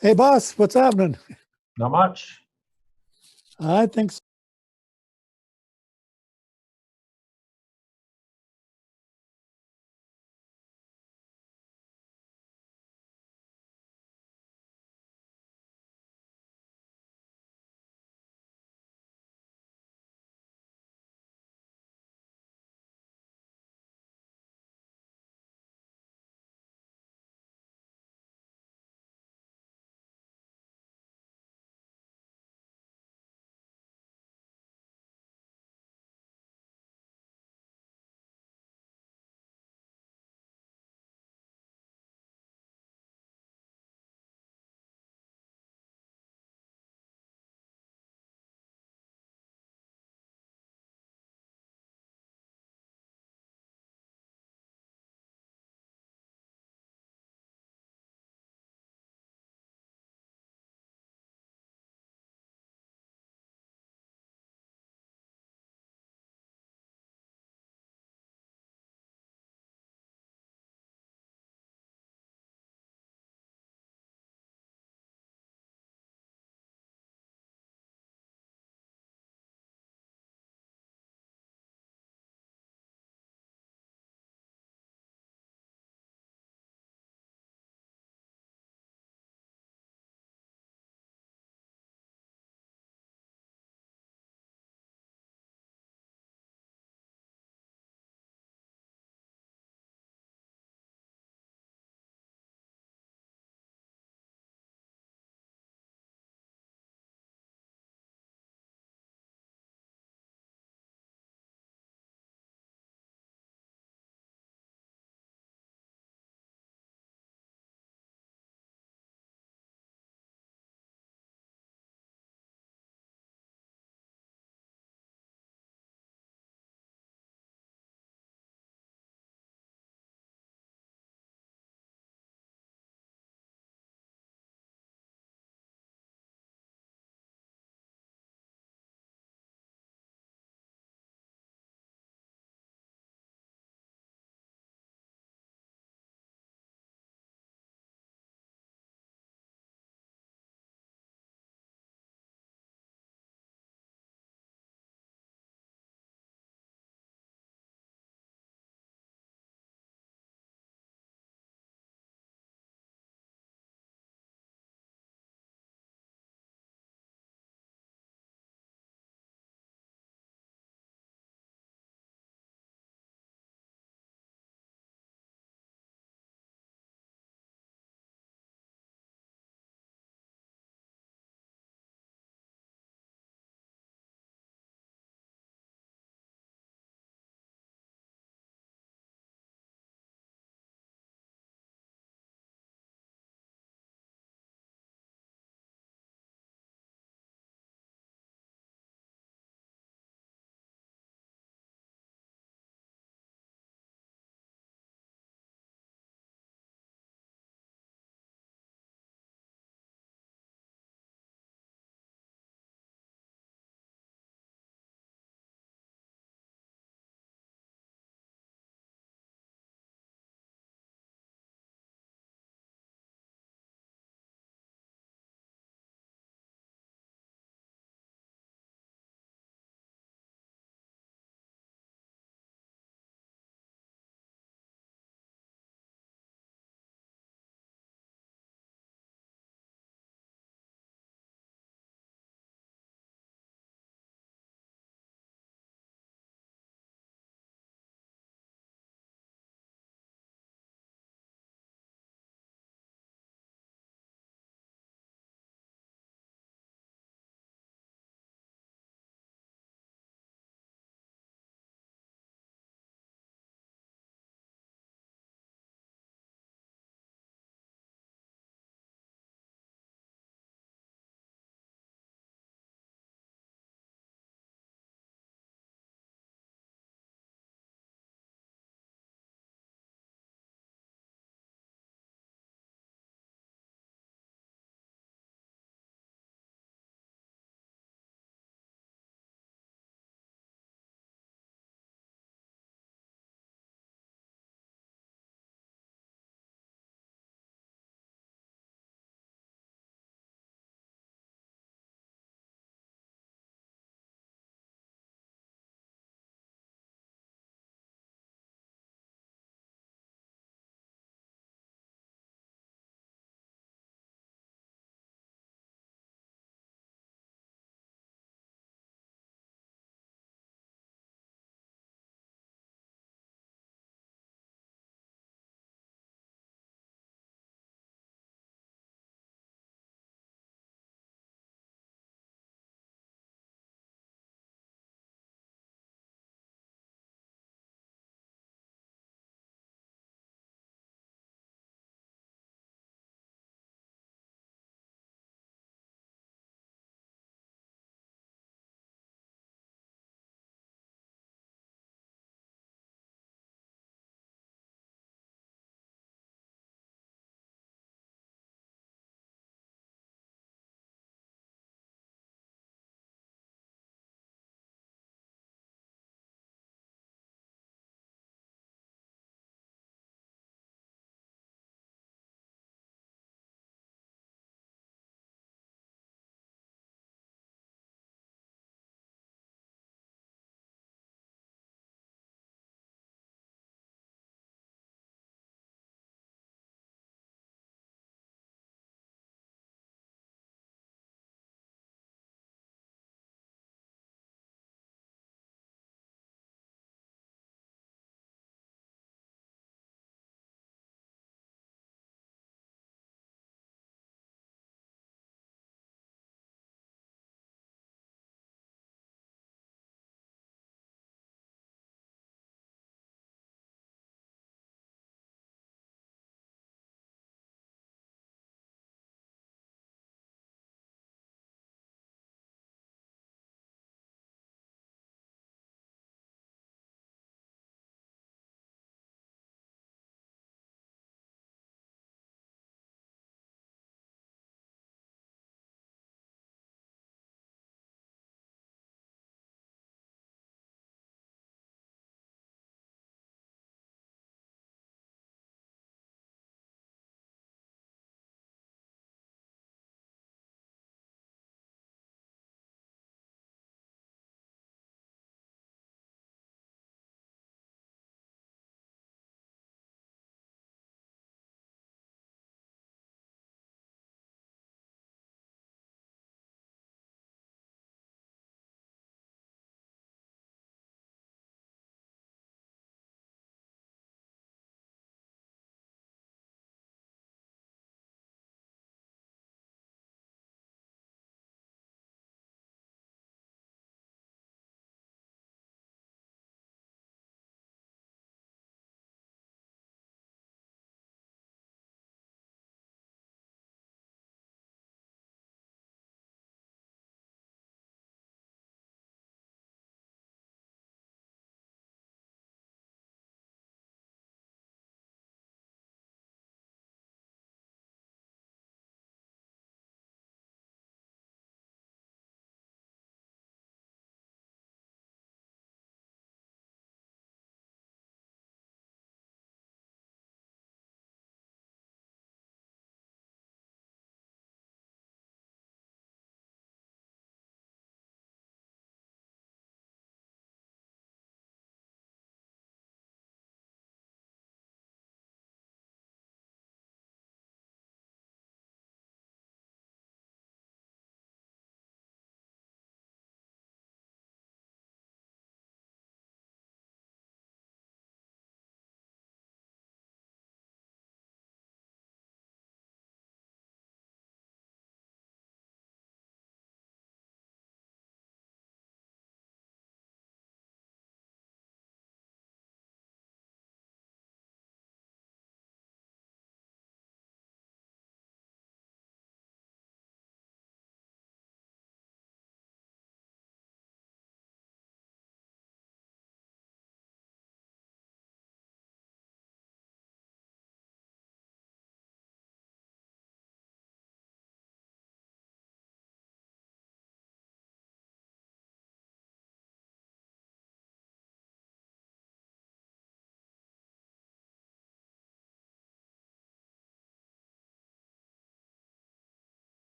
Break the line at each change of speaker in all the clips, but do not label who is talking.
Hey, boss, what's happening?
Not much.
I think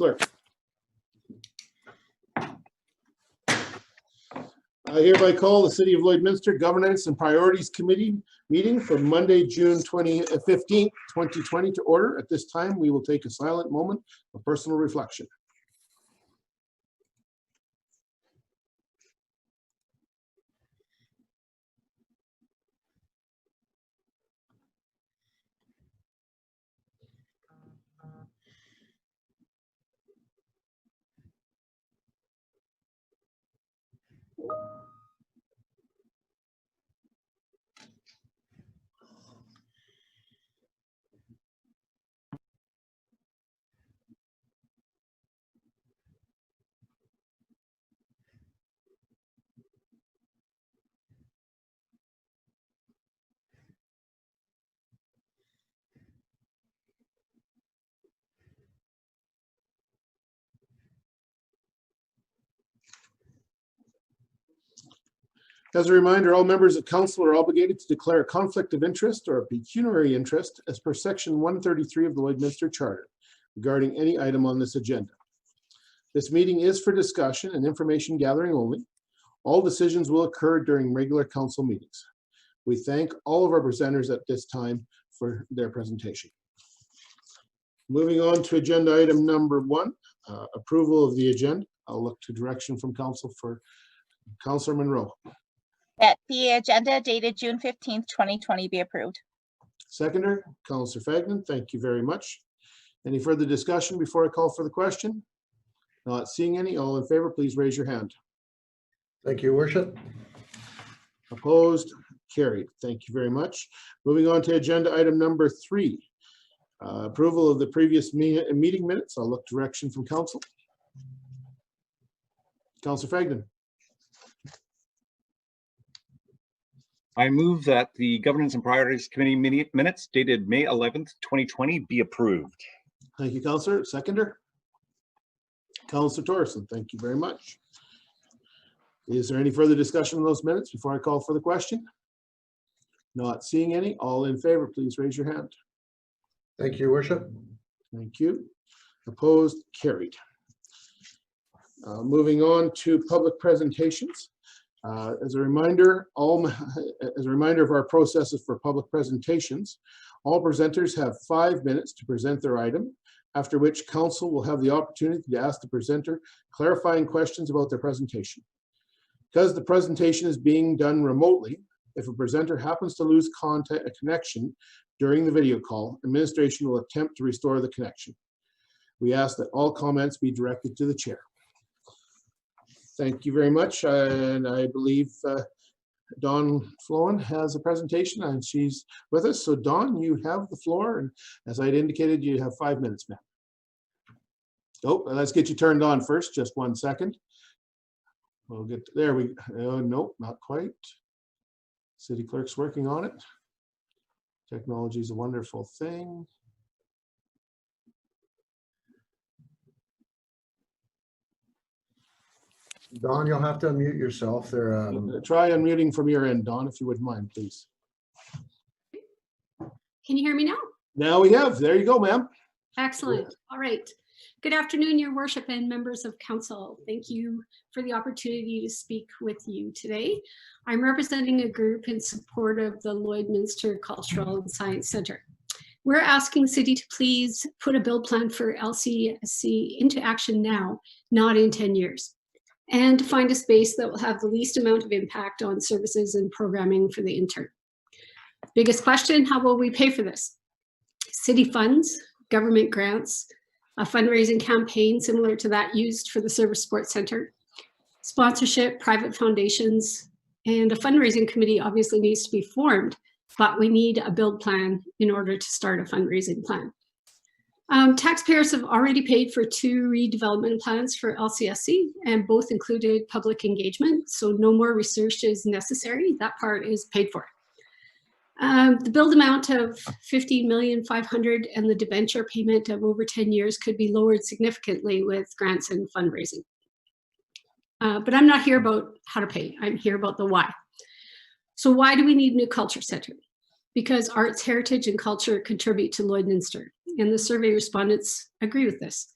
Clerk. I hereby call the City of Lloydminster Governance and Priorities Committee meeting for Monday, June 15th, 2020 to order. At this time, we will take a silent moment of personal reflection. As a reminder, all members of council are obligated to declare a conflict of interest or a pecuniary interest as per section 133 of the Lloydminster Charter regarding any item on this agenda. This meeting is for discussion and information gathering only. All decisions will occur during regular council meetings. We thank all of our presenters at this time for their presentation. Moving on to agenda item number 1, approval of the agenda. I'll look to direction from council for Councillor Monroe.
That the agenda dated June 15th, 2020 be approved.
Seconder, Councillor Fagnan, thank you very much. Any further discussion before I call for the question? Not seeing any. All in favor, please raise your hand.
Thank you, Worship.
Opposed? Carried. Thank you very much. Moving on to agenda item number 3, approval of the previous meeting minutes. I'll look direction from council. Councillor Fagnan.
I move that the Governance and Priorities Committee minutes dated May 11th, 2020 be approved.
Thank you, Councillor. Seconder? Councillor Thorson, thank you very much. Is there any further discussion on those minutes before I call for the question? Not seeing any. All in favor, please raise your hand.
Thank you, Worship.
Thank you. Opposed? Carried. Moving on to public presentations. As a reminder of our processes for public presentations, all presenters have 5 minutes to present their item, after which council will have the opportunity to ask the presenter clarifying questions about their presentation. Because the presentation is being done remotely, if a presenter happens to lose connection during the video call, administration will attempt to restore the connection. We ask that all comments be directed to the chair. Thank you very much. And I believe Dawn Flowen has a presentation and she's with us. So Dawn, you have the floor. And as I'd indicated, you have 5 minutes, ma'am. Oh, let's get you turned on first. Just 1 second. We'll get there. Nope, not quite. City clerk's working on it. Technology is a wonderful thing.
Don, you'll have to unmute yourself there.
Try unmuting from your end, Dawn, if you wouldn't mind, please.
Can you hear me now?
Now we have. There you go, ma'am.
Excellent. All right. Good afternoon, Your Worship and members of council. Thank you for the opportunity to speak with you today. I'm representing a group in support of the Lloydminster Cultural and Science Centre. We're asking City to please put a build plan for LCSC into action now, not in 10 years. And to find a space that will have the least amount of impact on services and programming for the intern. Biggest question, how will we pay for this? City funds, government grants, a fundraising campaign similar to that used for the Service Sports Centre, sponsorship, private foundations, and a fundraising committee obviously needs to be formed, but we need a build plan in order to start a fundraising plan. Taxpayers have already paid for 2 redevelopment plans for LCSC and both included public engagement, so no more research is necessary. That part is paid for. The build amount of $15,500,000 and the debenture payment of over 10 years could be lowered significantly with grants and fundraising. But I'm not here about how to pay, I'm here about the why. So why do we need a new culture center? Because arts, heritage, and culture contribute to Lloydminster, and the survey respondents agree with this.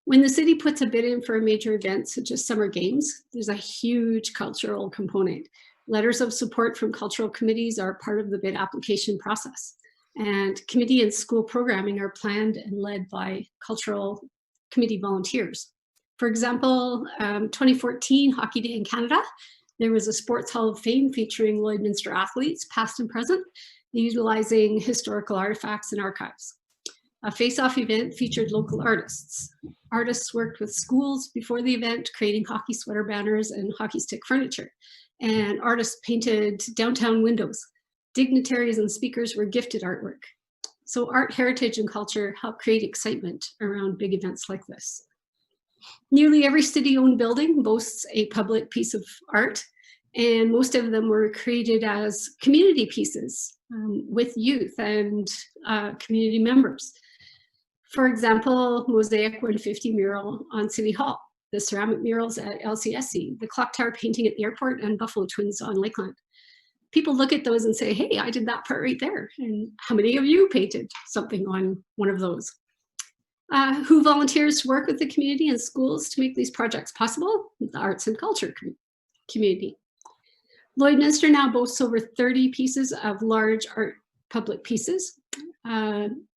When the city puts a bid in for a major event such as summer games, there's a huge cultural component. Letters of support from cultural committees are part of the bid application process. And committee and school programming are planned and led by cultural committee volunteers. For example, 2014 Hockey Day in Canada, there was a Sports Hall of Fame featuring Lloydminster athletes, past and present, utilizing historical artifacts and archives. A face-off event featured local artists. Artists worked with schools before the event, creating hockey sweater banners and hockey stick furniture. And artists painted downtown windows. Dignitaries and speakers were gifted artwork. So art, heritage, and culture help create excitement around big events like this. Nearly every city-owned building boasts a public piece of art, and most of them were created as community pieces with youth and community members. For example, Mosaic 150 mural on City Hall, the ceramic murals at LCSC, the clock tower painting at the airport, and Buffalo Twins on Lakeland. People look at those and say, hey, I did that part right there. And how many of you painted something on one of those? Who volunteers to work with the community and schools to make these projects possible? The arts and culture community. Lloydminster now boasts over 30 pieces of large art public pieces.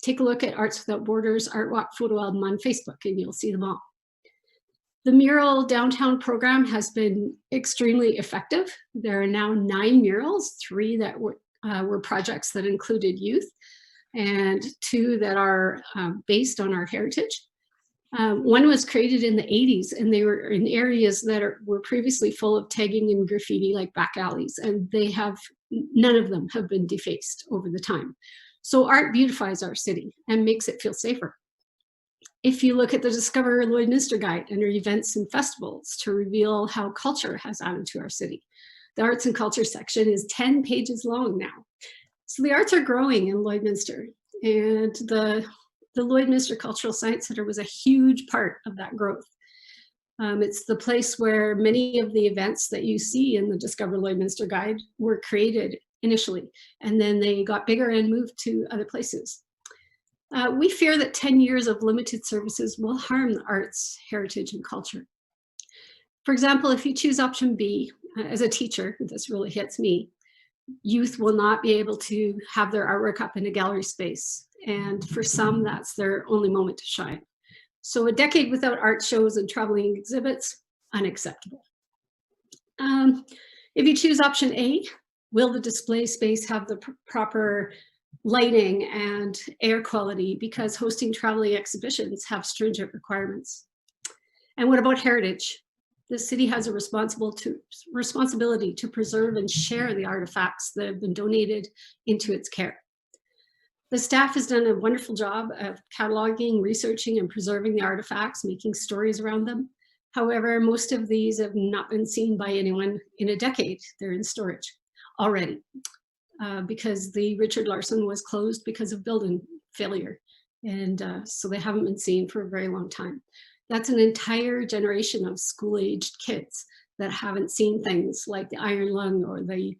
Take a look at Arts Without Borders Art Walk photo album on Facebook and you'll see them all. The mural downtown program has been extremely effective. There are now 9 murals, 3 that were projects that included youth, and 2 that are based on our heritage. One was created in the 80s, and they were in areas that were previously full of tagging and graffiti, like back alleys, and none of them have been defaced over the time. So art beautifies our city and makes it feel safer. If you look at the Discover Lloydminster Guide under events and festivals to reveal how culture has added to our city, the arts and culture section is 10 pages long now. So the arts are growing in Lloydminster, and the Lloydminster Cultural Science Center was a huge part of that growth. It's the place where many of the events that you see in the Discover Lloydminster Guide were created initially, and then they got bigger and moved to other places. We fear that 10 years of limited services will harm the arts, heritage, and culture. For example, if you choose option B, as a teacher, this really hits me, youth will not be able to have their artwork up in a gallery space. And for some, that's their only moment to shine. So a decade without art shows and traveling exhibits, unacceptable. If you choose option A, will the display space have the proper lighting and air quality, because hosting traveling exhibitions have stringent requirements? And what about heritage? The city has a responsibility to preserve and share the artifacts that have been donated into its care. The staff has done a wonderful job of cataloging, researching, and preserving the artifacts, making stories around them. However, most of these have not been seen by anyone in a decade. They're in storage already. Because the Richard Larson was closed because of building failure. And so they haven't been seen for a very long time. That's an entire generation of school-aged kids that haven't seen things like the iron lung or the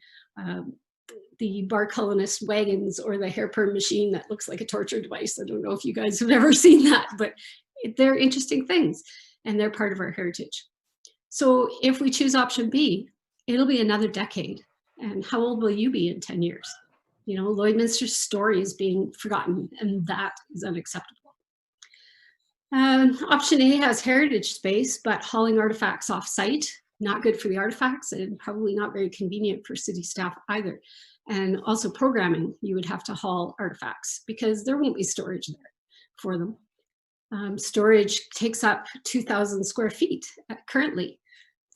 bar colonist wagons or the hair perm machine that looks like a torture device. I don't know if you guys have ever seen that, but they're interesting things and they're part of our heritage. So if we choose option B, it'll be another decade. And how old will you be in 10 years? You know, Lloydminster's story is being forgotten, and that is unacceptable. Option A has heritage space, but hauling artifacts off-site, not good for the artifacts and probably not very convenient for city staff either. And also programming, you would have to haul artifacts because there won't be storage there for them. Storage takes up 2,000 square feet currently.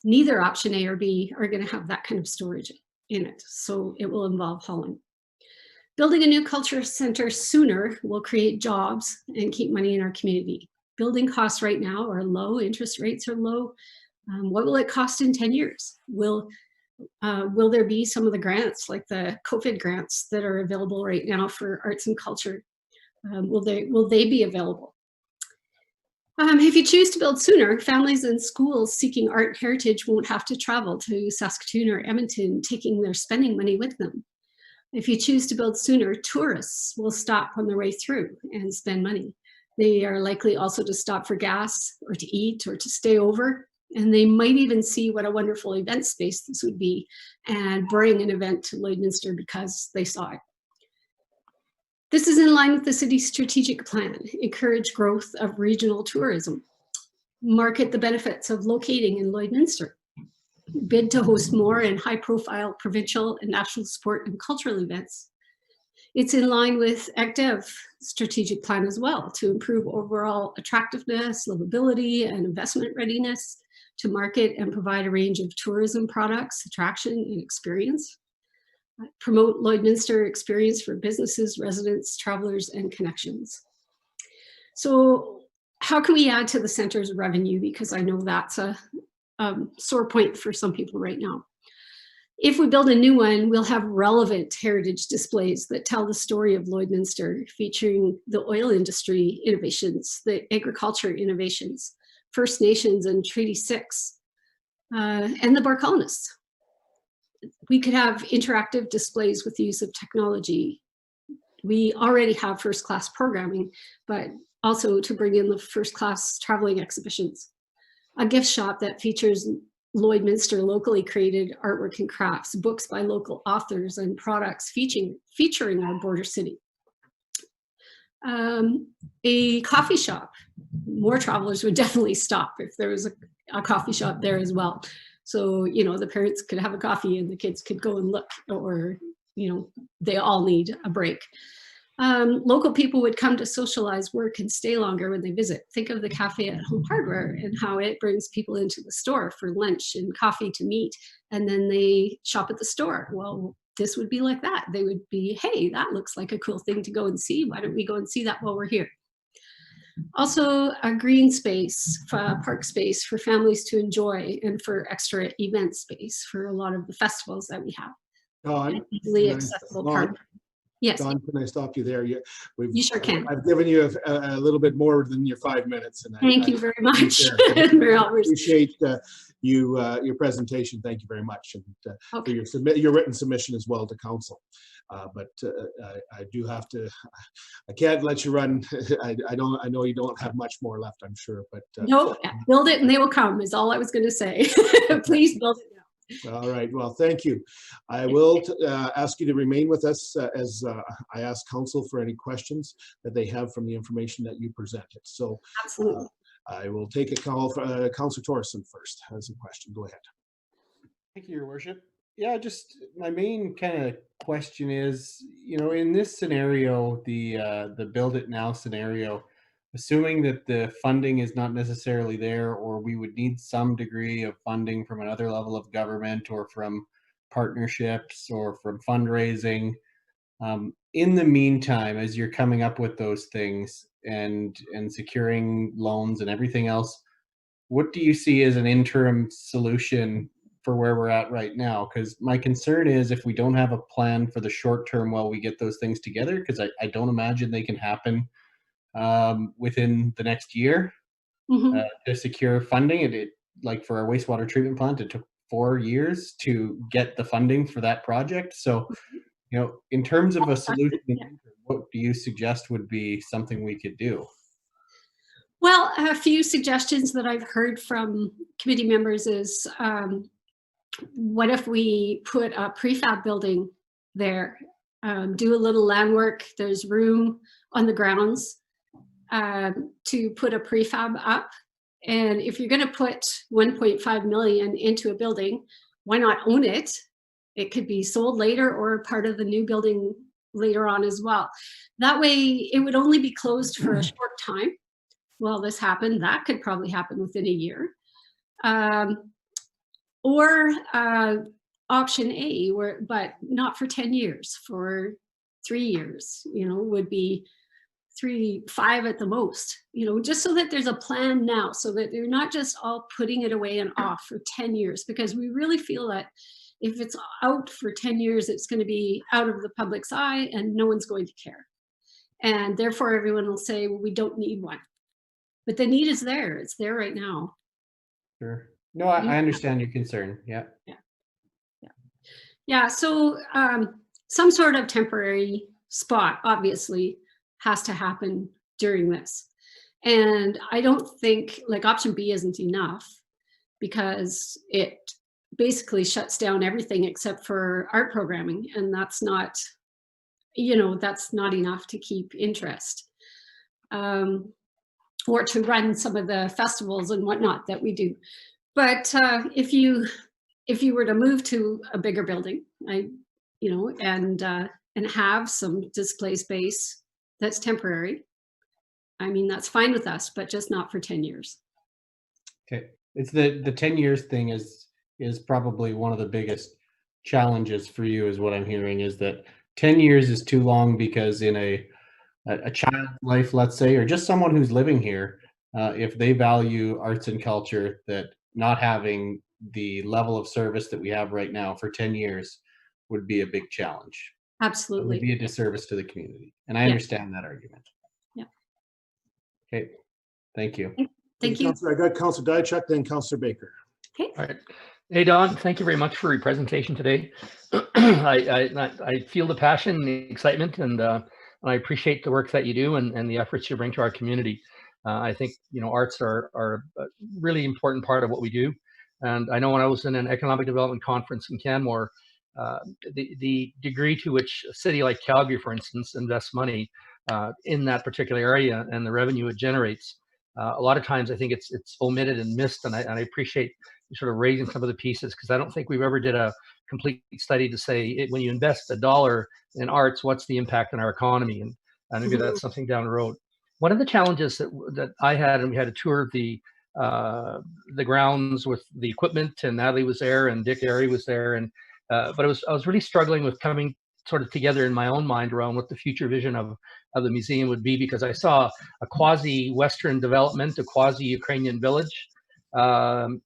Neither option A or B are going to have that kind of storage in it, so it will involve hauling. Building a new culture center sooner will create jobs and keep money in our community. Building costs right now are low, interest rates are low. What will it cost in 10 years? Will there be some of the grants, like the COVID grants that are available right now for arts and culture? Will they be available? If you choose to build sooner, families and schools seeking art and heritage won't have to travel to Saskatoon or Edmonton, taking their spending money with them. If you choose to build sooner, tourists will stop on their way through and spend money. They are likely also to stop for gas or to eat or to stay over. And they might even see what a wonderful event space this would be and bring an event to Lloydminster because they saw it. This is in line with the city's strategic plan: encourage growth of regional tourism, market the benefits of locating in Lloydminster, bid to host more and high-profile provincial and national sport and cultural events. It's in line with ECDEV strategic plan as well, to improve overall attractiveness, livability, and investment readiness, to market and provide a range of tourism products, attraction, and experience. Promote Lloydminster experience for businesses, residents, travelers, and connections. So how can we add to the center's revenue? Because I know that's a sore point for some people right now. If we build a new one, we'll have relevant heritage displays that tell the story of Lloydminster, featuring the oil industry innovations, the agriculture innovations, First Nations and Treaty 6, and the Bar colonists. We could have interactive displays with the use of technology. We already have first-class programming, but also to bring in the first-class traveling exhibitions. A gift shop that features Lloydminster locally created artwork and crafts, books by local authors, and products featuring our border city. A coffee shop. More travelers would definitely stop if there was a coffee shop there as well. So, you know, the parents could have a coffee and the kids could go and look, or, you know, they all need a break. Local people would come to socialize, work, and stay longer when they visit. Think of the Cafe at Home Hardware and how it brings people into the store for lunch and coffee to meet, and then they shop at the store. Well, this would be like that. They would be, hey, that looks like a cool thing to go and see. Why don't we go and see that while we're here? Also, a green space, park space for families to enjoy, and for extra event space for a lot of the festivals that we have.
Dawn,
Easily
can I-
accessible
Dawn,
park. Yes,
Don, can I stop you there? You
sure can.
I've given you a little bit more than your 5 minutes. And
Thank you very much,
I
Mayor Albers.
appreciate your presentation. Thank you very much, and for
Okay.
your written submission as well to council. But I do have to. I can't let you run. I know you don't have much more left, I'm sure. But
No, build it and they will come is all I was going to say. Please build it now.
all right. Well, thank you. I will ask you to remain with us as I ask council for any questions that they have from the information that you presented. So
Absolutely.
I will take a call for Councillor Torson first. Has a question. Go ahead.
Thank you, Your Worship. Yeah, just my main kind of question is, you know, in this scenario, the build it now scenario, assuming that the funding is not necessarily there, or we would need some degree of funding from another level of government or from partnerships or from fundraising. In the meantime, as you're coming up with those things and securing loans and everything else, what do you see as an interim solution for where we're at right now? Because my concern is if we don't have a plan for the short term while we get those things together, because I don't imagine they can happen within the next year to secure funding. It like for our wastewater treatment plant, it took 4 years to get the funding for that project. So, you know, in terms of a solution, what do you suggest would be something we could do?
Well, a few suggestions that I've heard from committee members is, what if we put a prefab building there, do a little land work, there's room on the grounds to put a prefab up. And if you're gonna put 1.5 million into a building, why not own it? It could be sold later or part of the new building later on as well. That way it would only be closed for a short time. Well, this happened, that could probably happen within a year. Or option A, but not for 10 years, for 3 years, you know, would be 5 at the most, you know, just so that there's a plan now, so that they're not just all putting it away and off for 10 years, because we really feel that if it's out for 10 years, it's going to be out of the public's eye and no one's going to care. And therefore everyone will say, well, we don't need one. But the need is there. It's there right now.
Sure. No, I understand your concern. Yeah.
Yeah. So some sort of temporary spot obviously has to happen during this. And I don't think like option B isn't enough because it basically shuts down everything except for art programming. And that's not, that's not enough to keep interest. Or to run some of the festivals and whatnot that we do. But if you were to move to a bigger building, and have some display space that's temporary, I mean, that's fine with us, but just not for 10 years.
Okay, it's the 10 years thing is probably one of the biggest challenges for you, is what I'm hearing, is that 10 years is too long because in a child's life, let's say, or just someone who's living here, if they value arts and culture, that not having the level of service that we have right now for 10 years would be a big challenge. It would
Absolutely.
be a disservice to the community. And I
Yeah.
understand that argument.
Yeah.
Okay, thank you.
Thank you.
Councillor. I got Councillor Diachuk, then Councillor Baker.
Okay.
All right. Hey, Don, thank you very much for your presentation today. I feel the passion and the excitement, and I appreciate the work that you do and the efforts you bring to our community. I think, arts are a really important part of what we do. And I know when I was in an economic development conference in Canmore, the degree to which a city like Calgary, for instance, invests money in that particular area and the revenue it generates, a lot of times I think it's omitted and missed. And I appreciate you sort of raising some of the pieces, because I don't think we've ever did a complete study to say when you invest $1 in arts, what's the impact on our economy? And maybe that's something down the road. One of the challenges that I had, and we had a tour of the grounds with the equipment, and Natalie was there and Dick Airy was there, and but I was really struggling with coming sort of together in my own mind around what the future vision of the museum would be, because I saw a quasi-Western development, a quasi-Ukrainian village, and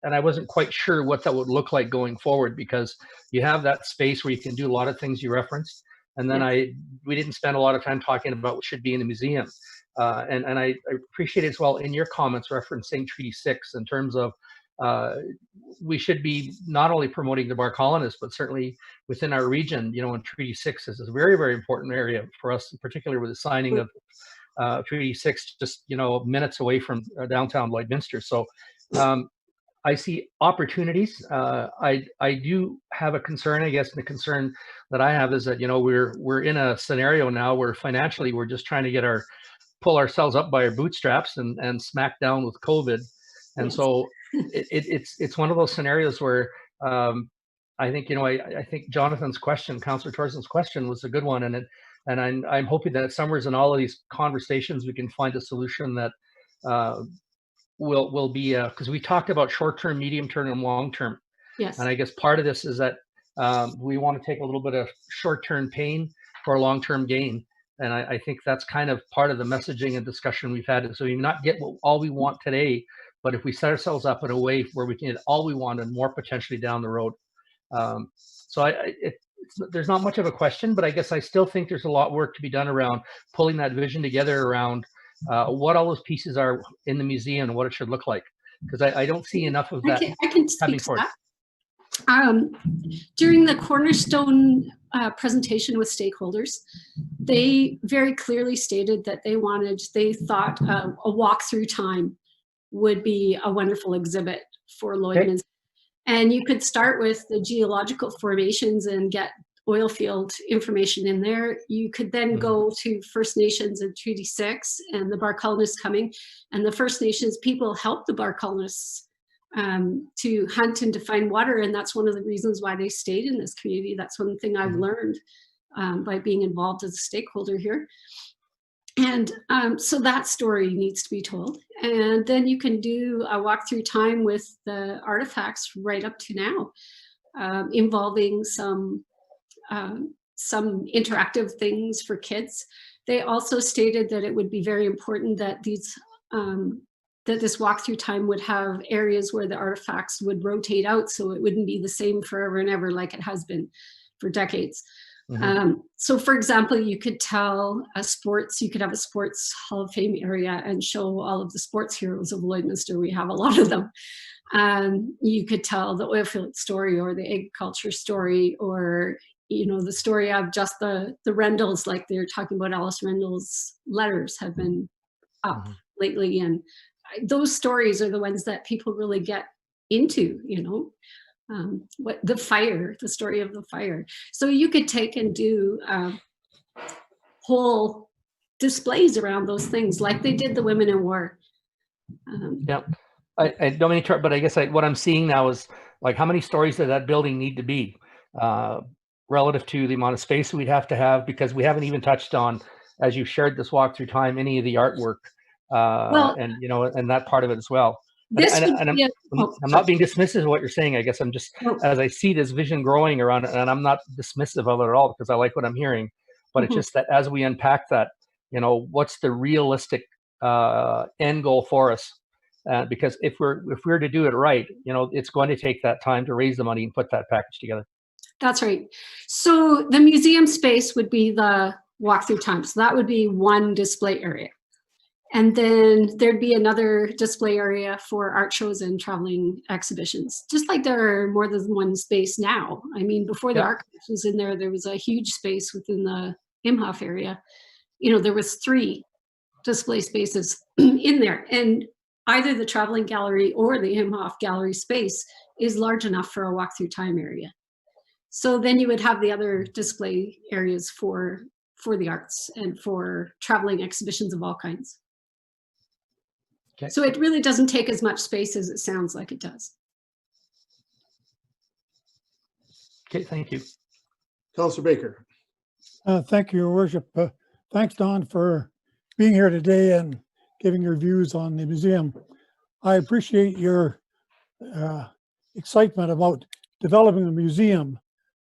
I wasn't quite sure what that would look like going forward, because you have that space where you can do a lot of things you referenced, and then we didn't spend a lot of time talking about what should be in the museum, and I appreciate as well in your comments referencing Treaty 6 in terms of we should be not only promoting the bar colonists, but certainly within our region, and Treaty 6 is a very, very important area for us, in particular with the signing of Treaty 6, just, minutes away from downtown Lloydminster. So I see opportunities. I do have a concern, I guess, and the concern that I have is that, we're in a scenario now where financially we're just trying to pull ourselves up by our bootstraps and smack down with COVID. And so it's one of those scenarios where I think, I think Jonathan's question, Councillor Torstenson's question, was a good one. And I'm hoping that somewhere in all of these conversations, we can find a solution that will be, because we talked about short-term, medium-term, and long-term.
Yes.
And I guess part of this is that we want to take a little bit of short-term pain for long-term gain. And I think that's kind of part of the messaging and discussion we've had. So we not get all we want today, but if we set ourselves up in a way where we can get all we want and more potentially down the road. So there's not much of a question, but I guess I still think there's a lot of work to be done around pulling that vision together around what all those pieces are in the museum and what it should look like. Because I don't see enough of that
I can
coming
speak to
forward.
that. During the Cornerstone presentation with stakeholders, they very clearly stated that they thought a walk through time would be a wonderful exhibit for Lloydminster. Okay. And you could start with the geological formations and get oil field information in there. You could then go to First Nations and Treaty 6 and the bar colonists coming, and the First Nations people helped the bar colonists to hunt and to find water, and that's one of the reasons why they stayed in this community. That's one thing I've learned by being involved as a stakeholder here. And so that story needs to be told. And then you can do a walk through time with the artifacts right up to now, involving some interactive things for kids. They also stated that it would be very important that that this walkthrough time would have areas where the artifacts would rotate out, so it wouldn't be the same forever and ever like it has been for decades. So for example, you could have a sports Hall of Fame area and show all of the sports heroes of Lloydminster. We have a lot of them. You could tell the oil field story or the agriculture story, or the story of just the Rendels, like they're talking about Alice Rendel's letters have been up
Mhm.
lately. And those stories are the ones that people really get into, what the story of the fire. So you could take and do whole displays around those things like they did the Women in War.
Yeah. I don't mean to interrupt, but I guess what I'm seeing now is like, how many stories does that building need to be relative to the amount of space we'd have to have? Because we haven't even touched on, as you shared this walk through time, any of the artwork
Well,
and, and that part of it as well.
this
And
would be
I'm not being dismissive of what you're saying. I guess I'm just,
no.
as I see this vision growing around it, and I'm not dismissive of it at all because I like what I'm hearing, but it's
Mhm.
just that as we unpack that, what's the realistic end goal for us? Because if we're to do it right, it's going to take that time to raise the money and put that package together.
That's right. So the museum space would be the walkthrough time. So that would be one display area. And then there'd be another display area for art shows and traveling exhibitions, just like there are more than one space now. I mean, before the
Yeah.
archives was in there, there was a huge space within the Imhoff area. There was 3 display spaces in there. And either the traveling gallery or the Imhoff gallery space is large enough for a walkthrough time area. So then you would have the other display areas for the arts and for traveling exhibitions of all kinds.
Okay.
So it really doesn't take as much space as it sounds like it does.
Okay, thank you.
Councillor Baker.
Thank you, Your Worship. Thanks, Don, for being here today and giving your views on the museum. I appreciate your excitement about developing a museum,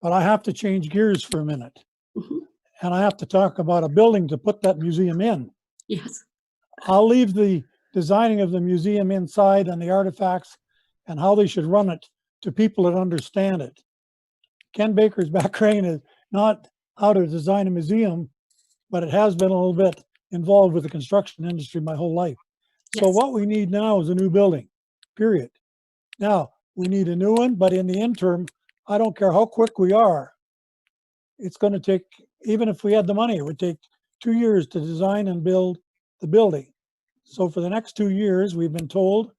but I have to change gears for a minute.
Mhm.
And I have to talk about a building to put that museum in.
Yes.
I'll leave the designing of the museum inside and the artifacts and how they should run it to people that understand it. Ken Baker's background is not how to design a museum, but it has been a little bit involved with the construction industry my whole life. So
Yes.
what we need now is a new building, period. Now, we need a new one, but in the interim, I don't care how quick we are. It's going to take, even if we had the money, it would take 2 years to design and build the building. So for the next 2 years, we've been told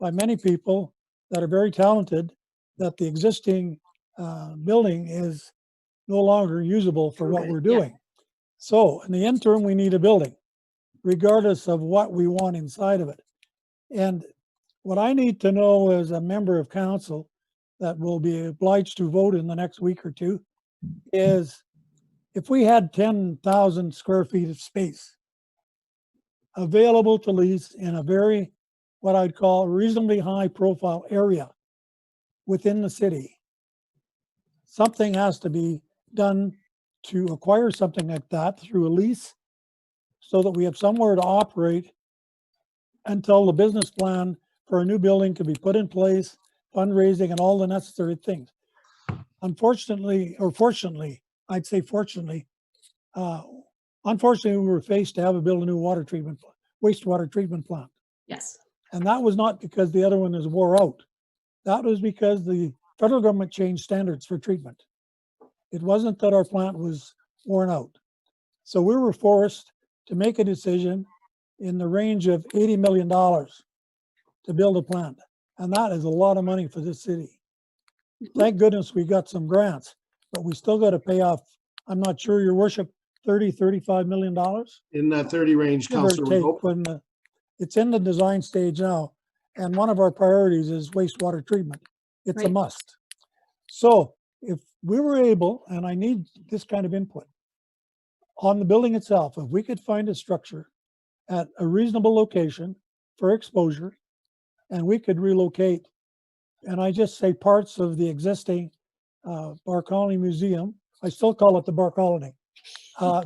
by many people that are very talented that the existing building is no longer usable for what
Okay,
we're
yeah.
doing. So in the interim, we need a building, regardless of what we want inside of it. And what I need to know as a member of council that will be obliged to vote in the next week or two is if we had 10,000 square feet of space available to lease in a very, what I'd call reasonably high profile area within the city, something has to be done to acquire something like that through a lease so that we have somewhere to operate until the business plan for a new building can be put in place, fundraising and all the necessary things. Unfortunately, or fortunately, I'd say fortunately, unfortunately, we were faced to have to build a new wastewater treatment plant.
Yes.
And that was not because the other one is wore out. That was because the federal government changed standards for treatment. It wasn't that our plant was worn out. So we were forced to make a decision in the range of $80 million to build a plant. And that is a lot of money for this city. Thank goodness we got some grants, but we still got to pay off, I'm not sure, Your Worship, $35 million?
In that 30 range,
Give or
Councillor
take,
Hope.
when it's in the design stage now. And one of our priorities is wastewater treatment. It's a
Right.
must. So if we were able, and I need this kind of input, on the building itself, if we could find a structure at a reasonable location for exposure, and we could relocate, and I just say parts of the existing Bar Colony Museum, I still call it the Bar Colony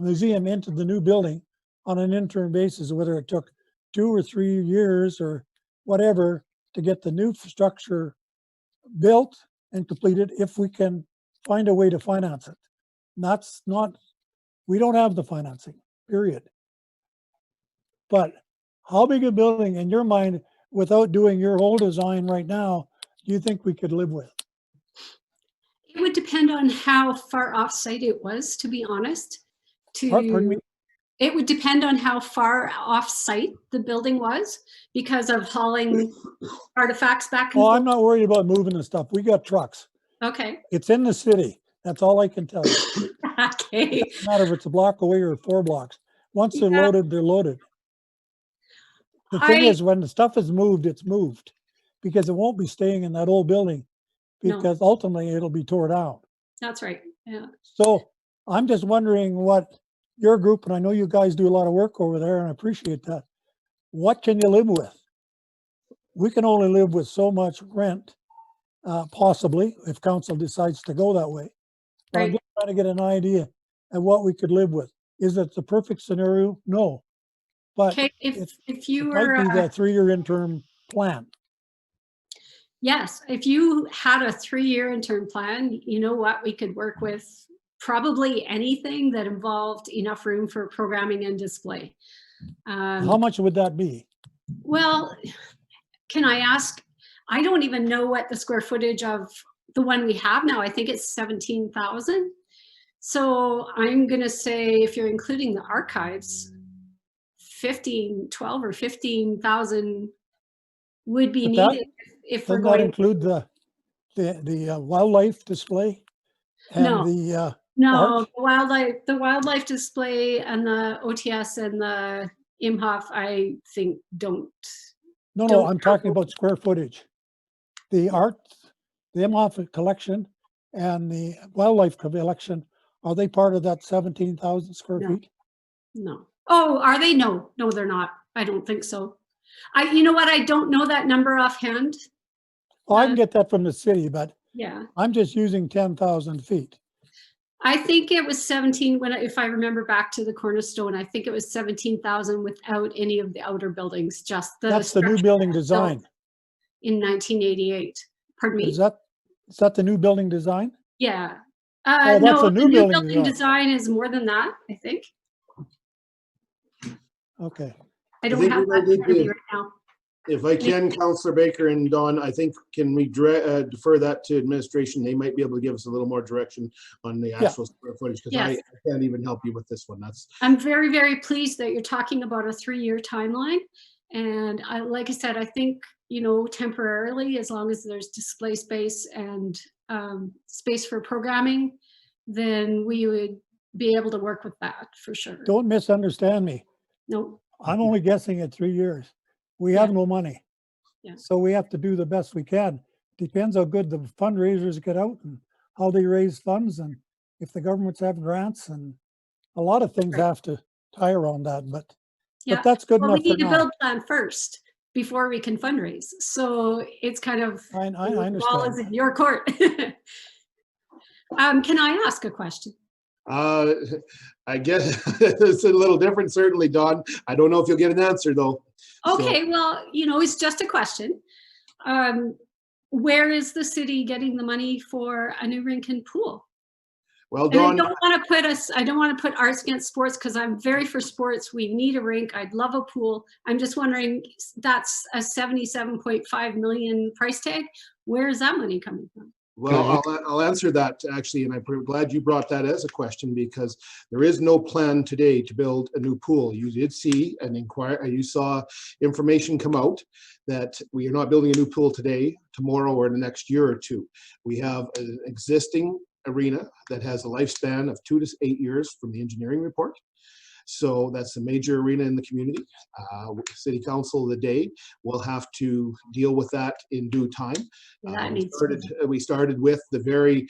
Museum, into the new building on an interim basis, whether it took 2 or 3 years or whatever to get the new structure built and completed, if we can find a way to finance it. And that's not, we don't have the financing, period. But how big a building in your mind, without doing your whole design right now, do you think we could live with?
It would depend on how far off site it was, to be honest.
Pardon me?
It would depend on how far off-site the building was because of hauling artifacts back and
Oh, I'm
forth.
not worried about moving the stuff. We got trucks.
Okay,
It's in the city. That's all I can tell you.
okay.
No matter if it's a block away or 4 blocks. Once they're
Yeah.
loaded, they're loaded. The thing
I-
is, when the stuff is moved, it's moved because it won't be staying in that old building
No.
because ultimately it'll be tore down.
That's right, yeah.
So I'm just wondering what your group, and I know you guys do a lot of work over there and I appreciate that. What can you live with? We can only live with so much rent, possibly, if council decides to go that way. But I'm
Right.
just trying to get an idea of what we could live with. Is it the perfect scenario? No. But
Okay,
it
if you
might
were,
be the 3-year interim plan.
yes, if you had a 3-year interim plan, you know what, we could work with probably anything that involved enough room for programming and display.
How much would that be?
Well, can I ask, I don't even know what the square footage of the one we have now. I think it's 17,000. So I'm gonna say if you're including the archives, 12 or 15,000 would be
But that-
needed if we're
Doesn't that
going.
include the wildlife display?
No.
And the,
No,
art?
the wildlife display and the OTS and the Imhoff, I think don't.
no,
Don't
I'm talking
count.
about square footage. The art, the Imhoff collection and the wildlife collection, are they part of that 17,000 square
No.
feet?
No. Oh, are they? No, they're not. I don't think so. You know what? I don't know that number offhand.
Well, I can get that from the city, but
Yeah.
I'm just using 10,000 feet.
I think it was 17 if I remember back to the Cornerstone, I think it was 17,000 without any of the outer buildings, just the.
That's the new
structure
building
built
design.
In 1988. Pardon me?
Is that the new building design?
Yeah.
Oh, that's
No,
a
the
new
new
building
building
design.
design is more than that, I think.
Okay.
I don't
think
have
we might
that in
need
front of
to-
me right now.
If I can, Councillor Baker and Don, I think, can we defer that to administration? They might be able to give us a little more direction on the actual square footage, because
Yes.
I can't even help you with this one. That's,
I'm very, very pleased that you're talking about a 3-year timeline. And like I said, I think, temporarily, as long as there's display space and space for programming, then we would be able to work with that for sure.
Don't misunderstand me.
No,
I'm only guessing at 3 years. We have no money.
Yeah.
So we have to do the best we can. Depends how good the fundraisers get out and how they raise funds and if the governments have grants, and a lot of things
Right.
have to tie around that, but
yeah.
that's good
Well, we
enough for
need to
now.
build plan first before we can fundraise. So it's kind of,
I
the ball is
understand.
in your court. Can I ask a question?
I guess it's a little different, certainly, Don. I don't know if you'll get an answer, though. So-
Okay, well, it's just a question. Where is the city getting the money for a new rink and pool?
Well,
And I
Don,
don't want to put arts against sports because I'm very for sports. We need a rink. I'd love a pool. I'm just wondering, that's a 77.5 million price tag. Where is that money coming from?
well, I'll answer that actually, and I'm glad you brought that as a question, because there is no plan today to build a new pool. You did see an inquire, you saw information come out that we are not building a new pool today, tomorrow, or in the next year or two. We have an existing arena that has a lifespan of 2 to 8 years from the engineering report. So that's a major arena in the community. City Council of the day will have to deal with that in due time.
That
We
needs.
started with the very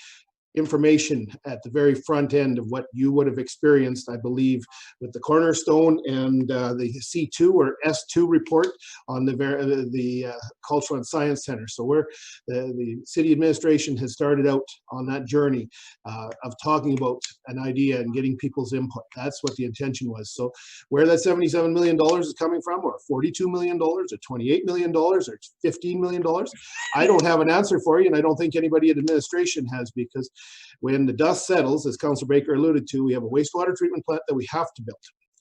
information at the very front end of what you would have experienced, I believe, with the Cornerstone and the C2 or S2 report on the Cultural and Science Center. So the city administration has started out on that journey of talking about an idea and getting people's input. That's what the intention was. So where that $77 million is coming from, or $42 million, or $28 million, or $15 million, I don't have an answer for you, and I don't think anybody at administration has, because when the dust settles, as Councillor Baker alluded to, we have a wastewater treatment plant that we have to build.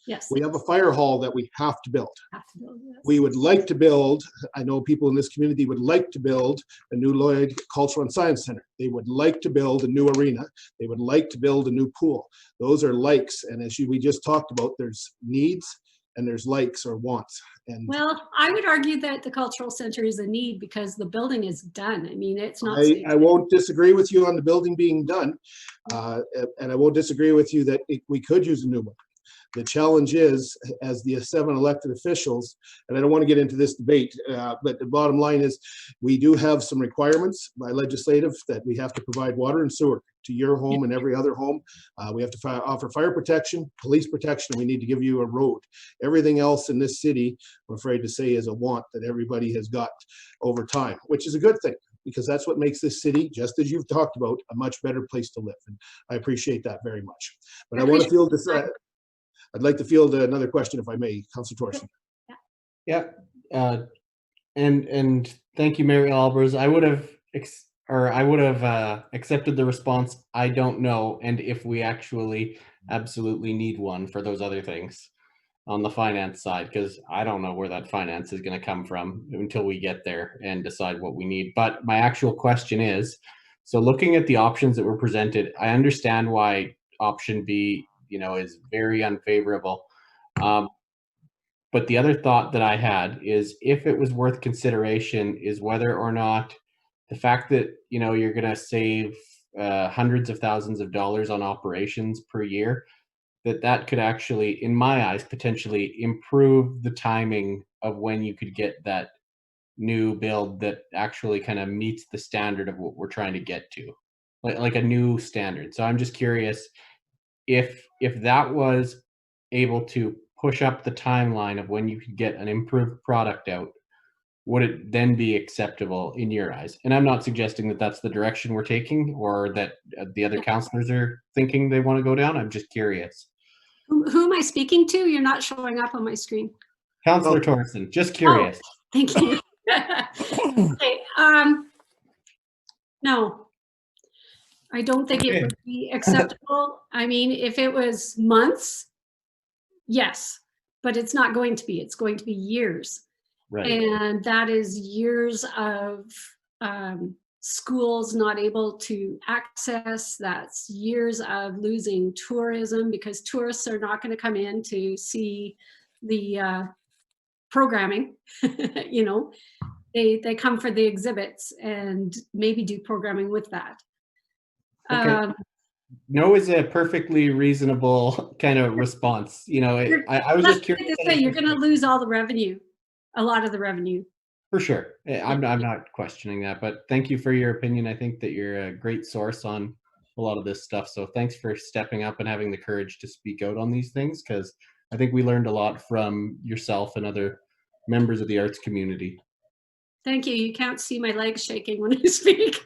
Yes.
We have a fire hall that we have to build.
Have to build this.
We would like to build, I know people in this community would like to build a new Lloyd Cultural and Science Center. They would like to build a new arena. They would like to build a new pool. Those are likes. And as we just talked about, there's needs and there's likes or wants. And
Well, I would argue that the cultural center is a need because the building is done. I mean, it's not.
I won't disagree with you on the building being done. And I won't disagree with you that we could use a new one. The challenge is, as the 7 elected officials, and I don't want to get into this debate, but the bottom line is we do have some requirements by legislative that we have to provide water and sewer to your home and every other home. We have to offer fire protection, police protection, and we need to give you a road. Everything else in this city, I'm afraid to say, is a want that everybody has got over time, which is a good thing, because that's what makes this city, just as you've talked about, a much better place to live. And I appreciate that very much. But I want to field this, I'd like to field another question if I may, Councillor Thorson.
Yeah, and thank you, Mary Albers. I would have accepted the response, I don't know, and if we actually absolutely need one for those other things on the finance side, because I don't know where that finance is going to come from until we get there and decide what we need. But my actual question is, so looking at the options that were presented, I understand why option B, is very unfavorable. But the other thought that I had is, if it was worth consideration, is whether or not the fact that, you're going to save hundreds of thousands of dollars on operations per year, that could actually, in my eyes, potentially improve the timing of when you could get that new build that actually kind of meets the standard of what we're trying to get to, like a new standard. So I'm just curious if that was able to push up the timeline of when you could get an improved product out, would it then be acceptable in your eyes? And I'm not suggesting that that's the direction we're taking or that the other councillors are thinking they want to go down. I'm just curious.
Who am I speaking to? You're not showing up on my screen.
Councillor Thorson, just curious.
Oh, thank you. Okay, no, I don't think it would be acceptable. I mean, if it was months, yes, but it's not going to be. It's going to be years.
Right.
And that is years of schools not able to access. That's years of losing tourism because tourists are not going to come in to see the programming. They come for the exhibits and maybe do programming with that.
Okay. No is a perfectly reasonable kind of response. I was just curious.
To say you're going to lose all the revenue, a lot of the revenue.
For sure. I'm not questioning that, but thank you for your opinion. I think that you're a great source on a lot of this stuff. So thanks for stepping up and having the courage to speak out on these things, because I think we learned a lot from yourself and other members of the arts community.
Thank you. You can't see my legs shaking when I speak.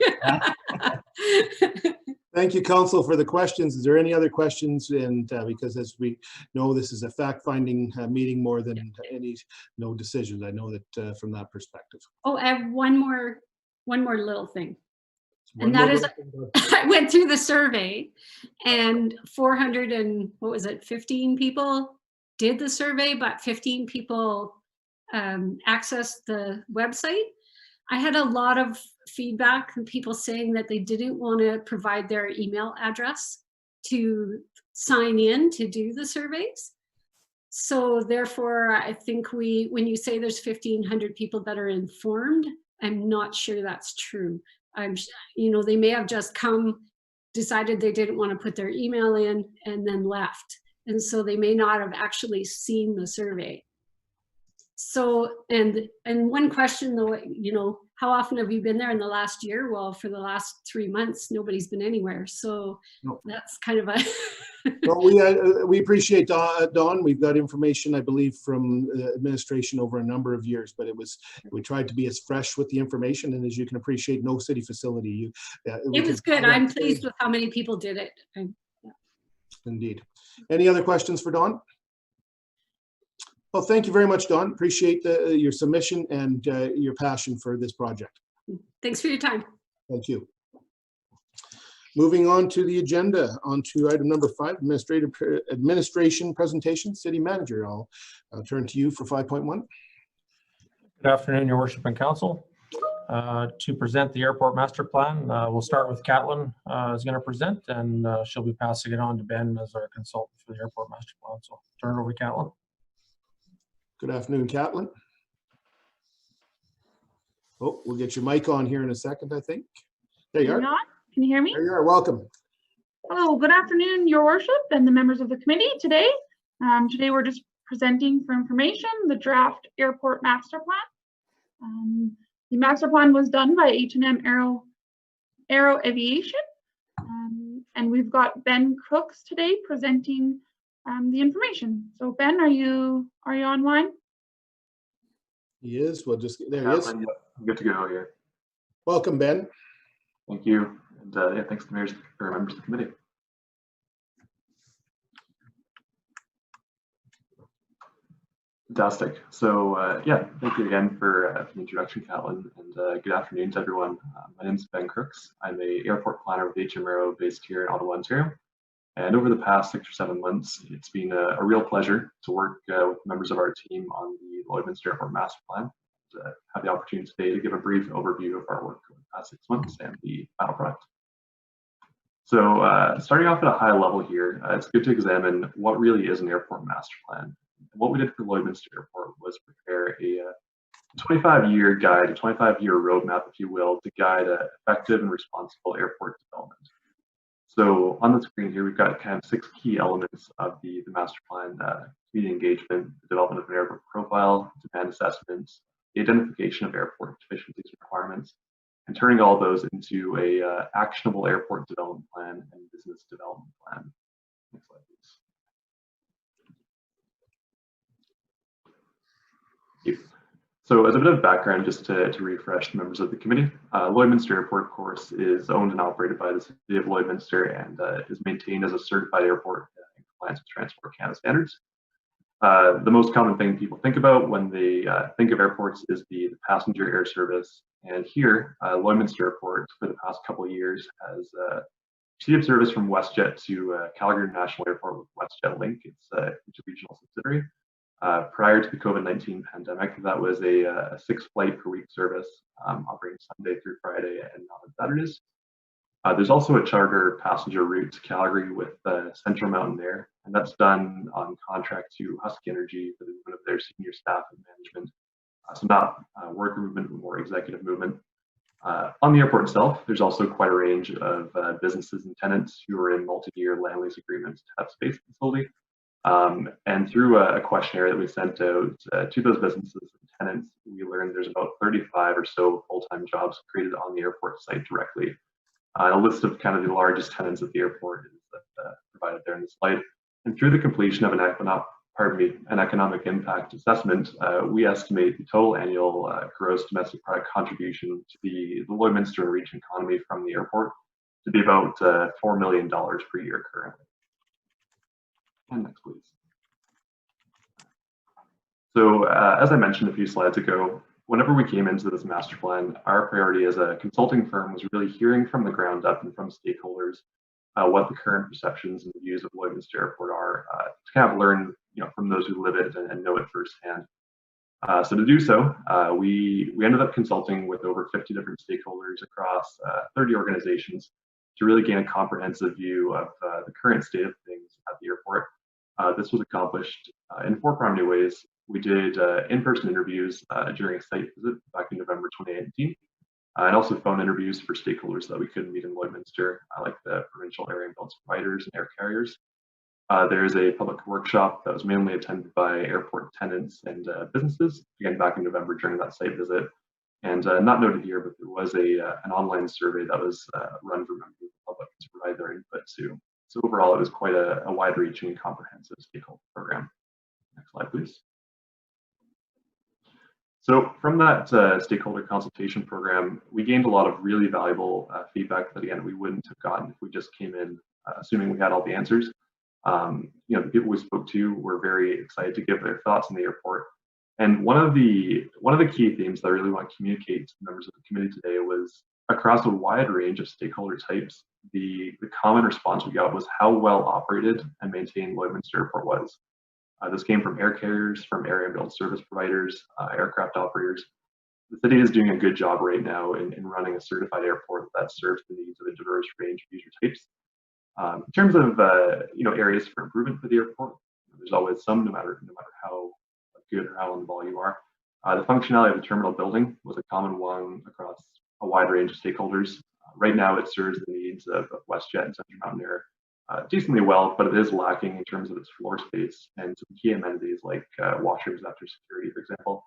Thank you, Council, for the questions. Is there any other questions? And because as we know, this is a fact-finding meeting more than any decisions. I know that from that perspective.
Oh, I have one more little thing. And that is, I went through the survey and 15 people did the survey, but 15 people accessed the website. I had a lot of feedback from people saying that they didn't want to provide their email address to sign in to do the surveys. So therefore, I think when you say there's 1,500 people that are informed, I'm not sure that's true. They may have just decided they didn't want to put their email in and then left. And so they may not have actually seen the survey. So, and one question though, how often have you been there in the last year? Well, for the last 3 months, nobody's been anywhere. So no. That's kind of a.
Well, we appreciate Dawn. We've got information, I believe, from administration over a number of years, but we tried to be as fresh with the information. And as you can appreciate, no city facility.
It was good. I'm pleased with how many people did it. Yeah.
Indeed. Any other questions for Dawn? Well, thank you very much, Dawn. Appreciate your submission and your passion for this project.
Thanks for your time.
Thank you. Moving on to the agenda, on to item number 5, administration presentation. City Manager, I'll turn to you for 5.1.
Good afternoon, Your Worship and Council. To present the airport master plan, we'll start with Catlin is going to present, and she'll be passing it on to Ben as our consultant for the airport master plan. So turn it over to Catlin.
Good afternoon, Catlin. Oh, we'll get your mic on here in a second, I think. There you are.
Not? Can you hear me?
There you are. Welcome.
Hello, good afternoon, Your Worship and the members of the committee today. Today we're just presenting for information the draft airport master plan. The master plan was done by H&M Aero Aviation, and we've got Ben Crooks today presenting the information. So Ben, are you online?
He is. Well, just there he is.
I'm good to go here.
Welcome, Ben.
Thank you. And yeah, thanks to members of the committee. Fantastic. So yeah, thank you again for the introduction, Catlin, and good afternoon to everyone. My name is Ben Crooks. I'm a airport planner with H&M Aero based here in Ottawa, Ontario. And over the past 6 or 7 months, it's been a real pleasure to work with members of our team on the Lloydminster Airport Master Plan. To have the opportunity today to give a brief overview of our work over the past 6 months and the final product. So starting off at a high level here, it's good to examine what really is an airport master plan. And what we did for Lloydminster Airport was prepare a 25-year guide, a 25-year roadmap, if you will, to guide effective and responsible airport development. So on the screen here, we've got kind of 6 key elements of the master plan: community engagement, the development of an airport profile, demand assessments, the identification of airport efficiencies and requirements, and turning all those into a actionable airport development plan and business development plan. Next slide, please. Thank you. So as a bit of background, just to refresh the members of the committee, Lloydminster Airport, of course, is owned and operated by the City of Lloydminster and is maintained as a certified airport in compliance with Transport Canada standards. The most common thing people think about when they think of airports is the passenger air service. And here, Lloydminster Airport, for the past couple of years, has received service from WestJet to Calgary International Airport with WestJet Link. It's a regional subsidiary. Prior to the COVID-19 pandemic, that was a 6-flight per week service operating Sunday through Friday and not on Saturdays. There's also a charter passenger route to Calgary with Central Mountain Air, and that's done on contract to Husky Energy for the movement of their senior staff and management. So not worker movement, but more executive movement. On the airport itself, there's also quite a range of businesses and tenants who are in multi-year land lease agreements to have space facility. And through a questionnaire that we sent out to those businesses and tenants, we learned there's about 35 or so full-time jobs created on the airport site directly. A list of kind of the largest tenants at the airport is provided there in the slide. And through the completion of an economic impact assessment, we estimate the total annual gross domestic product contribution to the Lloydminster and region economy from the airport to be about $4 million per year currently. And next, please. So as I mentioned a few slides ago, whenever we came into this master plan, our priority as a consulting firm was really hearing from the ground up and from stakeholders what the current perceptions and views of Lloydminster Airport are, to kind of learn, from those who live it and know it firsthand. So to do so, we ended up consulting with over 50 different stakeholders across 30 organizations to really gain a comprehensive view of the current state of things at the airport. This was accomplished in 4 primary ways. We did in-person interviews during a site visit back in November 2018, and also phone interviews for stakeholders that we couldn't meet in Lloydminster, like the provincial air ambulance providers and air carriers. There's a public workshop that was mainly attended by airport tenants and businesses, again back in November during that site visit. And not noted here, but there was an online survey that was run for members of the public to provide their input too. So overall, it was quite a wide-reaching and comprehensive stakeholder program. Next slide, please. So from that stakeholder consultation program, we gained a lot of really valuable feedback that, again, we wouldn't have gotten if we just came in assuming we had all the answers. The people we spoke to were very excited to give their thoughts on the airport. And one of the key themes that I really want to communicate to members of the committee today was across a wide range of stakeholder types, the common response we got was how well operated and maintained Lloydminster Airport was. This came from air carriers, from air ambulance service providers, aircraft operators. The city is doing a good job right now in running a certified airport that serves the needs of a diverse range of user types. In terms of areas for improvement for the airport, there's always some, no matter how good or how involved you are. The functionality of the terminal building was a common one across a wide range of stakeholders. Right now, it serves the needs of WestJet and Central Mountain Air decently well, but it is lacking in terms of its floor space and some key amenities like washrooms after security, for example.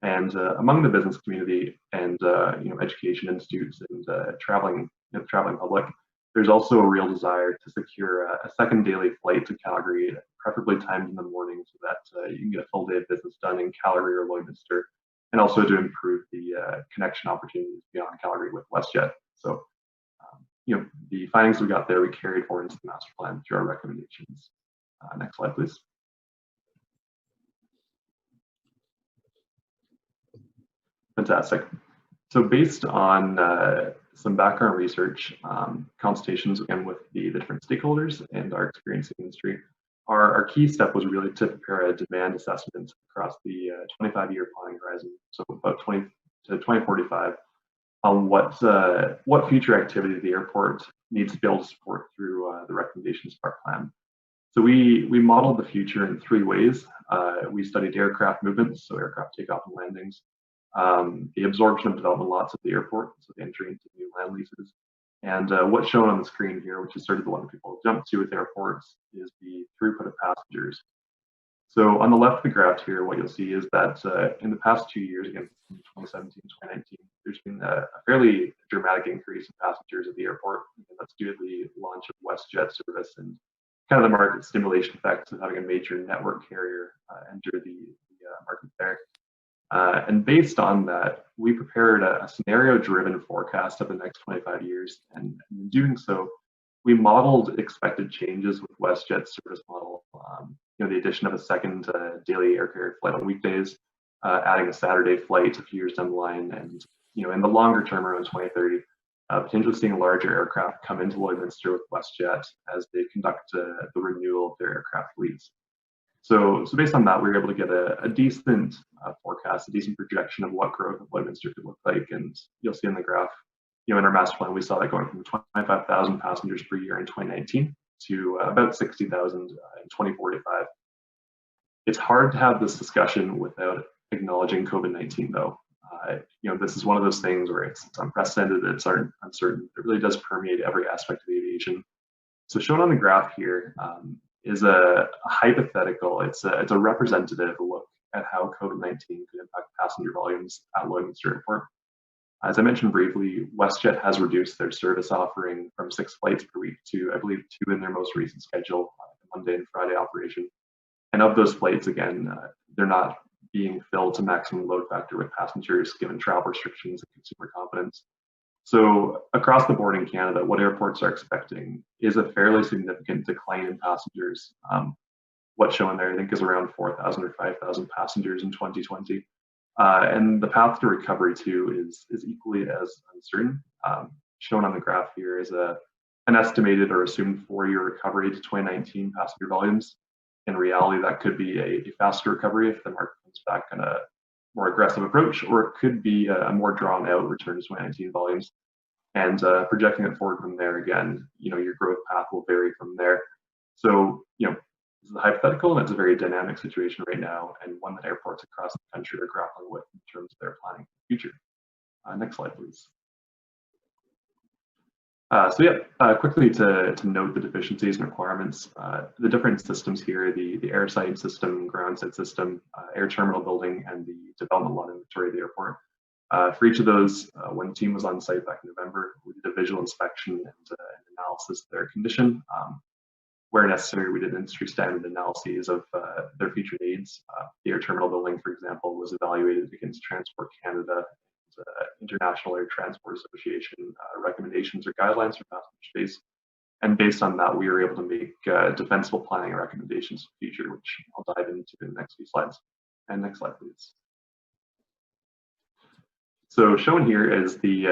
And among the business community and education institutes and traveling public, there's also a real desire to secure a second daily flight to Calgary, preferably timed in the morning, so that you can get a full day of business done in Calgary or Lloydminster, and also to improve the connection opportunities beyond Calgary with WestJet. So, the findings we got there, we carried forward into the master plan through our recommendations. Next slide, please. Fantastic. So based on some background research, consultations again with the different stakeholders and our experience in the industry, our key step was really to prepare a demand assessment across the 25-year planning horizon, so about 20 to 2045, on what future activity the airport needs to be able to support through the recommendations of our plan. So we modeled the future in 3 ways. We studied aircraft movements, so aircraft takeoff and landings, the absorption of development lots at the airport, so the entry into new land leases, and what's shown on the screen here, which is sort of the one people jump to with airports, is the throughput of passengers. So on the left of the graph here, what you'll see is that in the past 2 years, again, from 2017 to 2019, there's been a fairly dramatic increase in passengers at the airport, and that's due to the launch of WestJet service and kind of the market stimulation effects of having a major network carrier enter the market there. And based on that, we prepared a scenario-driven forecast of the next 25 years. And in doing so, we modeled expected changes with WestJet's service model. The addition of a second daily air carrier flight on weekdays, adding a Saturday flight a few years down the line, and in the longer term, around 2030, potentially seeing larger aircraft come into Lloydminster with WestJet as they conduct the renewal of their aircraft fleets. So based on that, we were able to get a decent forecast, a decent projection of what growth of Lloydminster could look like. And you'll see in the graph, in our master plan, we saw that going from 25,000 passengers per year in 2019 to about 60,000 in 2045. It's hard to have this discussion without acknowledging COVID-19, though. This is one of those things where it's unprecedented, it's uncertain. It really does permeate every aspect of aviation. So shown on the graph here is a hypothetical. It's a representative look at how COVID-19 could impact passenger volumes at Lloydminster Airport. As I mentioned briefly, WestJet has reduced their service offering from 6 flights per week to, I believe, 2 in their most recent schedule, Monday and Friday operation. And of those flights, again, they're not being filled to maximum load factor with passengers given travel restrictions and consumer confidence. So across the board in Canada, what airports are expecting is a fairly significant decline in passengers. What's shown there, I think, is around 4,000 or 5,000 passengers in 2020. And the path to recovery too is equally as uncertain. Shown on the graph here is an estimated or assumed 4-year recovery to 2019 passenger volumes. In reality, that could be a faster recovery if the market comes back on a more aggressive approach, or it could be a more drawn out return to 2019 volumes. And projecting it forward from there, again, your growth path will vary from there. So, this is a hypothetical, and it's a very dynamic situation right now, and one that airports across the country are grappling with in terms of their planning for the future. Next slide, please. Quickly to note the deficiencies and requirements, the different systems here, the airside system, ground side system, air terminal building, and the development lot inventory of the airport. For each of those, when the team was on site back in November, we did a visual inspection and analysis of their condition. Where necessary, we did industry standard analyses of their future needs. The air terminal building, for example, was evaluated against Transport Canada, International Air Transport Association recommendations or guidelines for passenger space. And based on that, we were able to make defensible planning and recommendations for the future, which I'll dive into in the next few slides. And next slide, please. So shown here is the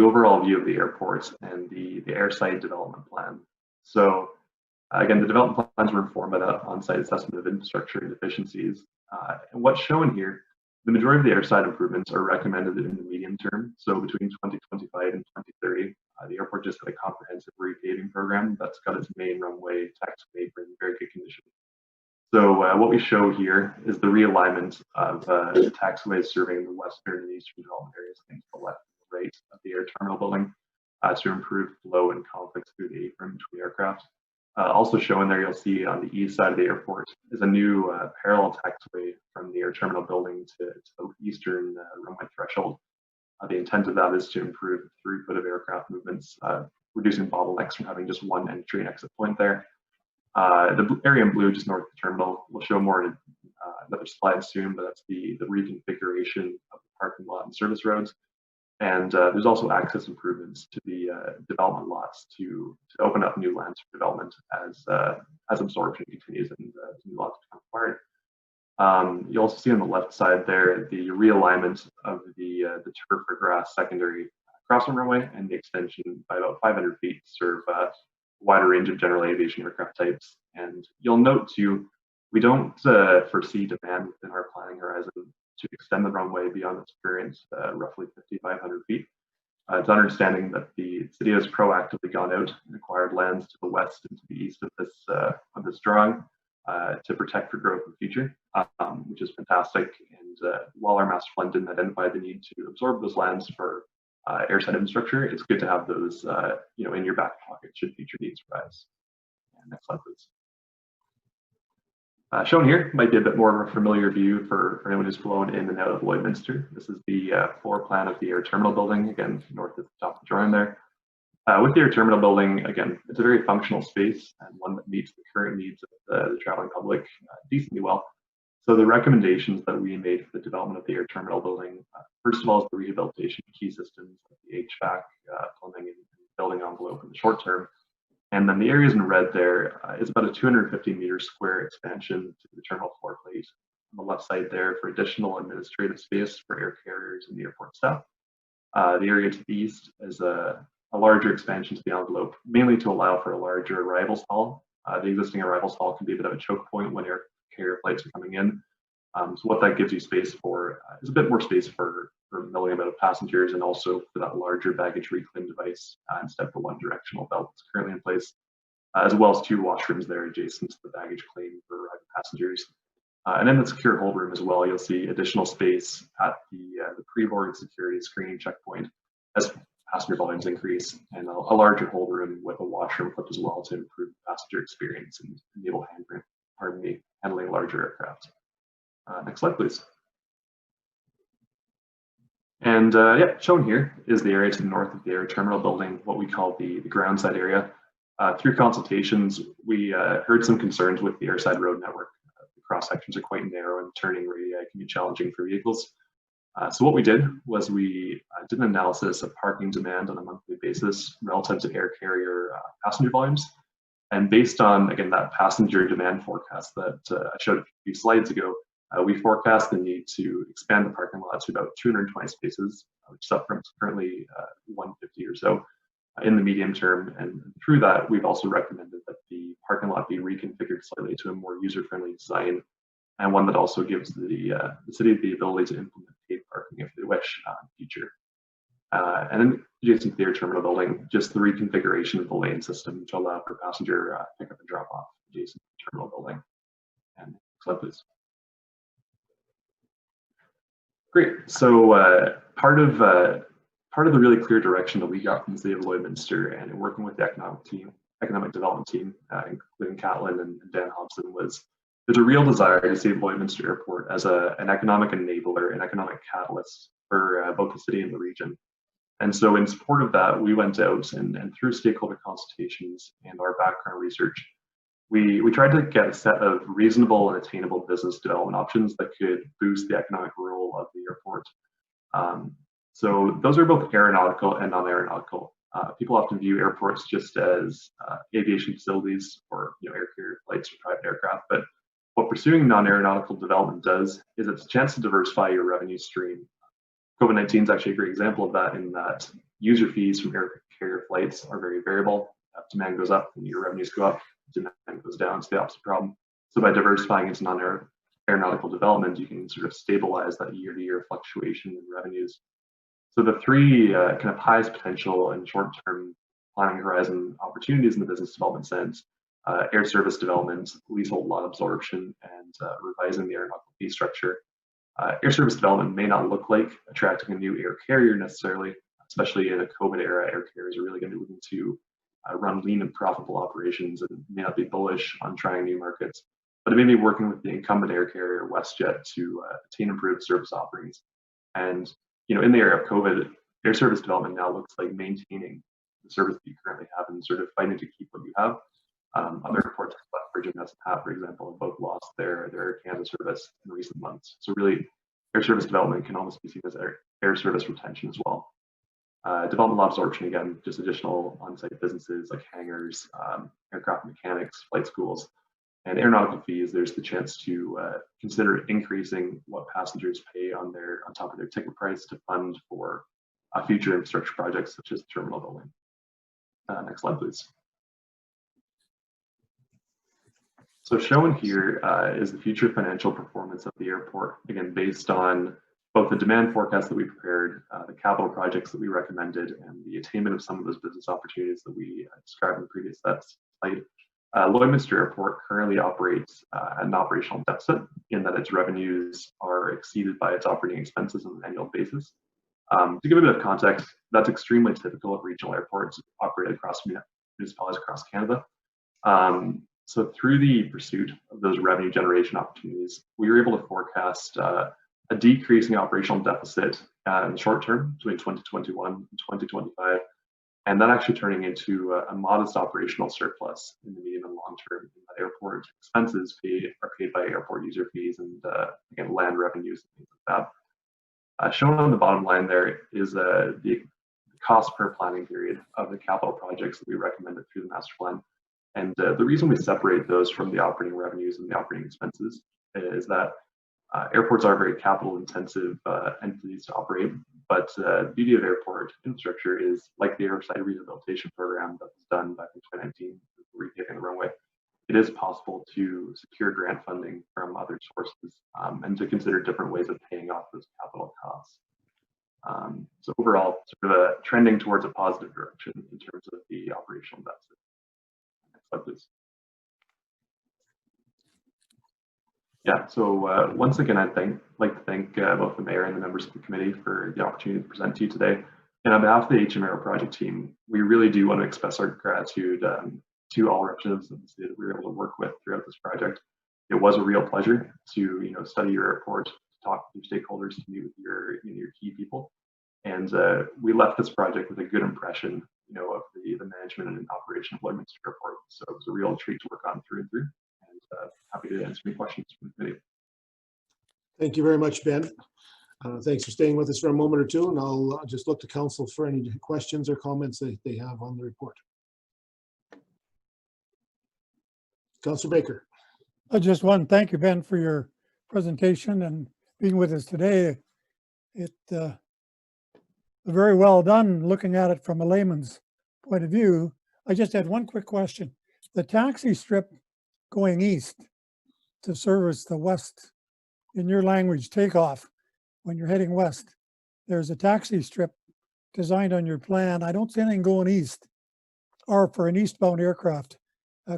overall view of the airport and the airside development plan. So again, the development plans were informed by the on-site assessment of infrastructure and efficiencies. And what's shown here, the majority of the airside improvements are recommended in the medium term. So between 2025 and 2030, the airport just had a comprehensive repaving program that's got its main runway, taxiway in very good condition. So what we show here is the realignment of the taxiways serving the western and eastern development areas, things to the left and right of the air terminal building to improve flow and conflicts through the apron between aircraft. Also shown there, you'll see on the east side of the airport is a new parallel taxiway from the air terminal building to the eastern runway threshold. The intent of that is to improve the throughput of aircraft movements, reducing bottlenecks from having just one entry and exit point there. The area in blue just north of the terminal, we'll show more in another slide soon, but that's the reconfiguration of the parking lot and service roads. And there's also access improvements to the development lots to open up new lands for development as absorption continues and new lots become acquired. You also see on the left side there the realignment of the turf or grass secondary crossing runway and the extension by about 500 feet to serve a wider range of general aviation aircraft types. And you'll note too, we don't foresee demand within our planning horizon to extend the runway beyond its current roughly 5,500 feet. It's understanding that the city has proactively gone out and acquired lands to the west and to the east of this drawing to protect for growth in the future, which is fantastic. And while our master plan didn't identify the need to absorb those lands for airside infrastructure, it's good to have those in your back pocket should future needs arise. And next slide, please. Shown here might be a bit more of a familiar view for anyone who's flown in and out of Lloydminster. This is the floor plan of the air terminal building, again, north at the top of the drawing there. With the air terminal building, again, it's a very functional space and one that meets the current needs of the traveling public decently well. So the recommendations that we made for the development of the air terminal building, first of all, is the rehabilitation of key systems, like the HVAC, plumbing, and building envelope in the short term. And then the areas in red there is about a 250 meter square expansion to the terminal floor plate. On the left side there for additional administrative space for air carriers and the airport staff. The area to the east is a larger expansion to the envelope, mainly to allow for a larger arrivals hall. The existing arrivals hall can be a bit of a choke point when air carrier flights are coming in. So what that gives you space for is a bit more space for milling about of passengers and also for that larger baggage reclaim device instead of the one directional belt that's currently in place, as well as 2 washrooms there adjacent to the baggage claim for arriving passengers. And in the secure hold room as well, you'll see additional space at the pre-board security screening checkpoint as passenger volumes increase, and a larger hold room with a washroom equipped as well to improve the passenger experience and enable handling larger aircraft. Next slide, please. And shown here is the area to the north of the air terminal building, what we call the ground side area. Through consultations, we heard some concerns with the airside road network. The cross sections are quite narrow and turning radii can be challenging for vehicles. So what we did was we did an analysis of parking demand on a monthly basis relative to air carrier passenger volumes. And based on, again, that passenger demand forecast that I showed a few slides ago, we forecast the need to expand the parking lot to about 220 spaces, which is up from currently 150 or so in the medium term. And through that, we've also recommended that the parking lot be reconfigured slightly to a more user-friendly design, and one that also gives the city the ability to implement paid parking if they wish in the future. And then adjacent to the air terminal building, just the reconfiguration of the lane system to allow for passenger pickup and drop off adjacent to the terminal building. And next slide, please. Great. So part of the really clear direction that we got from the city of Lloydminster and working with the economic development team, including Catlin and Dan Hobson, was there's a real desire to see Lloydminster Airport as an economic enabler, an economic catalyst for both the city and the region. And so in support of that, we went out and through stakeholder consultations and our background research, we tried to get a set of reasonable and attainable business development options that could boost the economic role of the airport. So those are both aeronautical and non-aeronautical. People often view airports just as aviation facilities or air carrier flights for private aircraft, but what pursuing non-aeronautical development does is it's a chance to diversify your revenue stream COVID-19 is actually a great example of that, in that user fees from air carrier flights are very variable. If demand goes up, then your revenues go up. Demand goes down, it's the opposite problem. So by diversifying into non-aeronautical development, you can sort of stabilize that year-to-year fluctuation in revenues. So the three kind of highest potential and short-term planning horizon opportunities in the business development sense: air service development, leasehold lot absorption, and revising the aeronautical fee structure. Air service development may not look like attracting a new air carrier necessarily, especially in a COVID era. Air carriers are really going to be looking to run lean and profitable operations and may not be bullish on trying new markets. But it may be working with the incumbent air carrier WestJet to attain improved service offerings. And in the era of COVID, air service development now looks like maintaining the service that you currently have and sort of fighting to keep what you have. Other airports like Virgin and SNP, for example, have both lost their Air Canada service in recent months. So really, air service development can almost be seen as air service retention as well. Development lot absorption, again, just additional on-site businesses like hangars, aircraft mechanics, flight schools, and aeronautical fees. There's the chance to consider increasing what passengers pay on top of their ticket price to fund for future infrastructure projects such as terminal building. Next slide, please. So shown here is the future financial performance of the airport, again, based on both the demand forecast that we prepared, the capital projects that we recommended, and the attainment of some of those business opportunities that we described in the previous slide. Lloydminster Airport currently operates an operational deficit in that its revenues are exceeded by its operating expenses on an annual basis. To give a bit of context, that's extremely typical of regional airports operated across municipalities across Canada. So through the pursuit of those revenue generation opportunities, we were able to forecast a decreasing operational deficit in the short term between 2021 and 2025, and that actually turning into a modest operational surplus in the medium and long term. Airport expenses are paid by airport user fees and again, land revenues and things like that. Shown on the bottom line there is the cost per planning period of the capital projects that we recommended through the master plan. And the reason we separate those from the operating revenues and the operating expenses is that airports are very capital intensive entities to operate, but the beauty of airport infrastructure is like the airside rehabilitation program that was done back in 2019, repaving the runway. It is possible to secure grant funding from other sources and to consider different ways of paying off those capital costs. So overall, sort of trending towards a positive direction in terms of the operational deficit. Next slide, please. Yeah, so once again, I'd like to thank both the mayor and the members of the committee for the opportunity to present to you today. And on behalf of the HMAero project team, we really do want to express our gratitude to all representatives of the city that we were able to work with throughout this project. It was a real pleasure to study your airport, to talk with your stakeholders, to meet with your key people. And we left this project with a good impression of the management and operation of Lloydminster Airport. So it was a real treat to work on through and through. Happy to answer any questions from the committee.
Thank you very much, Ben. Thanks for staying with us for a moment or two, and I'll just look to council for any questions or comments that they have on the report. Councillor Baker.
I just want to thank you, Ben, for your presentation and being with us today. It very well done looking at it from a layman's point of view. I just had one quick question. The taxi strip going east to service the west, in your language, takeoff, when you're heading west, there's a taxi strip designed on your plan. I don't see anything going east or for an eastbound aircraft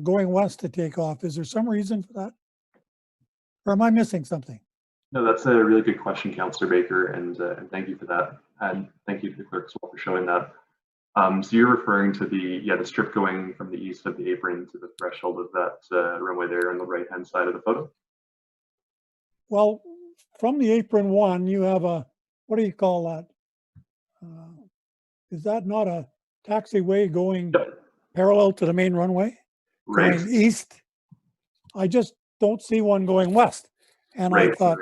going west to take off. Is there some reason for that? Or am I missing something?
No, that's a really good question, Councillor Baker, and thank you for that. And thank you to the clerk as well for showing that. So you're referring to the strip going from the east of the apron to the threshold of that runway there on the right-hand side of the photo?
Well, from the apron one, you have a, what do you call that? Is that not a taxiway going parallel to the main runway?
Right.
Going east? I just don't see one going west. And I thought,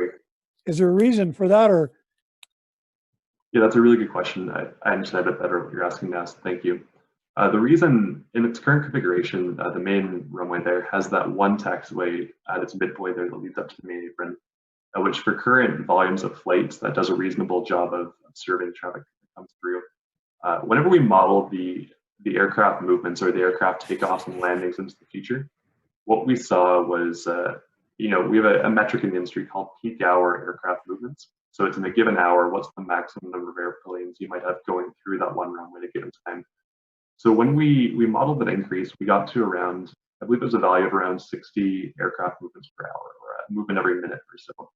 is there a reason for that, or?
Yeah, that's a really good question. I understand a bit better what you're asking now, so thank you. The reason, in its current configuration, the main runway there has that one taxiway at its midpoint there that leads up to the main apron. which for current volumes of flights, that does a reasonable job of serving the traffic that comes through. Whenever we model the aircraft movements or the aircraft takeoffs and landings into the future, what we saw was, we have a metric in the industry called peak hour aircraft movements. So it's in a given hour, what's the maximum number of airplanes you might have going through that one runway at a given time. So when we modeled that increase, we got to around, I believe it was a value of around 60 aircraft movements per hour, or a movement every minute or so.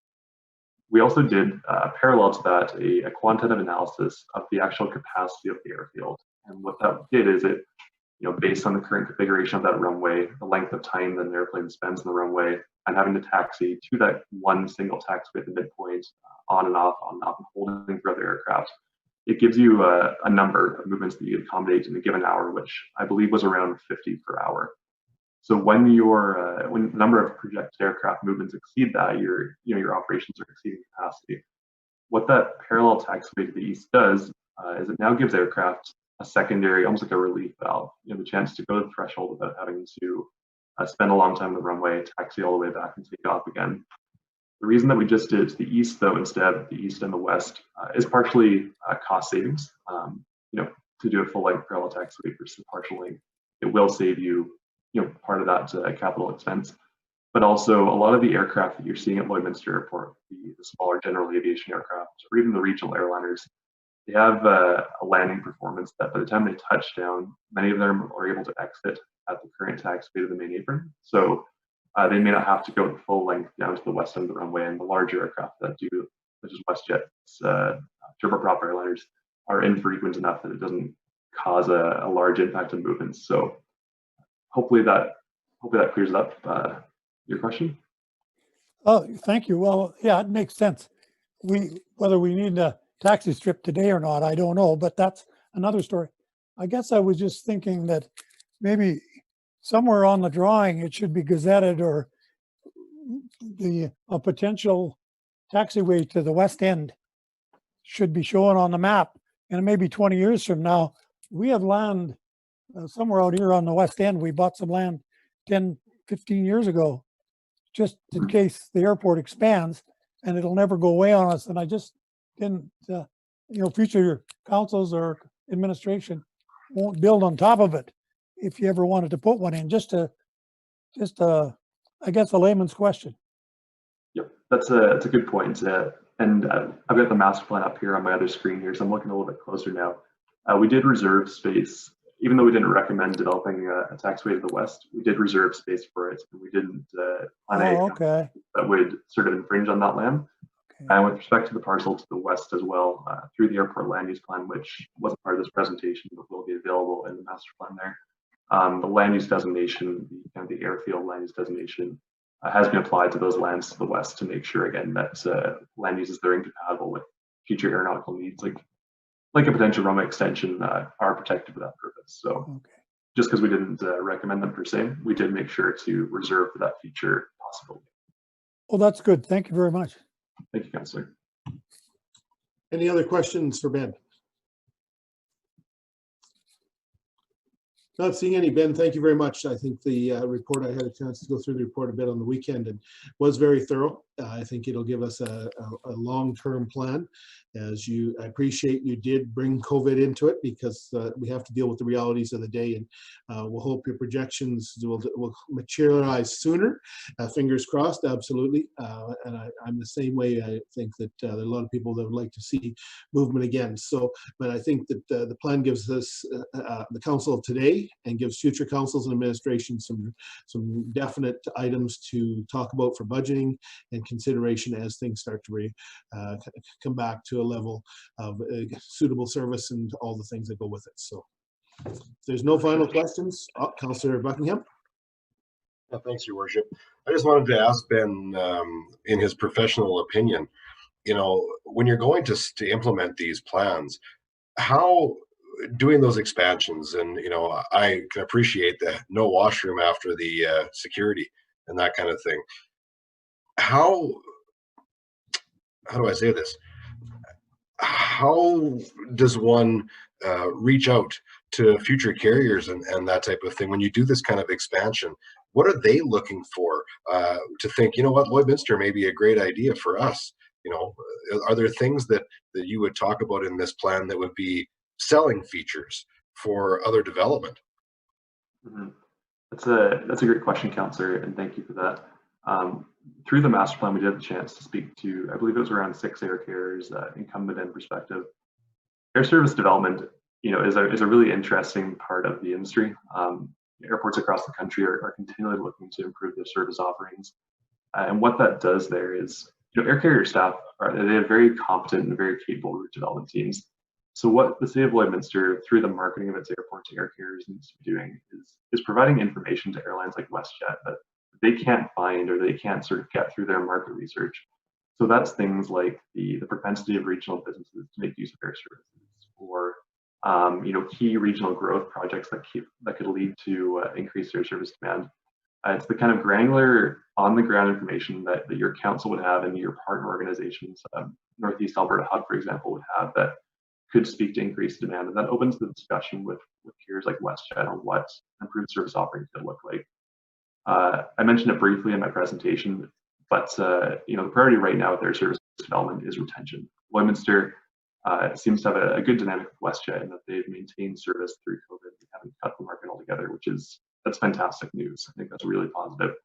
We also did, parallel to that, a quantitative analysis of the actual capacity of the airfield. And what that did is it, based on the current configuration of that runway, the length of time that an airplane spends on the runway, and having to taxi to that one single taxiway at the midpoint, on and off, and holding for other aircraft, it gives you a number of movements that you could accommodate in a given hour, which I believe was around 50 per hour. So when when the number of projected aircraft movements exceed that, your operations are exceeding capacity. What that parallel taxiway to the east does is it now gives aircraft a secondary, almost like a relief valve, the chance to go to the threshold without having to spend a long time on the runway, taxi all the way back and take off again. The reason that we just did it to the east, though, instead of the east and the west, is partially cost savings. To do a full length parallel taxiway versus partial length, it will save you, part of that capital expense. But also, a lot of the aircraft that you're seeing at Lloydminster Airport, the smaller general aviation aircraft, or even the regional airliners, they have a landing performance that by the time they touch down, many of them are able to exit at the current taxiway to the main apron. So they may not have to go the full length down to the west end of the runway, and the larger aircraft that do, such as WestJet's turboprop airliners, are infrequent enough that it doesn't cause a large impact on movements. So hopefully that clears up your question.
Oh, thank you. Well, yeah, it makes sense. Whether we need a taxi strip today or not, I don't know, but that's another story. I guess I was just thinking that maybe somewhere on the drawing, it should be gazetted, or a potential taxiway to the west end should be shown on the map. And maybe 20 years from now, we have land somewhere out here on the west end. We bought some land 10, 15 years ago, just in case the airport expands, and it'll never go away on us. And I just didn't, future councils or administration won't build on top of it if you ever wanted to put one in. Just I guess a layman's question.
Yep, that's a good point. And I've got the master plan up here on my other screen here, so I'm looking a little bit closer now. We did reserve space, even though we didn't recommend developing a taxiway to the west. We did reserve space for it, and we didn't plan that would sort of infringe on that land. Okay. And with respect to the parcel to the west as well, through the airport land use plan, which wasn't part of this presentation, but will be available in the master plan there, the land use designation, the airfield land use designation, has been applied to those lands to the west to make sure, again, that land uses that are incompatible with future aeronautical needs, like a potential runway extension, are protected for that purpose. So just because we didn't recommend them per se, we did make sure to reserve for that future possibility.
Well, that's good. Thank you very much.
Thank you, Councillor.
Any other questions for Ben? Not seeing any. Ben, thank you very much. I think the report, I had a chance to go through the report a bit on the weekend, and was very thorough. I think it'll give us a long-term plan. I appreciate you did bring COVID into it, because we have to deal with the realities of the day, and we'll hope your projections will materialize sooner. Fingers crossed, absolutely. And I'm the same way. I think that there are a lot of people that would like to see movement again. So, but I think that the plan gives us, the council of today, and gives future councils and administrations some definite items to talk about for budgeting and consideration as things start to come back to a level of suitable service and all the things that go with it. So if there's no final questions, Councillor Buckingham.
Thanks, Your Worship. I just wanted to ask Ben, in his professional opinion, when you're going to implement these plans, how doing those expansions, and I can appreciate the no washroom after the security and that kind of thing. How do I say this? How does one reach out to future carriers and that type of thing when you do this kind of expansion? what are they looking for to think, you know what, Lloydminster may be a great idea for us? You know, are there things that you would talk about in this plan that would be selling features for other development?
Mm-hmm. That's a great question, Councillor, and thank you for that. Through the master plan, we did have the chance to speak to, I believe it was around 6 air carriers, incumbent and prospective. Air service development, you know, is a really interesting part of the industry. Airports across the country are continually looking to improve their service offerings, and what that does there is, you know, air carrier staff they have very competent and very capable route development teams. So what the city of Lloydminster, through the marketing of its airport to air carriers, needs to be doing is providing information to airlines like WestJet that they can't find or they can't sort of get through their market research. So that's things like the propensity of regional businesses to make use of air services, or you know, key regional growth projects that could lead to increased air service demand. It's the kind of granular, on-the-ground information that your council would have and your partner organizations, Northeast Alberta Hub, for example, would have, that could speak to increased demand, and that opens the discussion with peers like WestJet on what improved service offerings could look like. I mentioned it briefly in my presentation, but you know, the priority right now with air service development is retention. Lloydminster seems to have a good dynamic with WestJet in that they've maintained service through COVID. They haven't cut the market altogether, that's fantastic news. I think that's really positive,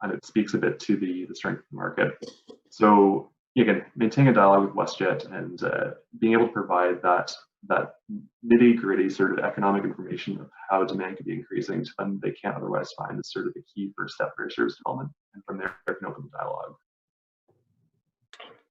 and it speaks a bit to the strength of the market. So again, maintaining a dialogue with WestJet and being able to provide that nitty-gritty sort of economic information of how demand could be increasing to them they can't otherwise find is sort of the key first step for service development, and from there they can open the dialogue.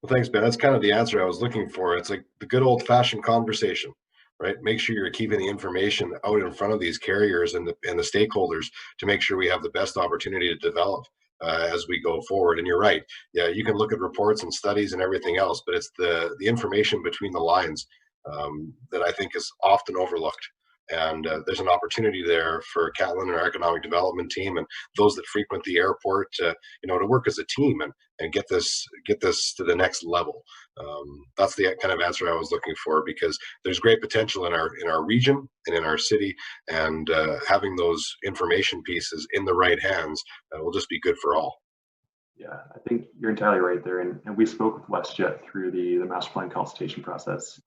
Well, thanks, Ben. That's kind of the answer I was looking for. It's like the good old-fashioned conversation, right? Make sure you're keeping the information out in front of these carriers and the stakeholders to make sure we have the best opportunity to develop as we go forward. And you're right. Yeah, you can look at reports and studies and everything else, but it's the information between the lines that I think is often overlooked. And there's an opportunity there for Catlin and our economic development team and those that frequent the airport, you know, to work as a team and get this to the next level. That's the kind of answer I was looking for, because there's great potential in our region and in our city, and having those information pieces in the right hands will just be good for all.
Yeah, I think you're entirely right there. And we spoke with WestJet through the master plan consultation process.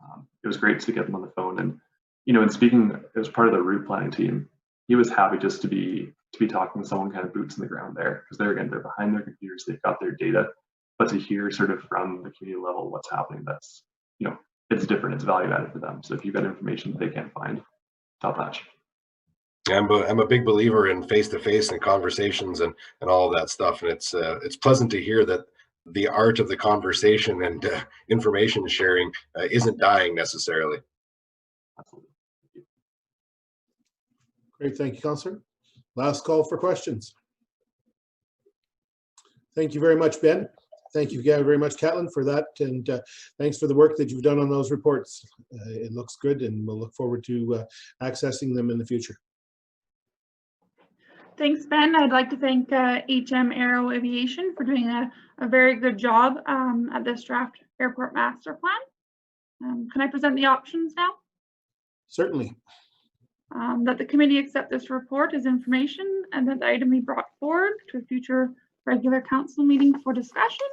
It was great to get them on the phone, and you know, in speaking as part of the route planning team, he was happy just to be talking with someone kind of boots in the ground there, because they're behind their computers, they've got their data, but to hear sort of from the community level what's happening, that's, you know, it's different, it's value added for them. So if you've got information that they can't find, top notch.
I'm a big believer in face-to-face and conversations and all of that stuff, and it's pleasant to hear that the art of the conversation and information sharing isn't dying necessarily.
Absolutely.
Great, thank you, Councillor. Last call for questions. Thank you very much, Ben. Thank you very much, Catlin, for that, and thanks for the work that you've done on those reports. It looks good, and we'll look forward to accessing them in the future.
Thanks, Ben. I'd like to thank HM Aero Aviation for doing a very good job at this draft airport master plan. Can I present the options now?
Certainly.
That the committee accept this report as information, and that the item be brought forward to a future regular council meeting for discussion.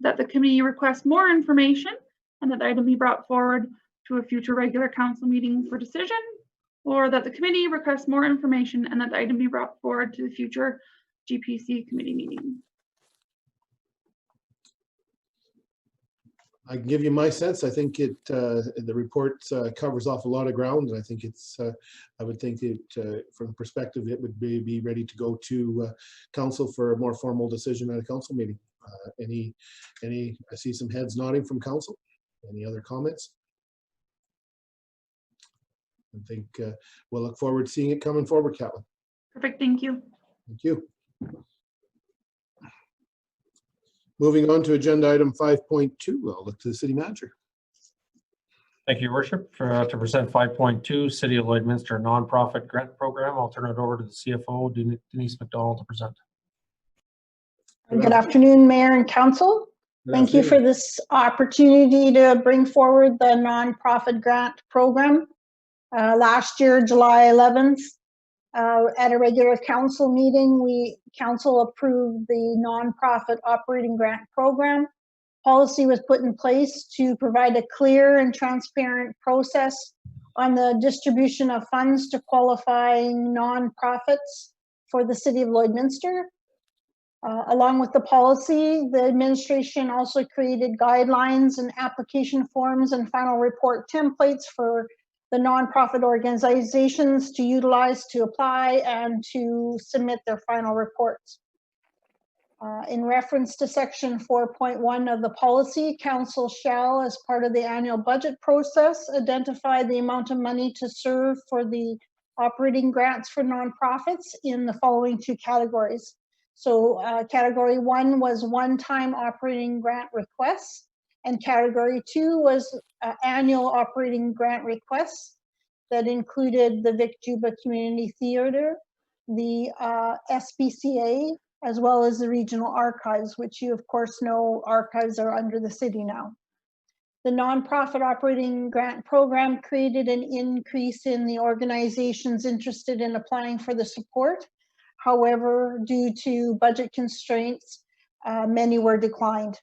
That the committee request more information, and that the item be brought forward to a future regular council meeting for decision. Or that the committee requests more information, and that the item be brought forward to the future GPC committee meeting.
I can give you my sense. I think the report covers off a lot of ground, and I think it's. I would think it, from the perspective, it would be ready to go to council for a more formal decision at a council meeting. Any? I see some heads nodding from council. Any other comments? I think we'll look forward to seeing it coming forward, Catlin.
Perfect. Thank you.
Thank you. Moving on to agenda item 5.2, I'll look to the city manager.
Thank you, Your Worship. To present 5.2, City of Lloydminster Nonprofit Grant Program, I'll turn it over to the CFO, Denise McDonald, to present.
Good afternoon, Mayor and Council. Thank you for this opportunity to bring forward the nonprofit grant program. Last year, July 11th, At a regular council meeting, council approved the nonprofit operating grant program. Policy was put in place to provide a clear and transparent process on the distribution of funds to qualifying nonprofits for the city of Lloydminster. Along with the policy, the administration also created guidelines and application forms and final report templates for the nonprofit organizations to utilize to apply and to submit their final reports. In reference to section 4.1 of the policy, council shall, as part of the annual budget process, identify the amount of money to serve for the operating grants for nonprofits in the following two categories. So category 1 was one-time operating grant requests, and category 2 was annual operating grant requests that included the Vic Juba Community Theater, the SPCA, as well as the regional archives, which you of course know archives are under the city now. The nonprofit operating grant program created an increase in the organizations interested in applying for the support. However, due to budget constraints, many were declined.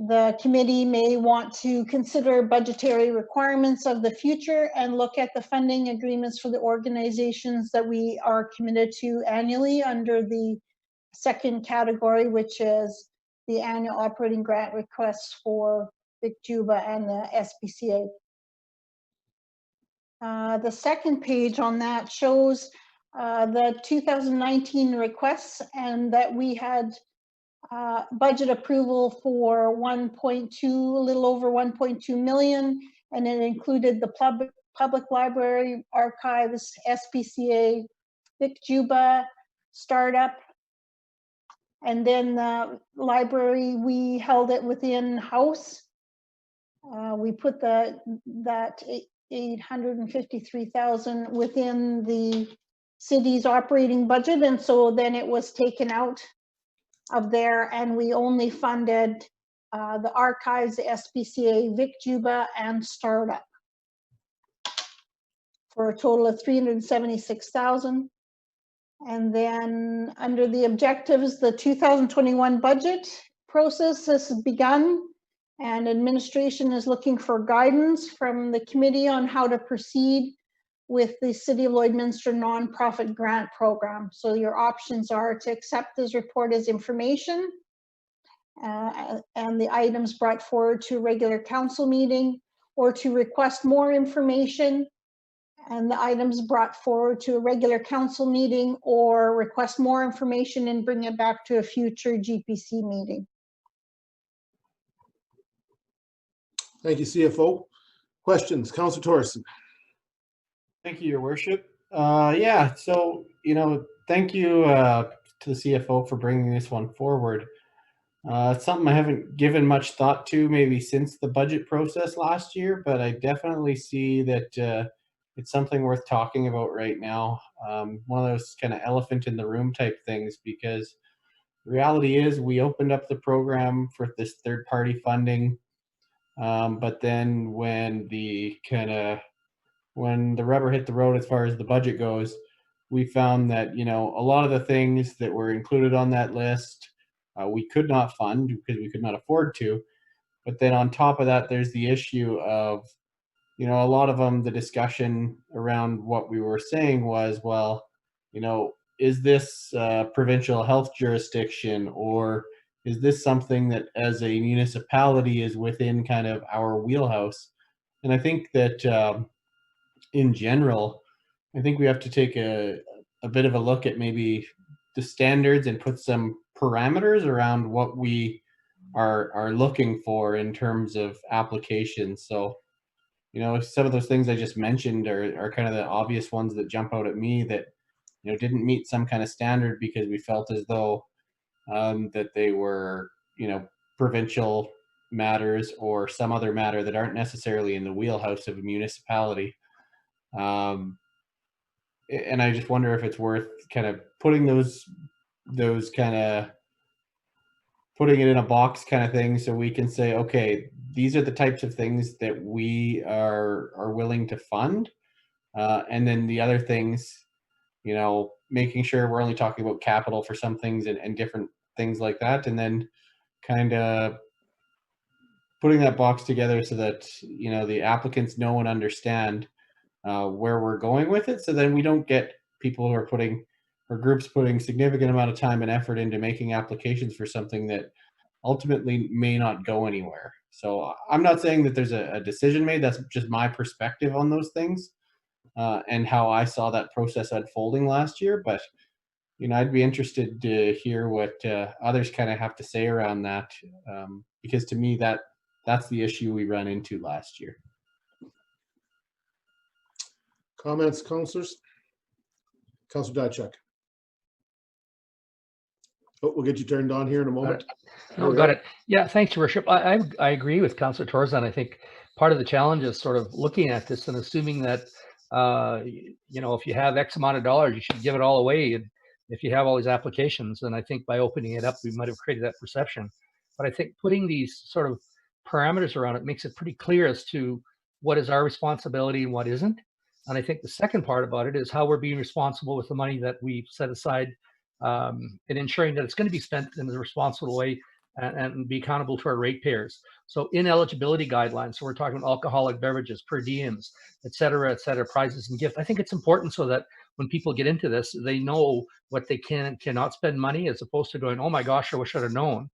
The committee may want to consider budgetary requirements of the future and look at the funding agreements for the organizations that we are committed to annually under the second category, which is the annual operating grant requests for Vic Juba and the SPCA. The second page on that shows the 2019 requests, and that we had budget approval for 1.2, a little over 1.2 million, and it included the public library, archives, SPCA, Vic Juba, startup, and then the library, we held it within house. We put that 853,000 within the city's operating budget, and so then it was taken out of there, and we only funded the archives, the SPCA, Vic Juba, and startup for a total of 376,000. And then under the objectives, the 2021 budget process has begun, and administration is looking for guidance from the committee on how to proceed with the City of Lloydminster nonprofit grant program. So your options are to accept this report as information and the items brought forward to a regular council meeting, or to request more information and the items brought forward to a regular council meeting, or request more information and bring it back to a future GPC meeting.
Thank you, CFO. Questions, Councilor Thorson?
Thank you, Your Worship. Yeah, so, thank you to the CFO for bringing this one forward. It's something I haven't given much thought to maybe since the budget process last year, but I definitely see that it's something worth talking about right now. One of those kind of elephant in the room type things, because the reality is we opened up the program for this third-party funding, but then when the rubber hit the road as far as the budget goes, we found that, a lot of the things that were included on that list, we could not fund because we could not afford to. But then on top of that, there's the issue of, a lot of them, the discussion around what we were saying was, well, is this provincial health jurisdiction, or is this something that as a municipality is within kind of our wheelhouse? And I think that in general, I think we have to take a bit of a look at maybe the standards and put some parameters around what we are looking for in terms of applications. So, some of those things I just mentioned are kind of the obvious ones that jump out at me that, didn't meet some kind of standard because we felt as though that they were, provincial matters or some other matter that aren't necessarily in the wheelhouse of a municipality. And I just wonder if it's worth kind of putting those kind of putting it in a box kind of thing, so we can say, okay, these are the types of things that we are willing to fund, and then the other things, you know, making sure we're only talking about capital for some things and different things like that, and then kind of putting that box together so that, you know, the applicants know and understand where we're going with it, so then we don't get people who are putting, or groups putting significant amount of time and effort into making applications for something that ultimately may not go anywhere. So I'm not saying that there's a decision made. That's just my perspective on those things and how I saw that process unfolding last year. But, you know, I'd be interested to hear what others kind of have to say around that, because to me that's the issue we ran into last year.
Comments, councillors? Councillor Diachuk. Oh, we'll get you turned on here in a moment.
No, got it. Yeah, thanks, Your Worship. I agree with Councillor Torzan. I think part of the challenge is sort of looking at this and assuming that, you know, if you have X amount of dollars, you should give it all away. And if you have all these applications, and I think by opening it up, we might have created that perception. But I think putting these sort of parameters around it makes it pretty clear as to what is our responsibility and what isn't. And I think the second part about it is how we're being responsible with the money that we've set aside, and ensuring that it's going to be spent in a responsible way and be accountable to our ratepayers. So ineligibility guidelines, so we're talking alcoholic beverages, per diems, et cetera, prizes and gifts. I think it's important so that when people get into this, they know what they can and cannot spend money, as opposed to going, oh my gosh, I wish I'd have known.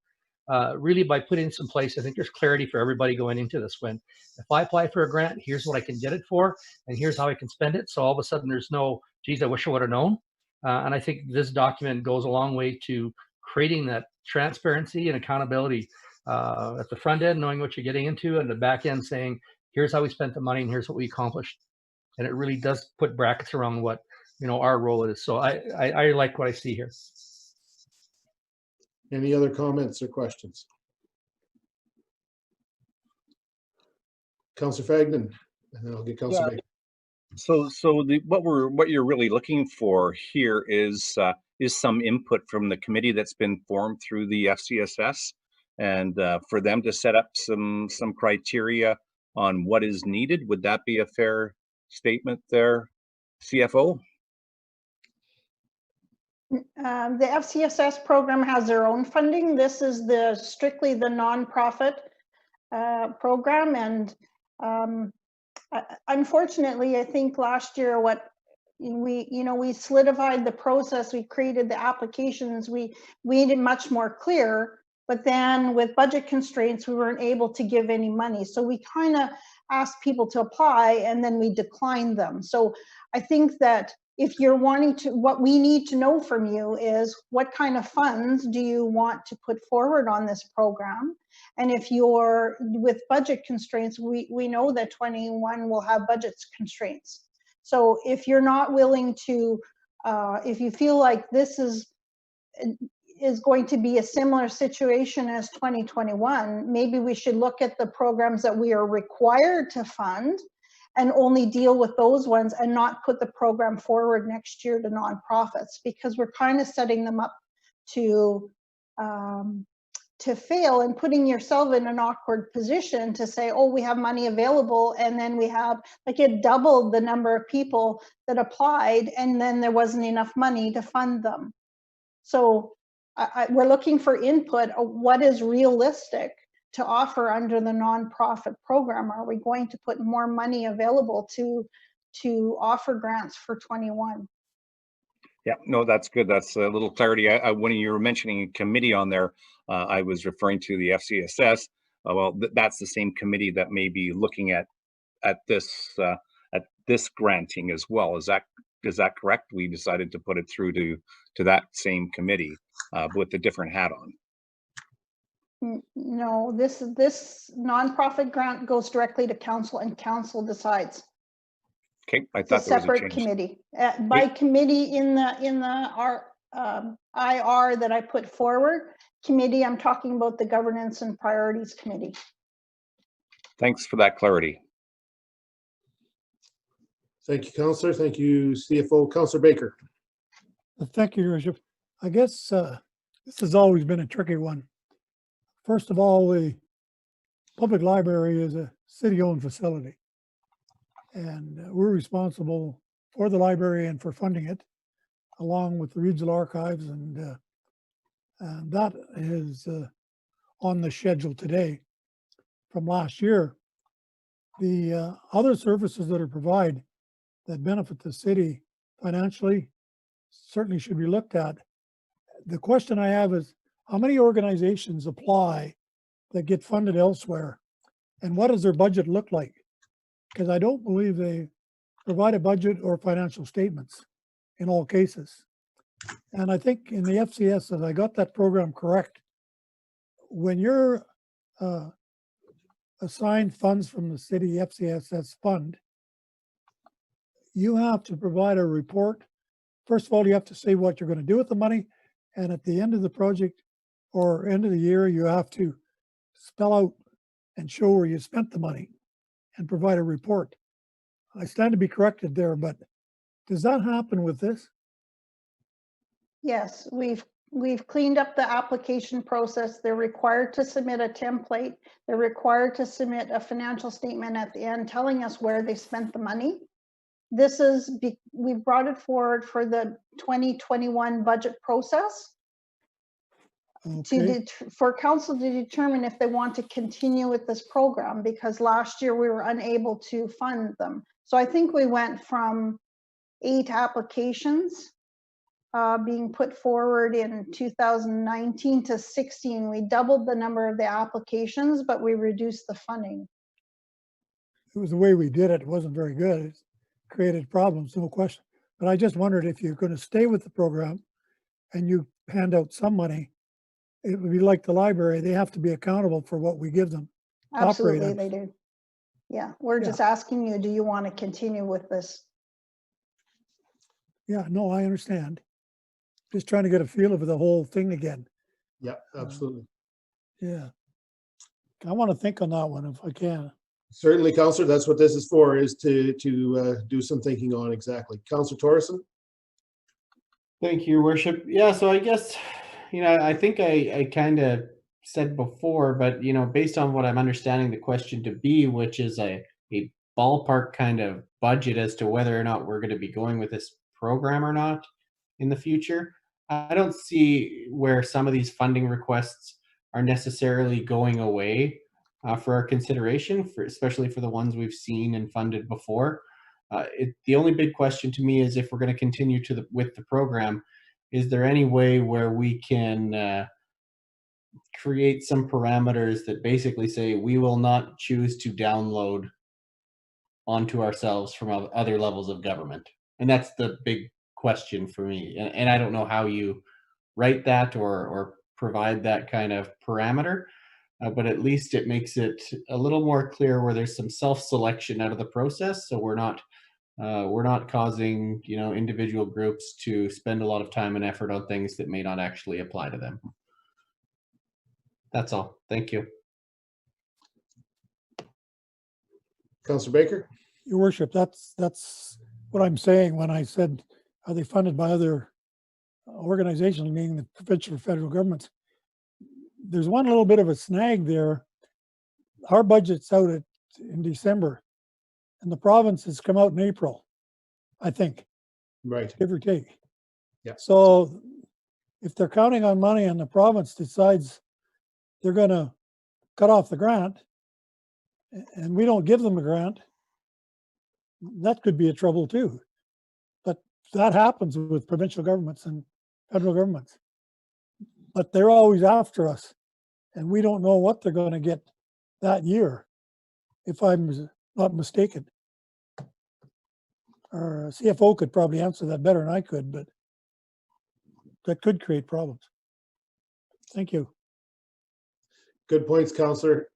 Really, by putting this in place, I think there's clarity for everybody going into this. When if I apply for a grant, here's what I can get it for, and here's how I can spend it. So all of a sudden there's no, geez, I wish I would have known. And I think this document goes a long way to creating that transparency and accountability at the front end, knowing what you're getting into, and the back end saying, here's how we spent the money and here's what we accomplished. And it really does put brackets around what, you know, our role is. So I like what I see here.
Any other comments or questions? Councillor Fagnan, and then I'll get Councillor Baker.
So what you're really looking for here is some input from the committee that's been formed through the FCSS, and for them to set up some criteria on what is needed. Would that be a fair statement there, CFO?
The FCSS program has their own funding. This is strictly the nonprofit program, and unfortunately, I think last year what we solidified the process, we created the applications, we made it much more clear, but then with budget constraints, we weren't able to give any money. So we kind of asked people to apply and then we declined them. So I think that if you're wanting to, what we need to know from you is what kind of funds do you want to put forward on this program? And if you're with budget constraints, we know that 21 will have budget constraints. So if you're not willing to, if you feel like this is going to be a similar situation as 2021, maybe we should look at the programs that we are required to fund and only deal with those ones and not put the program forward next year to nonprofits, because we're kind of setting them up to fail and putting yourself in an awkward position to say, oh, we have money available, and then we have, like, it doubled the number of people that applied and then there wasn't enough money to fund them. So we're looking for input of what is realistic to offer under the nonprofit program. Are we going to put more money available to offer grants for 21?
Yeah, no, that's good. That's a little clarity. When you were mentioning a committee on there, I was referring to the FCSS. Well, that's the same committee that may be looking at this granting as well. Is that correct? We decided to put it through to that same committee with a different hat on.
No, this nonprofit grant goes directly to council, and council decides.
Okay, I
It's
thought
a
there was a
separate
change.
committee. By committee in the IR that I put forward, committee, I'm talking about the Governance and Priorities Committee.
Thanks for that clarity.
Thank you, Councillor. Thank you, CFO. Councillor Baker.
Thank you, Your Worship. I guess this has always been a tricky one. First of all, the public library is a city-owned facility, and we're responsible for the library and for funding it. along with the Regional Archives, and that is on the schedule today from last year. The other services that are provided that benefit the city financially certainly should be looked at. The question I have is, how many organizations apply that get funded elsewhere? And what does their budget look like? Because I don't believe they provide a budget or financial statements in all cases. And I think in the FCS, if I got that program correct, when you're assigned funds from the city FCSS fund, you have to provide a report. First of all, you have to say what you're going to do with the money. And at the end of the project or end of the year, you have to spell out and show where you spent the money and provide a report. I stand to be corrected there, but does that happen with this?
Yes, we've cleaned up the application process. They're required to submit a template. They're required to submit a financial statement at the end telling us where they spent the money. This is, we've brought it forward for the 2021 budget process
Okay.
for council to determine if they want to continue with this program, because last year we were unable to fund them. So I think we went from 8 applications being put forward in 2019 to 16. We doubled the number of the applications, but we reduced the funding.
It was the way we did it. It wasn't very good. It created problems, no question. But I just wondered if you're going to stay with the program and you hand out some money, it would be like the library. They have to be accountable for what we give them. to operate
Absolutely,
on.
they do. Yeah, we're just asking you, do you want to continue with this?
Yeah, no, I understand. Just trying to get a feel of the whole thing again.
Yeah, absolutely.
Yeah. I want to think on that one if I can.
Certainly, Councillor, that's what this is for, is to do some thinking on exactly. Councillor Torreson?
Thank you, Your Worship. Yeah, so I guess, I think I kind of said before, but, based on what I'm understanding the question to be, which is a ballpark kind of budget as to whether or not we're going to be going with this program or not in the future, I don't see where some of these funding requests are necessarily going away for our consideration, especially for the ones we've seen and funded before. The only big question to me is, if we're going to continue with the program, is there any way where we can create some parameters that basically say we will not choose to download onto ourselves from other levels of government? And that's the big question for me. And I don't know how you write that or provide that kind of parameter, but at least it makes it a little more clear where there's some self-selection out of the process. So we're not causing, individual groups to spend a lot of time and effort on things that may not actually apply to them. That's all. Thank you.
Councillor Baker?
Your Worship, that's what I'm saying when I said, are they funded by other organizations, meaning the provincial or federal governments? There's one little bit of a snag there. Our budget's out in December, and the province has come out in April, I think.
Right.
Give or take.
Yeah.
So if they're counting on money and the province decides they're going to cut off the grant and we don't give them a grant, that could be a trouble too. But that happens with provincial governments and federal governments. But they're always after us, and we don't know what they're going to get that year, if I'm not mistaken. Our CFO could probably answer that better than I could, but that could create problems. Thank you.
Good points, Councillor.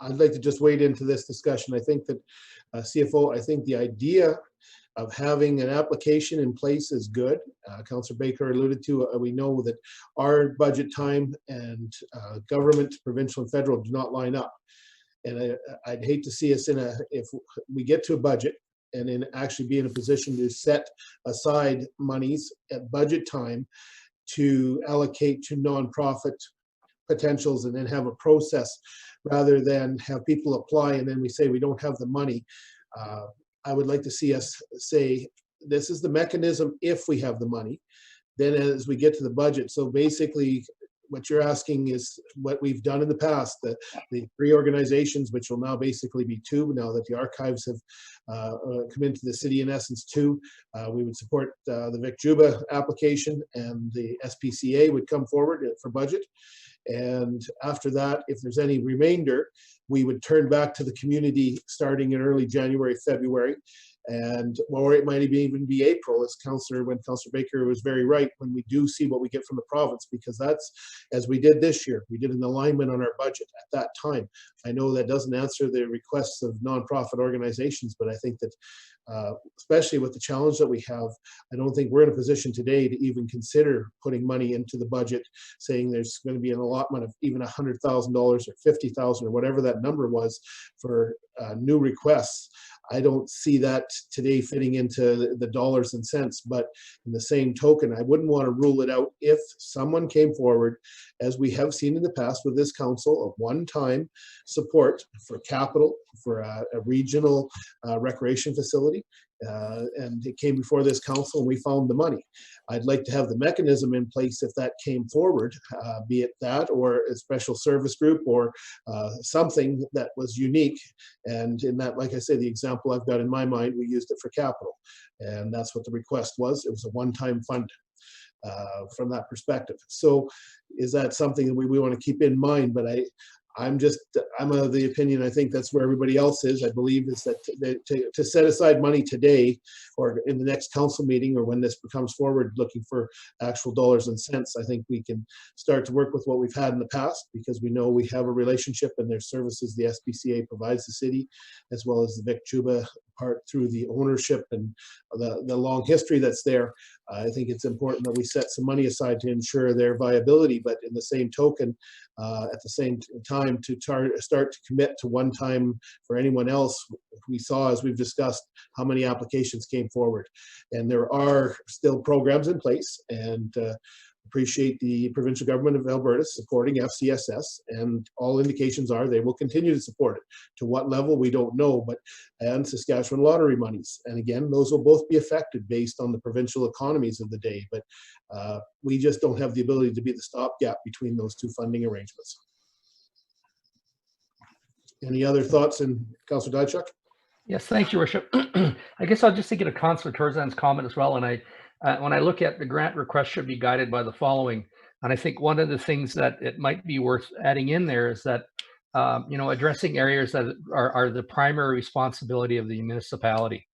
I'd like to just wade into this discussion. I think that CFO, I think the idea of having an application in place is good. Councillor Baker alluded to, we know that our budget time and government, provincial and federal, do not line up. And I'd hate to see us if we get to a budget and then actually be in a position to set aside monies at budget time to allocate to nonprofit potentials and then have a process rather than have people apply and then we say we don't have the money. I would like to see us say this is the mechanism if we have the money. Then as we get to the budget, so basically what you're asking is what we've done in the past, the 3 organizations, which will now basically be 2, now that the archives have come into the city, in essence 2. We would support the Vic Juba application, and the SPCA would come forward for budget. And after that, if there's any remainder, we would turn back to the community starting in early January, February. Or it might even be April, as when Councillor Baker was very right, when we do see what we get from the province, because that's, as we did this year, we did an alignment on our budget at that time. I know that doesn't answer the requests of nonprofit organizations, but I think that especially with the challenge that we have, I don't think we're in a position today to even consider putting money into the budget, saying there's going to be an allotment of even $100,000 or $50,000 or whatever that number was for new requests. I don't see that today fitting into the dollars and cents, but in the same token, I wouldn't want to rule it out if someone came forward, as we have seen in the past with this council, of one-time support for capital, for a regional recreation facility, and it came before this council and we found the money. I'd like to have the mechanism in place if that came forward, be it that or a special service group or something that was unique. And in that, like I say, the example I've got in my mind, we used it for capital. And that's what the request was. It was a one-time fund from that perspective. So is that something that we want to keep in mind? But I'm of the opinion, I think that's where everybody else is, I believe, is that to set aside money today or in the next council meeting or when this becomes forward looking for actual dollars and cents, I think we can start to work with what we've had in the past, because we know we have a relationship and there's services the SPCA provides the city, as well as the Vic Juba part through the ownership and the long history that's there. I think it's important that we set some money aside to ensure their viability, but in the same token, at the same time, to start to commit to one time for anyone else. We saw, as we've discussed, how many applications came forward, and there are still programs in place, and appreciate the provincial government of Alberta supporting FCSS, and all indications are they will continue to support it. To what level, we don't know, but and Saskatchewan lottery monies. And again, those will both be affected based on the provincial economies of the day, but we just don't have the ability to be the stopgap between those 2 funding arrangements. Any other thoughts, in Councillor Diachuk?
Yes, thank you, Worship. I guess I'll just think of Councillor Torzan's comment as well. And when I look at the grant request should be guided by the following. And I think one of the things that it might be worth adding in there is that, addressing areas that are the primary responsibility of the municipality.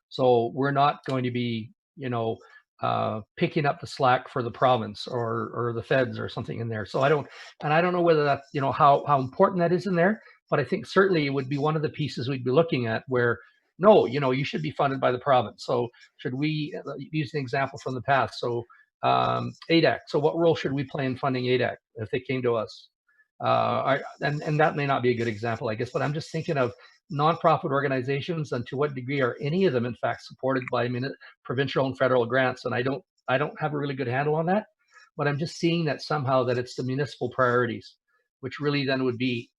So we're not going to be, picking up the slack for the province or the feds or something in there. So I don't know whether that, how important that is in there, but I think certainly it would be one of the pieces we'd be looking at where, no, you should be funded by the province. So should we use an example from the past? So ADAC. So what role should we play in funding ADAC if they came to us? And that may not be a good example, I guess, but I'm just thinking of nonprofit organizations and to what degree are any of them in fact supported by provincial and federal grants. And I don't have a really good handle on that, but I'm just seeing that somehow that it's the municipal priorities, which really then would be,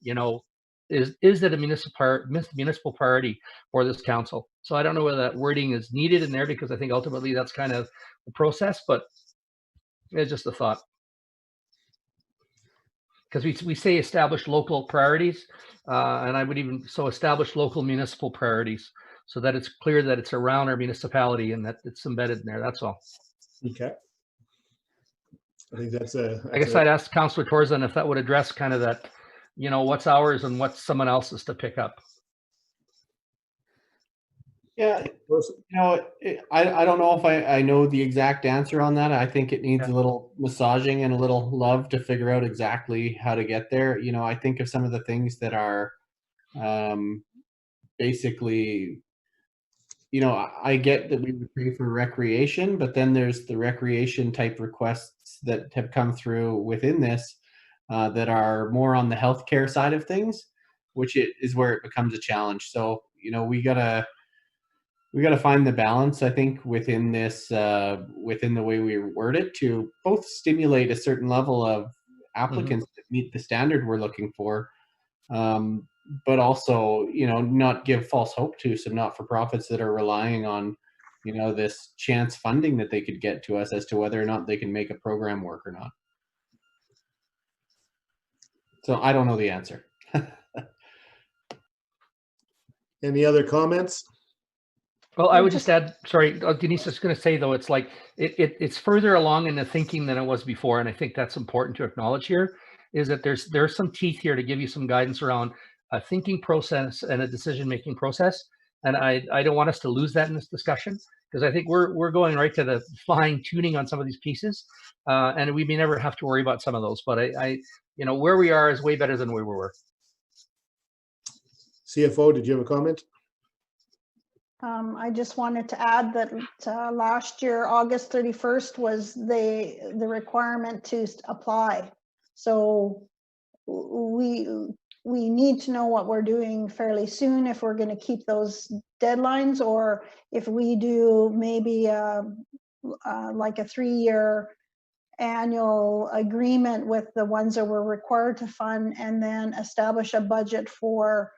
is it a municipal priority for this council? So I don't know whether that wording is needed in there, because I think ultimately that's kind of the process, but it's just a thought. Because we say establish local priorities, and I would even establish local municipal priorities so that it's clear that it's around our municipality and that it's embedded in there. That's all.
Okay. I think
I guess I'd ask Councillor Torzan if that would address kind of that, what's ours and what's someone else's to pick up.
Yeah, I don't know if I know the exact answer on that. I think it needs a little massaging and a little love to figure out exactly how to get there. I think of some of the things that are basically, I get that we would pay for recreation, but then there's the recreation type requests that have come through within this that are more on the healthcare side of things, which is where it becomes a challenge. So, we got to find the balance, I think, within this, within the way we word it, to both stimulate a certain level of applicants that meet the standard we're looking for, but also, not give false hope to some not-for-profits that are relying on you know, this chance funding that they could get to us as to whether or not they can make a program work or not. So I don't know the answer.
Any other comments?
Well, I would just add, sorry, Denise is going to say though, it's like it's further along in the thinking than it was before, and I think that's important to acknowledge here. Is that there's some teeth here to give you some guidance around a thinking process and a decision-making process, and I don't want us to lose that in this discussion, because I think we're going right to the fine tuning on some of these pieces, and we may never have to worry about some of those. But I you know, where we are is way better than where we were.
CFO, did you have a comment?
I just wanted to add that last year, August 31st was the requirement to apply. So we need to know what we're doing fairly soon if we're going to keep those deadlines, or if we do maybe like a 3-year annual agreement with the ones that we're required to fund, and then establish a budget for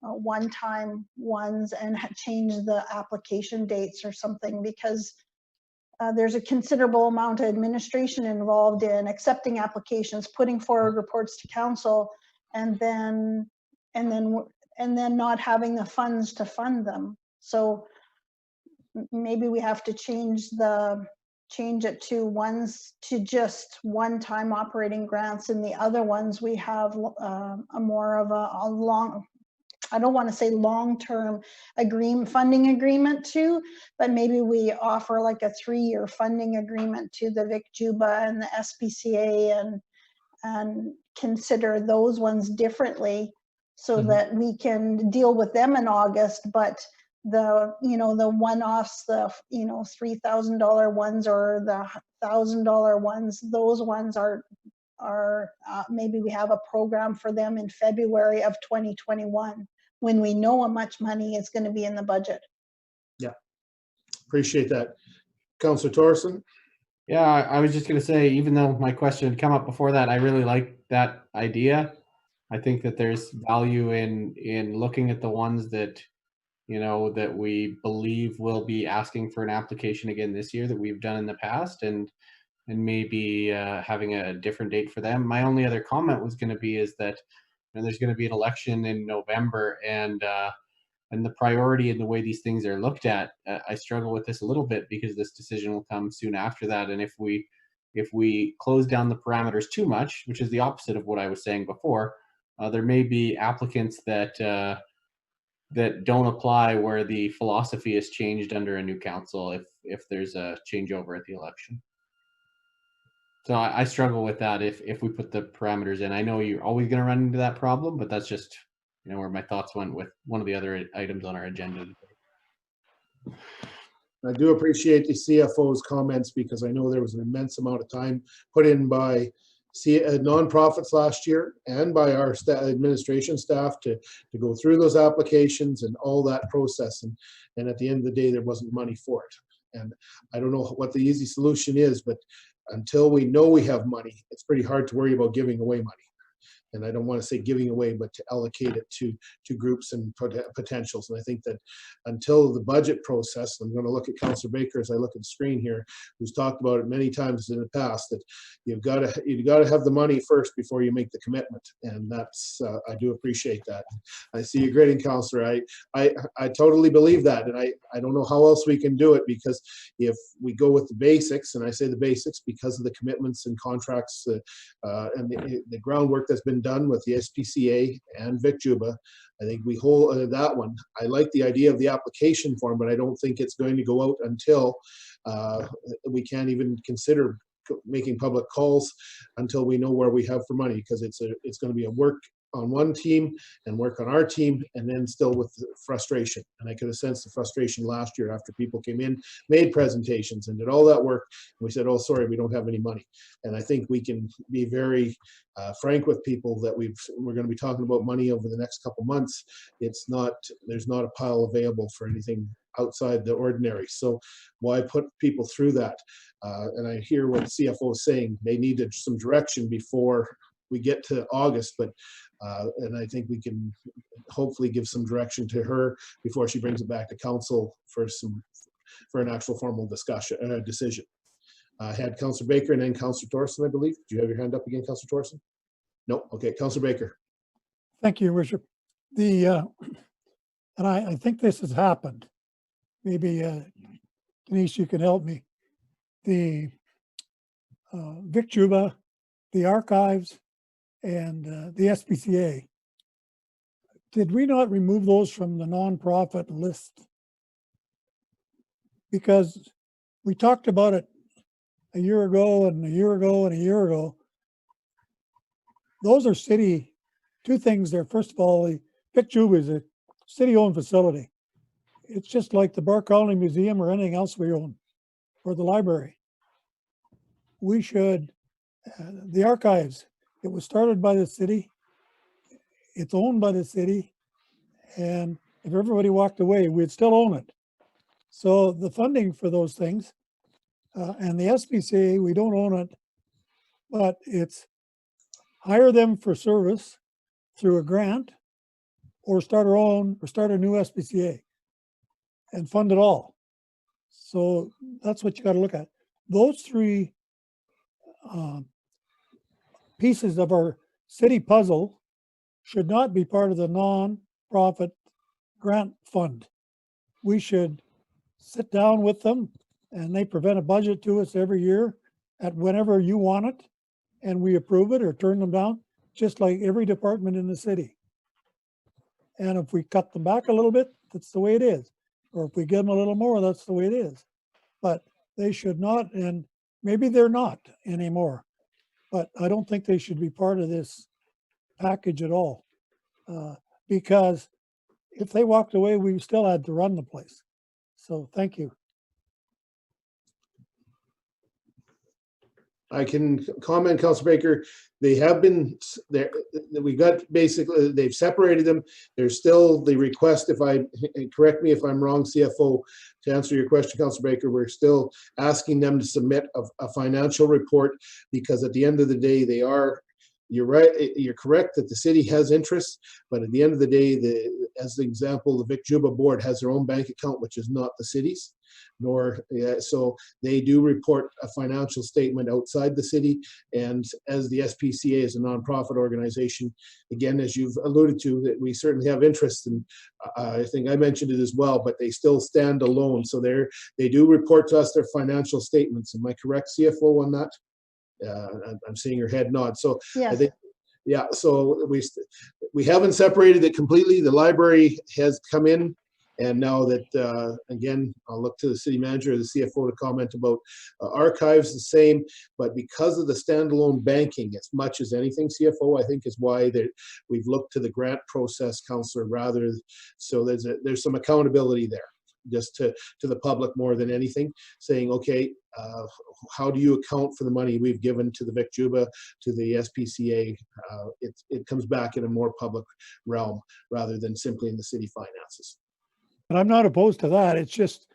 one-time ones and change the application dates or something, because there's a considerable amount of administration involved in accepting applications, putting forward reports to council, and then not having the funds to fund them. So maybe we have to change it to just one-time operating grants, and the other ones we have a more of a long, I don't want to say long-term funding agreement to, but maybe we offer like a 3-year funding agreement to the Vic Juba and the SPCA, and consider those ones differently, so that we can deal with them in August. But the one-offs, the $3,000 ones or the $1,000 ones, those ones are maybe we have a program for them in February of 2021, when we know how much money is going to be in the budget.
Yeah, appreciate that. Councillor Thorson?
Yeah, I was just going to say, even though my question had come up before that, I really like that idea. I think that there's value in looking at the ones that, you know, that we believe will be asking for an application again this year that we've done in the past, and maybe having a different date for them. My only other comment was going to be is that, you know, there's going to be an election in November, and the priority and the way these things are looked at, I struggle with this a little bit, because this decision will come soon after that. And if we close down the parameters too much, which is the opposite of what I was saying before, there may be applicants that don't apply where the philosophy has changed under a new council, if there's a changeover at the election. So I struggle with that if we put the parameters in. I know you're always going to run into that problem, but that's just, you know, where my thoughts went with one of the other items on our agenda today.
I do appreciate the CFO's comments, because I know there was an immense amount of time put in by nonprofits last year and by our administration staff to go through those applications and all that process. And at the end of the day, there wasn't money for it. And I don't know what the easy solution is, but until we know we have money, it's pretty hard to worry about giving away money. And I don't want to say giving away, but to allocate it to groups and potentials. And I think that until the budget process, I'm going to look at Councillor Baker as I look at the screen here, who's talked about it many times in the past, that you've got to have the money first before you make the commitment. And that's I do appreciate that. I see you grading, Councillor. I totally believe that, and I don't know how else we can do it, because if we go with the basics, and I say the basics because of the commitments and contracts and the groundwork that's been done with the SPCA and Vic Juba, I think we hold that one. I like the idea of the application form, but I don't think it's going to go out until we can't even consider making public calls until we know where we have for money, because it's going to be a work on one team and work on our team, and then still with the frustration. And I could have sensed the frustration last year after people came in, made presentations and did all that work, and we said, oh, sorry, we don't have any money. And I think we can be very frank with people that we're going to be talking about money over the next couple months. There's not a pile available for anything outside the ordinary. So why put people through that? And I hear what the CFO is saying. They needed some direction before we get to August, but and I think we can hopefully give some direction to her before she brings it back to council for some for an actual formal discussion, decision. I had Councillor Baker and then Councillor Thorson, I believe. Do you have your hand up again, Councillor Thorson? No, okay, Councillor Baker.
Thank you, Your Worship. And I think this has happened. Maybe Denise, you can help me. The Vic Juba, the archives, and the SPCA. Did we not remove those from the nonprofit list? Because we talked about it a year ago and a year ago and a year ago. Those are city, two things there. First of all, the Vic Juba is a city-owned facility. It's just like the Bar Colony Museum or anything else we own, or the library. We should, the archives, it was started by the city. It's owned by the city. And if everybody walked away, we'd still own it. So the funding for those things, and the SPCA, we don't own it, but it's hire them for service through a grant, or start our own, or start a new SPCA and fund it all. So that's what you got to look at. Those three pieces of our city puzzle should not be part of the non-profit grant fund. We should sit down with them, and they present a budget to us every year at whenever you want it, and we approve it or turn them down, just like every department in the city. And if we cut them back a little bit, that's the way it is. Or if we give them a little more, that's the way it is. But they should not, and maybe they're not anymore, but I don't think they should be part of this package at all. Because if they walked away, we still had to run the place. So thank you.
I can comment, Councillor Baker. They have been there. We got basically, they've separated them. There's still the request, correct me if I'm wrong, CFO, to answer your question, Councillor Baker, we're still asking them to submit a financial report, because at the end of the day, they are, you're right, you're correct that the city has interest, but at the end of the day, as the example, the Vic Juba board has their own bank account, which is not the city's. So they do report a financial statement outside the city, and as the SPCA is a nonprofit organization, again, as you've alluded to, that we certainly have interest, and I think I mentioned it as well, but they still stand alone. So they do report to us their financial statements. Am I correct, CFO, on that? I'm seeing your head nod. So
Yes.
I think, yeah, so we haven't separated it completely. The library has come in. And now that, again, I'll look to the city manager or the CFO to comment about archives the same, but because of the standalone banking, as much as anything, CFO, I think is why we've looked to the grant process, Councillor, rather, so there's some accountability there, just to the public more than anything, saying, okay, how do you account for the money we've given to the Vic Juba, to the SPCA? It comes back in a more public realm rather than simply in the city finances.
And I'm not opposed to that. It's just,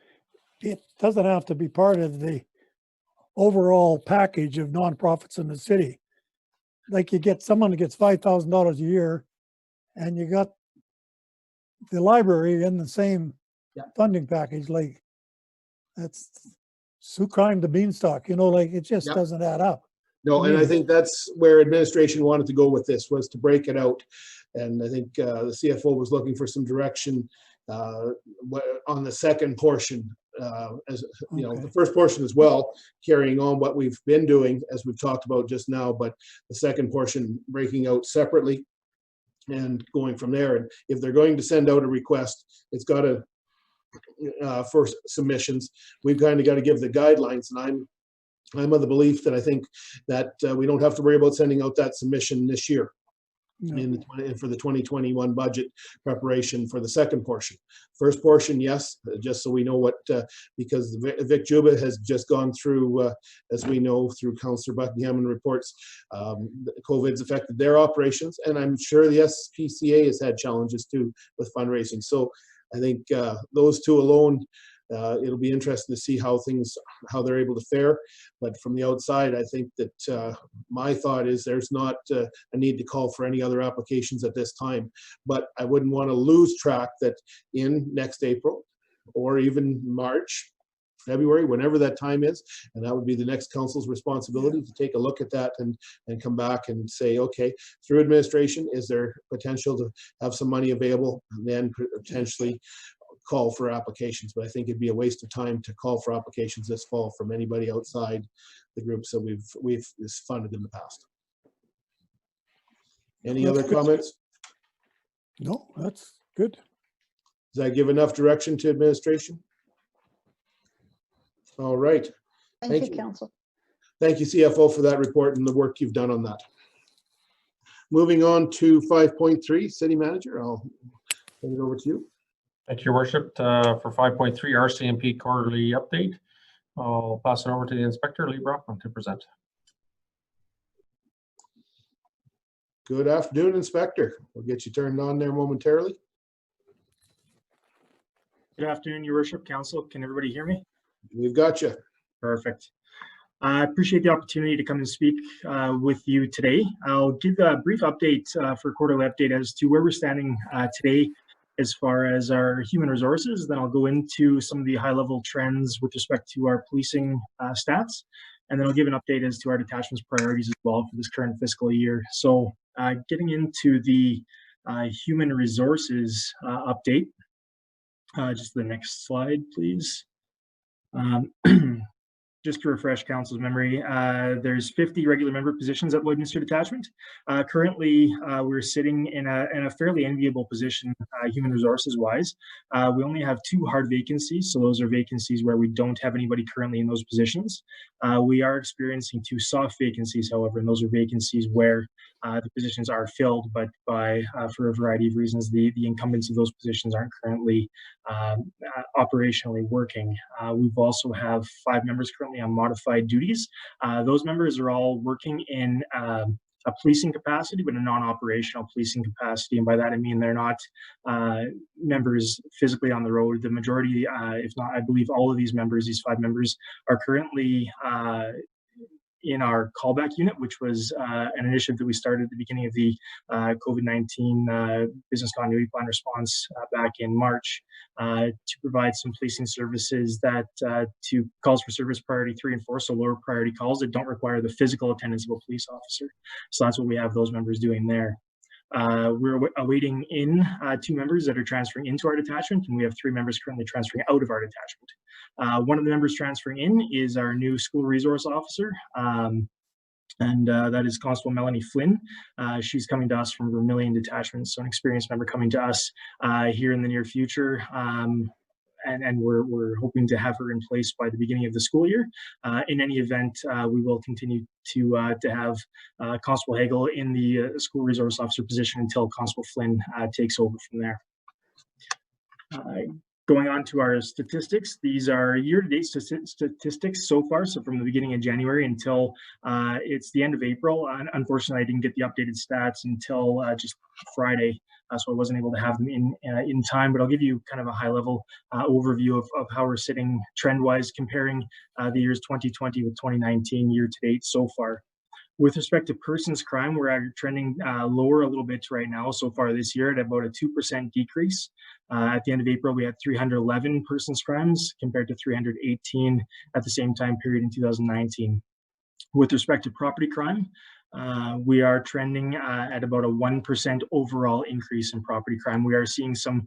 it doesn't have to be part of the overall package of nonprofits in the city. Like you get someone that gets $5,000 a year, and you got the library in the same funding package. Like, that's who climbed the beanstalk, like it just doesn't add up.
No, and I think that's where administration wanted to go with this, was to break it out. And I think the CFO was looking for some direction on the second portion, the first portion as well, carrying on what we've been doing, as we've talked about just now, but the second portion breaking out separately and going from there. And if they're going to send out a request, it's got to, for submissions, we've kind of got to give the guidelines. And I'm of the belief that I think that we don't have to worry about sending out that submission this year. No. For the 2021 budget preparation for the second portion. First portion, yes, just so we know what, because Vic Juba has just gone through, as we know, through Councillor Buckingham and reports, COVID's affected their operations, and I'm sure the SPCA has had challenges too with fundraising. So I think those two alone, it'll be interesting to see how they're able to fare. But from the outside, I think that my thought is there's not a need to call for any other applications at this time. But I wouldn't want to lose track that in next April or even March, February, whenever that time is. And that would be the next council's responsibility to take a look at that and come back and say, okay, through administration, is there potential to have some money available, and then potentially call for applications. But I think it'd be a waste of time to call for applications this fall from anybody outside the groups that we've funded in the past. Any other comments?
No, that's good.
Does that give enough direction to administration? All right.
Thank you, Council.
Thank you, CFO, for that report and the work you've done on that. Moving on to 5.3, City Manager, I'll turn it over to you.
Thank you, Your Worship. For 5.3 RCMP quarterly update, I'll pass it over to the Inspector, Lee Brockman, to present.
Good afternoon, Inspector. We'll get you turned on there momentarily.
Good afternoon, Your Worship, Council. Can everybody hear me?
We've got you.
Perfect. I appreciate the opportunity to come and speak with you today. I'll give a brief update for quarterly update as to where we're standing today as far as our human resources. Then I'll go into some of the high-level trends with respect to our policing stats. And then I'll give an update as to our detachment's priorities as well for this current fiscal year. So getting into the human resources update. Just the next slide, please. Just to refresh council's memory, there's 50 regular member positions at Lloydminster Detachment. Currently, we're sitting in a fairly enviable position, human resources wise. We only have 2 hard vacancies, so those are vacancies where we don't have anybody currently in those positions. We are experiencing 2 soft vacancies, however, and those are vacancies where the positions are filled, but for a variety of reasons, the incumbents of those positions aren't currently operationally working. We've also have 5 members currently on modified duties. Those members are all working in a policing capacity, but a non-operational policing capacity. And by that, I mean they're not members physically on the road. The majority, if not, I believe all of these members, these 5 members, are currently in our callback unit, which was an initiative that we started at the beginning of the COVID-19 business continuity plan response back in March to provide some policing services that to calls for service priority 3 and 4, so lower priority calls that don't require the physical attendance of a police officer. So that's what we have those members doing there. We're awaiting in 2 members that are transferring into our detachment, and we have 3 members currently transferring out of our detachment. One of the members transferring in is our new school resource officer, and that is Constable Melanie Flynn. She's coming to us from Vermilion Detachment, so an experienced member coming to us here in the near future. And we're hoping to have her in place by the beginning of the school year. In any event, we will continue to have Constable Hagel in the school resource officer position until Constable Flynn takes over from there. Going on to our statistics, these are year-to-date statistics so far. So from the beginning of January until it's the end of April. Unfortunately, I didn't get the updated stats until just Friday. So I wasn't able to have them in time, but I'll give you kind of a high-level overview of how we're sitting trend-wise, comparing the years 2020 with 2019 year-to-date so far. With respect to persons crime, we're trending lower a little bit right now so far this year at about a 2% decrease. At the end of April, we had 311 persons crimes compared to 318 at the same time period in 2019. With respect to property crime, we are trending at about a 1% overall increase in property crime. We are seeing some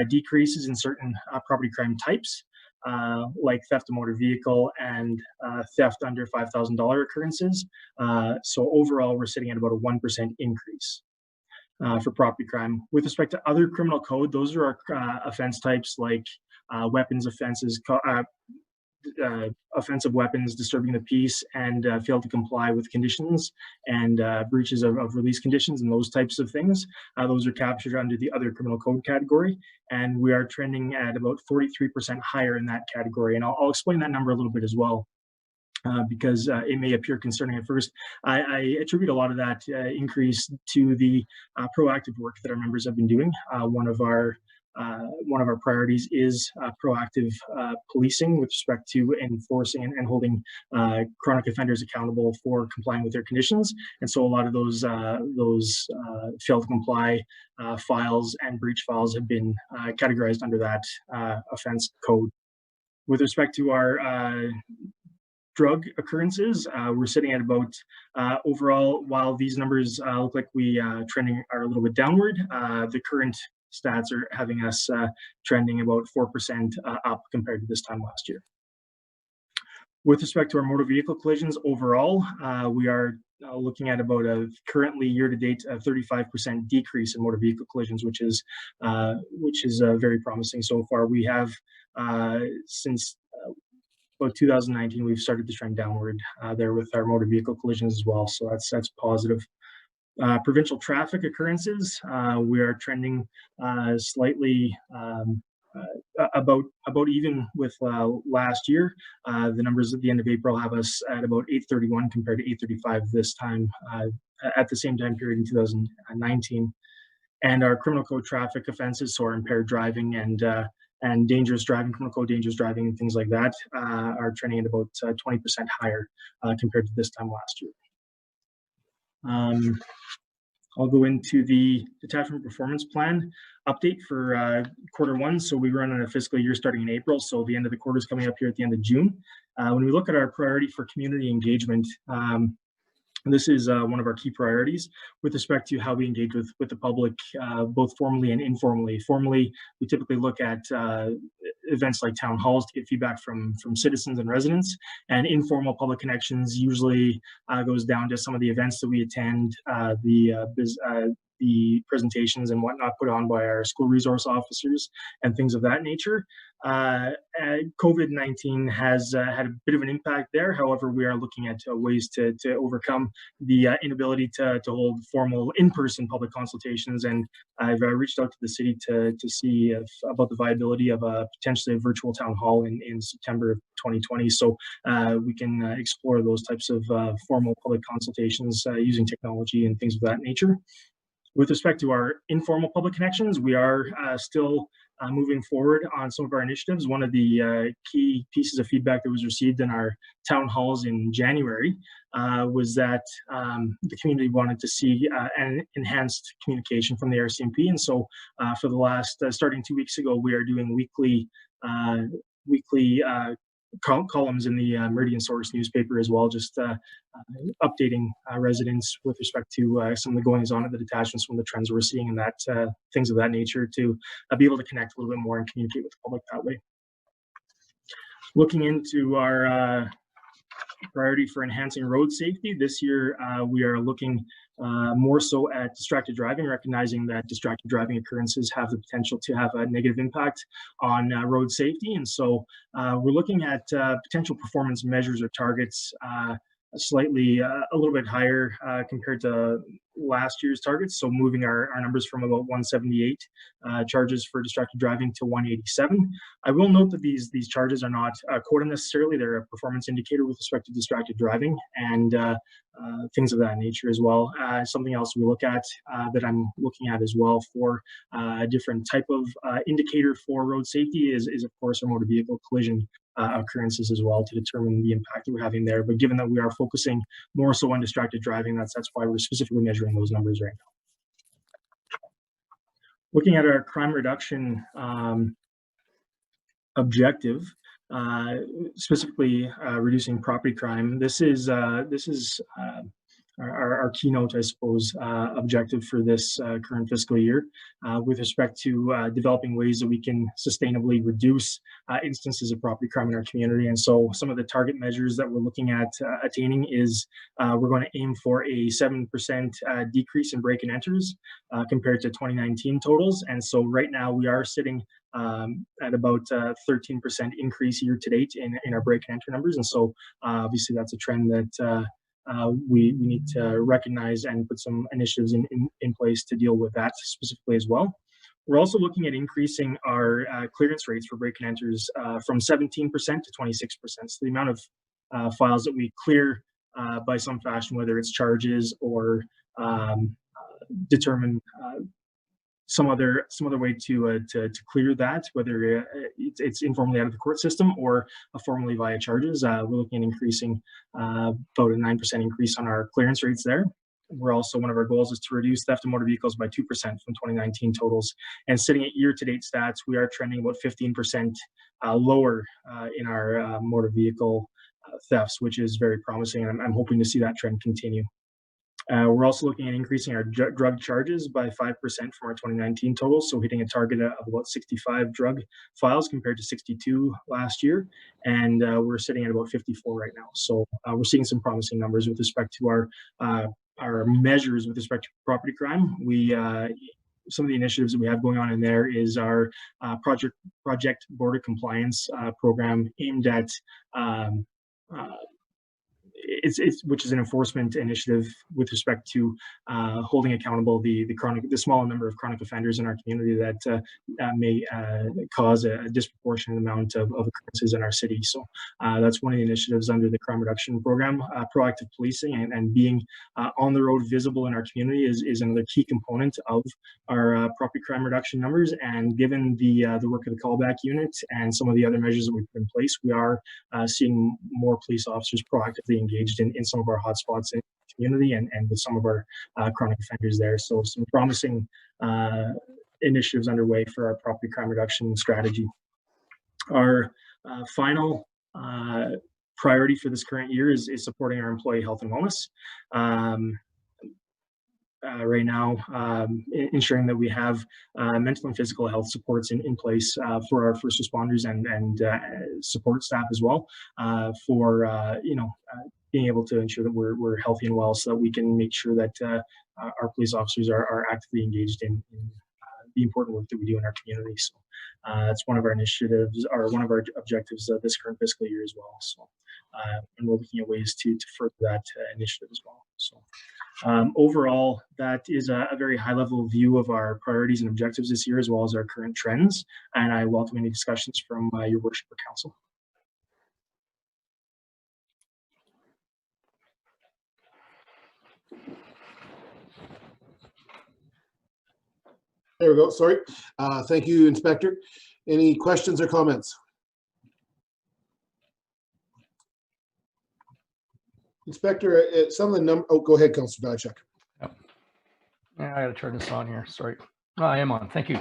decreases in certain property crime types, like theft of motor vehicle and theft under $5,000 occurrences. So overall, we're sitting at about a 1% increase for property crime. With respect to other criminal code, those are our offense types like weapons offenses, offensive weapons, disturbing the peace, and fail to comply with conditions, and breaches of release conditions, and those types of things. Those are captured under the other criminal code category, and we are trending at about 43% higher in that category. And I'll explain that number a little bit as well, because it may appear concerning at first. I attribute a lot of that increase to the proactive work that our members have been doing. One of our priorities is proactive policing with respect to enforcing and holding chronic offenders accountable for complying with their conditions. And so a lot of those fail to comply files and breach files have been categorized under that offense code. With respect to our drug occurrences, we're sitting at about overall, while these numbers look like we trending are a little bit downward, the current stats are having us trending about 4% up compared to this time last year. With respect to our motor vehicle collisions overall, we are looking at about a currently year-to-date 35% decrease in motor vehicle collisions, which is very promising so far. We have since about 2019, we've started to trend downward there with our motor vehicle collisions as well. So that's positive. Provincial traffic occurrences, we are trending slightly about even with last year. The numbers at the end of April have us at about 831 compared to 835 this time at the same time period in 2019. And our criminal code traffic offenses, so our impaired driving and dangerous driving, criminal code dangerous driving and things like that are trending at about 20% higher compared to this time last year. I'll go into the detachment performance plan update for Q1. So we run on a fiscal year starting in April. So the end of the quarter is coming up here at the end of June. When we look at our priority for community engagement, this is one of our key priorities with respect to how we engage with the public, both formally and informally. Formally, we typically look at events like town halls to get feedback from citizens and residents, and informal public connections usually goes down to some of the events that we attend, the presentations and whatnot put on by our school resource officers and things of that nature. COVID-19 has had a bit of an impact there. However, we are looking at ways to overcome the inability to hold formal in-person public consultations. And I've reached out to the city to see about the viability of potentially a virtual town hall in September of 2020. So we can explore those types of formal public consultations using technology and things of that nature. With respect to our informal public connections, we are still moving forward on some of our initiatives. One of the key pieces of feedback that was received in our town halls in January was that the community wanted to see an enhanced communication from the RCMP. And so for the last, starting 2 weeks ago, we are doing weekly columns in the Meridian Source newspaper as well, just updating residents with respect to some of the goings on at the detachments, some of the trends we're seeing and that things of that nature to be able to connect a little bit more and communicate with the public that way. Looking into our priority for enhancing road safety, this year we are looking more so at distracted driving, recognizing that distracted driving occurrences have the potential to have a negative impact on road safety. And so we're looking at potential performance measures or targets slightly a little bit higher compared to last year's targets. So moving our numbers from about 178 charges for distracted driving to 187. I will note that these charges are not a quota necessarily. They're a performance indicator with respect to distracted driving and things of that nature as well. Something else we look at that I'm looking at as well for a different type of indicator for road safety is of course our motor vehicle collision occurrences as well to determine the impact that we're having there. But given that we are focusing more so on distracted driving, that's why we're specifically measuring those numbers right now. Looking at our crime reduction objective, specifically reducing property crime, this is our keynote, I suppose, objective for this current fiscal year with respect to developing ways that we can sustainably reduce instances of property crime in our community. And so some of the target measures that we're looking at attaining is we're going to aim for a 7% decrease in break and enters compared to 2019 totals. And so right now we are sitting at about 13% increase year to date in our break and enter numbers. And so obviously that's a trend that we need to recognize and put some initiatives in place to deal with that specifically as well. We're also looking at increasing our clearance rates for break and enters from 17% to 26%. So the amount of files that we clear by some fashion, whether it's charges or determine some other way to clear that, whether it's informally out of the court system or formally via charges. We're looking at increasing about a 9% increase on our clearance rates there. we're also, one of our goals is to reduce theft of motor vehicles by 2% from 2019 totals. And sitting at year-to-date stats, we are trending about 15% lower in our motor vehicle thefts, which is very promising. And I'm hoping to see that trend continue. We're also looking at increasing our drug charges by 5% from our 2019 totals, so hitting a target of about 65 drug files compared to 62 last year, and we're sitting at about 54 right now. So we're seeing some promising numbers with respect to our measures with respect to property crime. Some of the initiatives that we have going on in there is our Project Border Compliance program aimed at which is an enforcement initiative with respect to holding accountable the small number of chronic offenders in our community that may cause a disproportionate amount of occurrences in our city. So that's one of the initiatives under the crime reduction program. Proactive policing and being on the road visible in our community is another key component of our property crime reduction numbers. And given the work of the callback unit and some of the other measures that we've put in place, we are seeing more police officers proactively engaged in some of our hotspots in the community and with some of our chronic offenders there. So some promising initiatives underway for our property crime reduction strategy. Our final priority for this current year is supporting our employee health and wellness. Right now, ensuring that we have mental and physical health supports in place for our first responders and support staff as well, for being able to ensure that we're healthy and well, so that we can make sure that our police officers are actively engaged in the important work that we do in our community. So that's one of our initiatives, or one of our objectives this current fiscal year as well. So and we're looking at ways to further that initiative as well. So overall, that is a very high-level view of our priorities and objectives this year, as well as our current trends. And I welcome any discussions from your worship or council.
There we go. Sorry. Thank you, Inspector. Any questions or comments? Inspector, some of the number. Oh, go ahead, Councilor Diachak.
Yep. Yeah, I got to turn this on here. Sorry. Oh, I am on. Thank you.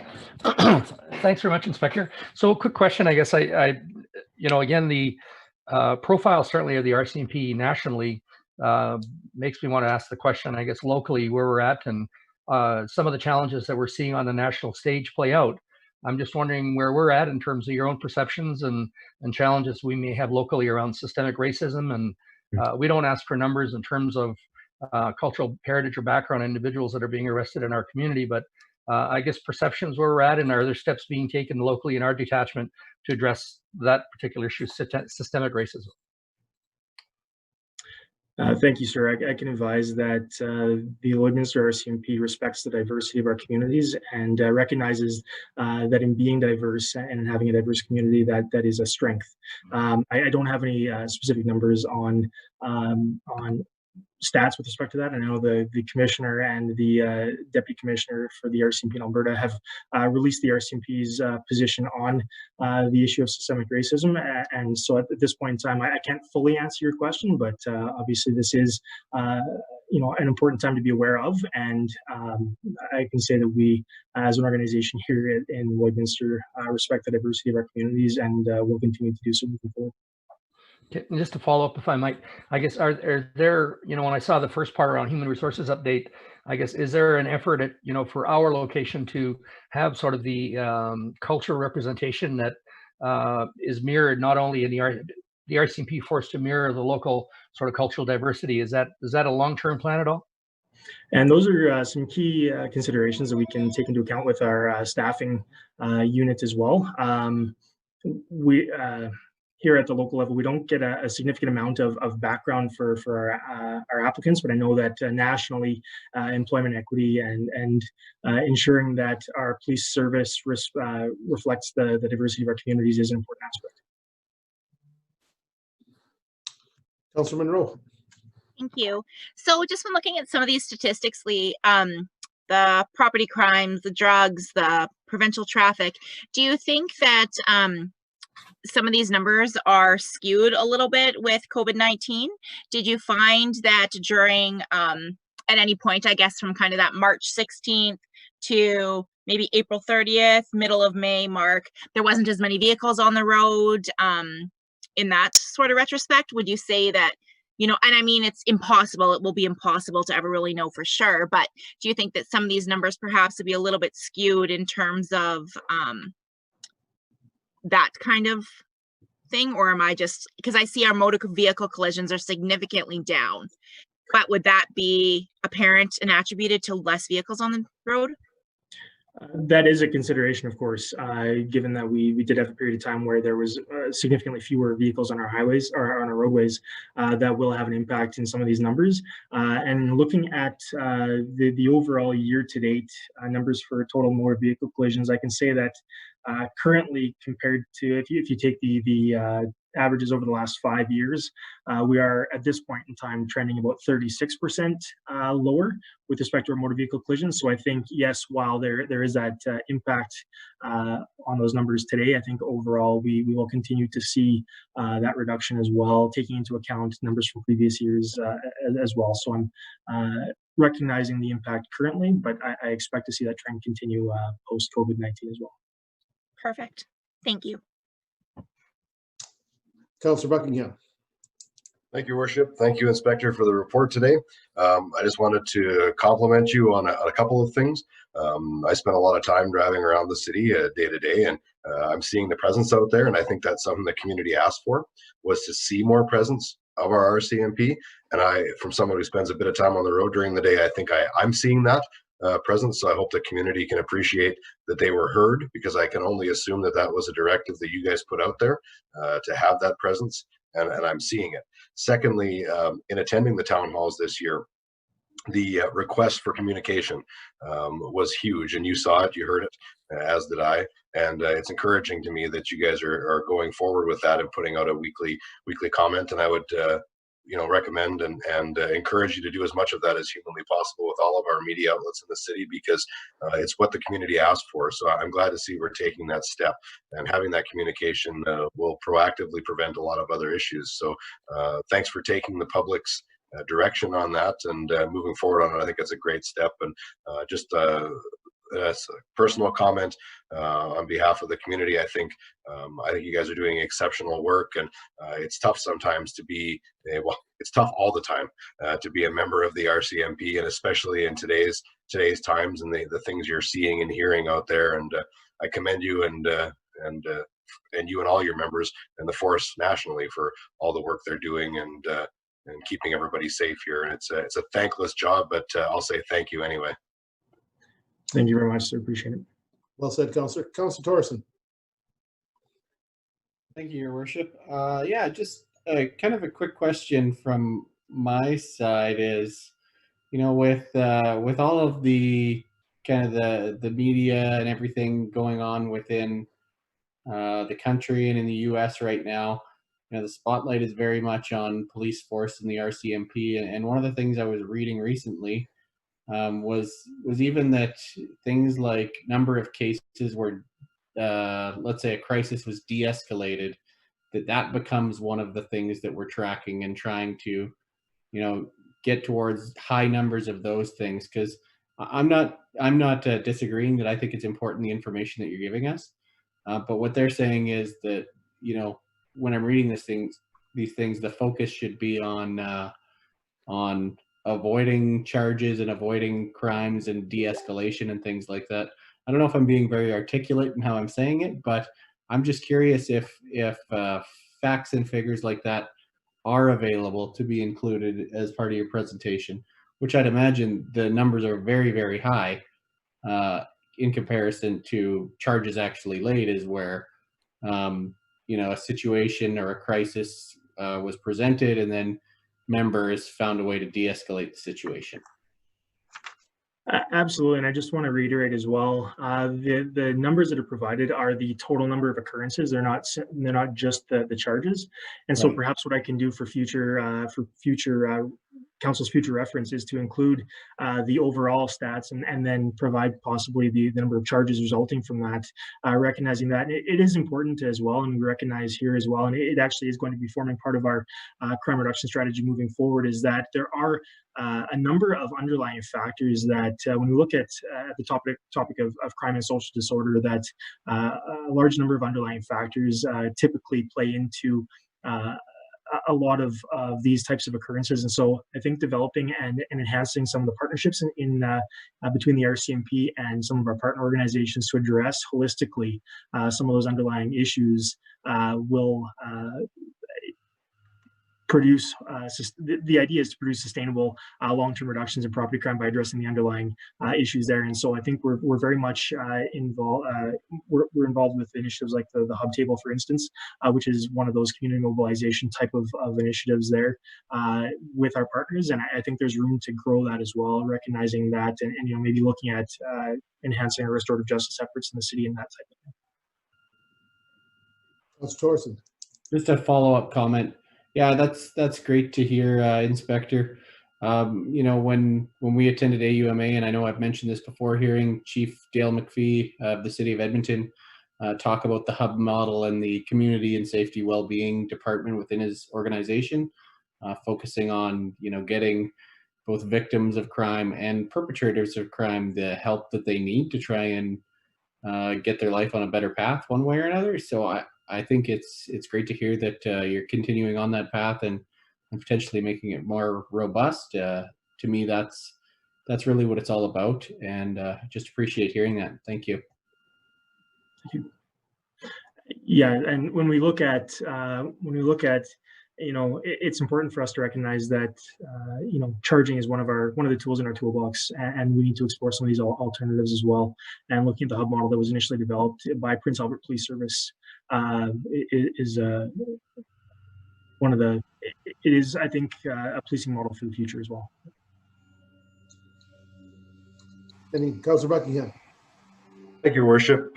Thanks very much, Inspector. So, a quick question. I guess again, the profile certainly of the RCMP nationally makes me want to ask the question. I guess locally where we're at and some of the challenges that we're seeing on the national stage play out. I'm just wondering where we're at in terms of your own perceptions and challenges we may have locally around systemic racism. And we don't ask for numbers in terms of cultural heritage or background individuals that are being arrested in our community, but I guess perceptions where we're at, and are there steps being taken locally in our detachment to address that particular issue, systemic racism?
Thank you, sir. I can advise that the Lloydminster RCMP respects the diversity of our communities and recognizes that in being diverse and having a diverse community, that is a strength. I don't have any specific numbers on stats with respect to that. I know the commissioner and the deputy commissioner for the RCMP in Alberta have released the RCMP's position on the issue of systemic racism. And so at this point in time, I can't fully answer your question, but obviously this is an important time to be aware of. And I can say that we, as an organization here in Lloydminster, respect the diversity of our communities, and will continue to do so moving forward.
Okay, and just to follow up, if I might, I guess, are there, when I saw the first part around human resources update, I guess, is there an effort at, for our location to have sort of the cultural representation that is mirrored not only in the RCMP force to mirror the local sort of cultural diversity? Is that a long-term plan at all?
And those are some key considerations that we can take into account with our staffing unit as well. Here at the local level, we don't get a significant amount of background for our applicants, but I know that nationally, employment equity and ensuring that our police service reflects the diversity of our communities is an important aspect.
Councilor Monroe.
Thank you. So just when looking at some of these statistics, Lee, the property crimes, the drugs, the provincial traffic, do you think that some of these numbers are skewed a little bit with COVID-19? Did you find that during at any point, I guess, from kind of that March 16th to maybe April 30th, middle of May mark, there wasn't as many vehicles on the road. In that sort of retrospect, would you say that, you know, and I mean, it's impossible, it will be impossible to ever really know for sure, but do you think that some of these numbers perhaps would be a little bit skewed in terms of that kind of thing? Or am I just, because I see our motor vehicle collisions are significantly down, but would that be apparent and attributed to less vehicles on the road?
That is a consideration, of course, given that we did have a period of time where there was significantly fewer vehicles on our highways or on our roadways. That will have an impact in some of these numbers. And looking at the overall year-to-date numbers for total motor vehicle collisions, I can say that currently, compared to if you take the averages over the last 5 years, we are at this point in time trending about 36% lower with respect to our motor vehicle collisions. So I think, yes, while there is that impact on those numbers today, I think overall we will continue to see that reduction as well, taking into account numbers from previous years as well. So I'm recognizing the impact currently, but I expect to see that trend continue post-COVID-19 as well.
Perfect. Thank you.
Councillor Buckingham.
Thank you, Worship. Thank you, Inspector, for the report today. I just wanted to compliment you on a couple of things. I spent a lot of time driving around the city day to day, and I'm seeing the presence out there, and I think that's something the community asked for, was to see more presence of our RCMP. And from someone who spends a bit of time on the road during the day, I think I'm seeing that presence. So I hope the community can appreciate that they were heard, because I can only assume that that was a directive that you guys put out there to have that presence, and I'm seeing it. Secondly, in attending the town halls this year, the request for communication was huge, and you saw it, you heard it, as did I. And it's encouraging to me that you guys are going forward with that and putting out a weekly comment. And I would recommend and encourage you to do as much of that as humanly possible with all of our media outlets in the city, because it's what the community asked for. So I'm glad to see we're taking that step, and having that communication will proactively prevent a lot of other issues. So thanks for taking the public's direction on that and moving forward on it. I think it's a great step. And just as a personal comment on behalf of the community, I think you guys are doing exceptional work, and it's tough sometimes to be, it's tough all the time to be a member of the RCMP, and especially in today's times and the things you're seeing and hearing out there. And I commend you and you and all your members and the force nationally for all the work they're doing and keeping everybody safe here. And it's a thankless job, but I'll say thank you anyway.
Thank you very much, sir. Appreciate it.
Well said, Councillor. Councillor Thorson.
Thank you, Your Worship. Yeah, just kind of a quick question from my side is, with all of the kind of the media and everything going on within the country and in the U.S. right now, the spotlight is very much on police force and the RCMP. And one of the things I was reading recently was even that things like number of cases where, let's say, a crisis was de-escalated, that becomes one of the things that we're tracking and trying to, get towards high numbers of those things. Because I'm not disagreeing that I think it's important, the information that you're giving us, but what they're saying is that, when I'm reading these things, the focus should be on avoiding charges and avoiding crimes and de-escalation and things like that. I don't know if I'm being very articulate in how I'm saying it, but I'm just curious if facts and figures like that are available to be included as part of your presentation, which I'd imagine the numbers are very, very high in comparison to charges actually laid, is where a situation or a crisis was presented and then members found a way to de-escalate the situation.
Absolutely, and I just want to reiterate as well, the numbers that are provided are the total number of occurrences. They're not just the charges. And so perhaps what I can do for future council's future reference is to include the overall stats and then provide possibly the number of charges resulting from that, recognizing that it is important as well, and we recognize here as well, and it actually is going to be forming part of our crime reduction strategy moving forward, is that there are a number of underlying factors that when we look at the topic of crime and social disorder, that a large number of underlying factors typically play into a lot of these types of occurrences. And so I think developing and enhancing some of the partnerships in between the RCMP and some of our partner organizations to address holistically some of those underlying issues will produce, the idea is to produce sustainable long-term reductions in property crime by addressing the underlying issues there. And so I think we're very much involved, we're involved with initiatives like the Hub Table, for instance, which is one of those community mobilization type of initiatives there with our partners. And I think there's room to grow that as well, recognizing that and you know, maybe looking at enhancing our restorative justice efforts in the city and that type of thing.
Councilor Thorson.
Just a follow-up comment. Yeah, that's great to hear, Inspector. You know, when we attended AUMA, and I know I've mentioned this before, hearing Chief Dale McPhee of the City of Edmonton talk about the hub model and the community and safety well-being department within his organization, focusing on, you know, getting both victims of crime and perpetrators of crime the help that they need to try and get their life on a better path one way or another. So I think it's great to hear that you're continuing on that path and potentially making it more robust. To me, that's really what it's all about, and just appreciate hearing that. Thank you.
Thank you. Yeah, and when we look at you know, it's important for us to recognize that you know, charging is one of the tools in our toolbox, and we need to explore some of these alternatives as well. And looking at the hub model that was initially developed by Prince Albert Police Service is one of the. It is, I think, a policing model for the future as well.
Councilor Buckingham.
Thank you, Your Worship.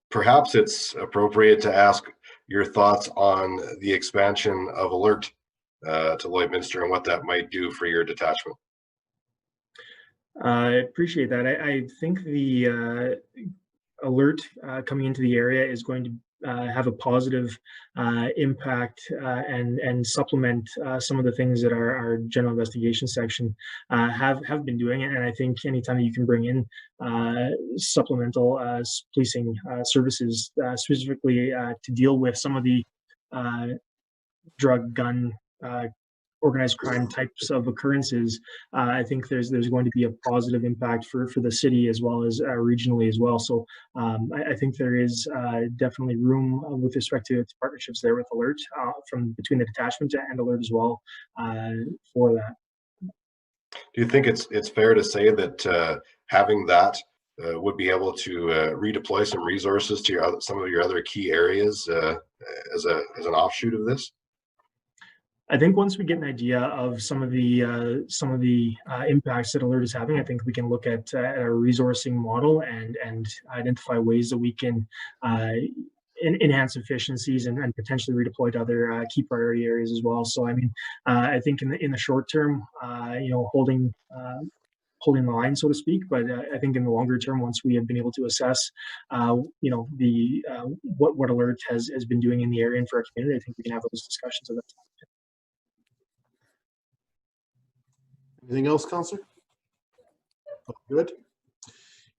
Perhaps it's appropriate to ask your thoughts on the expansion of Alert to Lloydminster and what that might do for your detachment.
I appreciate that. I think the Alert coming into the area is going to have a positive impact and supplement some of the things that our general investigation section have been doing. And I think anytime you can bring in supplemental policing services specifically to deal with some of the drug, gun, organized crime types of occurrences, I think there's going to be a positive impact for the city as well as regionally as well. So I think there is definitely room with respect to partnerships there with Alert from between the detachment and Alert as well for that.
Do you think it's fair to say that having that would be able to redeploy some resources to some of your other key areas as an offshoot of this?
I think once we get an idea of some of the impacts that Alert is having, I think we can look at a resourcing model and identify ways that we can enhance efficiencies and potentially redeploy to other key priority areas as well. So I mean, I think in the short term, you know, holding the line, so to speak. But I think in the longer term, once we have been able to assess, you know, the what Alert has been doing in the area and for our community, I think we can have those discussions at that time.
Anything else, Councillor? Oh, good.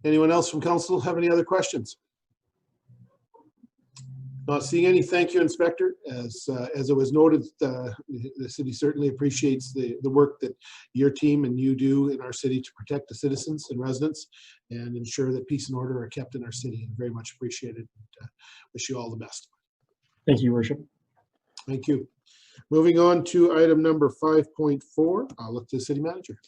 Anyone else from Council have any other questions? Not seeing any. Thank you, Inspector. As it was noted, the city certainly appreciates the work that your team and you do in our city to protect the citizens and residents and ensure that peace and order are kept in our city. Very much appreciated. Wish you all the best.
Thank you, Your Worship.
Thank you. Moving on to item number 5.4, I'll look to the City Manager.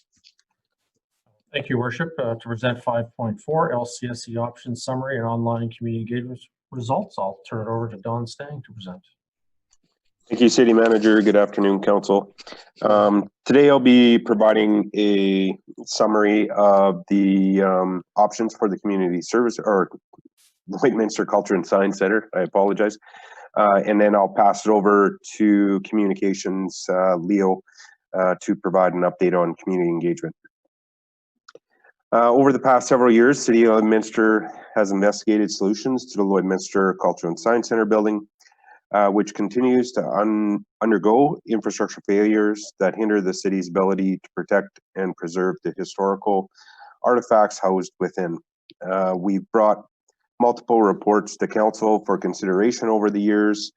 Thank you, Your Worship. To present 5.4 LCSE options summary and online community engagement results, I'll turn it over to Don Stang to present.
Thank you, City Manager. Good afternoon, Council. Today I'll be providing a summary of the options for the community service or Lloydminster Culture and Science Center. I apologize. And then I'll pass it over to communications, Leo, to provide an update on community engagement. Over the past several years, City of Lloydminster has investigated solutions to the Lloydminster Cultural and Science Center building, which continues to undergo infrastructure failures that hinder the city's ability to protect and preserve the historical artifacts housed within. We've brought multiple reports to council for consideration over the years,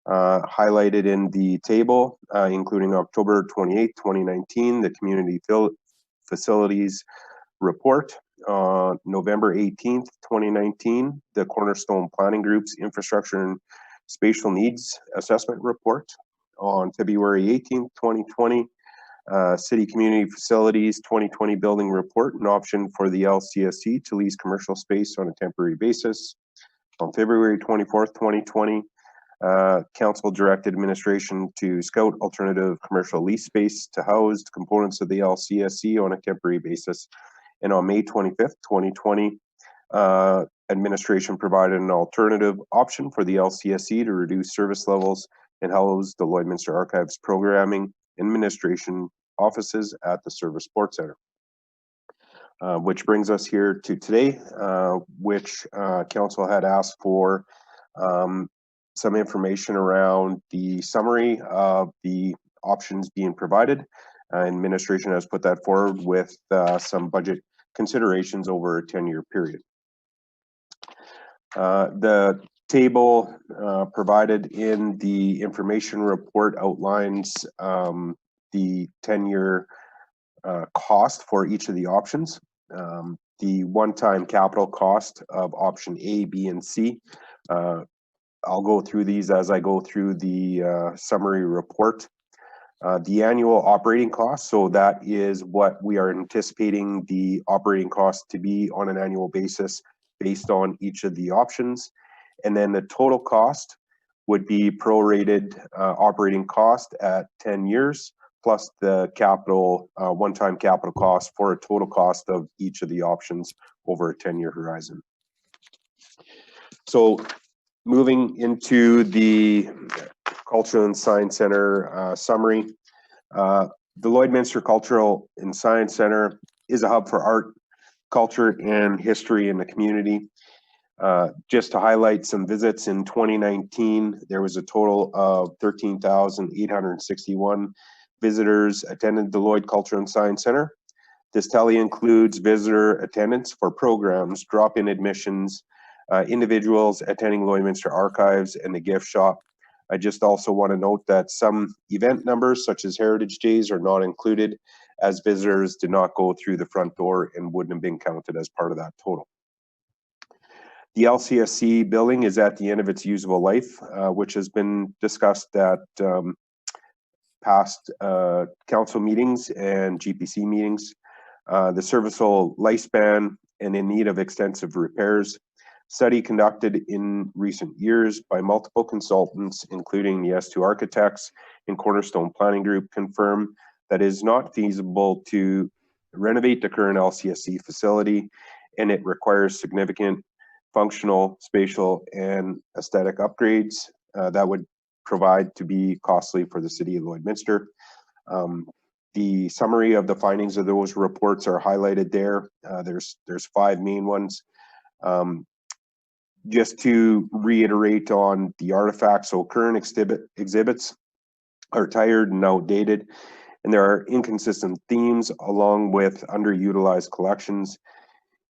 highlighted in the table, including October 28, 2019, the Community Facilities Report, November 18th, 2019, the Cornerstone Planning Group's Infrastructure and Spatial Needs Assessment Report, on February 18th, 2020, City Community Facilities 2020 Building Report, an option for the LCSC to lease commercial space on a temporary basis. On February 24th, 2020, Council directed administration to scout alternative commercial lease space to house components of the LCSC on a temporary basis. And on May 25th, 2020, administration provided an alternative option for the LCSC to reduce service levels and house the Lloydminster Archives programming administration offices at the Service Sports Center. Which brings us here to today, which council had asked for some information around the summary of the options being provided. Administration has put that forward with some budget considerations over a 10-year period. The table provided in the information report outlines the 10-year cost for each of the options. The one-time capital cost of option A, B, and C. I'll go through these as I go through the summary report. The annual operating cost, so that is what we are anticipating the operating cost to be on an annual basis based on each of the options. And then the total cost would be prorated operating cost at 10 years plus the capital one-time capital cost for a total cost of each of the options over a 10-year horizon. So moving into the Cultural and Science Center summary. The Lloydminster Cultural and Science Center is a hub for art, culture, and history in the community. Just to highlight some visits in 2019, there was a total of 13,861 visitors attended the Lloyd Cultural and Science Center. This tally includes visitor attendance for programs, drop-in admissions, individuals attending Lloydminster Archives, and the gift shop. I just also want to note that some event numbers, such as Heritage Days, are not included, as visitors did not go through the front door and wouldn't have been counted as part of that total. The LCSC building is at the end of its usable life, which has been discussed at past council meetings and GPC meetings. The serviceable lifespan and in need of extensive repairs. Study conducted in recent years by multiple consultants, including the S2 Architects and Cornerstone Planning Group, confirm that it is not feasible to renovate the current LCSC facility, and it requires significant functional, spatial, and aesthetic upgrades that would provide to be costly for the City of Lloydminster. The summary of the findings of those reports are highlighted there. There's 5 main ones. Just to reiterate on the artifacts, so current exhibits are tired and outdated, and there are inconsistent themes along with underutilized collections.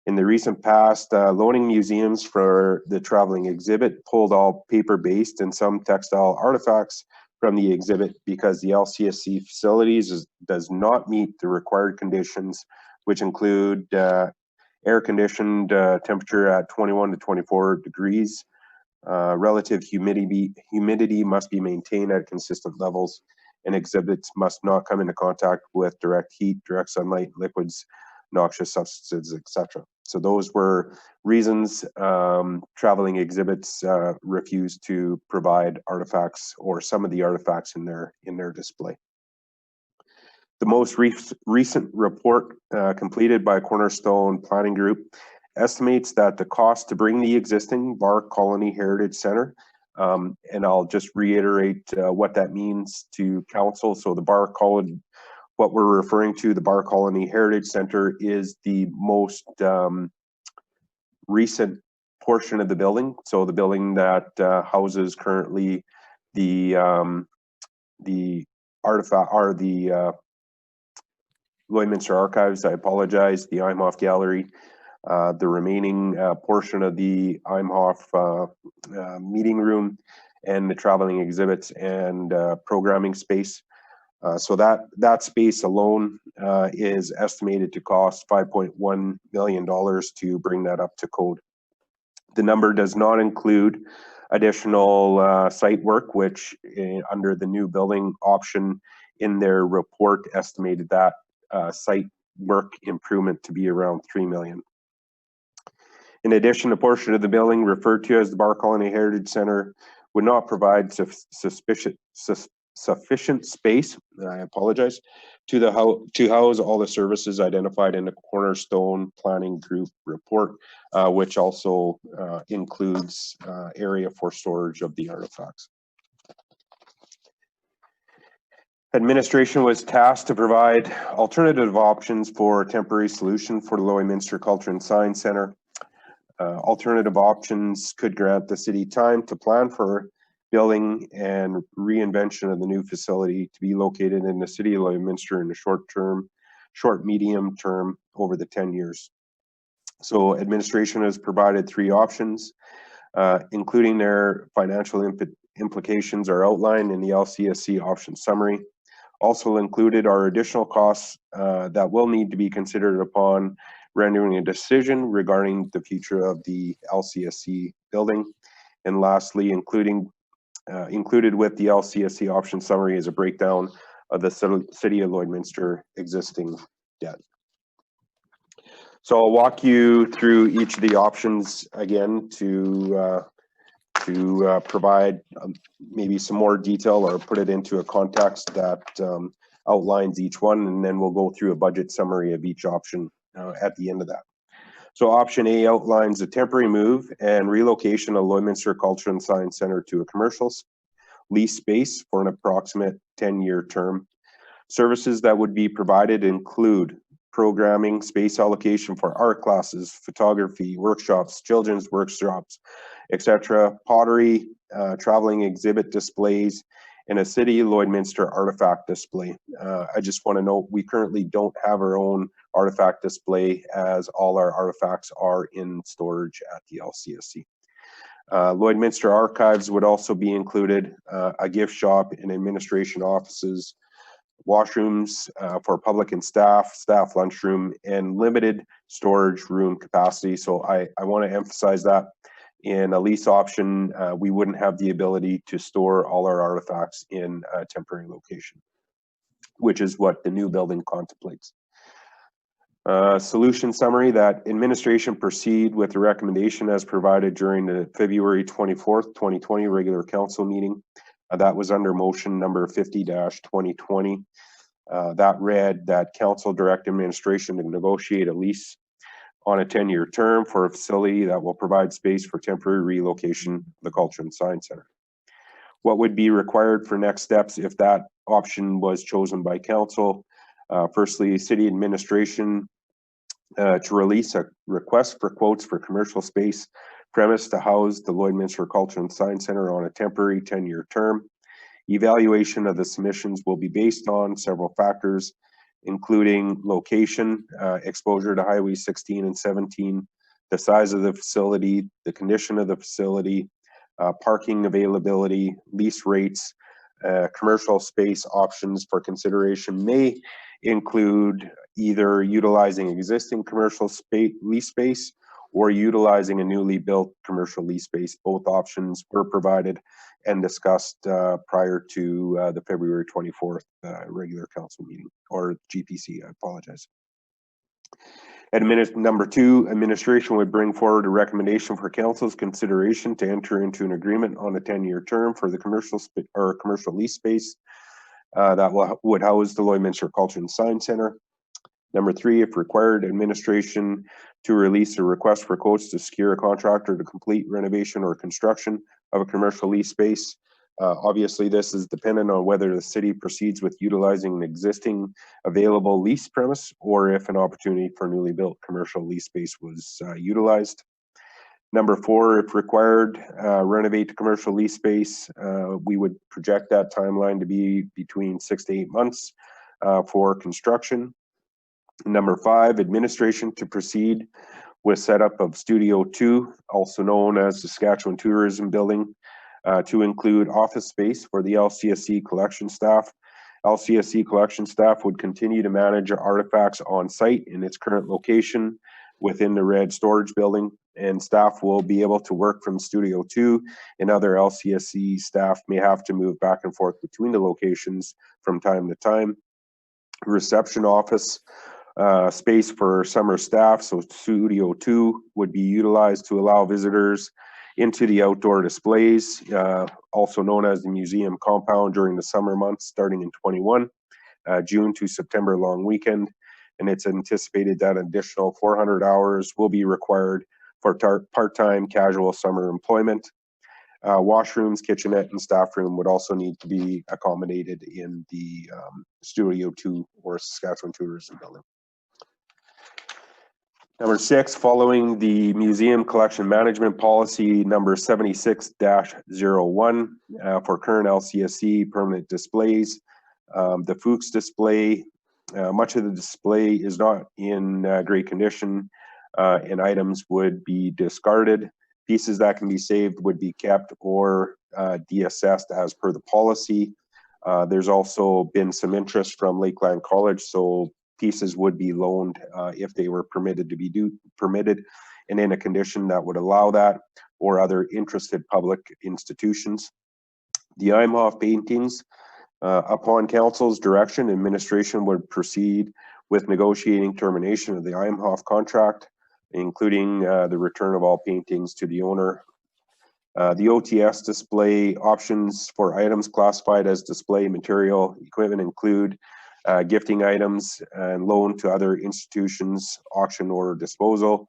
In the recent past, loaning museums for the traveling exhibit pulled all paper-based and some textile artifacts from the exhibit because the LCSC facilities does not meet the required conditions, which include air-conditioned temperature at 21 to 24 degrees. Relative humidity must be maintained at consistent levels, and exhibits must not come into contact with direct heat, direct sunlight, liquids, noxious substances, etc. So those were reasons traveling exhibits refused to provide artifacts or some of the artifacts in their display. The most recent report completed by Cornerstone Planning Group estimates that the cost to bring the existing Bar Colony Heritage Center, and I'll just reiterate what that means to council. So the Bar what we're referring to, the Bar Colony Heritage Center, is the most recent portion of the building. So the building that houses currently the artifact, or the Lloydminster Archives, I apologize, the Imhoff Gallery, the remaining portion of the Imhoff meeting room, and the traveling exhibits and programming space. So that space alone is estimated to cost $5.1 million to bring that up to code. The number does not include additional site work, which under the new building option in their report estimated that site work improvement to be around $3 million. In addition, a portion of the building referred to as the Bar Colony Heritage Center would not provide sufficient space, I apologize, to house all the services identified in the Cornerstone Planning Group report, which also includes area for storage of the artifacts. Administration was tasked to provide alternative options for a temporary solution for the Lloydminster Culture and Science Center. Alternative options could grant the city time to plan for building and reinvention of the new facility to be located in the city of Lloydminster in the short, medium term over the 10 years. So administration has provided 3 options, including their financial implications are outlined in the LCSC option summary. Also included are additional costs that will need to be considered upon rendering a decision regarding the future of the LCSC building. And lastly, included with the LCSC option summary is a breakdown of the City of Lloydminster existing debt. So I'll walk you through each of the options again to provide maybe some more detail or put it into a context that outlines each one, and then we'll go through a budget summary of each option at the end of that. So option A outlines a temporary move and relocation of Lloydminster Culture and Science Center to a commercial lease space for an approximate 10-year term. Services that would be provided include programming, space allocation for art classes, photography, workshops, children's workshops, etc., pottery, traveling exhibit displays, and a City of Lloydminster artifact display. I just want to note we currently don't have our own artifact display, as all our artifacts are in storage at the LCSC. Lloydminster Archives would also be included, a gift shop and administration offices, washrooms for public and staff lunchroom, and limited storage room capacity. So I want to emphasize that in a lease option, we wouldn't have the ability to store all our artifacts in a temporary location, which is what the new building contemplates. Solution summary: that administration proceed with the recommendation as provided during the February 24th, 2020 regular council meeting. That was under motion number 50-2020. That read that council direct administration to negotiate a lease on a 10-year term for a facility that will provide space for temporary relocation of the Culture and Science Center. What would be required for next steps if that option was chosen by council? Firstly, city administration to release a request for quotes for commercial space premise to house the Lloydminster Culture and Science Center on a temporary 10-year term. Evaluation of the submissions will be based on several factors, including location, exposure to Highway 16 and 17, the size of the facility, the condition of the facility, parking availability, lease rates. Commercial space options for consideration may include either utilizing existing commercial lease space or utilizing a newly built commercial lease space. Both options were provided and discussed prior to the February 24th regular council meeting, or GPC, I apologize. Number 2, administration would bring forward a recommendation for council's consideration to enter into an agreement on a 10-year term for the commercial lease space that would house the Lloydminster Culture and Science Center. Number 3, if required, administration to release a request for quotes to secure a contractor to complete renovation or construction of a commercial lease space. Obviously, this is dependent on whether the city proceeds with utilizing an existing available lease premise or if an opportunity for newly built commercial lease space was utilized. Number 4, if required, renovate the commercial lease space. We would project that timeline to be between 6 to 8 months for construction. Number 5, administration to proceed with setup of Studio 2, also known as Saskatchewan Tourism Building, to include office space for the LCSC collection staff. LCSC collection staff would continue to manage artifacts on site in its current location within the red storage building, and staff will be able to work from Studio 2, and other LCSC staff may have to move back and forth between the locations from time to time. Reception office space for summer staff, so Studio 2 would be utilized to allow visitors into the outdoor displays, also known as the museum compound, during the summer months starting in 21, June to September long weekend. And it's anticipated that an additional 400 hours will be required for part-time casual summer employment. Washrooms, kitchenette, and staff room would also need to be accommodated in the Studio 2 or Saskatchewan Tourism Building. Number 6, following the Museum Collection Management Policy number 76-01 for current LCSC permanent displays, the Fuchs display, much of the display is not in great condition, and items would be discarded. Pieces that can be saved would be kept or deassessed as per the policy. There's also been some interest from Lakeland College, so pieces would be loaned if they were permitted to be permitted and in a condition that would allow that, or other interested public institutions. The Imhoff paintings, upon council's direction, administration would proceed with negotiating termination of the Imhoff contract, including the return of all paintings to the owner. The OTS display options for items classified as display material equipment include gifting items and loan to other institutions, auction or disposal.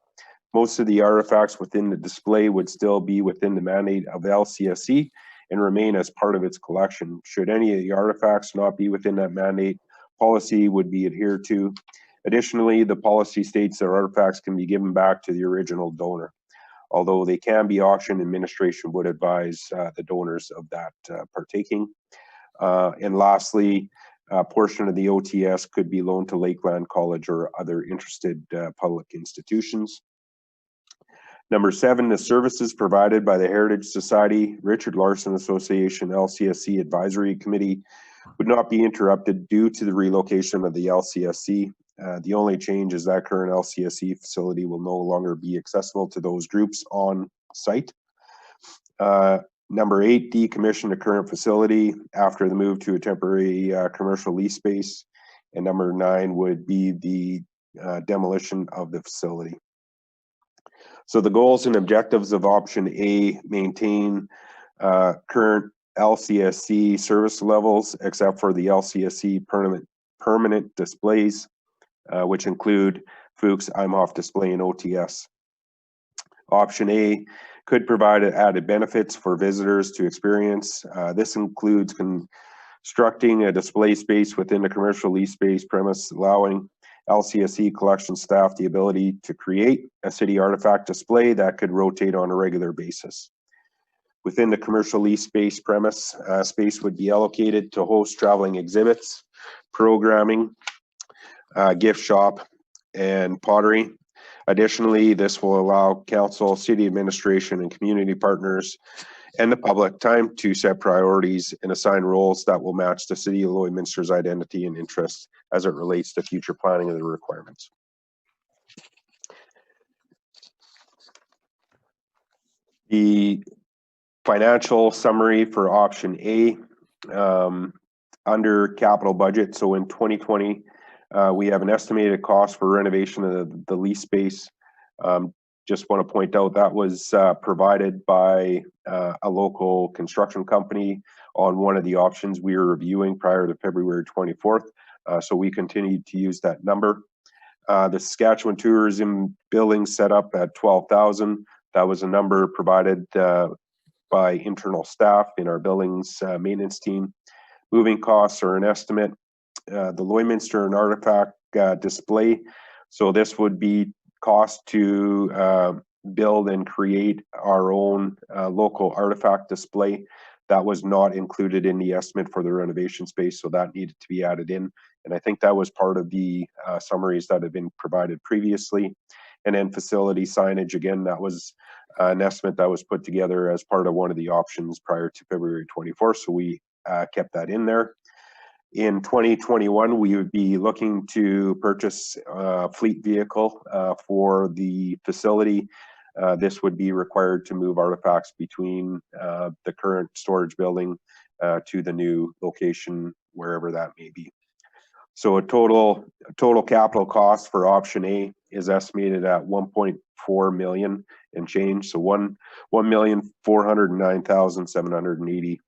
Most of the artifacts within the display would still be within the mandate of the LCSC and remain as part of its collection. Should any of the artifacts not be within that mandate, policy would be adhered to. Additionally, the policy states that artifacts can be given back to the original donor. Although they can be auctioned, administration would advise the donors of that partaking. And lastly, a portion of the OTS could be loaned to Lakeland College or other interested public institutions. Number 7, the services provided by the Heritage Society, Richard Larson Association, LCSC Advisory Committee would not be interrupted due to the relocation of the LCSC. The only change is that current LCSC facility will no longer be accessible to those groups on site. Number 8, decommission the current facility after the move to a temporary commercial lease space. And number 9 would be the demolition of the facility. So the goals and objectives of option A: maintain current LCSC service levels except for the LCSC permanent displays, which include Fuchs, Imhoff display, and OTS. Option A could provide added benefits for visitors to experience. This includes constructing a display space within the commercial lease space premise, allowing LCSC collection staff the ability to create a city artifact display that could rotate on a regular basis. Within the commercial lease space premise, space would be allocated to host traveling exhibits, programming, gift shop, and pottery. Additionally, this will allow council, city administration, and community partners and the public time to set priorities and assign roles that will match the City of Lloydminster's identity and interests as it relates to future planning of the requirements. The financial summary for option A, under capital budget. So in 2020, we have an estimated cost for renovation of the lease space. Just want to point out that was provided by a local construction company on one of the options we were reviewing prior to February 24th. So we continued to use that number. The Saskatchewan Tourism Building set up at $12,000. That was a number provided by internal staff in our buildings maintenance team. Moving costs are an estimate. The Lloydminster and Artifact display. So this would be cost to build and create our own local artifact display. That was not included in the estimate for the renovation space, so that needed to be added in. And I think that was part of the summaries that have been provided previously. And then facility signage, again, that was an estimate that was put together as part of one of the options prior to February 24th, so we kept that in there. In 2021, we would be looking to purchase a fleet vehicle for the facility. This would be required to move artifacts between the current storage building to the new location, wherever that may be. So a total capital cost for option A is estimated at 1.4 million and change. So $1,409,780.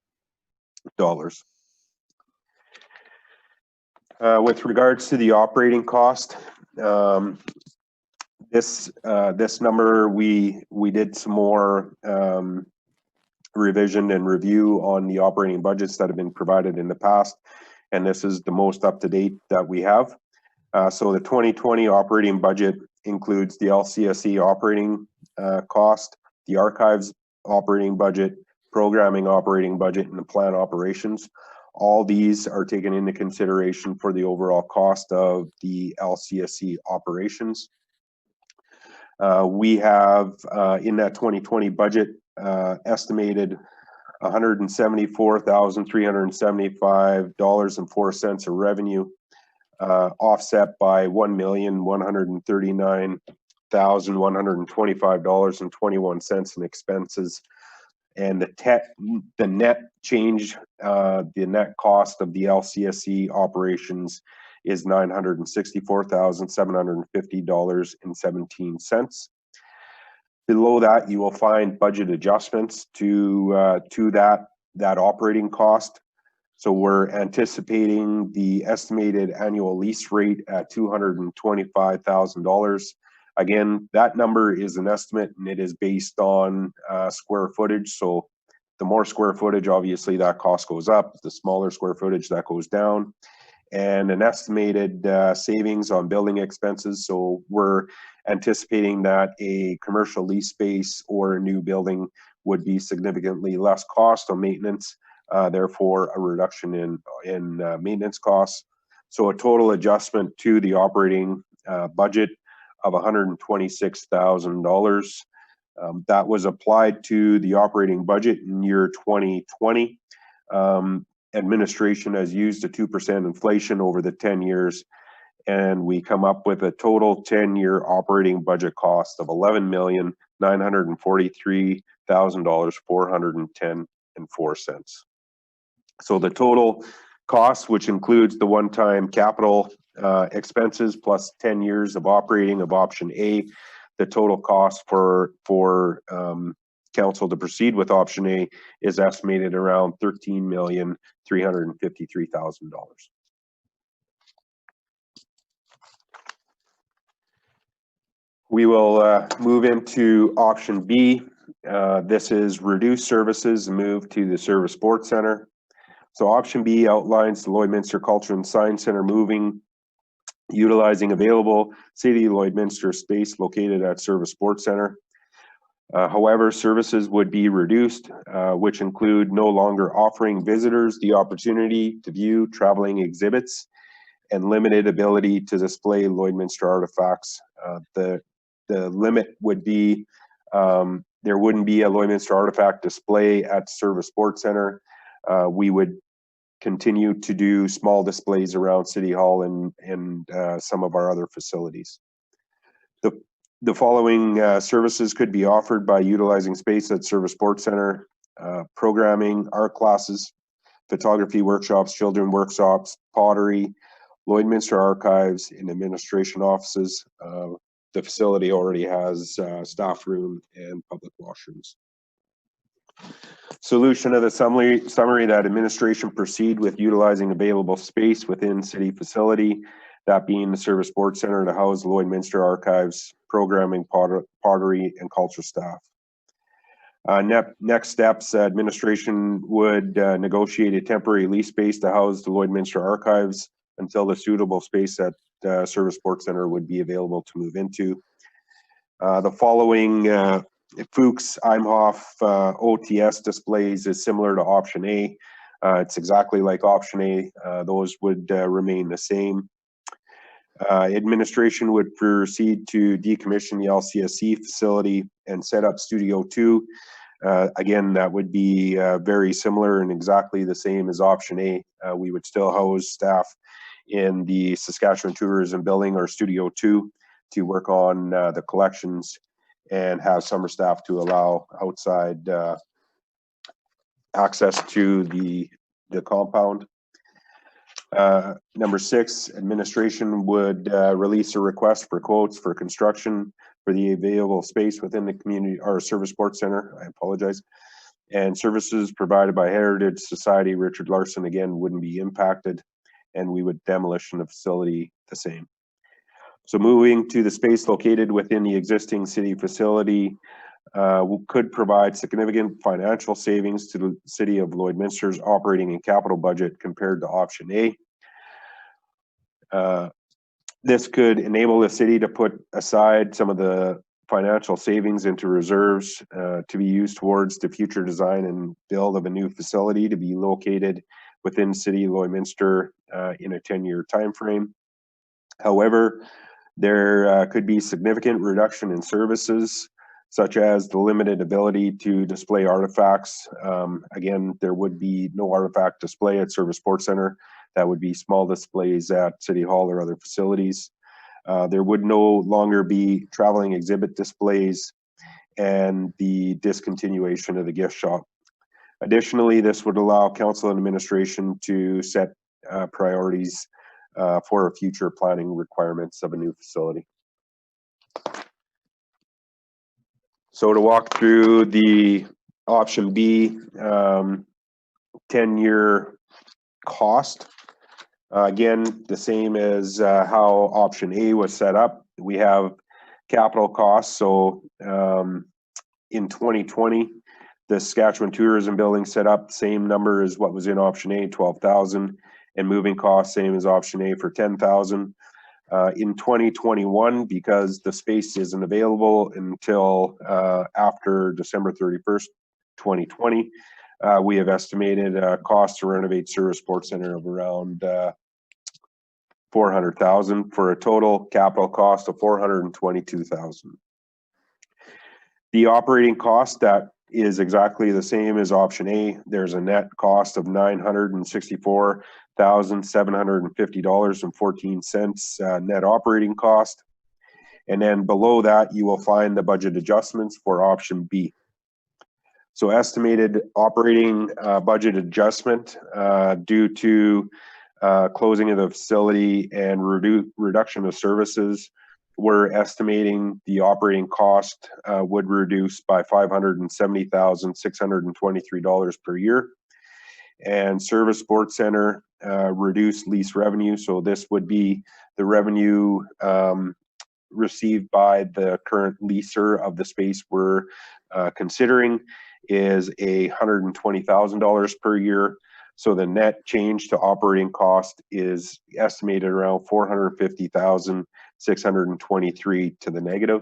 With regards to the operating cost, this number, we did some more revision and review on the operating budgets that have been provided in the past, and this is the most up-to-date that we have. So the 2020 operating budget includes the LCSE operating cost, the archives operating budget, programming operating budget, and the plan operations. All these are taken into consideration for the overall cost of the LCSE operations. We have in that 2020 budget estimated $174,375.04 of revenue, offset by $1,139,125.21 in expenses. And the net change, the net cost of the LCSE operations is $964,750.17. Below that, you will find budget adjustments to that operating cost. So we're anticipating the estimated annual lease rate at $225,000. Again, that number is an estimate and it is based on square footage. So the more square footage, obviously that cost goes up. The smaller square footage, that goes down. And an estimated savings on building expenses. So we're anticipating that a commercial lease space or a new building would be significantly less cost on maintenance, therefore a reduction in maintenance costs. So a total adjustment to the operating budget of $126,000. That was applied to the operating budget in year 2020. Administration has used a 2% inflation over the 10 years, and we come up with a total 10-year operating budget cost of $11,943,410.04. So the total cost, which includes the one-time capital expenses plus 10 years of operating of option A, the total cost for council to proceed with option A is estimated around $13,353,000. We will move into option B. This is reduce services and move to the Service Sports Center. So option B outlines the Lloydminster Culture and Science Center moving, utilizing available City of Lloydminster space located at Service Sports Center. However, services would be reduced, which include no longer offering visitors the opportunity to view traveling exhibits and limited ability to display Lloydminster artifacts. The limit would be there wouldn't be a Lloydminster artifact display at Service Sports Center. We would continue to do small displays around City Hall and some of our other facilities. The following services could be offered by utilizing space at Service Sports Center: programming, art classes, photography workshops, children workshops, pottery, Lloydminster archives, and administration offices. The facility already has staff room and public washrooms. Solution of the summary that administration proceed with utilizing available space within city facility, that being the Service Sports Center to house Lloydminster archives, programming, pottery, and culture staff. Next steps, administration would negotiate a temporary lease space to house the Lloydminster Archives until the suitable space at Service Sports Center would be available to move into. The following Fuchs Imhoff OTS displays is similar to option A. It's exactly like option A. Those would remain the same. Administration would proceed to decommission the LCSC facility and set up Studio 2. Again, that would be very similar and exactly the same as option A. We would still house staff in the Saskatchewan Tourism Building or Studio 2 to work on the collections and have summer staff to allow outside access to the compound. Number 6, administration would release a request for quotes for construction for the available space within the community or Service Sports Center. I apologize. And services provided by Heritage Society Richard Larson again wouldn't be impacted, and we would demolition the facility the same. So moving to the space located within the existing city facility could provide significant financial savings to the City of Lloydminster's operating and capital budget compared to option A. This could enable the city to put aside some of the financial savings into reserves to be used towards the future design and build of a new facility to be located within City of Lloydminster in a 10-year time frame. However, there could be significant reduction in services, such as the limited ability to display artifacts. Again, there would be no artifact display at Service Sports Center. That would be small displays at City Hall or other facilities. There would no longer be traveling exhibit displays and the discontinuation of the gift shop. Additionally, this would allow council and administration to set priorities for future planning requirements of a new facility. So to walk through the option B, 10-year cost. Again, the same as how option A was set up. We have capital costs. So in 2020, the Saskatchewan Tourism Building set up same number as what was in option A, 12,000, and moving costs same as option A for 10,000. In 2021, because the space isn't available until after December 31st, 2020, we have estimated cost to renovate Service Sports Center of around $400,000 for a total capital cost of $422,000. The operating cost that is exactly the same as option A. There's a net cost of $964,750.14 net operating cost. And then below that, you will find the budget adjustments for option B. So estimated operating budget adjustment due to closing of the facility and reduction of services. We're estimating the operating cost would reduce by $570,623 per year. And Service Sports Center reduced lease revenue. So this would be the revenue received by the current leaser of the space we're considering is $120,000 per year. So the net change to operating cost is estimated around $450,623 to the negative.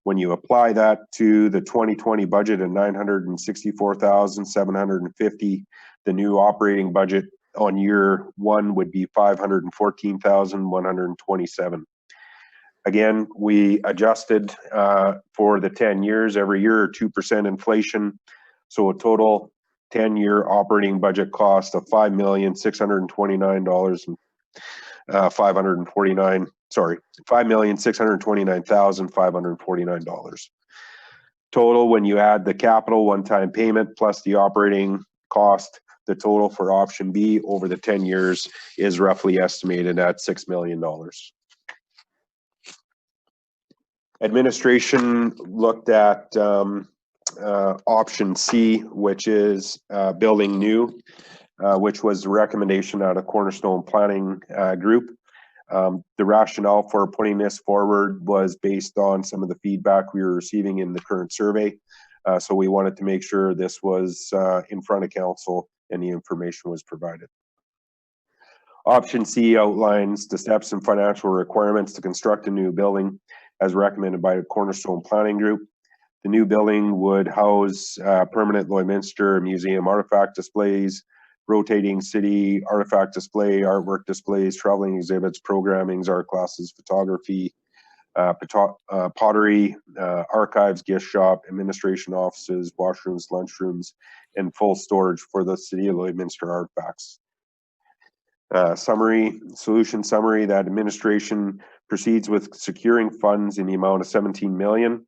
When you apply that to the 2020 budget of $964,750, the new operating budget on year one would be $514,127. Again, we adjusted for the 10 years every year, 2% inflation. So a total 10-year operating budget cost of $5,629,549. Total, when you add the capital one-time payment plus the operating cost, the total for option B over the 10 years is roughly estimated at $6 million. Administration looked at option C, which is building new, which was the recommendation out of Cornerstone Planning Group. The rationale for putting this forward was based on some of the feedback we were receiving in the current survey. So we wanted to make sure this was in front of council and the information was provided. Option C outlines the steps and financial requirements to construct a new building as recommended by the Cornerstone Planning Group. The new building would house permanent Lloydminster Museum artifact displays, rotating city artifact display, artwork displays, traveling exhibits, programmings, art classes, photography, pottery, archives, gift shop, administration offices, washrooms, lunchrooms, and full storage for the City of Lloydminster artifacts. Solution summary, that administration proceeds with securing funds in the amount of 17 million.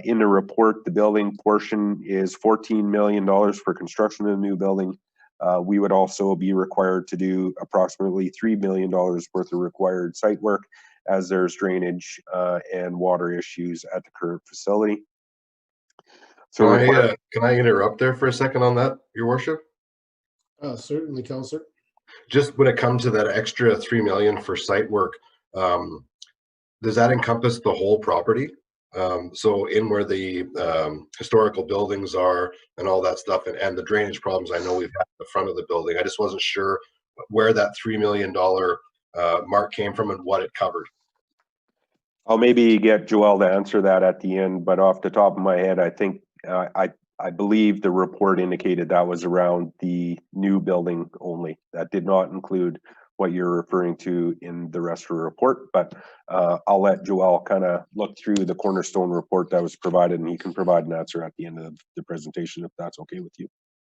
In the report, the building portion is $14 million for construction of the new building. We would also be required to do approximately $3 million worth of required site work, as there's drainage and water issues at the current facility. So
can I interrupt there for a second on that, Your Worship?
Certainly, Councillor.
Just when it comes to that extra 3 million for site work, does that encompass the whole property? So in where the historical buildings are and all that stuff, and the drainage problems I know we've had in the front of the building, I just wasn't sure where that $3 million mark came from and what it covered.
I'll maybe get Joelle to answer that at the end, but off the top of my head, I think I believe the report indicated that was around the new building only. That did not include what you're referring to in the rest of the report, but I'll let Joelle kind of look through the Cornerstone report that was provided, and he can provide an answer at the end of the presentation if that's okay with you.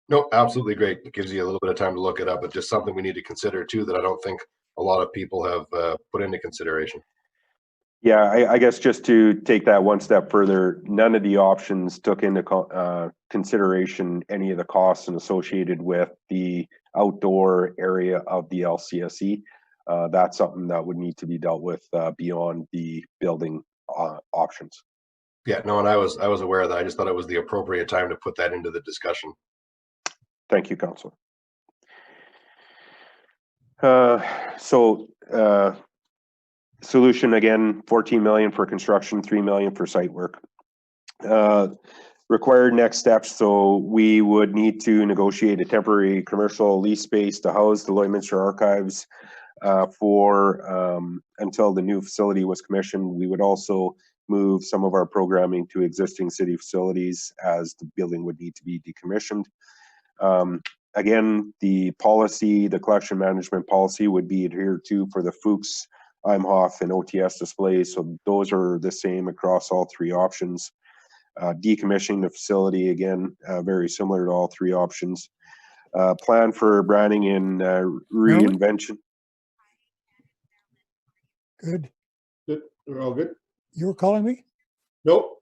No, absolutely great. It gives you a little bit of time to look it up, but just something we need to consider too that I don't think a lot of people have put into consideration.
Yeah, I guess just to take that one step further, none of the options took into consideration any of the costs associated with the outdoor area of the LCSE. That's something that would need to be dealt with beyond the building options.
Yeah, no, and I was aware of that. I just thought it was the appropriate time to put that into the discussion.
Thank you, Councillor. Solution again, 14 million for construction, 3 million for site work. Required next steps, so we would need to negotiate a temporary commercial lease space to house the Lloydminster archives until the new facility was commissioned. We would also move some of our programming to existing city facilities as the building would need to be decommissioned. Again, the policy, the collection management policy would be adhered to for the Fuchs, Imhoff, and OTS displays. So those are the same across all three options. Decommissioning the facility, again, very similar to all three options. Plan for branding and reinvention.
Good.
Good. We're all good.
You were calling me?
Nope.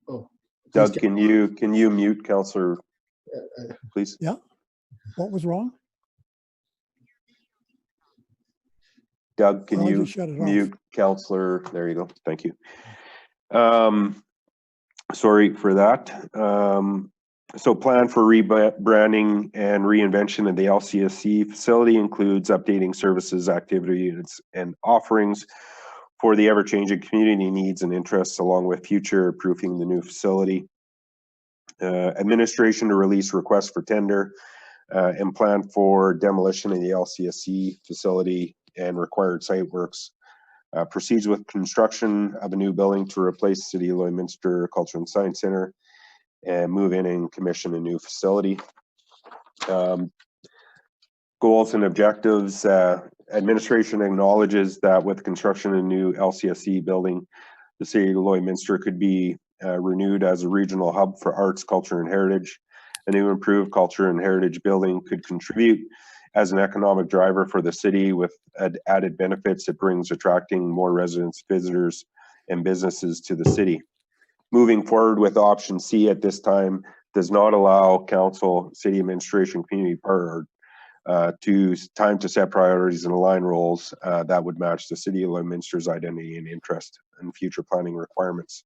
Oh.
Doug, can you mute Councillor, please?
Yeah. What was wrong?
Doug, can
Oh,
you
just shut it
mute Councillor? There you go. Thank you. Sorry for that. So plan for rebranding and reinvention of the LCSE facility includes updating services, activities, and offerings for the ever-changing community needs and interests, along with future-proofing the new facility. Administration to release requests for tender and plan for demolition of the LCSE facility and required site works. Proceeds with construction of a new building to replace City of Lloydminster Culture and Science Center and move in and commission a new facility. Goals and objectives. Administration acknowledges that with construction of a new LCSE building, the City of Lloydminster could be renewed as a regional hub for arts, culture, and heritage. A new improved culture and heritage building could contribute as an economic driver for the city with added benefits it brings, attracting more residents, visitors, and businesses to the city. Moving forward with option C at this time does not allow council, city administration, community partner time to set priorities and align roles that would match the City of Lloydminster's identity and interest and future planning requirements.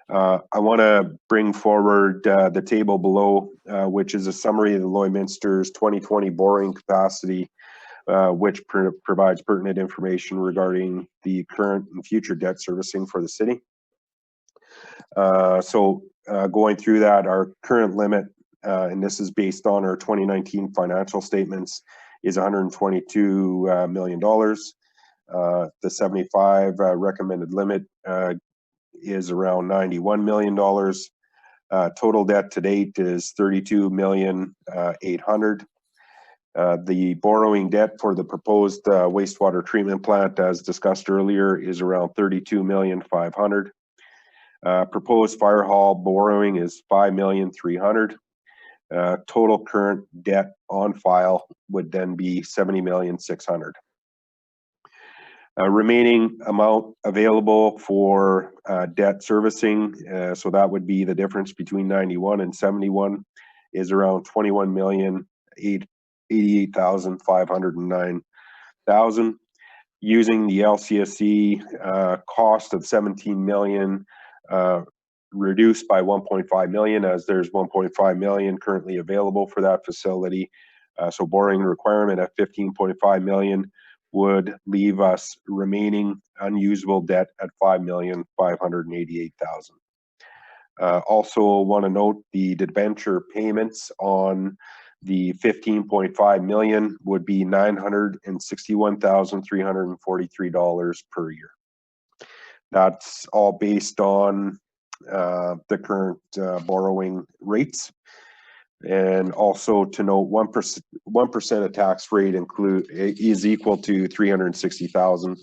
I want to bring forward the table below, which is a summary of the Lloydminster's 2020 borrowing capacity, which provides pertinent information regarding the current and future debt servicing for the city. So going through that, our current limit, and this is based on our 2019 financial statements, is $122 million. The 75 recommended limit is around $91 million. Total debt to date is $32,800,000. The borrowing debt for the proposed wastewater treatment plant, as discussed earlier, is around $32,500,000. Proposed fire hall borrowing is $5,300,000. Total current debt on file would then be $70,600,000. Remaining amount available for debt servicing, so that would be the difference between 91 and 71, is around $21,088,509,000. Using the LCSC cost of 17 million, reduced by 1.5 million, as there's 1.5 million currently available for that facility. So borrowing requirement at 15.5 million would leave us remaining unusable debt at 5,588,000. Also want to note the debenture payments on the 15.5 million would be $961,343 per year. That's all based on the current borrowing rates. And also to note, 1% of tax rate is equal to 360,000.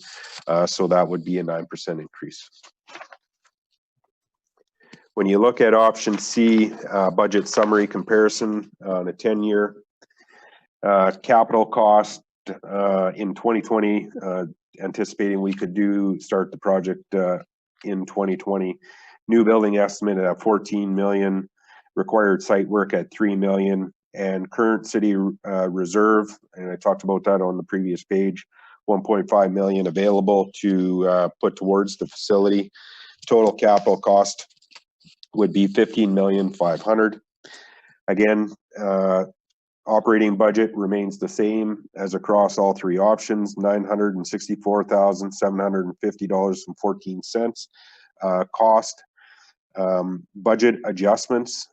So that would be a 9% increase. When you look at option C, budget summary comparison on a 10-year, capital cost in 2020, anticipating we could start the project in 2020. New building estimate at 14 million, required site work at 3 million, and current city reserve, and I talked about that on the previous page, 1.5 million available to put towards the facility. Total capital cost would be 15,500,000. Again, operating budget remains the same as across all three options, $964,750.14. Cost. Budget adjustments,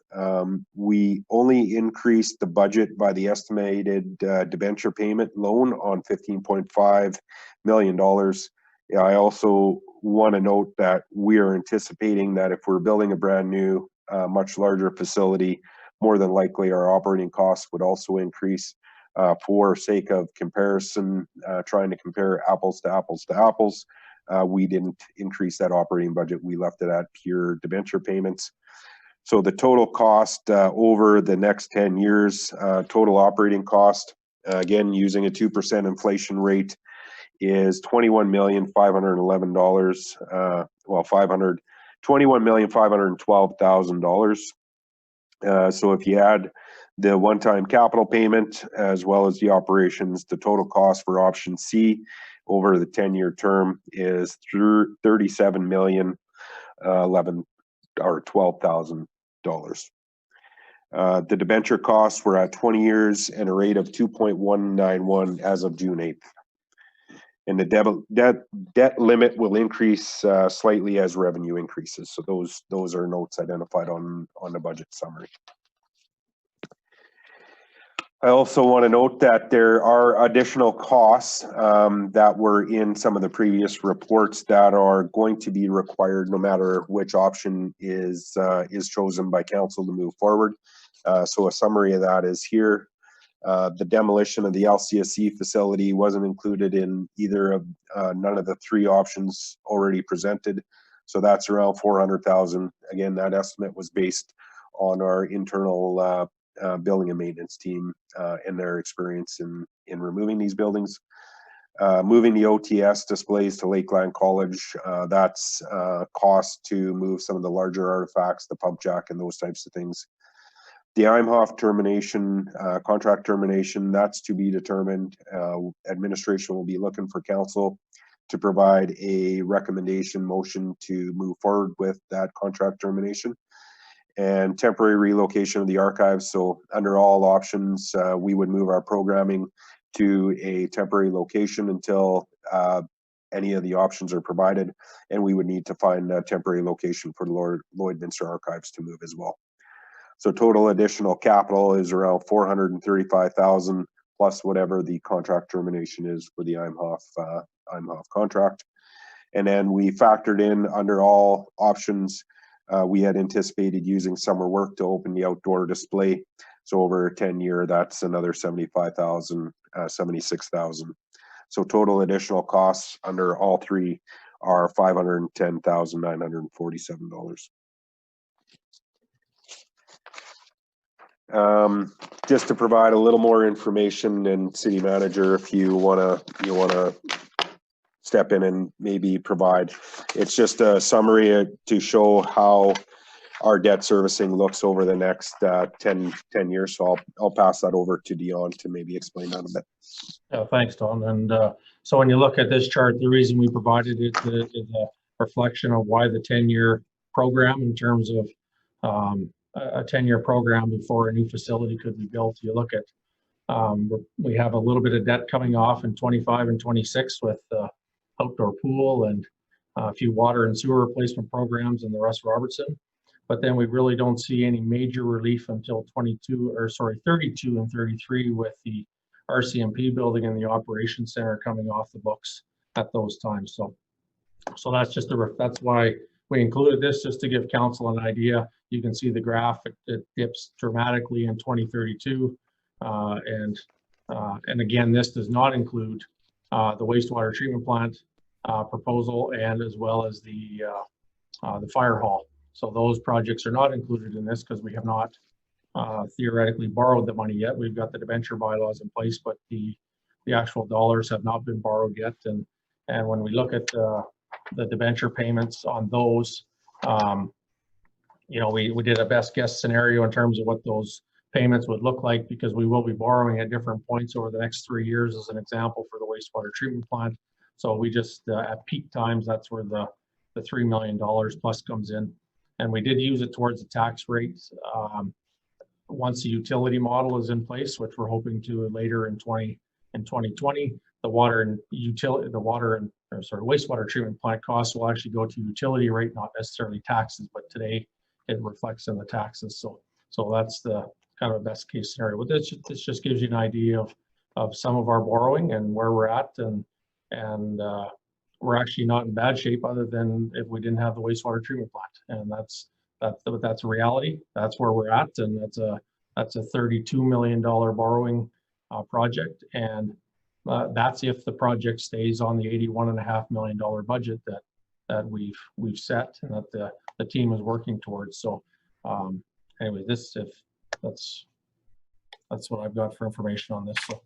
we only increased the budget by the estimated debenture payment loan on $15.5 million. I also want to note that we are anticipating that if we're building a brand new, much larger facility, more than likely our operating costs would also increase. For sake of comparison, trying to compare apples to apples to apples, we didn't increase that operating budget. We left it at pure debenture payments. So the total cost over the next 10 years, total operating cost, again, using a 2% inflation rate, is $21,511,000. $21,512,000. So if you add the one-time capital payment as well as the operations, the total cost for option C over the 10-year term is $37,012,000. The debenture costs were at 20 years and a rate of 2.191 as of June 8th. And the debt limit will increase slightly as revenue increases. So those are notes identified on the budget summary. I also want to note that there are additional costs that were in some of the previous reports that are going to be required no matter which option is chosen by council to move forward. So a summary of that is here. The demolition of the LCSC facility wasn't included in either of none of the three options already presented. So that's around 400,000. Again, that estimate was based on our internal building and maintenance team and their experience in removing these buildings. Moving the OTS displays to Lakeland College, that's cost to move some of the larger artifacts, the pump jack and those types of things. The Imhoff termination, contract termination, that's to be determined. Administration will be looking for council to provide a recommendation motion to move forward with that contract termination. And temporary relocation of the archives. So under all options, we would move our programming to a temporary location until any of the options are provided, and we would need to find a temporary location for Lloydminster Archives to move as well. So total additional capital is around 435,000 plus whatever the contract termination is for the Imhoff contract. And then we factored in under all options, we had anticipated using summer work to open the outdoor display. So over a 10-year, that's another 75,000, 76,000. So total additional costs under all three are $510,947. Just to provide a little more information, and city manager, if you wanna step in and maybe provide, it's just a summary to show how our debt servicing looks over the next 10 years. So I'll pass that over to Dion to maybe explain that a bit.
Yeah, thanks, Don. And so when you look at this chart, the reason we provided it is a reflection of why the 10-year program, in terms of a 10-year program before a new facility could be built. You look at, we have a little bit of debt coming off in 25 and 26 with outdoor pool and a few water and sewer replacement programs in the Russ Robertson. But then we really don't see any major relief until 32 and 33 with the RCMP building and the operations center coming off the books at those times. So that's just that's why we included this, just to give council an idea. You can see the graph, it dips dramatically in 2032. And again, this does not include the wastewater treatment plant proposal, and as well as the fire hall. So those projects are not included in this because we have not theoretically borrowed the money yet. We've got the debenture bylaws in place, but the actual dollars have not been borrowed yet. And when we look at the debenture payments on those, you know, we did a best guess scenario in terms of what those payments would look like, because we will be borrowing at different points over the next 3 years, as an example, for the wastewater treatment plant. So we just at peak times, that's where the $3 million plus comes in. And we did use it towards the tax rates once the utility model is in place, which we're hoping to later in 2020. The wastewater treatment plant costs will actually go to utility rate, not necessarily taxes, but today it reflects in the taxes. So that's the kind of best case scenario. But this just gives you an idea of some of our borrowing and where we're at, and we're actually not in bad shape, other than if we didn't have the wastewater treatment plant. And that's a reality. That's where we're at, and that's a $32 million borrowing project. And that's if the project stays on the $81.5 million budget that we've set and that the team is working towards. So anyway, that's what I've got for information on this. So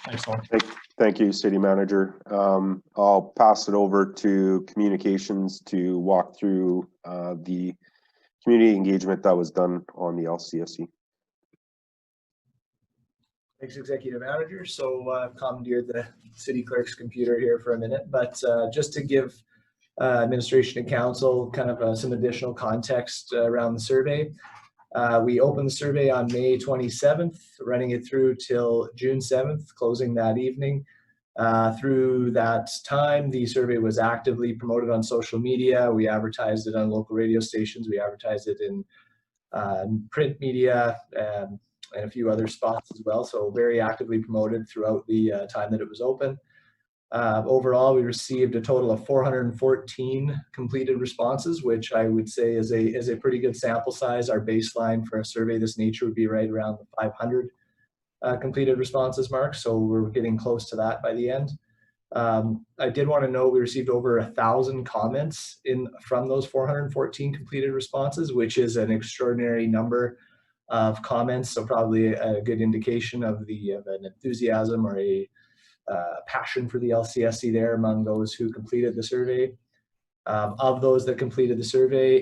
thanks, Don.
Thank you, City Manager. I'll pass it over to communications to walk through the community engagement that was done on the LCSC.
Thanks, Executive Manager. So I've commandeered the city clerk's computer here for a minute, but just to give administration and council kind of some additional context around the survey. We opened the survey on May 27th, running it through till June 7th, closing that evening. Through that time, the survey was actively promoted on social media. We advertised it on local radio stations. We advertised it in print media and a few other spots as well. So very actively promoted throughout the time that it was open. Overall, we received a total of 414 completed responses, which I would say is a pretty good sample size. Our baseline for a survey of this nature would be right around the 500 completed responses mark. So we're getting close to that by the end. I did want to know we received over 1,000 comments from those 414 completed responses, which is an extraordinary number of comments. So probably a good indication of an enthusiasm or a passion for the LCSC there among those who completed the survey. Of those that completed the survey,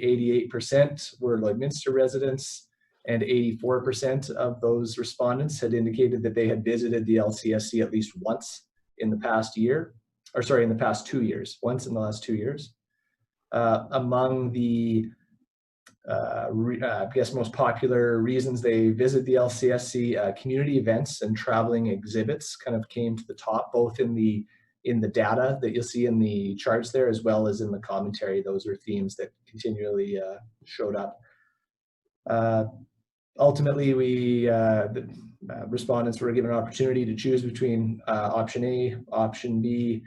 88% were Lloydminster residents, and 84% of those respondents had indicated that they had visited the LCSC at least once in the past year, or sorry, in the past 2 years, once in the last 2 years. Among the I guess most popular reasons they visit the LCSC, community events and traveling exhibits kind of came to the top, both in the in the data that you'll see in the charts there, as well as in the commentary. Those are themes that continually showed up. Ultimately, the respondents were given an opportunity to choose between option A, option B,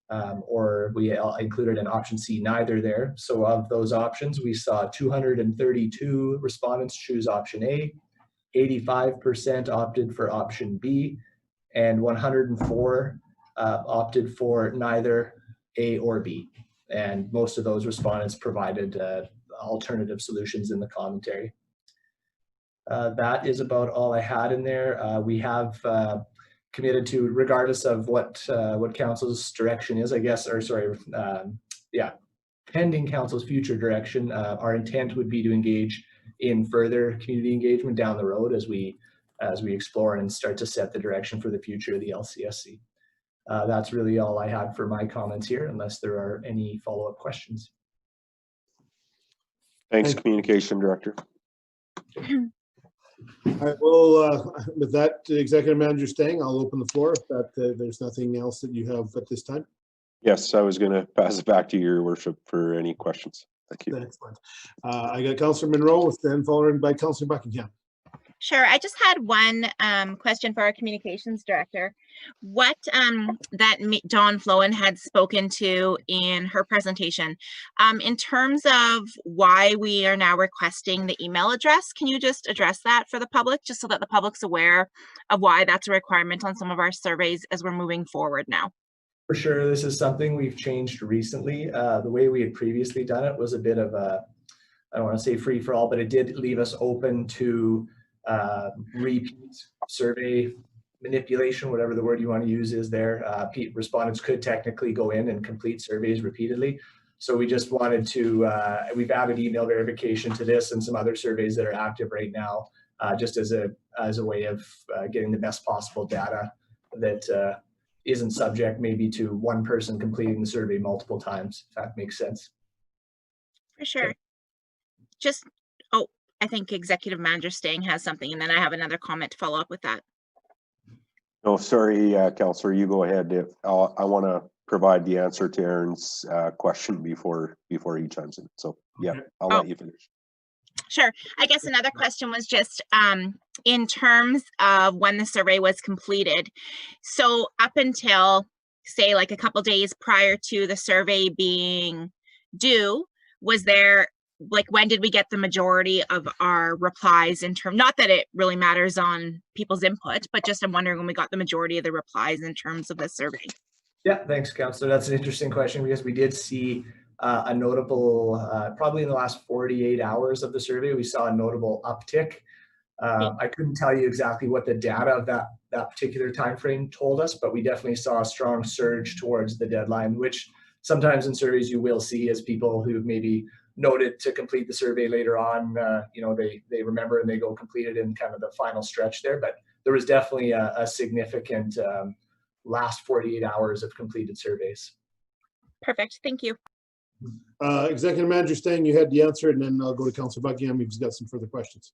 or we included an option C, neither there. So of those options, we saw 232 respondents choose option A, 85% opted for option B, and 104 opted for neither A or B. And most of those respondents provided alternative solutions in the commentary. That is about all I had in there. We have committed to, regardless of what council's direction is, I guess, or sorry, pending council's future direction, our intent would be to engage in further community engagement down the road as we explore and start to set the direction for the future of the LCSC. That's really all I had for my comments here, unless there are any follow-up questions.
Thanks, Communication Director.
All right, well, with that, Executive Manager Stang, I'll open the floor if there's nothing else that you have at this time.
Yes, I was going to pass it back to your worship for any questions. Thank you.
Excellent. I got Councillor Monroe, then followed by Councillor Buckingham.
Sure. I just had one question for our communications director. What Dawn Flowen had spoken to in her presentation, in terms of why we are now requesting the email address, can you just address that for the public, just so that the public's aware of why that's a requirement on some of our surveys as we're moving forward now?
For sure, this is something we've changed recently. The way we had previously done it was a bit of a, I don't want to say free for all, but it did leave us open to repeat survey manipulation, whatever the word you want to use is there. Respondents could technically go in and complete surveys repeatedly. So we just wanted to, we've added email verification to this and some other surveys that are active right now, just as a way of getting the best possible data that isn't subject maybe to one person completing the survey multiple times, if that makes sense.
For sure. Just, oh, I think Executive Manager Stang has something, and then I have another comment to follow up with that.
Oh, sorry, Councillor, you go ahead. I want to provide the answer to Aaron's question before he chimes in. So yeah, I'll let you finish.
Sure. I guess another question was just in terms of when the survey was completed. So up until, say, like a couple days prior to the survey being due, was there, like, when did we get the majority of our replies in terms, not that it really matters on people's input, but just I'm wondering when we got the majority of the replies in terms of the survey?
Yeah, thanks, Councillor. That's an interesting question because we did see a notable, probably in the last 48 hours of the survey, we saw a notable uptick. I couldn't tell you exactly what the data of that particular time frame told us, but we definitely saw a strong surge towards the deadline, which sometimes in surveys you will see as people who maybe noted to complete the survey later on, you know, they remember and they go complete it in kind of the final stretch there. But there was definitely a significant last 48 hours of completed surveys.
Perfect. Thank you.
Executive Manager Stang, you had the answer, and then I'll go to Councillor Buckingham if he's got some further questions.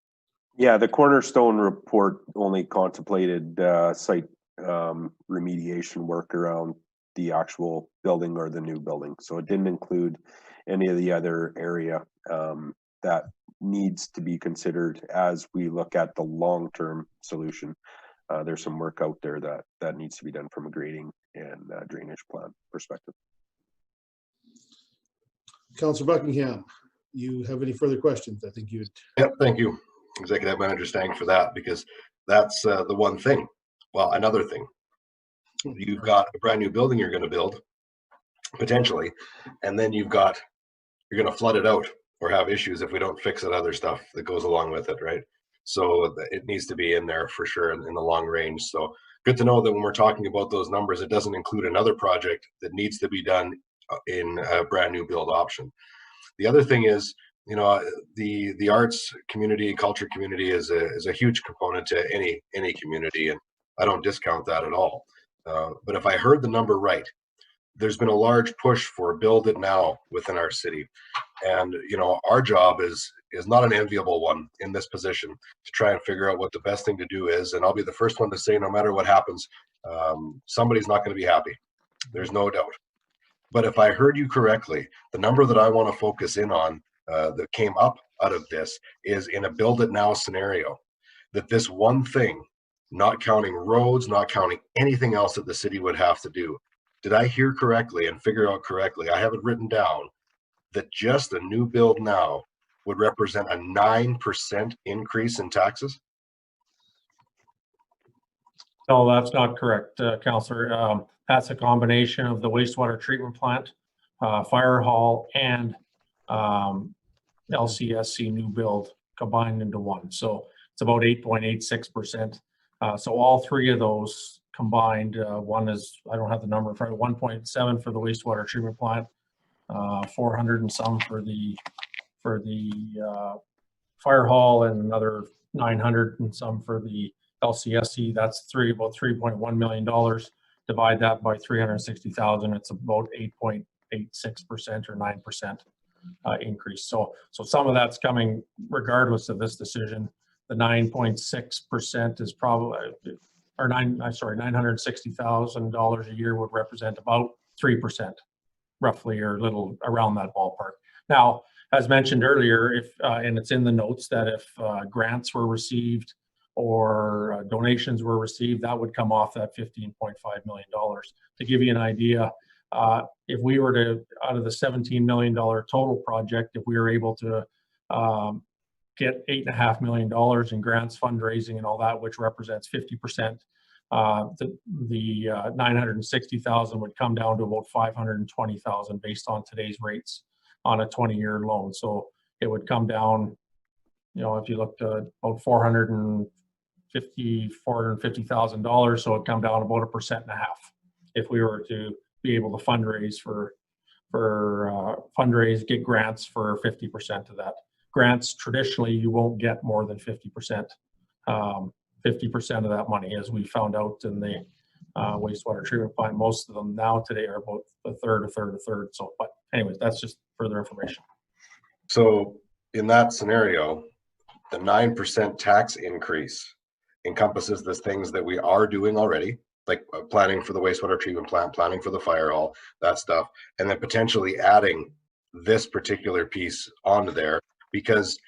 Yeah, the Cornerstone report only contemplated site remediation work around the actual building or the new building. So it didn't include any of the other area that needs to be considered as we look at the long-term solution. There's some work out there that needs to be done from a grading and drainage plan perspective.
Councillor Buckingham, you have any further questions? I think you.
Yep, thank you, Executive Manager Stang, for that, because that's the one thing. Well, another thing. You've got a brand new building you're going to build, potentially, and then you're going to flood it out or have issues if we don't fix that other stuff that goes along with it, right? So it needs to be in there for sure in the long range. So good to know that when we're talking about those numbers, it doesn't include another project that needs to be done in a brand new build option. The other thing is, you know, the arts community, culture community is a huge component to any community, and I don't discount that at all. But if I heard the number right, there's been a large push for build it now within our city, and you know, our job is not an enviable one in this position to try and figure out what the best thing to do is. And I'll be the first one to say, no matter what happens, somebody's not going to be happy. There's no doubt. But if I heard you correctly, the number that I want to focus in on that came up out of this is in a build it now scenario, that this one thing, not counting roads, not counting anything else that the city would have to do. Did I hear correctly and figure out correctly? I have it written down that just a new build now would represent a 9% increase in taxes?
No, that's not correct, Councillor. That's a combination of the wastewater treatment plant, fire hall, and LCSC new build combined into one. So it's about 8.86%. So all three of those combined, one is, I don't have the number in front of 1.7 for the wastewater treatment plant, 400 and some for the fire hall, and another 900 and some for the LCSC. That's about $3.1 million. Divide that by 360,000. It's about 8.86% or 9% increase. So some of that's coming regardless of this decision. The 9.6% is probably, or $960,000 a year would represent about 3%, roughly, or a little around that ballpark. Now, as mentioned earlier, if and it's in the notes that if grants were received or donations were received, that would come off that $15.5 million. To give you an idea, if we were to, out of the $17 million total project, if we were able to get $8.5 million in grants, fundraising, and all that, which represents 50%, the 960,000 would come down to about 520,000 based on today's rates on a 20-year loan. So it would come down, if you looked at about $450,000, so it'd come down about 1.5% if we were to be able to fundraise get grants for 50% of that. Grants, traditionally, you won't get more than 50%. 50% of that money, as we found out in the wastewater treatment plant. Most of them now today are about a third. So, but anyways, that's just further information.
So in that scenario, the 9% tax increase encompasses the things that we are doing already, like planning for the wastewater treatment plant, planning for the fire hall, that stuff, and then potentially adding this particular piece onto there, because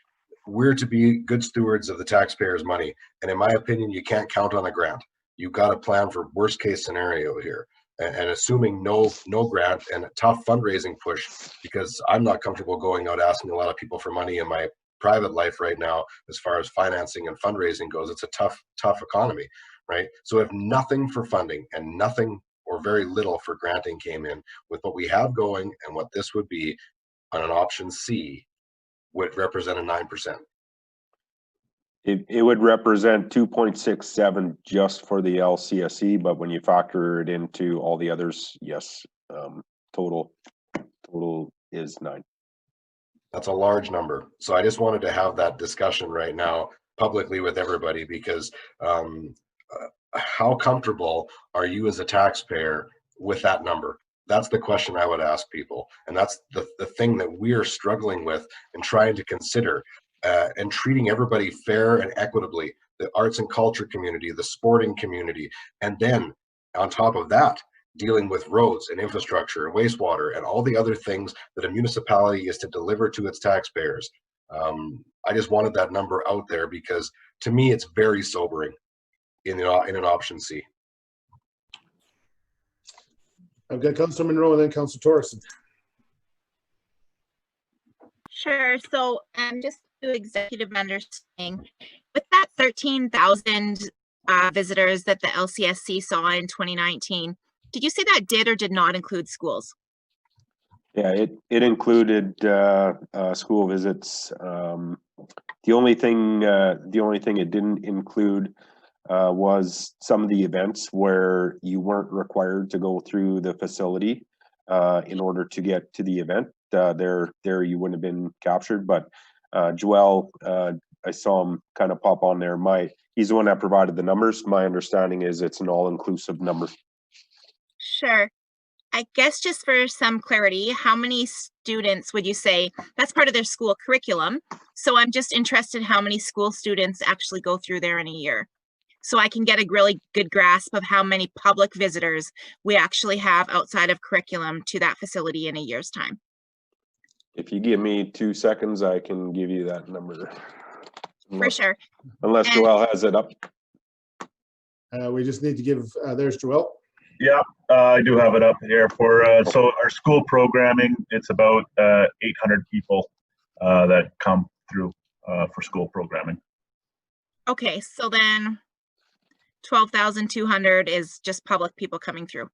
we're to be good stewards of the taxpayers' money. And in my opinion, you can't count on a grant. You've got to plan for worst case scenario here. And assuming no grant and a tough fundraising push, because I'm not comfortable going out asking a lot of people for money in my private life right now, as far as financing and fundraising goes. It's a tough economy, right? So if nothing for funding and nothing or very little for granting came in, with what we have going and what this would be on an option C, would represent a 9%.
It would represent 2.67 just for the LCSC, but when you factor it into all the others, yes, total is 9.
That's a large number. So I just wanted to have that discussion right now publicly with everybody, because how comfortable are you as a taxpayer with that number? That's the question I would ask people. And that's the thing that we are struggling with and trying to consider, and treating everybody fair and equitably, the arts and culture community, the sporting community, and then on top of that, dealing with roads and infrastructure and wastewater and all the other things that a municipality is to deliver to its taxpayers. I just wanted that number out there because to me, it's very sobering in an option C.
I've got Councilor Munro and then Councilor Torreson.
Sure. So just to executive understanding, with that 13,000 visitors that the LCSC saw in 2019, did you say that did or did not include schools?
Yeah, it included school visits. The only thing it didn't include was some of the events where you weren't required to go through the facility in order to get to the event. There you wouldn't have been captured, but Joel, I saw him kind of pop on there. He's the one that provided the numbers. My understanding is it's an all-inclusive number.
Sure. I guess just for some clarity, how many students would you say that's part of their school curriculum? So I'm just interested how many school students actually go through there in a year. so I can get a really good grasp of how many public visitors we actually have outside of curriculum to that facility in a year's time?
If you give me 2 seconds, I can give you that number.
For sure.
Unless Joelle has it up.
We just need to give, there's Joelle.
Yeah, I do have it up here for, so our school programming, it's about 800 people that come through for school programming.
Okay, so then 12,200 is just public people coming through.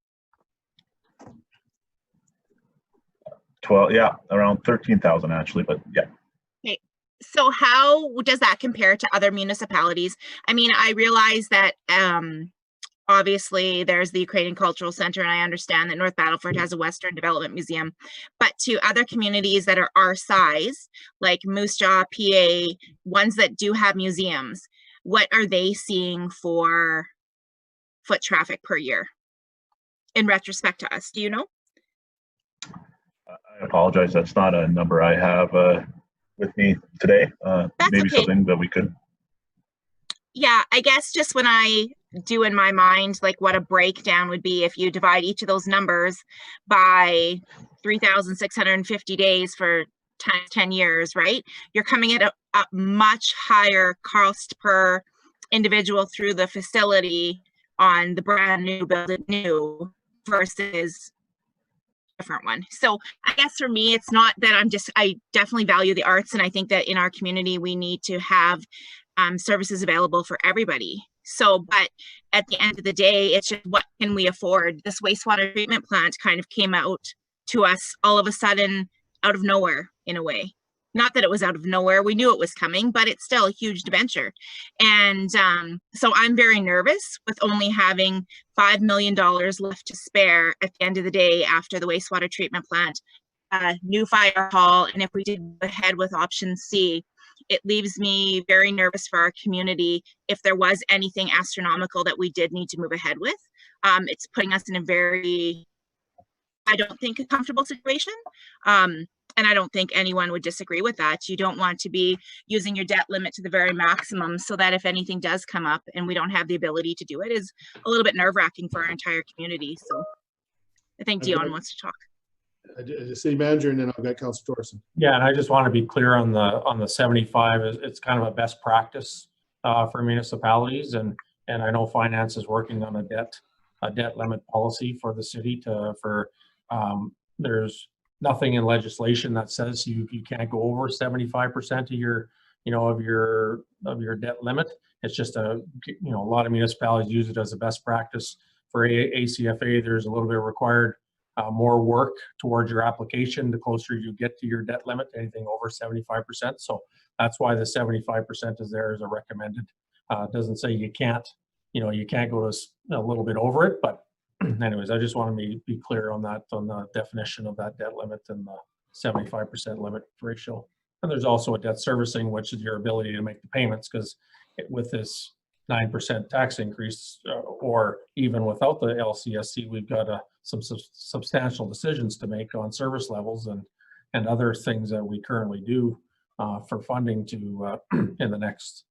12, yeah, around 13,000 actually, but yeah.
Okay, so how does that compare to other municipalities? I mean, I realize that obviously there's the Ukrainian Cultural Center, and I understand that North Battleford has a Western Development Museum, but to other communities that are our size, like Moose Jaw, PA, ones that do have museums, what are they seeing for foot traffic per year in retrospect to us? Do you know?
I apologize, that's not a number I have with me today. Maybe
okay.
something that we could.
Yeah, I guess just when I do in my mind, like what a breakdown would be if you divide each of those numbers by 3,650 days for 10 years, right? You're coming at a much higher cost per individual through the facility on the brand new building new versus different one. So I guess for me, it's not that I definitely value the arts, and I think that in our community we need to have services available for everybody. So, but at the end of the day, it's just what can we afford? This wastewater treatment plant kind of came out to us all of a sudden out of nowhere in a way. Not that it was out of nowhere, we knew it was coming, but it's still a huge venture. And so I'm very nervous with only having $5 million left to spare at the end of the day after the wastewater treatment plant, new fire hall, and if we did go ahead with option C, it leaves me very nervous for our community if there was anything astronomical that we did need to move ahead with. It's putting us in a very, I don't think, a comfortable situation. And I don't think anyone would disagree with that. You don't want to be using your debt limit to the very maximum so that if anything does come up and we don't have the ability to do it is a little bit nerve-wracking for our entire community. So I think Dion wants to talk.
City Manager, and then I've got Councilor Thorson.
Yeah, and I just want to be clear on the 75. It's kind of a best practice for municipalities, and I know finance is working on a debt limit policy for the city there's nothing in legislation that says you can't go over 75% of your of your debt limit. It's just a lot of municipalities use it as a best practice. For ACFA, there's a little bit required more work towards your application the closer you get to your debt limit, anything over 75%. So that's why the 75% is there as a recommended. It doesn't say you can't go to a little bit over it, but anyways, I just want to be clear on that, on the definition of that debt limit and the 75% limit ratio. And there's also a debt servicing, which is your ability to make the payments, because with this 9% tax increase, or even without the LCSC, we've got some substantial decisions to make on service levels and other things that we currently do for funding to in the next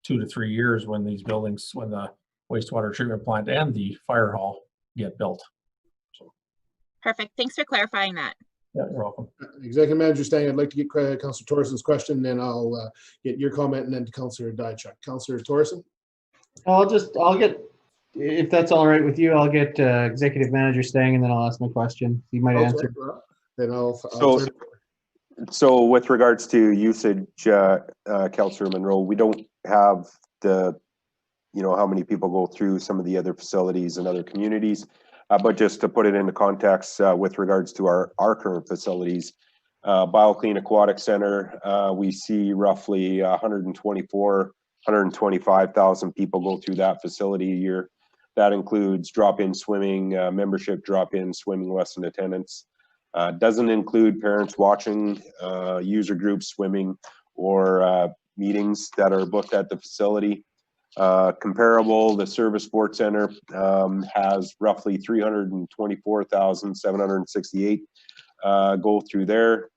2 to 3 years when these buildings, when the wastewater treatment plant and the fire hall get built. So.
Perfect. Thanks for clarifying that.
Yeah, you're welcome.
Executive Manager Stang, I'd like to get Councilor Thorson's question, then I'll get your comment, and then to Councilor Diachuk. Councilor Thorson.
I'll get, if that's all right with you, I'll get Executive Manager Stang, and then I'll ask my question. You might answer.
Then I'll
So with regards to usage, Councilor Monroe, we don't have the how many people go through some of the other facilities and other communities. But just to put it into context with regards to our current facilities, BioClean Aquatic Center, we see roughly 125,000 people go through that facility a year. That includes drop-in swimming, membership drop-in swimming lesson attendance. Doesn't include parents watching, user groups swimming, or meetings that are booked at the facility. Comparable, the Service Sports Center has roughly 324,768 go through there.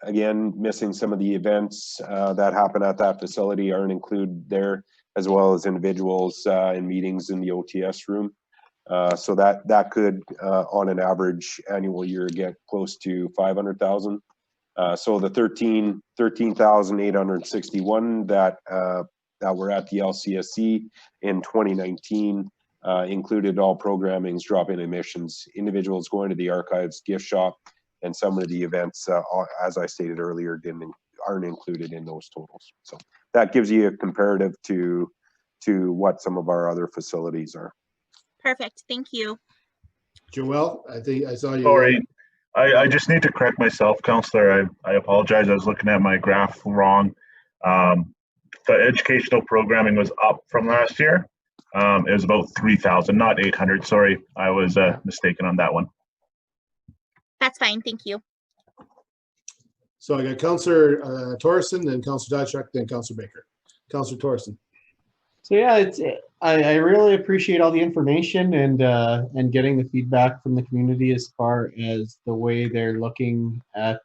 Again, missing some of the events that happen at that facility aren't included there. as well as individuals in meetings in the OTS room. So that could, on an average annual year, get close to 500,000. So the 13,861 that were at the LCSC in 2019 included all programmings, drop-in admissions, individuals going to the archives, gift shop, and some of the events, as I stated earlier, aren't included in those totals. So that gives you a comparative to what some of our other facilities are.
Perfect. Thank you.
Joelle, I think I saw you.
Sorry, I just need to correct myself, Councillor. I apologize. I was looking at my graph wrong. The educational programming was up from last year. It was about 3,000, not 800. Sorry, I was mistaken on that one.
That's fine. Thank you.
So I got Councillor Torreson, then Councillor Diachuk, then Councillor Baker. Councillor Torreson.
So yeah, I really appreciate all the information and getting the feedback from the community as far as the way they're looking at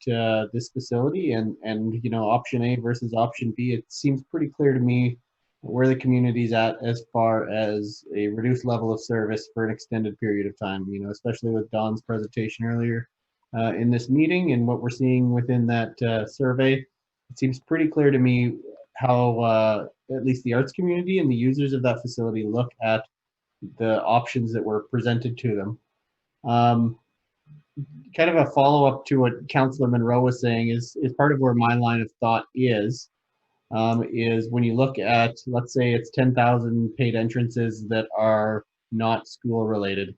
this facility and you know, option A versus option B. It seems pretty clear to me where the community's at as far as a reduced level of service for an extended period of time. You know, especially with Don's presentation earlier in this meeting and what we're seeing within that survey. It seems pretty clear to me how at least the arts community and the users of that facility look at the options that were presented to them. Kind of a follow-up to what Councillor Monroe was saying is part of where my line of thought is when you look at, let's say it's 10,000 paid entrances that are not school related.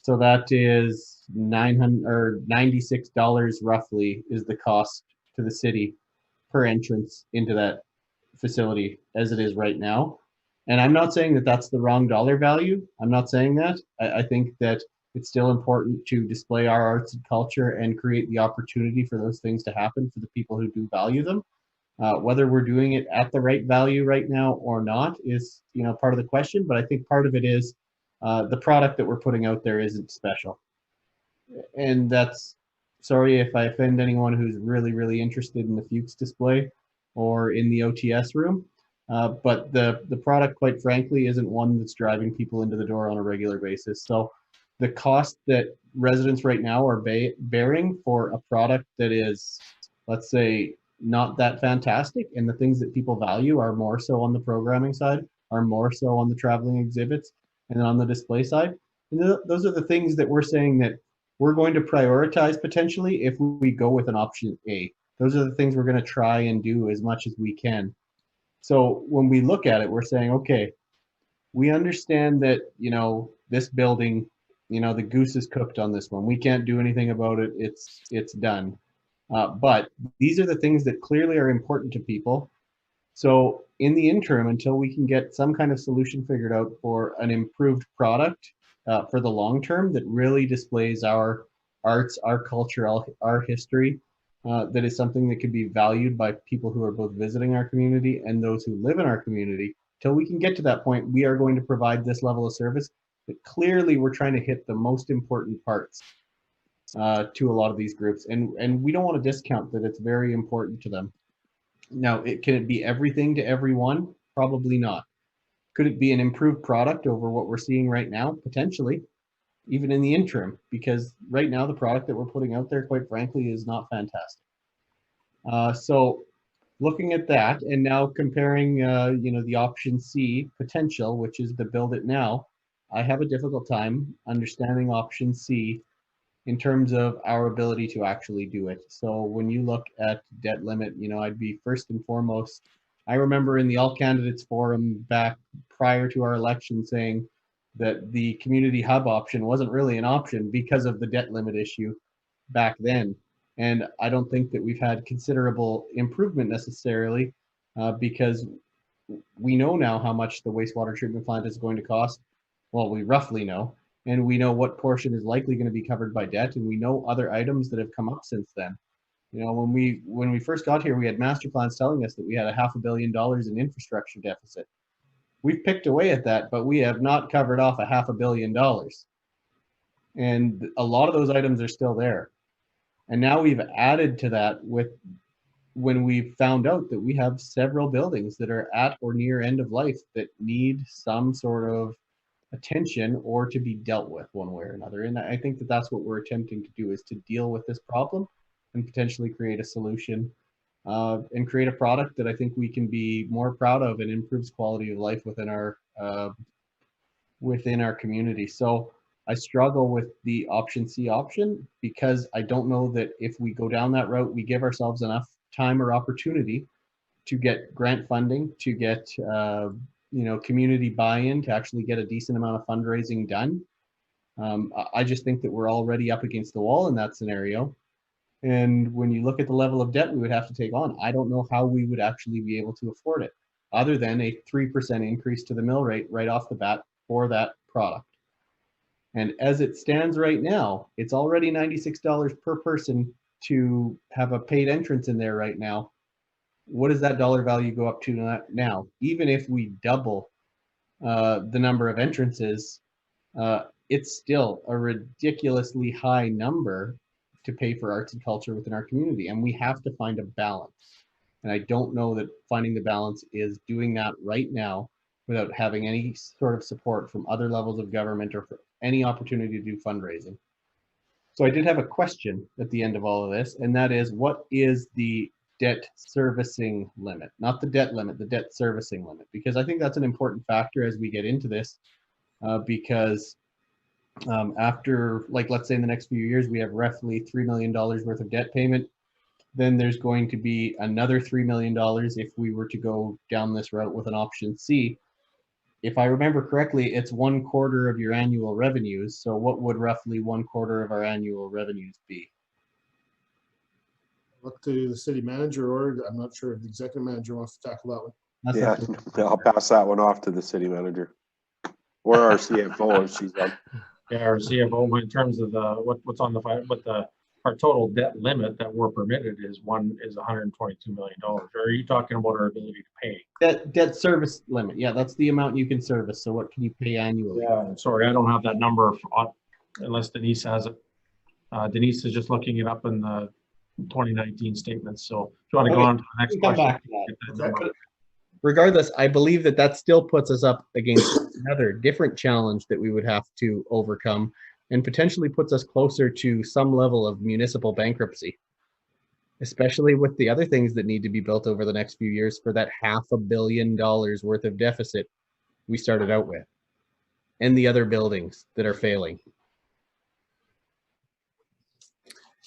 So that is $96 roughly is the cost to the city per entrance into that facility as it is right now. And I'm not saying that that's the wrong dollar value. I'm not saying that. I think that it's still important to display our arts and culture and create the opportunity for those things to happen for the people who do value them. Whether we're doing it at the right value right now or not is, you know, part of the question, but I think part of it is the product that we're putting out there isn't special. And that's, sorry if I offend anyone who's really, really interested in the Fuchs display or in the OTS room. But the product, quite frankly, isn't one that's driving people into the door on a regular basis. So the cost that residents right now are bearing for a product that is, let's say, not that fantastic, and the things that people value are more so on the programming side, are more so on the traveling exhibits, and on the display side. And those are the things that we're saying that we're going to prioritize potentially if we go with an option A. Those are the things we're going to try and do as much as we can. So when we look at it, we're saying, okay, we understand that, you know, this building, you know, the goose is cooked on this one. We can't do anything about it. It's done. But these are the things that clearly are important to people. So in the interim, until we can get some kind of solution figured out for an improved product for the long term that really displays our arts, our culture, our history, that is something that can be valued by people who are both visiting our community and those who live in our community. Till we can get to that point, we are going to provide this level of service, but clearly we're trying to hit the most important parts to a lot of these groups. And we don't want to discount that it's very important to them. Now, can it be everything to everyone? Probably not. Could it be an improved product over what we're seeing right now? Potentially, even in the interim, because right now the product that we're putting out there, quite frankly, is not fantastic. So looking at that and now comparing, you know, the option C potential, which is to build it now, I have a difficult time understanding option C in terms of our ability to actually do it. So when you look at debt limit, you know, I'd be first and foremost, I remember in the All Candidates Forum back prior to our election saying that the community hub option wasn't really an option because of the debt limit issue back then. And I don't think that we've had considerable improvement necessarily because we know now how much the wastewater treatment plant is going to cost. Well, we roughly know, and we know what portion is likely going to be covered by debt, and we know other items that have come up since then. You know, when we first got here, we had master plans telling us that we had $500 million in infrastructure deficit. We've picked away at that, but we have not covered off $500 million. And a lot of those items are still there. And now we've added to that with when we found out that we have several buildings that are at or near end of life that need some sort of attention or to be dealt with one way or another. And I think that that's what we're attempting to do, is to deal with this problem and potentially create a solution and create a product that I think we can be more proud of and improves quality of life within our community. So I struggle with the option C option because I don't know that if we go down that route, we give ourselves enough time or opportunity to get grant funding, to get community buy-in, to actually get a decent amount of fundraising done. I just think that we're already up against the wall in that scenario. And when you look at the level of debt we would have to take on, I don't know how we would actually be able to afford it, other than a 3% increase to the mill rate right off the bat for that product. And as it stands right now, it's already $96 per person to have a paid entrance in there right now. What does that dollar value go up to now? Even if we double the number of entrances, it's still a ridiculously high number to pay for arts and culture within our community. And we have to find a balance. And I don't know that finding the balance is doing that right now without having any sort of support from other levels of government or for any opportunity to do fundraising. So I did have a question at the end of all of this, and that is, what is the debt servicing limit? Not the debt limit, the debt servicing limit, because I think that's an important factor as we get into this, because after, like, let's say in the next few years, we have roughly $3 million worth of debt payment. Then there's going to be another $3 million if we were to go down this route with an option C. If I remember correctly, it's 1/4 of your annual revenues. So what would roughly 1/4 of our annual revenues be?
Look to the city manager, or I'm not sure if the executive manager wants to tackle that one.
Yeah, I'll pass that one off to the city manager or our CFO if she's on.
Yeah, our CFO, in terms of the what's on our total debt limit that we're permitted is $122 million. Are you talking about our ability to pay?
Debt service limit. Yeah, that's the amount you can service. So what can you pay annually?
Yeah, sorry, I don't have that number unless Denise has it. Denise is just looking it up in the 2019 statements. So if you want to go on to the next question.
Regardless, I believe that still puts us up against another different challenge that we would have to overcome, and potentially puts us closer to some level of municipal bankruptcy, especially with the other things that need to be built over the next few years for that $500 million worth of deficit we started out with, and the other buildings that are failing.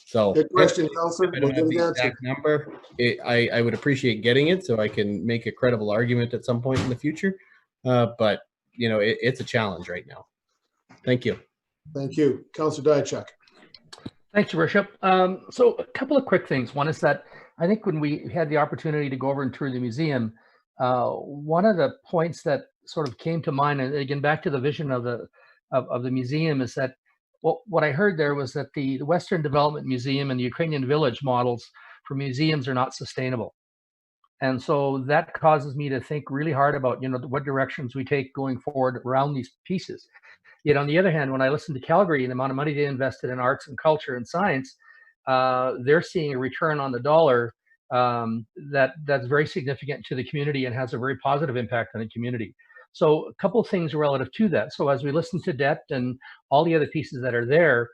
So
good question, Councillor.
I don't have the exact number. I would appreciate getting it so I can make a credible argument at some point in the future. But it's a challenge right now. Thank you.
Thank you. Councillor Diachuk.
Thanks, Your Worship. So a couple of quick things. One is that I think when we had the opportunity to go over and tour the museum, one of the points that sort of came to mind, and again, back to the vision of the museum, is that what I heard there was that the Western Development Museum and the Ukrainian Village models for museums are not sustainable. And so that causes me to think really hard about, what directions we take going forward around these pieces. Yet on the other hand, when I listen to Calgary and the amount of money they invested in arts and culture and science, they're seeing a return on the dollar that's very significant to the community and has a very positive impact on the community. So a couple of things relative to that. So as we listen to debt and all the other pieces that are there,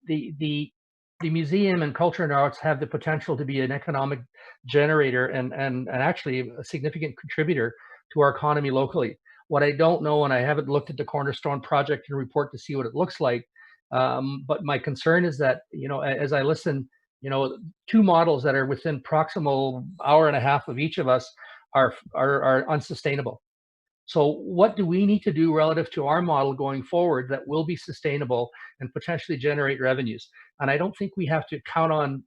the museum and culture and arts have the potential to be an economic generator and actually a significant contributor to our economy locally. What I don't know, and I haven't looked at the Cornerstone project and report to see what it looks like, but my concern is that, as I listen, two models that are within proximal hour and a half of each of us are unsustainable. So what do we need to do relative to our model going forward that will be sustainable and potentially generate revenues? And I don't think we have to count on,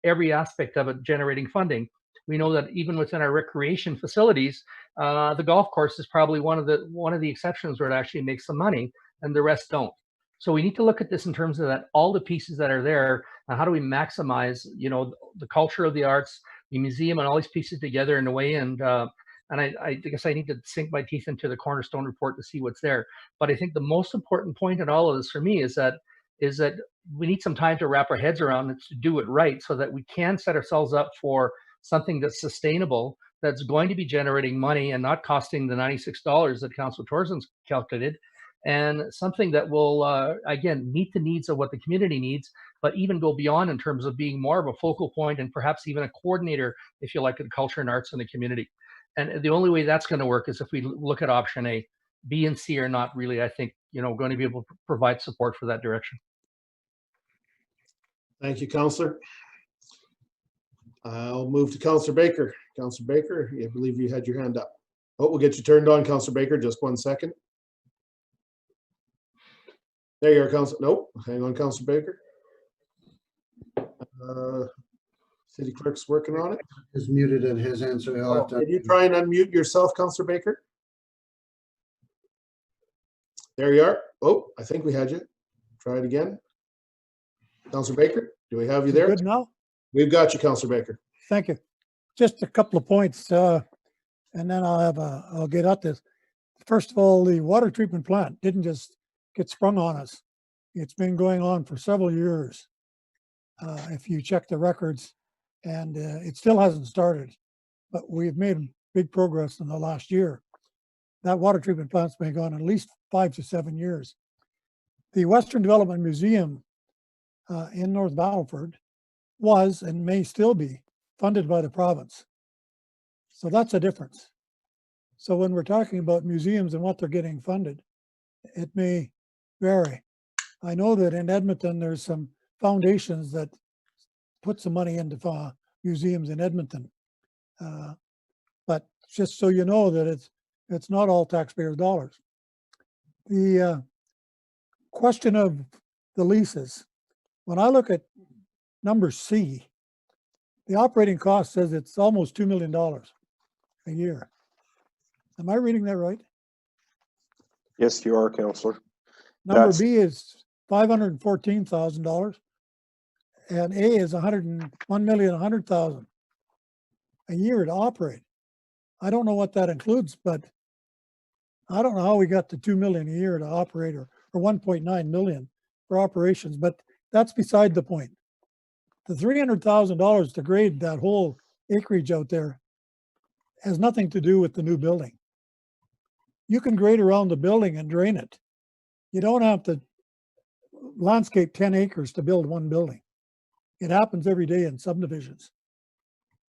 every aspect of it generating funding. We know that even within our recreation facilities, the golf course is probably one of the exceptions where it actually makes some money and the rest don't. So we need to look at this in terms of that all the pieces that are there, how do we maximize, the culture of the arts, the museum, and all these pieces together in a way. And I guess I need to sink my teeth into the Cornerstone report to see what's there. But I think the most important point in all of this for me is that is that we need some time to wrap our heads around it to do it right so that we can set ourselves up for something that's sustainable, that's going to be generating money and not costing the $96 that Councilor Torsen's calculated, and something that will, again, meet the needs of what the community needs, but even go beyond in terms of being more of a focal point and perhaps even a coordinator, if you like, of culture and arts in the community. And the only way that's going to work is if we look at option A. B and C are not really, I think, going to be able to provide support for that direction.
Thank you, Councillor. I'll move to Councillor Baker. Councillor Baker, I believe you had your hand up. Oh, we'll get you turned on, Councillor Baker. Just 1 second. There you are, Councillor. Nope, hang on, Councillor Baker. City Clerk's working on it.
Is muted at his end, so he'll have to.
Can you try and unmute yourself, Councillor Baker? There you are. Oh, I think we had you. Try it again. Councillor Baker, do we have you there?
Good now?
We've got you, Councillor Baker.
Thank you. Just a couple of points, and then I'll get at this. First of all, the water treatment plant didn't just get sprung on us. It's been going on for several years. If you check the records, and it still hasn't started, but we've made big progress in the last year. That water treatment plant's been going at least 5 to 7 years. The Western Development Museum in North Battleford was and may still be funded by the province. So that's a difference. So when we're talking about museums and what they're getting funded, it may vary. I know that in Edmonton, there's some foundations that put some money into museums in Edmonton. But just so you know that it's not all taxpayers' dollars. The question of the leases, when I look at number C, the operating cost says it's almost $2 million a year. Am I reading that right?
Yes, you are, Councillor.
Number B is $514,000, and A is $101,100,000 a year to operate. I don't know what that includes, but I don't know how we got to $2 million a year to operate, or $1.9 million for operations, but that's beside the point. The $300,000 to grade that whole acreage out there has nothing to do with the new building. You can grade around the building and drain it. You don't have to landscape 10 acres to build one building. It happens every day in subdivisions.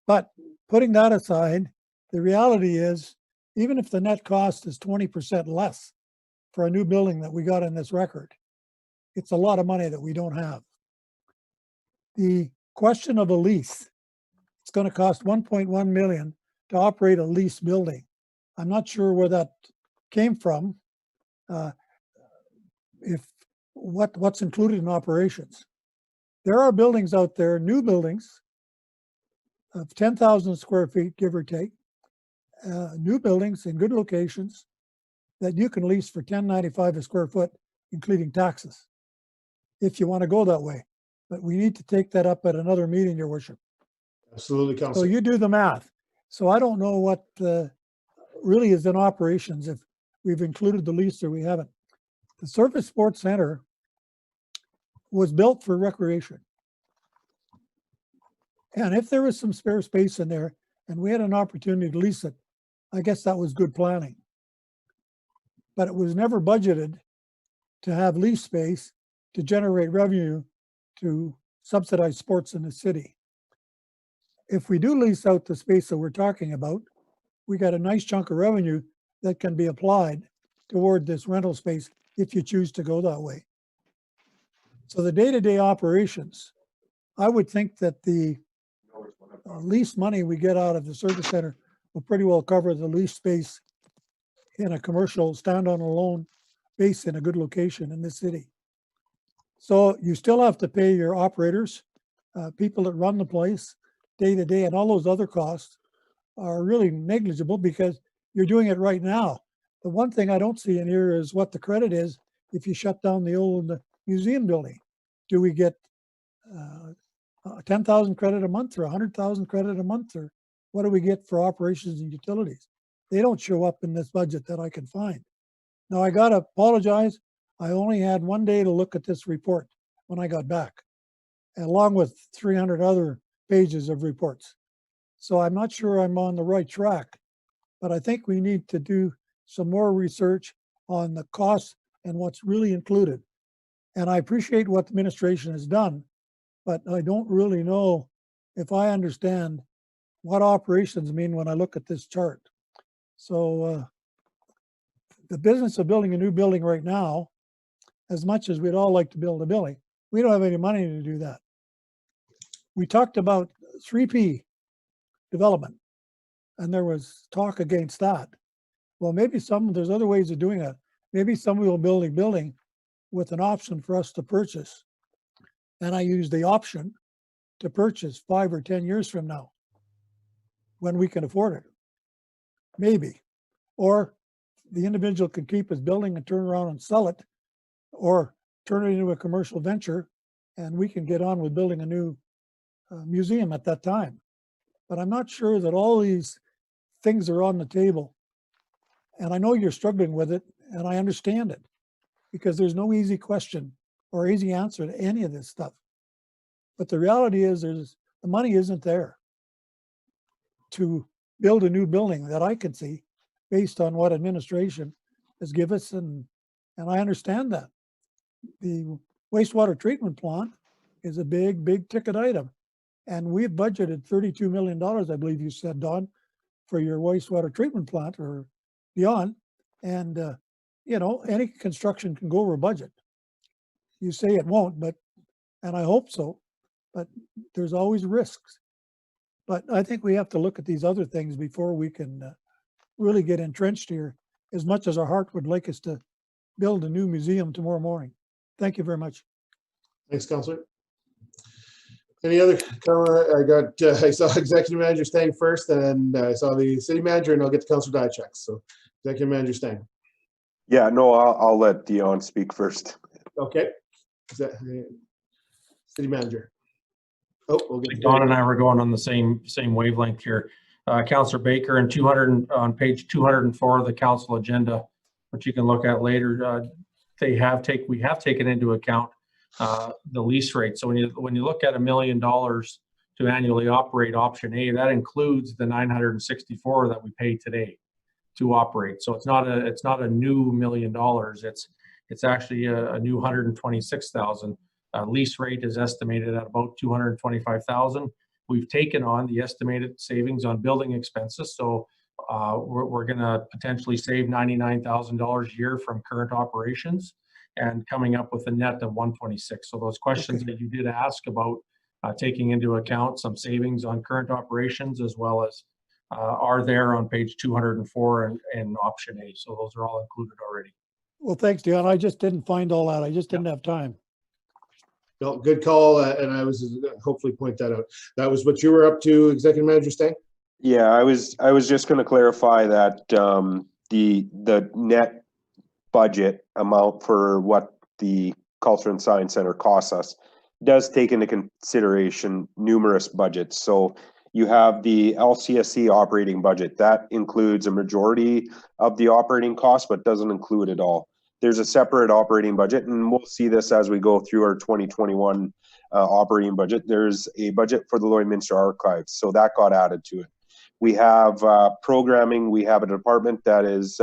But putting that aside, the reality is, even if the net cost is 20% less for a new building that we got in this record, it's a lot of money that we don't have. The question of a lease, it's going to cost $1.1 million to operate a leased building. I'm not sure where that came from. What's included in operations. There are buildings out there, new buildings of 10,000 square feet, give or take, new buildings in good locations that you can lease for $10.95 a square foot, including taxes, if you want to go that way. But we need to take that up at another meeting, Your Worship.
Absolutely,
So
Councillor.
you do the math. So I don't know what really is in operations, if we've included the lease or we haven't. The Surface Sports Center was built for recreation. And if there was some spare space in there and we had an opportunity to lease it, I guess that was good planning. But it was never budgeted to have lease space to generate revenue to subsidize sports in the city. If we do lease out the space that we're talking about, we got a nice chunk of revenue that can be applied toward this rental space if you choose to go that way. So the day-to-day operations, I would think that the lease money we get out of the service center will pretty well cover the lease space in a commercial stand-on-alone base in a good location in the city. So you still have to pay your operators, people that run the place day to day, and all those other costs are really negligible because you're doing it right now. The one thing I don't see in here is what the credit is if you shut down the old museum building. Do we get 10,000 credit a month or 100,000 credit a month, or what do we get for operations and utilities? They don't show up in this budget that I can find. Now I gotta apologize. I only had one day to look at this report. when I got back, along with 300 other pages of reports. So I'm not sure I'm on the right track, but I think we need to do some more research on the costs and what's really included. And I appreciate what the administration has done, but I don't really know if I understand what operations mean when I look at this chart. So the business of building a new building right now, as much as we'd all like to build a building, we don't have any money to do that. We talked about 3P development, and there was talk against that. Well, maybe there's other ways of doing it. Maybe somebody will build a building with an option for us to purchase. And I use the option to purchase 5 or 10 years from now when we can afford it. Maybe. Or the individual can keep his building and turn around and sell it, or turn it into a commercial venture, and we can get on with building a new museum at that time. But I'm not sure that all these things are on the table. And I know you're struggling with it, and I understand it, because there's no easy question or easy answer to any of this stuff. But the reality is the money isn't there to build a new building that I can see based on what administration has given us, and I understand that. The wastewater treatment plant is a big ticket item. And we've budgeted $32 million, I believe you said, Don, for your wastewater treatment plant or beyond. And, you know, any construction can go over budget. You say it won't, and I hope so, but there's always risks. But I think we have to look at these other things before we can really get entrenched here, as much as our heart would like us to build a new museum tomorrow morning. Thank you very much.
Thanks, Councillor. Any other comment? I saw Executive Manager Stang first, and I saw the City Manager, and I'll get to Councillor Diachak. So Executive Manager Stang.
Yeah, no, I'll let Dion speak first.
Okay. City Manager. Oh, we'll get
Don and I were going on the same wavelength here. Councillor Baker, and on page 204 of the council agenda, which you can look at later, we have taken into account the lease rate. So when you look at $1 million to annually operate option A, that includes the 964 that we pay today to operate. So it's not a new $1 million. It's actually a new 126,000. Lease rate is estimated at about 225,000. We've taken on the estimated savings on building expenses. So we're going to potentially save $99,000 a year from current operations, and coming up with a net of 126. So those questions that you did ask about taking into account some savings on current operations, as well as are there on page 204 and option A. So those are all included already.
Well, thanks, Dion. I just didn't find all that. I just didn't have time.
No, good call, and I was hopefully point that out. That was what you were up to, Executive Manager Stang?
Yeah, I was just going to clarify that the net budget amount for what the Culture and Science Center costs us does take into consideration numerous budgets. So you have the LCSC operating budget that includes a majority of the operating costs, but doesn't include it all. There's a separate operating budget, and we'll see this as we go through our 2021 operating budget. There's a budget for the Lloydminster Archives, so that got added to it. We have programming. We have a department that is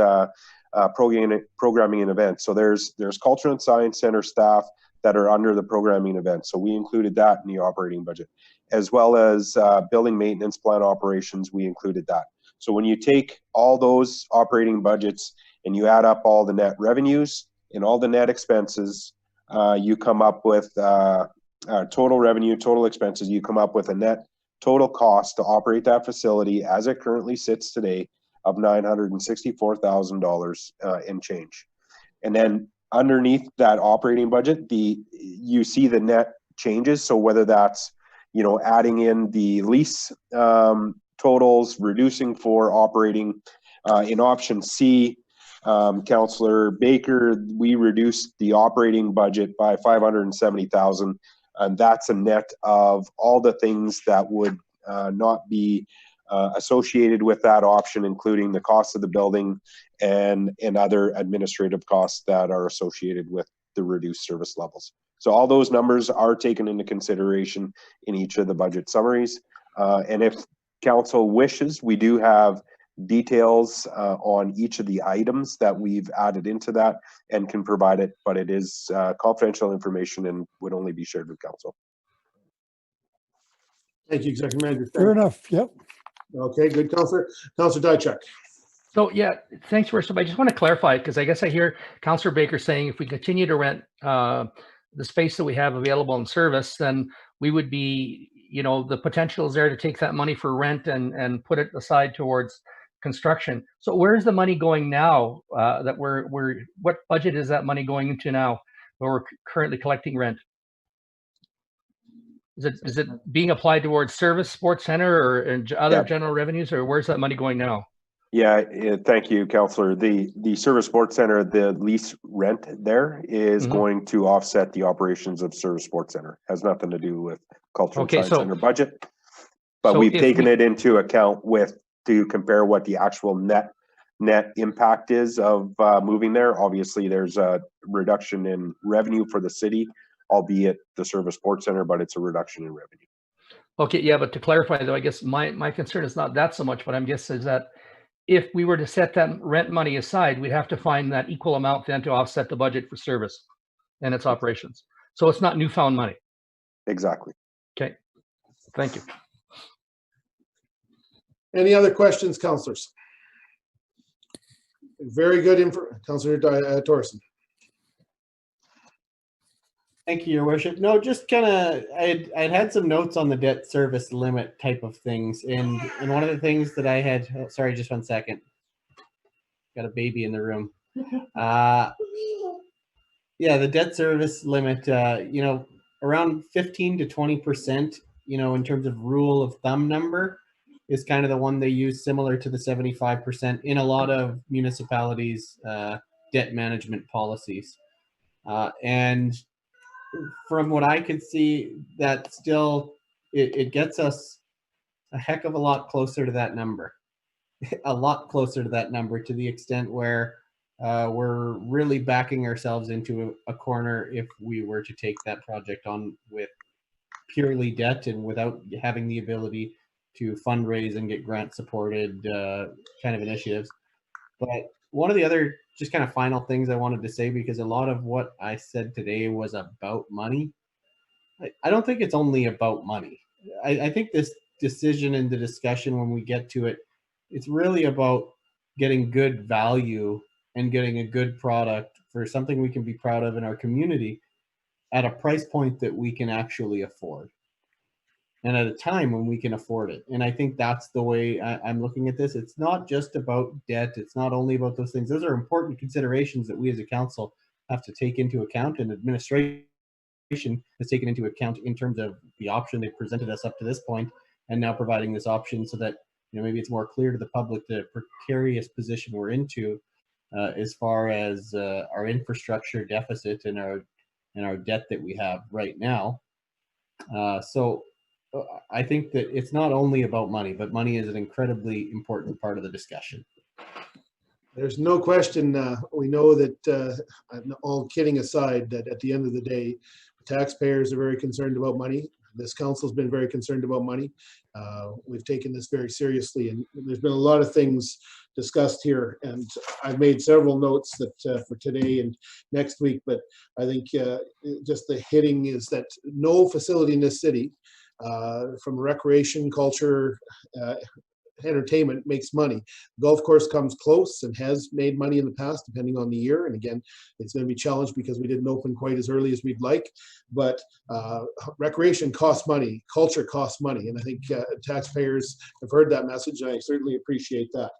programming and events. So there's Culture and Science Center staff that are under the programming events. So we included that in the operating budget, as well as building maintenance plan operations. We included that. So when you take all those operating budgets and you add up all the net revenues and all the net expenses, you come up with total revenue, total expenses. You come up with a net total cost to operate that facility as it currently sits today of $964,000 in change. And then underneath that operating budget, you see the net changes. So whether that's, adding in the lease totals, reducing for operating, in option C, Councillor Baker, we reduced the operating budget by $570,000. And that's a net of all the things that would not be associated with that option, including the cost of the building and other administrative costs that are associated with the reduced service levels. So all those numbers are taken into consideration in each of the budget summaries. And if council wishes, we do have details on each of the items that we've added into that and can provide it, but it is confidential information and would only be shared with council.
Thank you, Executive Manager.
Fair enough. Yep.
Okay, good, Councillor. Councillor Diachuk.
So yeah, thanks, Worship. I just want to clarify, because I guess I hear Councillor Baker saying if we continue to rent the space that we have available in service, then we would be, you know, the potential is there to take that money for rent and put it aside towards construction. So where's the money going now that what budget is that money going into now where we're currently collecting rent? Is it being applied towards service, sports center, or other general revenues, or where's that money going now?
Yeah, thank you, Councillor. The Service Sports Center, the lease rent there is going to offset the operations of Service Sports Center. Has nothing to do with Cultural Science Center budget. But
so
we've taken it into account to compare what the actual net impact is of moving there. Obviously, there's a reduction in revenue for the city, albeit the Service Sports Center, but it's a reduction in revenue.
Okay, yeah, but to clarify though, I guess my concern is not that so much, but I'm guessing is that if we were to set that rent money aside, we'd have to find that equal amount then to offset the budget for service and its operations. So it's not newfound money.
Exactly.
Okay, thank you.
Any other questions, councillors? Very good info, Councillor Thorson.
Thank you, Your Worship. No, just kind of, I'd had some notes on the debt service limit type of things, and one of the things that I had, oh, sorry, just 1 second. Got a baby in the room. Yeah, the debt service limit, you know, around 15 to 20%, you know, in terms of rule of thumb number is kind of the one they use, similar to the 75% in a lot of municipalities' debt management policies. And from what I could see, that still, it gets us a heck of a lot closer to that number. A lot closer to that number, to the extent where we're really backing ourselves into a corner if we were to take that project on with purely debt and without having the ability to fundraise and get grant supported kind of initiatives. But one of the other just kind of final things I wanted to say, because a lot of what I said today was about money. I don't think it's only about money. I think this decision and the discussion, when we get to it, it's really about getting good value and getting a good product for something we can be proud of in our community at a price point that we can actually afford, and at a time when we can afford it. And I think that's the way I'm looking at this. It's not just about debt. It's not only about those things. Those are important considerations that we as a council have to take into account, and administration has taken into account in terms of the option they've presented us up to this point, and now providing this option so that, you know, maybe it's more clear to the public the precarious position we're into as far as our infrastructure deficit and our debt that we have right now. So I think that it's not only about money, but money is an incredibly important part of the discussion.
There's no question. We know that, all kidding aside, that at the end of the day, taxpayers are very concerned about money. This council's been very concerned about money. We've taken this very seriously, and there's been a lot of things discussed here, and I've made several notes that for today and next week, but I think just the hitting is that no facility in this city, from recreation, culture, entertainment, makes money. Golf course comes close and has made money in the past, depending on the year. And again, it's going to be challenged because we didn't open quite as early as we'd like. But recreation costs money, culture costs money, and I think taxpayers have heard that message, and I certainly appreciate that.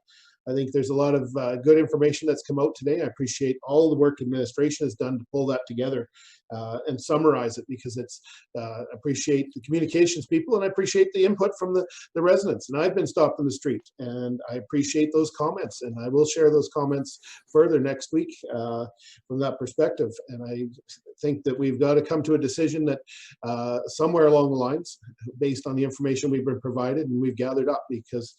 I think there's a lot of good information that's come out today. I appreciate all the work administration has done to pull that together and summarize it, because it's appreciate the communications people, and I appreciate the input from the residents. And I've been stopped in the street, and I appreciate those comments, and I will share those comments further next week from that perspective. And I think that we've got to come to a decision that somewhere along the lines, based on the information we've been provided and we've gathered up, because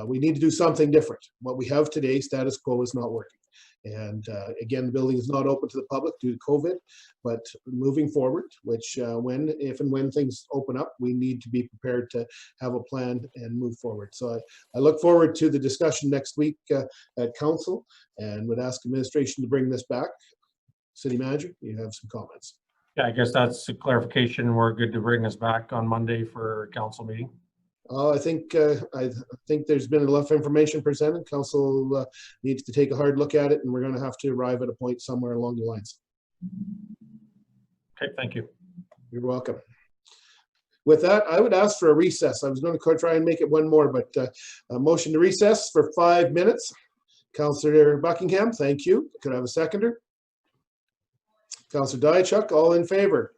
we need to do something different. What we have today, status quo, is not working. And again, the building is not open to the public due to COVID, but moving forward, which if and when things open up, we need to be prepared to have a plan and move forward. So I look forward to the discussion next week at council, and would ask administration to bring this back. City Manager, you have some comments.
Yeah, I guess that's a clarification. We're good to bring this back on Monday for council meeting.
I think there's been enough information presented. Council needs to take a hard look at it, and we're going to have to arrive at a point somewhere along the lines.
Okay, thank you.
You're welcome. With that, I would ask for a recess. I was going to try and make it one more, but a motion to recess for 5 minutes. Councillor Buckingham, thank you. Could I have a seconder? Councillor Diachuk, all in favor?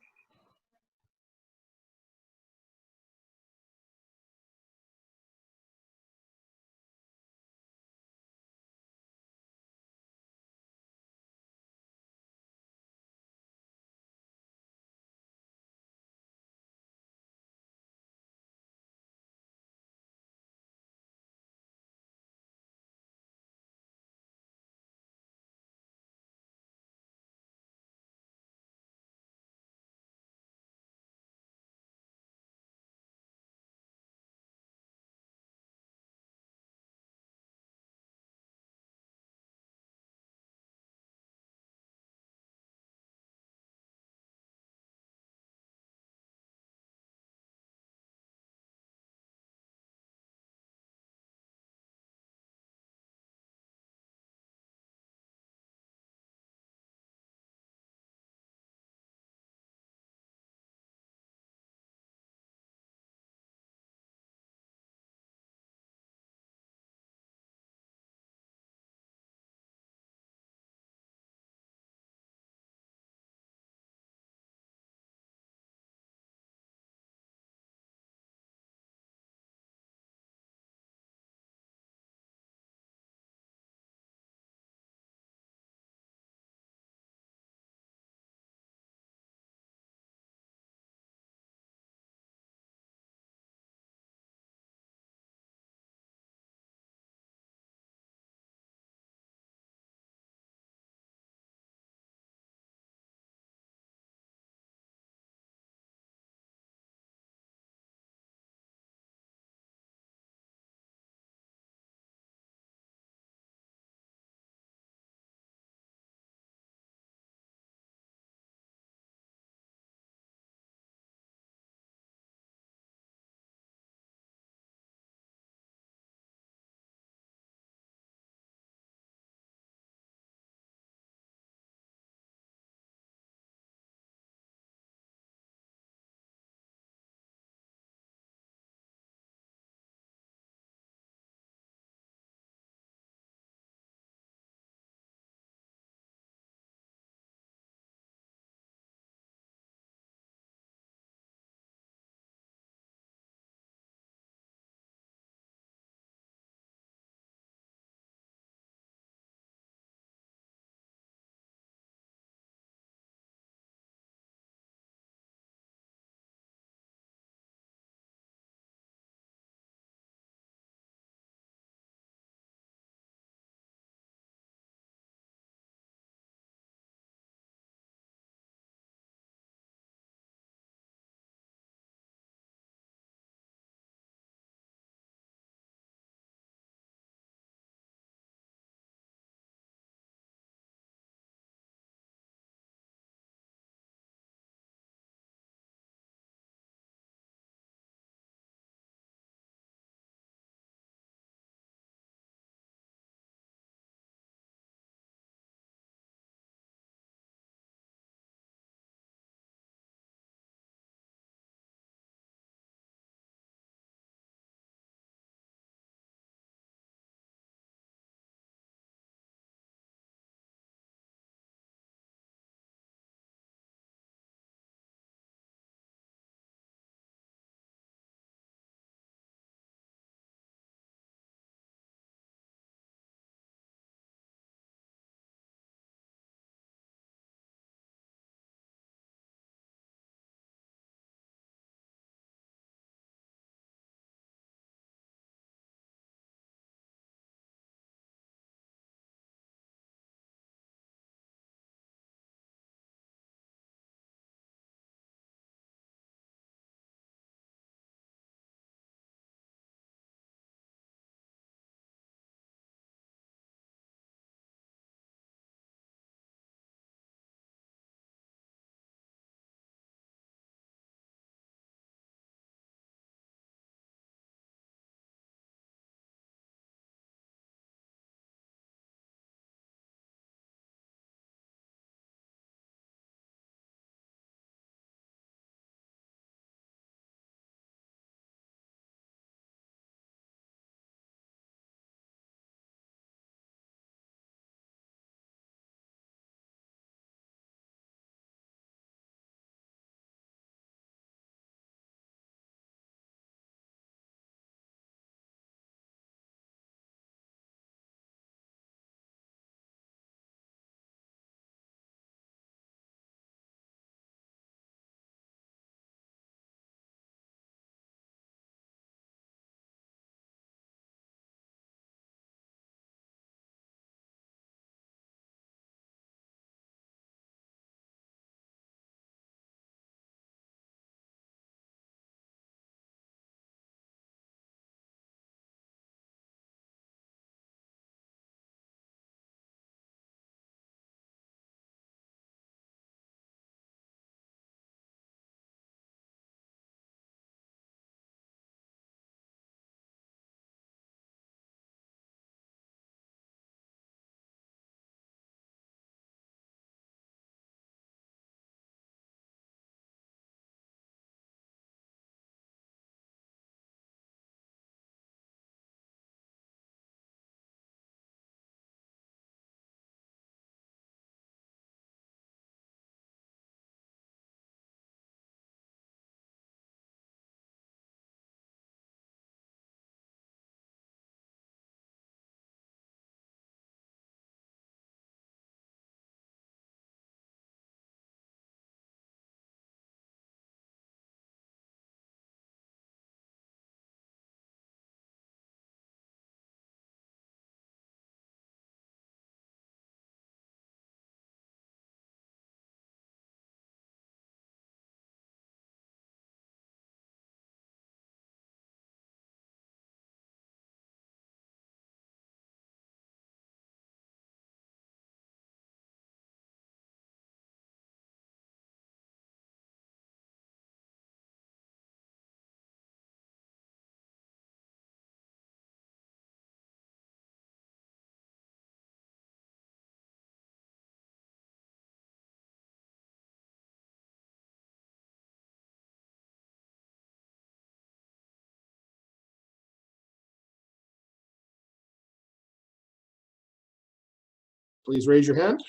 please raise your hand.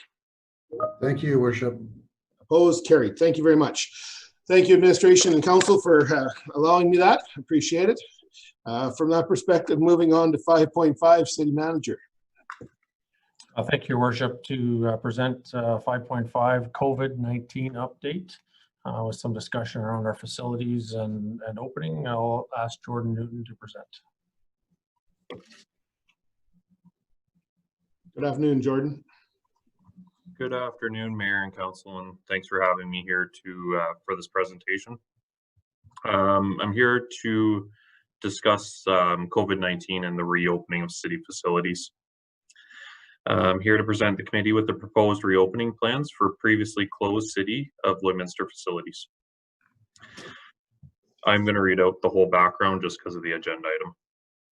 Thank you, Your Worship.
Opposed, carried. Thank you very much. Thank you, administration and council, for allowing me that. Appreciate it. From that perspective, moving on to 5.5, city manager.
Thank you, Your Worship, to present 5.5 COVID-19 update with some discussion around our facilities and opening. I'll ask Jordan Newton to present.
Good afternoon, Jordan.
Good afternoon, Mayor and Council, and thanks for having me here for this presentation. I'm here to discuss COVID-19 and the reopening of city facilities. I'm here to present the committee with the proposed reopening plans for previously closed City of Lloydminster facilities. I'm going to read out the whole background just because of the agenda item.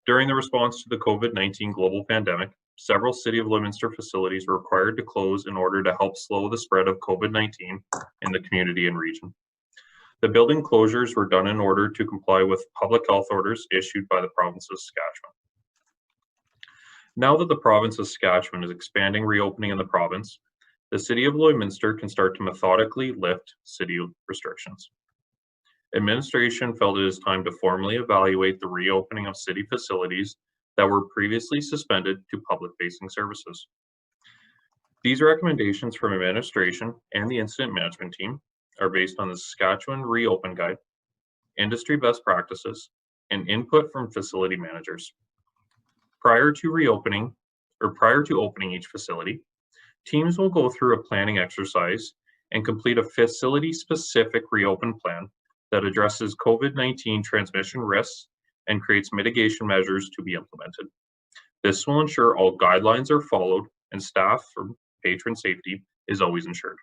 During the response to the COVID-19 global pandemic, several City of Lloydminster facilities were required to close in order to help slow the spread of COVID-19 in the community and region. The building closures were done in order to comply with public health orders issued by the province of Saskatchewan. Now that the province of Saskatchewan is expanding reopening in the province, the City of Lloydminster can start to methodically lift city restrictions. Administration felt it is time to formally evaluate the reopening of city facilities that were previously suspended to public-facing services. These recommendations from administration and the incident management team are based on the Saskatchewan Reopen Guide, industry best practices, and input from facility managers. Prior to opening each facility, teams will go through a planning exercise and complete a facility-specific reopen plan that addresses COVID-19 transmission risks and creates mitigation measures to be implemented. This will ensure all guidelines are followed and staff or patron safety is always ensured.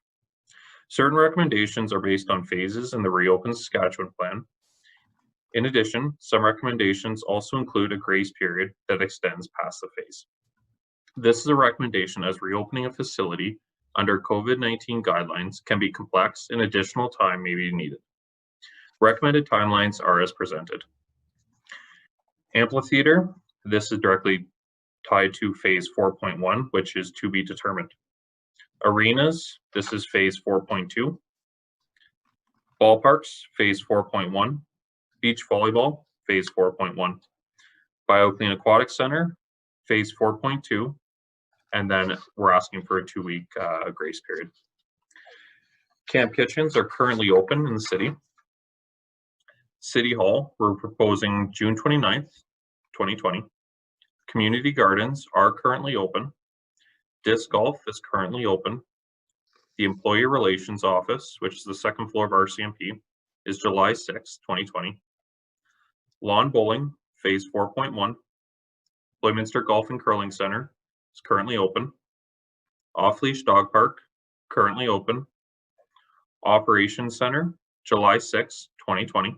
Certain recommendations are based on phases in the Reopen Saskatchewan plan. In addition, some recommendations also include a grace period that extends past the phase. This is a recommendation as reopening a facility under COVID-19 guidelines can be complex and additional time may be needed. Recommended timelines are as presented. Amphitheater, this is directly tied to phase 4.1, which is to be determined. Arenas, this is phase 4.2. Ballparks, phase 4.1. Beach volleyball, phase 4.1. BioClean Aquatic Center, phase 4.2. And then we're asking for a 2-week grace period. Camp kitchens are currently open in the city. City Hall, we're proposing June 29th, 2020. Community gardens are currently open. Disc golf is currently open. The Employee Relations Office, which is the second floor of RCMP, is July 6, 2020. Lawn bowling, phase 4.1. Lloydminster Golf and Curling Center is currently open. Off-leash dog park, currently open. Operations Center, July 6, 2020.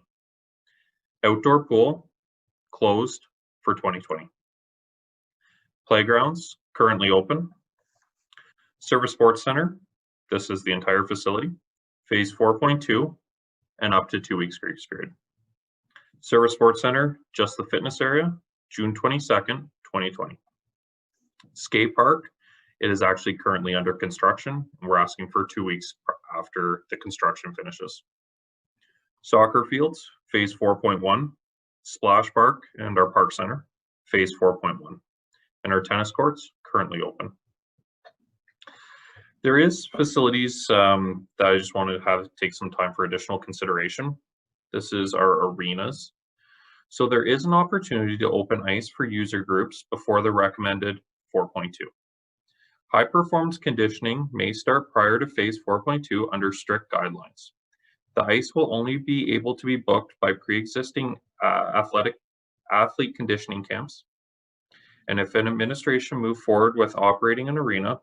Outdoor pool, closed for 2020. Playgrounds, currently open. Service Sports Center, this is the entire facility, phase 4.2 and up to 2 weeks grace period. Service Sports Center, just the fitness area, June 22nd, 2020. Skate Park, it is actually currently under construction. And we're asking for 2 weeks after the construction finishes. Soccer fields, phase 4.1. Splash Park and our Park Center, phase 4.1. And our tennis courts, currently open. There is facilities that I just want to take some time for additional consideration. This is our arenas. So there is an opportunity to open ice for user groups before the recommended 4.2. High performance conditioning may start prior to phase 4.2 under strict guidelines. The ice will only be able to be booked by pre-existing athlete conditioning camps. And if an administration move forward with operating an arena,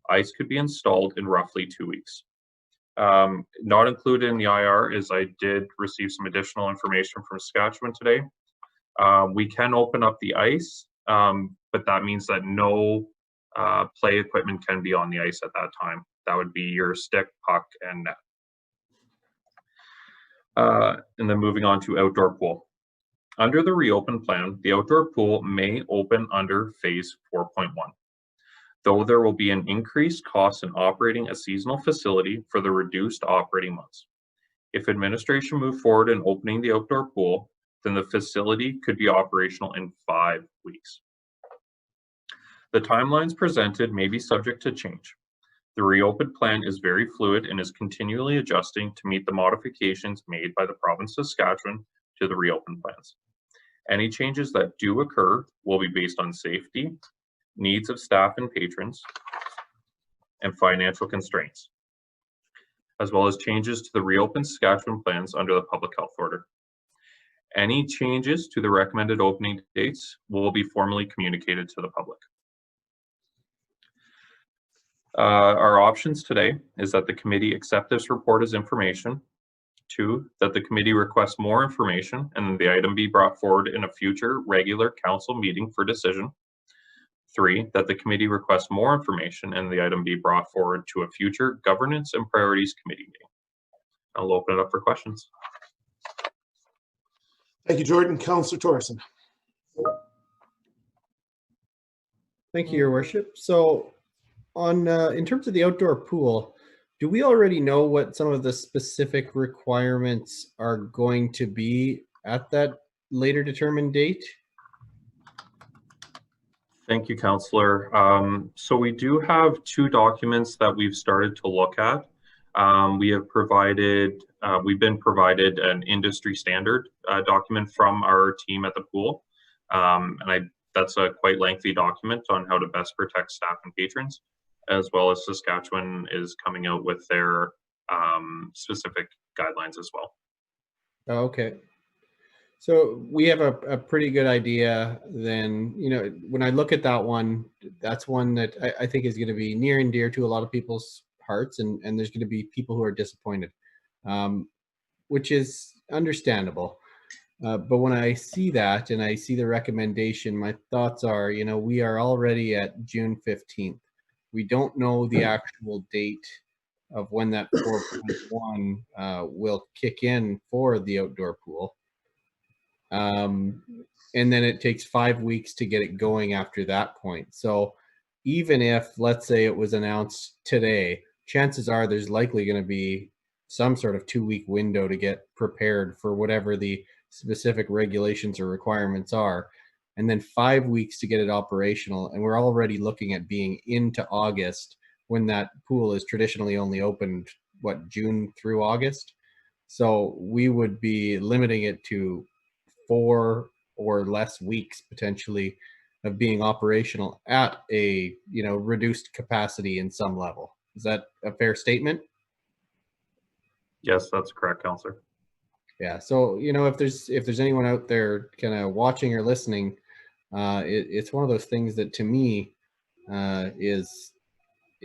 ice could be installed in roughly 2 weeks. Not included in the IR is I did receive some additional information from Saskatchewan today. We can open up the ice, but that means that no play equipment can be on the ice at that time. That would be your stick, puck, and net. And then moving on to outdoor pool. Under the reopen plan, the outdoor pool may open under phase 4.1. though there will be an increased cost in operating a seasonal facility for the reduced operating months. If administration move forward in opening the outdoor pool, then the facility could be operational in 5 weeks. The timelines presented may be subject to change. The reopened plan is very fluid and is continually adjusting to meet the modifications made by the province of Saskatchewan to the reopened plans. Any changes that do occur will be based on safety, needs of staff and patrons, and financial constraints, as well as changes to the reopened Saskatchewan plans under the public health order. Any changes to the recommended opening dates will be formally communicated to the public. Our options today is that the committee accept this report as information. 2, that the committee request more information and the item be brought forward in a future regular council meeting for decision. 3, that the committee request more information and the item be brought forward to a future governance and priorities committee meeting. I'll open it up for questions.
Thank you, Jordan. Councillor Thorson.
Thank you, Your Worship. So on in terms of the outdoor pool, do we already know what some of the specific requirements are going to be at that later determined date?
Thank you, Councillor. So we do have 2 documents that we've started to look at. We've been provided an industry standard document from our team at the pool. That's a quite lengthy document on how to best protect staff and patrons, as well as Saskatchewan is coming out with their specific guidelines as well.
Oh, okay. So we have a pretty good idea then. You know, when I look at that one, that's one that I think is going to be near and dear to a lot of people's hearts, and there's going to be people who are disappointed, which is understandable. But when I see that and I see the recommendation, my thoughts are, you know, we are already at June 15th. We don't know the actual date of when that 4.1 will kick in for the outdoor pool. And then it takes 5 weeks to get it going after that point. So even if, let's say, it was announced today, chances are there's likely going to be some sort of 2-week window to get prepared for whatever the specific regulations or requirements are, and then 5 weeks to get it operational. And we're already looking at being into August, when that pool is traditionally only opened, what, June through August? So we would be limiting it to 4 or less weeks potentially of being operational at a, you know, reduced capacity in some level. Is that a fair statement?
Yes, that's correct, Councillor.
Yeah. So, you know, if there's anyone out there kind of watching or listening, it's one of those things that to me is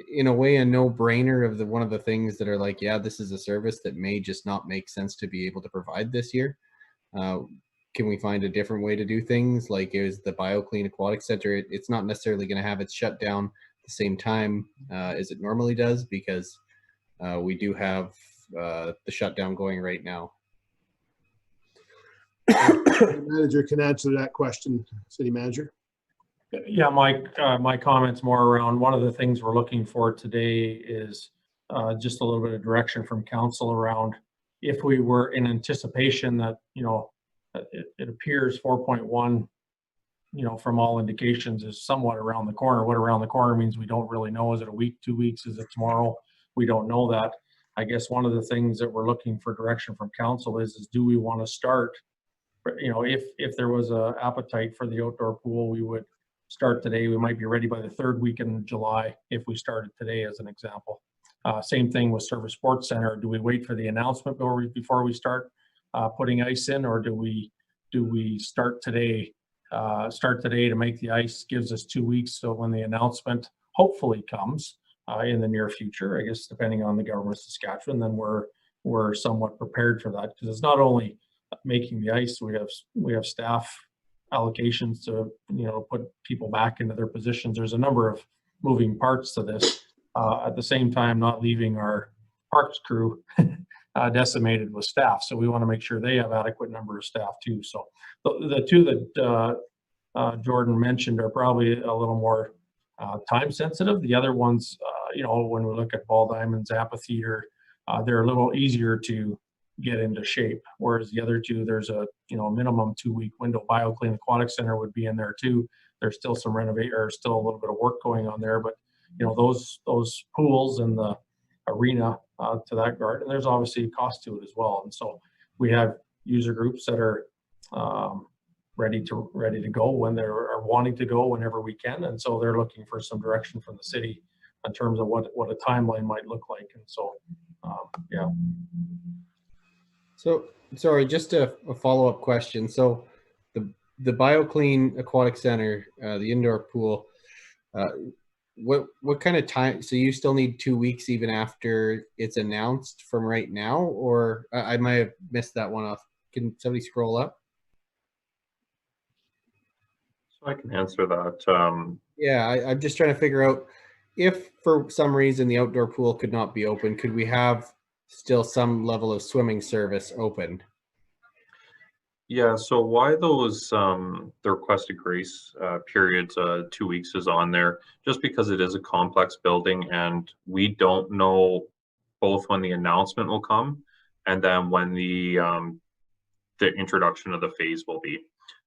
in a way a no-brainer of one of the things that are like, yeah, this is a service that may just not make sense to be able to provide this year. Can we find a different way to do things? Like, is the BioClean Aquatic Center, it's not necessarily going to have its shutdown at the same time as it normally does, because we do have the shutdown going right now.
The manager can answer that question, City Manager.
Yeah, my comments more around one of the things we're looking for today is just a little bit of direction from council around if we were in anticipation that, you know, it appears 4.1, you know, from all indications is somewhat around the corner. What around the corner means we don't really know. Is it a week, 2 weeks? Is it tomorrow? We don't know that. I guess one of the things that we're looking for direction from council is do we want to start, you know, if there was a appetite for the outdoor pool, we would start today. We might be ready by the 3rd week in July if we started today, as an example. Same thing with Service Sports Center. Do we wait for the announcement before we start putting ice in, or do we start today? Start today to make the ice, gives us 2 weeks. So when the announcement hopefully comes in the near future, I guess depending on the government of Saskatchewan, then we're somewhat prepared for that, because it's not only making the ice. We have staff allocations to, you know, put people back into their positions. There's a number of moving parts to this. At the same time, not leaving our parks crew decimated with staff. So we want to make sure they have adequate number of staff too. So the 2 that Jordan mentioned are probably a little more time sensitive. The other ones, when we look at Ball Diamonds, Amphitheater, they're a little easier to get into shape. Whereas the other two, there's a minimum 2-week window. BioClean Aquatic Center would be in there too. There's still some still a little bit of work going on there, but those pools and the arena to that regard, and there's obviously a cost to it as well. And so we have user groups that are ready to go when they're wanting to go whenever we can, and so they're looking for some direction from the city in terms of what a timeline might look like. And so yeah.
So sorry, just a follow-up question. So the BioClean Aquatic Center, the indoor pool, what kind of time? So you still need 2 weeks even after it's announced from right now, or I might have missed that one off. Can somebody scroll up?
So I can answer that.
Yeah, I'm just trying to figure out if for some reason the outdoor pool could not be open, could we have still some level of swimming service open?
Yeah, so why those the requested grace periods 2 weeks is on there, just because it is a complex building and we don't know both when the announcement will come and then when the introduction of the phase will be.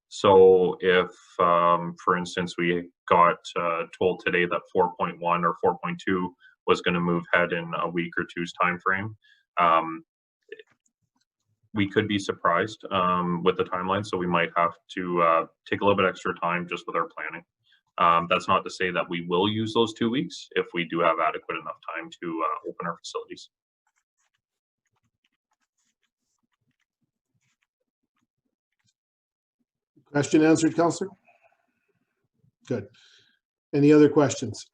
So if for instance we got told today that 4.1 or 4.2 was going to move ahead in a week or two's time frame, we could be surprised with the timeline, so we might have to take a little bit extra time just with our planning. That's not to say that we will use those 2 weeks if we do have adequate enough time to open our facilities.
Question answered, Councillor? Good. Any other questions?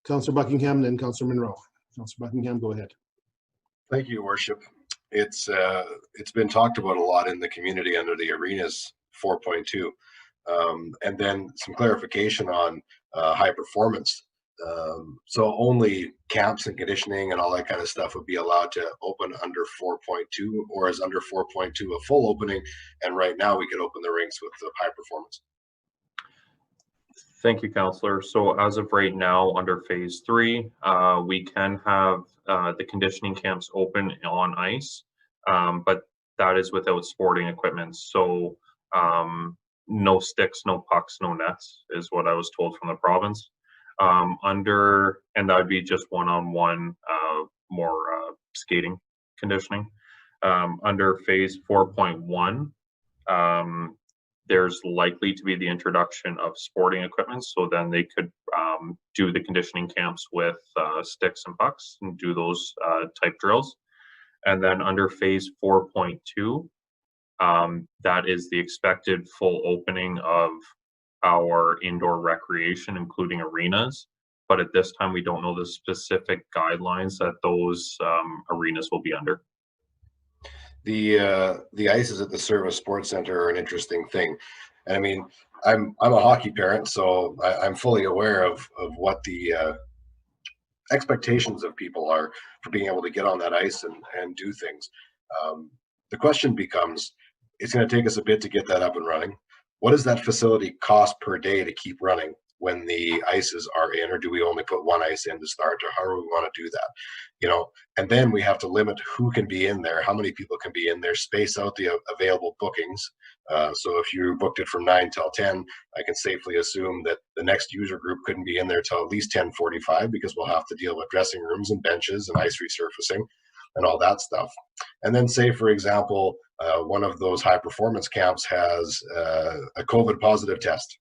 Councillor Buckingham and then Councillor Monroe. Councillor Buckingham, go ahead.
Thank you, Worship. It's been talked about a lot in the community under the arenas 4.2, and then some clarification on high performance. So only camps and conditioning and all that kind of stuff would be allowed to open under 4.2, or is under 4.2 a full opening? And right now we could open the rinks with the high performance.
Thank you, Councillor. So as of right now, under phase 3, we can have the conditioning camps open on ice, but that is without sporting equipment. So no sticks, no pucks, no nets is what I was told from the province. And that would be just one-on-one, more skating conditioning. Under phase 4.1, there's likely to be the introduction of sporting equipment, so then they could do the conditioning camps with sticks and pucks and do those type drills. And then under phase 4.2, that is the expected full opening of our indoor recreation, including arenas. But at this time, we don't know the specific guidelines that those arenas will be under.
The ices at the Service Sports Center are an interesting thing. And I mean, I'm a hockey parent, so I'm fully aware of what the expectations of people are for being able to get on that ice and do things. The question becomes, it's going to take us a bit to get that up and running. What does that facility cost per day to keep running when the ices are in, or do we only put one ice in to start, or how do we want to do that? And then we have to limit who can be in there, how many people can be in there, space out the available bookings. So if you booked it from 9 till 10, I can safely assume that the next user group couldn't be in there till at least 10:45, because we'll have to deal with dressing rooms and benches and ice resurfacing and all that stuff. And then say, for example, one of those high performance camps has a COVID positive test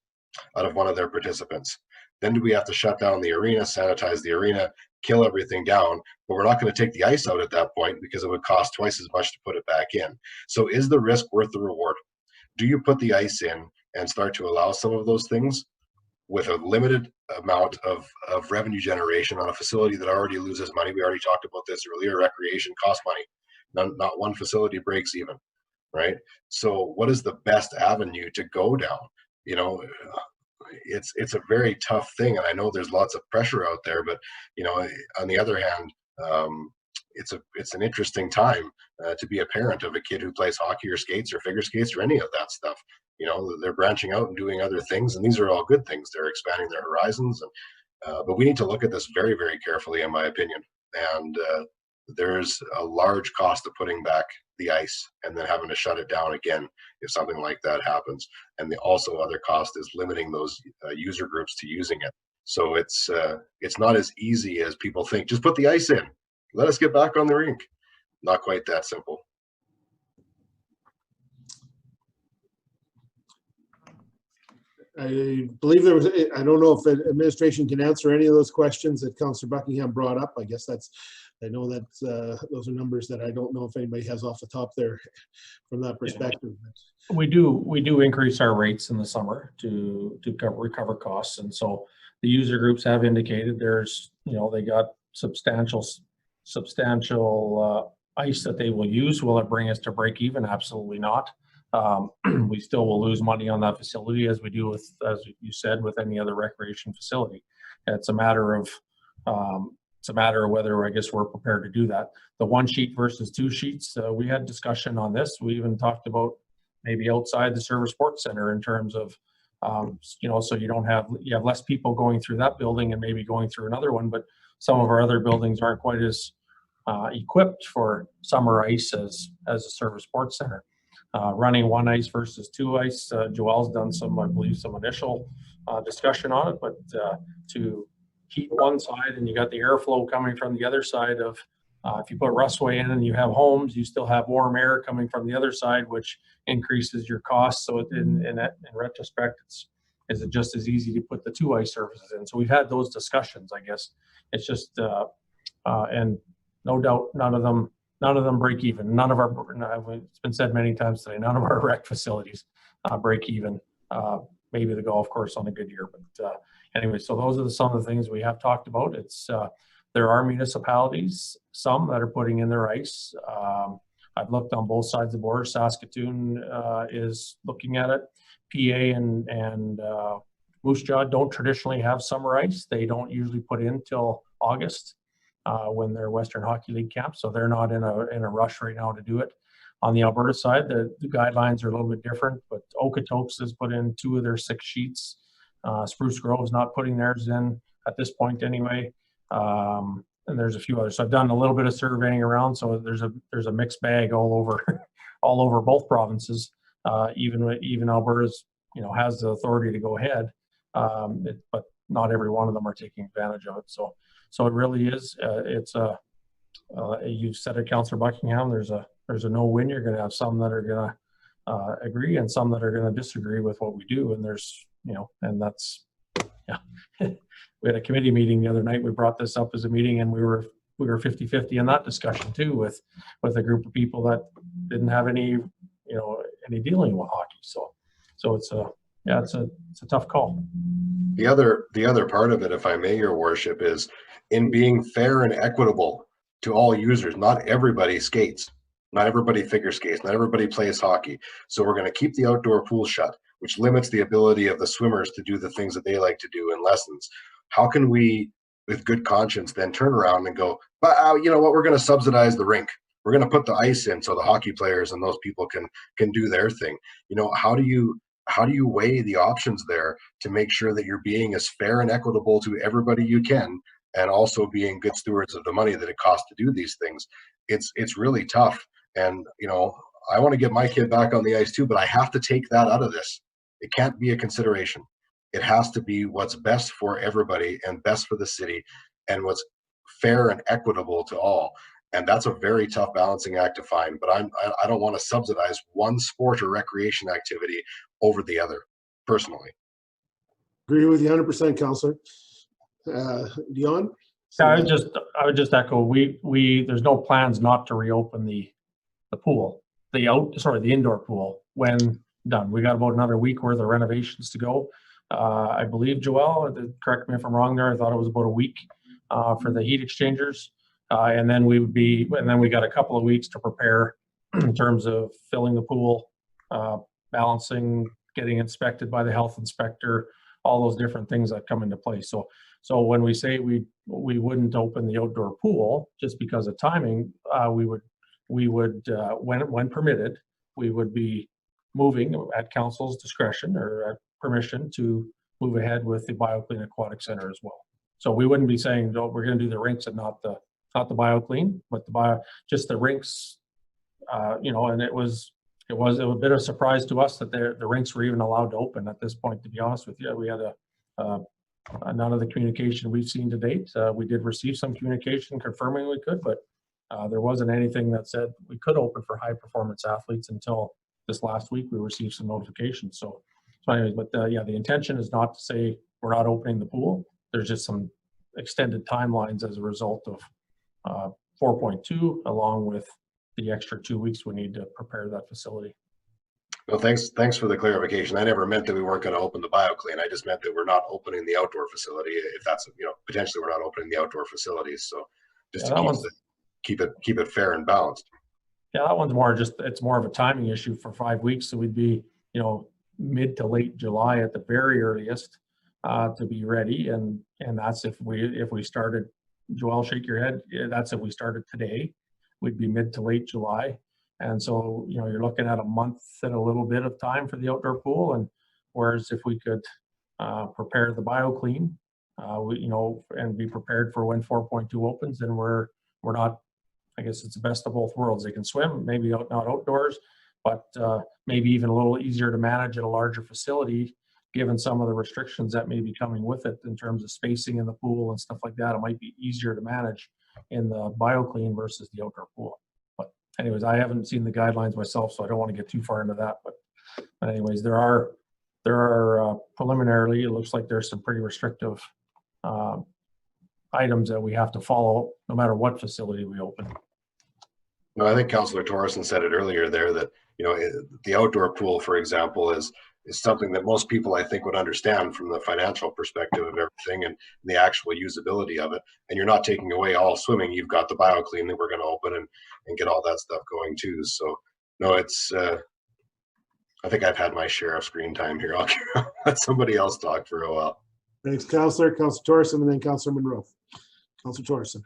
out of one of their participants. Then do we have to shut down the arena, sanitize the arena, kill everything down? But we're not going to take the ice out at that point because it would cost twice as much to put it back in. So is the risk worth the reward? Do you put the ice in and start to allow some of those things with a limited amount of revenue generation on a facility that already loses money? We already talked about this earlier. Recreation costs money. Not one facility breaks even, right? So what is the best avenue to go down? It's a very tough thing, and I know there's lots of pressure out there, but on the other hand, it's an interesting time to be a parent of a kid who plays hockey or skates or figure skates or any of that stuff. You know, they're branching out and doing other things, and these are all good things. They're expanding their horizons, and but we need to look at this very, very carefully, in my opinion. And there's a large cost of putting back the ice and then having to shut it down again if something like that happens. And the also other cost is limiting those user groups to using it. So it's not as easy as people think. Just put the ice in. Let us get back on the rink. Not quite that simple.
I believe there was, I don't know if the administration can answer any of those questions that Councillor Buckingham brought up. I guess that's, I know that those are numbers that I don't know if anybody has off the top there from that perspective.
We do increase our rates in the summer to recover costs, and so the user groups have indicated there's, you know, they got substantial ice that they will use. Will it bring us to break even? Absolutely not. We still will lose money on that facility, as we do with, as you said, with any other recreation facility. It's a matter of whether, I guess, we're prepared to do that. The 1 sheet versus 2 sheets, we had discussion on this. We even talked about maybe outside the Service Sports Center in terms of, you know, so you have less people going through that building and maybe going through another one, but some of our other buildings aren't quite as equipped for summer ice as a Service Sports Center. Running 1 ice versus 2 ice, Joelle's done some, I believe, some initial discussion on it, but to heat one side and you got the airflow coming from the other side of, if you put Rustway in and you have homes, you still have warm air coming from the other side, which increases your costs. So in retrospect, is it just as easy to put the 2 ice surfaces in? So we've had those discussions, I guess. It's just, and no doubt, none of them break even. None of our, it's been said many times today, none of our rec facilities break even. Maybe the golf course on a good year, but anyway, so those are some of the things we have talked about. It's there are municipalities, some that are putting in their ice. I've looked on both sides of the border. Saskatoon is looking at it. PA and Moose Jaw don't traditionally have summer ice. They don't usually put in till August when they're Western Hockey League camps, so they're not in a rush right now to do it. On the Alberta side, the guidelines are a little bit different, but Okotoks has put in 2 of their 6 sheets. Spruce Grove's not putting theirs in at this point anyway. And there's a few others. So I've done a little bit of surveying around, so there's a mixed bag all over all over both provinces. Even Alberta's, you know, has the authority to go ahead, but not every one of them are taking advantage of it. So it really is. It's a you've said it, Councillor Buckingham. There's a no-win. You're going to have some that are going to agree and some that are going to disagree with what we do. And there's, you know, and that's, yeah. We had a committee meeting the other night. We brought this up as a meeting, and we were 50-50 in that discussion too, with a group of people that didn't have any, you know, any dealing with hockey. So it's a tough call.
The other part of it, if I may, Your Worship, is in being fair and equitable to all users. Not everybody skates, not everybody figure skates, not everybody plays hockey. So we're going to keep the outdoor pool shut, which limits the ability of the swimmers to do the things that they like to do in lessons. How can we, with good conscience, then turn around and go, but you know what, we're going to subsidize the rink. We're going to put the ice in so the hockey players and those people can do their thing. You know, how do you weigh the options there to make sure that you're being as fair and equitable to everybody you can, and also being good stewards of the money that it costs to do these things? It's really tough. And, you know, I want to get my kid back on the ice too, but I have to take that out of this. It can't be a consideration. It has to be what's best for everybody and best for the city and what's fair and equitable to all. And that's a very tough balancing act to find, but I don't want to subsidize one sport or recreation activity over the other, personally.
Agree with you 100%, Councillor. Dion?
Yeah, I would just echo, we there's no plans not to reopen the pool, the indoor pool when done. We got about another week worth of renovations to go. I believe, Joelle, correct me if I'm wrong there, I thought it was about a week for the heat exchangers. And then we got a couple of weeks to prepare in terms of filling the pool, balancing, getting inspected by the health inspector, all those different things that come into play. So when we say we wouldn't open the outdoor pool just because of timing, we would when permitted, we would be moving at council's discretion or at permission to move ahead with the BioClean Aquatic Center as well. So we wouldn't be saying, no, we're going to do the rinks and not the BioClean, but just the rinks, you know, and it was a bit of a surprise to us that the rinks were even allowed to open at this point, to be honest with you. We had none of the communication we've seen to date. We did receive some communication confirming we could, but there wasn't anything that said we could open for high performance athletes until this last week. We received some notifications. So anyways, but yeah, the intention is not to say we're not opening the pool. There's just some extended timelines as a result of 4.2, along with the extra 2 weeks we need to prepare that facility.
Well, thanks for the clarification. I never meant that we weren't going to open the BioClean. I just meant that we're not opening the outdoor facility. If that's, you know, potentially we're not opening the outdoor facilities. So just to keep it fair and balanced.
Yeah, that one's more just, it's more of a timing issue for 5 weeks. So we'd be, you know, mid to late July at the very earliest to be ready. And that's if we started, Joel, shake your head. Yeah, that's if we started today, we'd be mid to late July. And so, you know, you're looking at a month and a little bit of time for the outdoor pool. And whereas if we could prepare the BioClean, you know, and be prepared for when 4.2 opens, then we're not, I guess it's the best of both worlds. They can swim, maybe not outdoors, but maybe even a little easier to manage at a larger facility, given some of the restrictions that may be coming with it in terms of spacing in the pool and stuff like that. It might be easier to manage in the BioClean versus the outdoor pool. But anyways, I haven't seen the guidelines myself, so I don't want to get too far into that. But anyways, there are preliminarily, it looks like there's some pretty restrictive items that we have to follow no matter what facility we open.
No, I think Councillor Torreson said it earlier there that, you know, the outdoor pool, for example, is something that most people, I think, would understand from the financial perspective of everything and the actual usability of it. And you're not taking away all swimming. You've got the BioClean that we're going to open and get all that stuff going too. So no, it's, I think I've had my share of screen time here. I'll let somebody else talk for a while.
Thanks, Councillor. Councillor Torreson, and then Councillor Monroe. Councillor Torreson.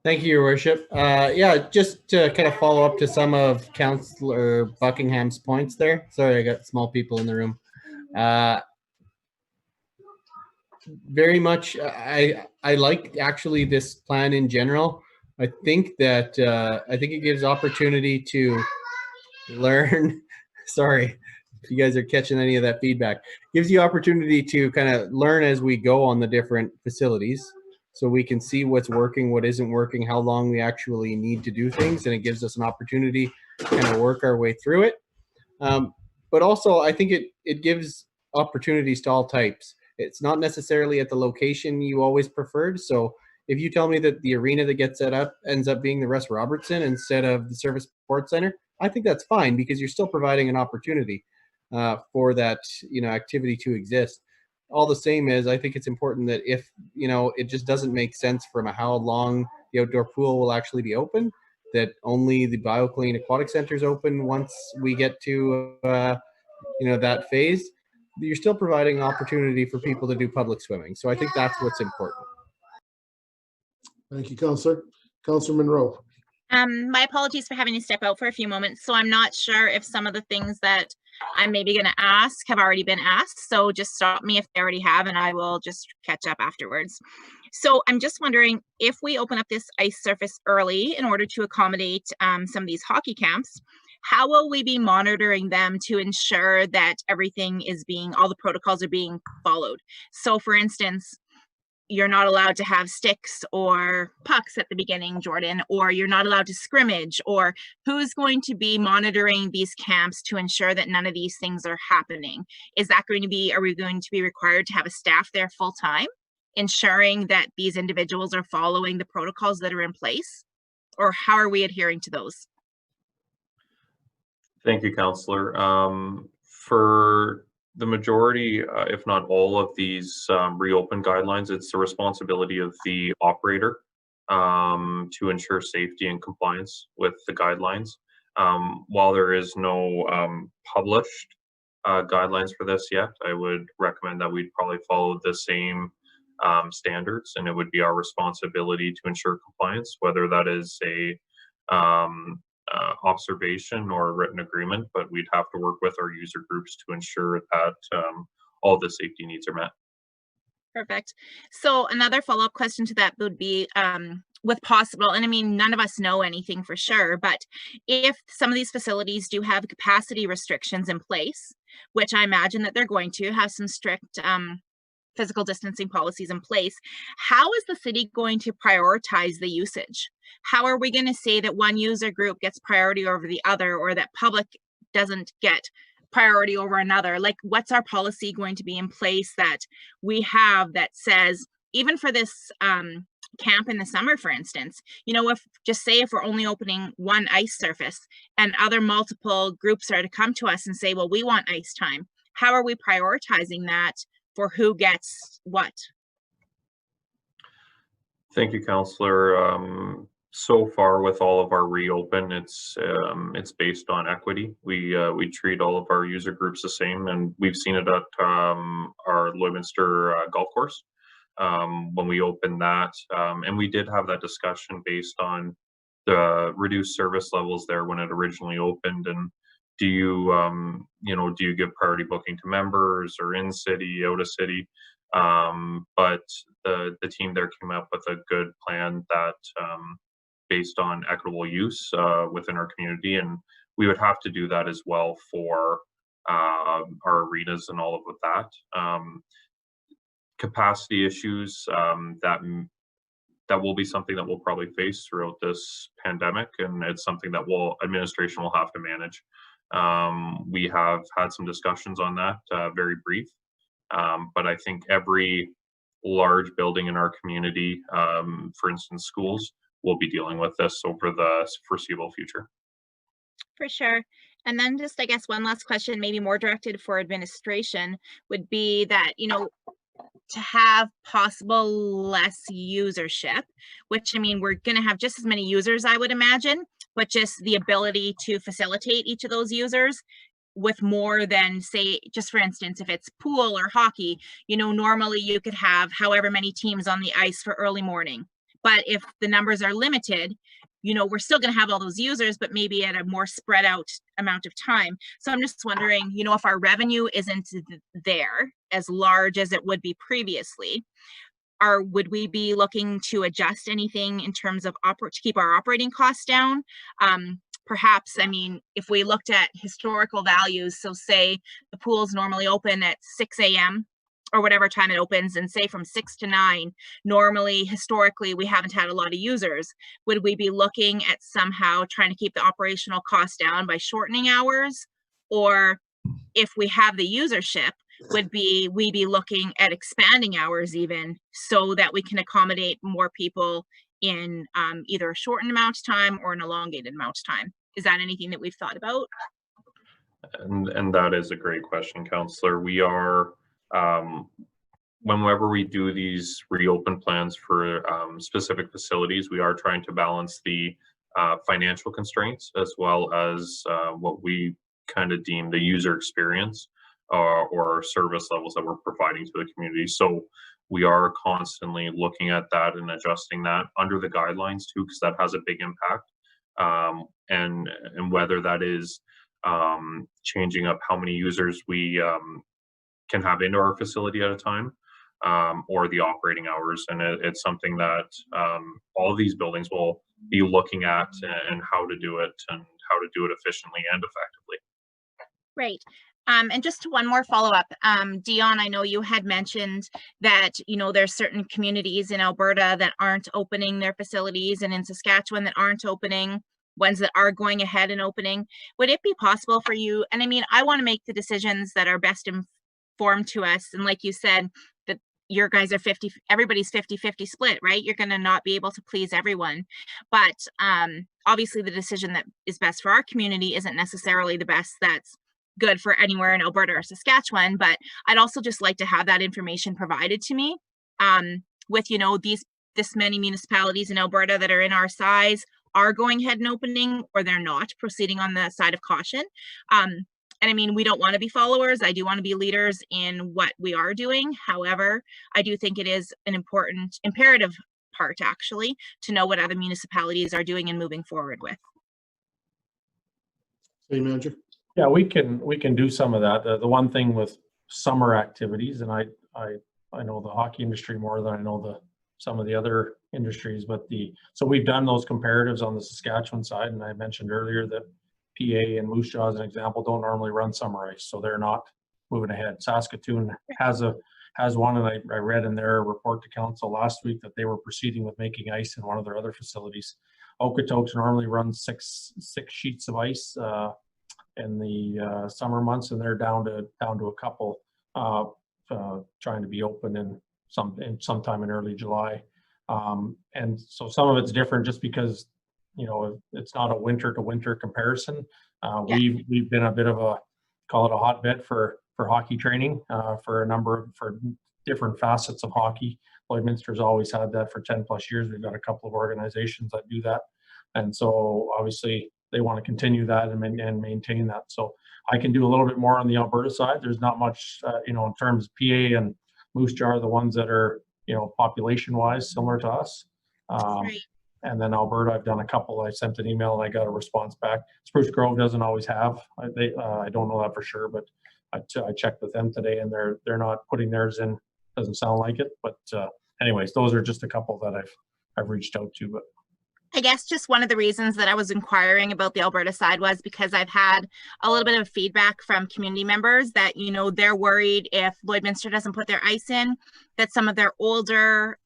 Thank you, Your Worship. Yeah, just to kind of follow up to some of Councillor Buckingham's points there. Sorry, I got small people in the room. Very much, I like actually this plan in general. I think that it gives opportunity to learn. Sorry if you guys are catching any of that feedback. Gives you opportunity to kind of learn as we go on the different facilities, so we can see what's working, what isn't working, how long we actually need to do things, and it gives us an opportunity to kind of work our way through it. But also, I think it gives opportunities to all types. It's not necessarily at the location you always preferred. So if you tell me that the arena that gets set up ends up being the Russ Robertson instead of the Service Sports Center, I think that's fine, because you're still providing an opportunity for that, you know, activity to exist. All the same is, I think it's important that if, you know, it just doesn't make sense from how long the outdoor pool will actually be open, that only the BioClean Aquatic Center is open once we get to, you know, that phase. You're still providing an opportunity for people to do public swimming. So I think that's what's important.
Thank you, Councillor. Councillor Monroe.
My apologies for having to step out for a few moments. So I'm not sure if some of the things that I'm maybe going to ask have already been asked. So just stop me if they already have, and I will just catch up afterwards. So I'm just wondering, if we open up this ice surface early in order to accommodate some of these hockey camps, how will we be monitoring them to ensure that everything is all the protocols are being followed? So for instance, you're not allowed to have sticks or pucks at the beginning, Jordan, or you're not allowed to scrimmage, or who's going to be monitoring these camps to ensure that none of these things are happening? Is that going to be, are we going to be required to have a staff there full time, ensuring that these individuals are following the protocols that are in place? Or how are we adhering to those?
Thank you, Councillor. For the majority, if not all of these reopen guidelines, it's the responsibility of the operator to ensure safety and compliance with the guidelines. While there is no published guidelines for this yet, I would recommend that we'd probably follow the same standards, and it would be our responsibility to ensure compliance, whether that is a observation or a written agreement, but we'd have to work with our user groups to ensure that all the safety needs are met.
Perfect. So another follow-up question to that would be, with possible, and I mean, none of us know anything for sure, but if some of these facilities do have capacity restrictions in place, which I imagine that they're going to have some strict physical distancing policies in place, how is the city going to prioritize the usage? How are we going to say that one user group gets priority over the other, or that public doesn't get priority over another? Like, what's our policy going to be in place that we have that says, even for this camp in the summer, for instance, you know, if we're only opening one ice surface and other multiple groups are to come to us and say, well, we want ice time, how are we prioritizing that for who gets what?
Thank you, Councillor. So far with all of our reopen, it's based on equity. We treat all of our user groups the same, and we've seen it at our Lloydminster golf course when we opened that, and we did have that discussion based on the reduced service levels there when it originally opened. And do you give priority booking to members or in city, out of city? But the team there came up with a good plan that based on equitable use within our community, and we would have to do that as well for our arenas and all of that. Capacity issues, that will be something that we'll probably face throughout this pandemic, and it's something that administration will have to manage. We have had some discussions on that, very brief, but I think every large building in our community, for instance, schools, will be dealing with this over the foreseeable future.
For sure. And then just, I guess, one last question, maybe more directed for administration, would be that, you know, to have possible less usership, which, I mean, we're going to have just as many users, I would imagine, but just the ability to facilitate each of those users with more than, say, just for instance, if it's pool or hockey, you know, normally you could have however many teams on the ice for early morning. But if the numbers are limited, you know, we're still going to have all those users, but maybe at a more spread out amount of time. So I'm just wondering, you know, if our revenue isn't there as large as it would be previously, would we be looking to adjust anything in terms of to keep our operating costs down? Perhaps, I mean, if we looked at historical values, so say the pool's normally open at 6 a.m. or whatever time it opens, and say from 6 to 9, normally, historically, we haven't had a lot of users. Would we be looking at somehow trying to keep the operational costs down by shortening hours? Or if we have the usership, would we be looking at expanding hours even so that we can accommodate more people in either a shortened amount of time or an elongated amount of time? Is that anything that we've thought about?
And that is a great question, Councillor. We are, whenever we do these reopen plans for specific facilities, we are trying to balance the financial constraints as well as what we kind of deem the user experience or service levels that we're providing to the community. So we are constantly looking at that and adjusting that under the guidelines too, because that has a big impact. And whether that is changing up how many users we can have into our facility at a time, or the operating hours. And it's something that all of these buildings will be looking at and how to do it and how to do it efficiently and effectively.
Great. And just one more follow-up. Dion, I know you had mentioned that, you know, there's certain communities in Alberta that aren't opening their facilities, and in Saskatchewan that aren't opening, ones that are going ahead and opening. Would it be possible for you, and I mean, I want to make the decisions that are best informed to us, and like you said, that your guys are everybody's 50-50 split, right? You're going to not be able to please everyone. But obviously the decision that is best for our community isn't necessarily the best that's good for anywhere in Alberta or Saskatchewan, but I'd also just like to have that information provided to me with, you know, this many municipalities in Alberta that are in our size are going ahead and opening, or they're not, proceeding on the side of caution. And I mean, we don't want to be followers. I do want to be leaders in what we are doing. However, I do think it is an important, imperative part actually to know what other municipalities are doing and moving forward with.
City Manager.
Yeah, we can do some of that. The one thing with summer activities, and I know the hockey industry more than I know some of the other industries, but so we've done those comparatives on the Saskatchewan side, and I mentioned earlier that PA and Moose Jaw, as an example, don't normally run summer ice, so they're not moving ahead. Saskatoon has one, and I read in their report to council last week that they were proceeding with making ice in one of their other facilities. Okotoks normally runs six sheets of ice in the summer months, and they're down to a couple, trying to be open in sometime in early July. And so some of it's different just because, you know, it's not a winter to winter comparison. We've been a bit of a, call it a hotbed for hockey training for different facets of hockey. Lloydminster's always had that for 10 plus years. We've got a couple of organizations that do that. And so obviously they want to continue that and maintain that. So I can do a little bit more on the Alberta side. There's not much, you know, in terms of PA and Moose Jaw are the ones that are, you know, population wise similar to us. And then Alberta, I've done a couple. I sent an email and I got a response back. Spruce Grove doesn't always have. I don't know that for sure, but I checked with them today, and they're not putting theirs in. Doesn't sound like it, but anyways, those are just a couple that I've reached out to. But
I guess just one of the reasons that I was inquiring about the Alberta side was because I've had a little bit of feedback from community members that, you know, they're worried if Lloydminster doesn't put their ice in, that some of their older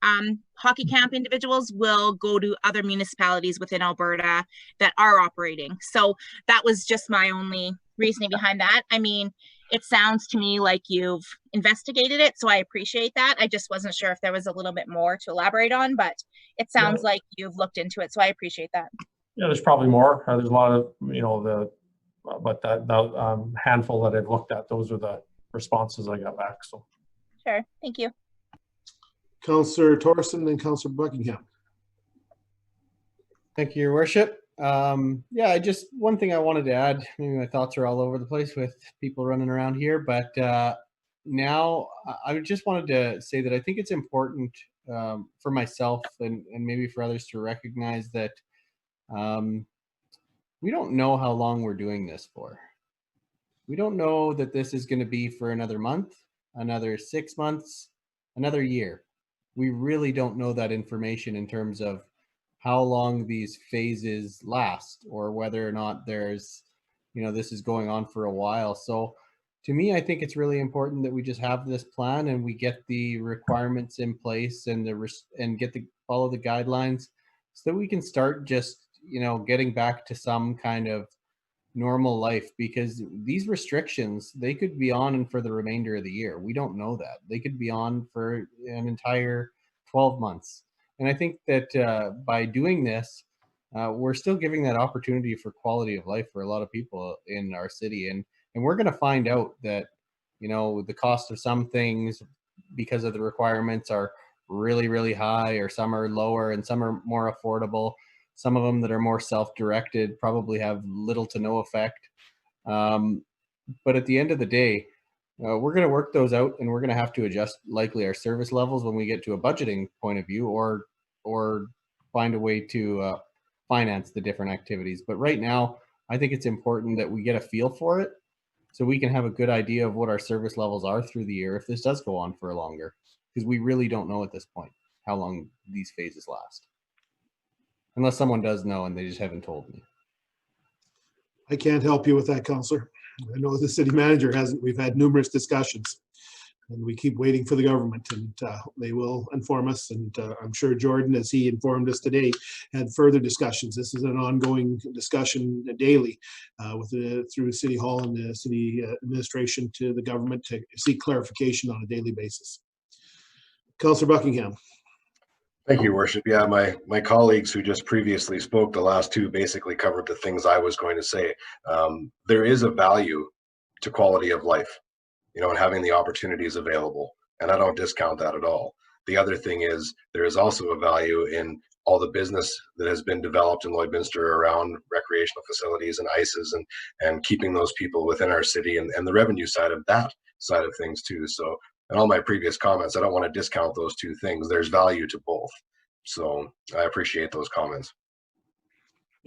hockey camp individuals will go to other municipalities within Alberta that are operating. So that was just my only reasoning behind that. I mean, it sounds to me like you've investigated it, so I appreciate that. I just wasn't sure if there was a little bit more to elaborate on, but it sounds like you've looked into it, so I appreciate that.
Yeah, there's probably more. There's a lot of, you know, but that handful that I've looked at, those are the responses I got back. So
sure, thank you.
Councillor Thorson, then Councillor Buckingham.
Thank you, Your Worship. Yeah, one thing I wanted to add, maybe my thoughts are all over the place with people running around here, but now I just wanted to say that I think it's important for myself and maybe for others to recognize that we don't know how long we're doing this for. We don't know that this is going to be for another month, another 6 months, another year. We really don't know that information in terms of how long these phases last, or whether or not there's, you know, this is going on for a while. So to me, I think it's really important that we just have this plan and we get the requirements in place and follow the guidelines so that we can start just, you know, getting back to some kind of normal life, because these restrictions, they could be on for the remainder of the year. We don't know that. They could be on for an entire 12 months. And I think that by doing this, we're still giving that opportunity for quality of life for a lot of people in our city. And we're going to find out that, you know, the cost of some things because of the requirements are really, really high, or some are lower and some are more affordable. Some of them that are more self-directed probably have little to no effect. But at the end of the day, we're going to work those out, and we're going to have to adjust likely our service levels when we get to a budgeting point of view, or find a way to finance the different activities. But right now, I think it's important that we get a feel for it so we can have a good idea of what our service levels are through the year if this does go on for longer, because we really don't know at this point how long these phases last. Unless someone does know and they just haven't told me.
I can't help you with that, Councillor. I know the city manager hasn't. We've had numerous discussions, and we keep waiting for the government, and they will inform us. And I'm sure Jordan, as he informed us today, had further discussions. This is an ongoing discussion daily through City Hall and the city administration to the government to seek clarification on a daily basis. Councillor Buckingham.
Thank you, Worship. Yeah, my colleagues who just previously spoke, the last two basically covered the things I was going to say. There is a value to quality of life, you know, and having the opportunities available, and I don't discount that at all. The other thing is there is also a value in all the business that has been developed in Lloydminster around recreational facilities and ICEs and keeping those people within our city, and the revenue side of that side of things too. So in all my previous comments, I don't want to discount those two things. There's value to both. So I appreciate those comments.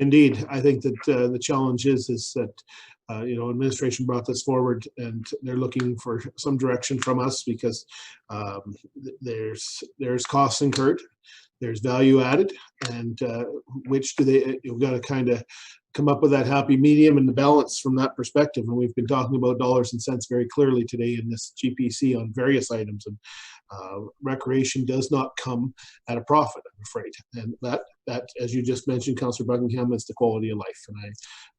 Indeed, I think that the challenge is that administration brought this forward, and they're looking for some direction from us because there's costs incurred, there's value added, and which do they? You've got to kind of come up with that happy medium and the balance from that perspective. And we've been talking about dollars and cents very clearly today in this GPC on various items, and recreation does not come at a profit, I'm afraid. And that, as you just mentioned, Councillor Buckingham, is the quality of life. And I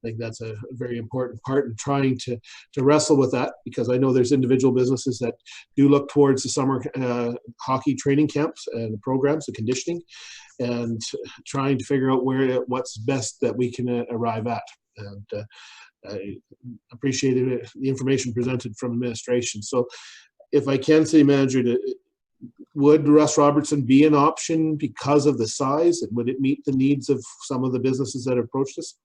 think that's a very important part in trying to wrestle with that, because I know there's individual businesses that do look towards the summer hockey training camps and programs, the conditioning, and trying to figure out what's best that we can arrive at. And I appreciated the information presented from administration. So if I can, City Manager, would Russ Robertson be an option because of the size, and would it meet the needs of some of the businesses that approached us?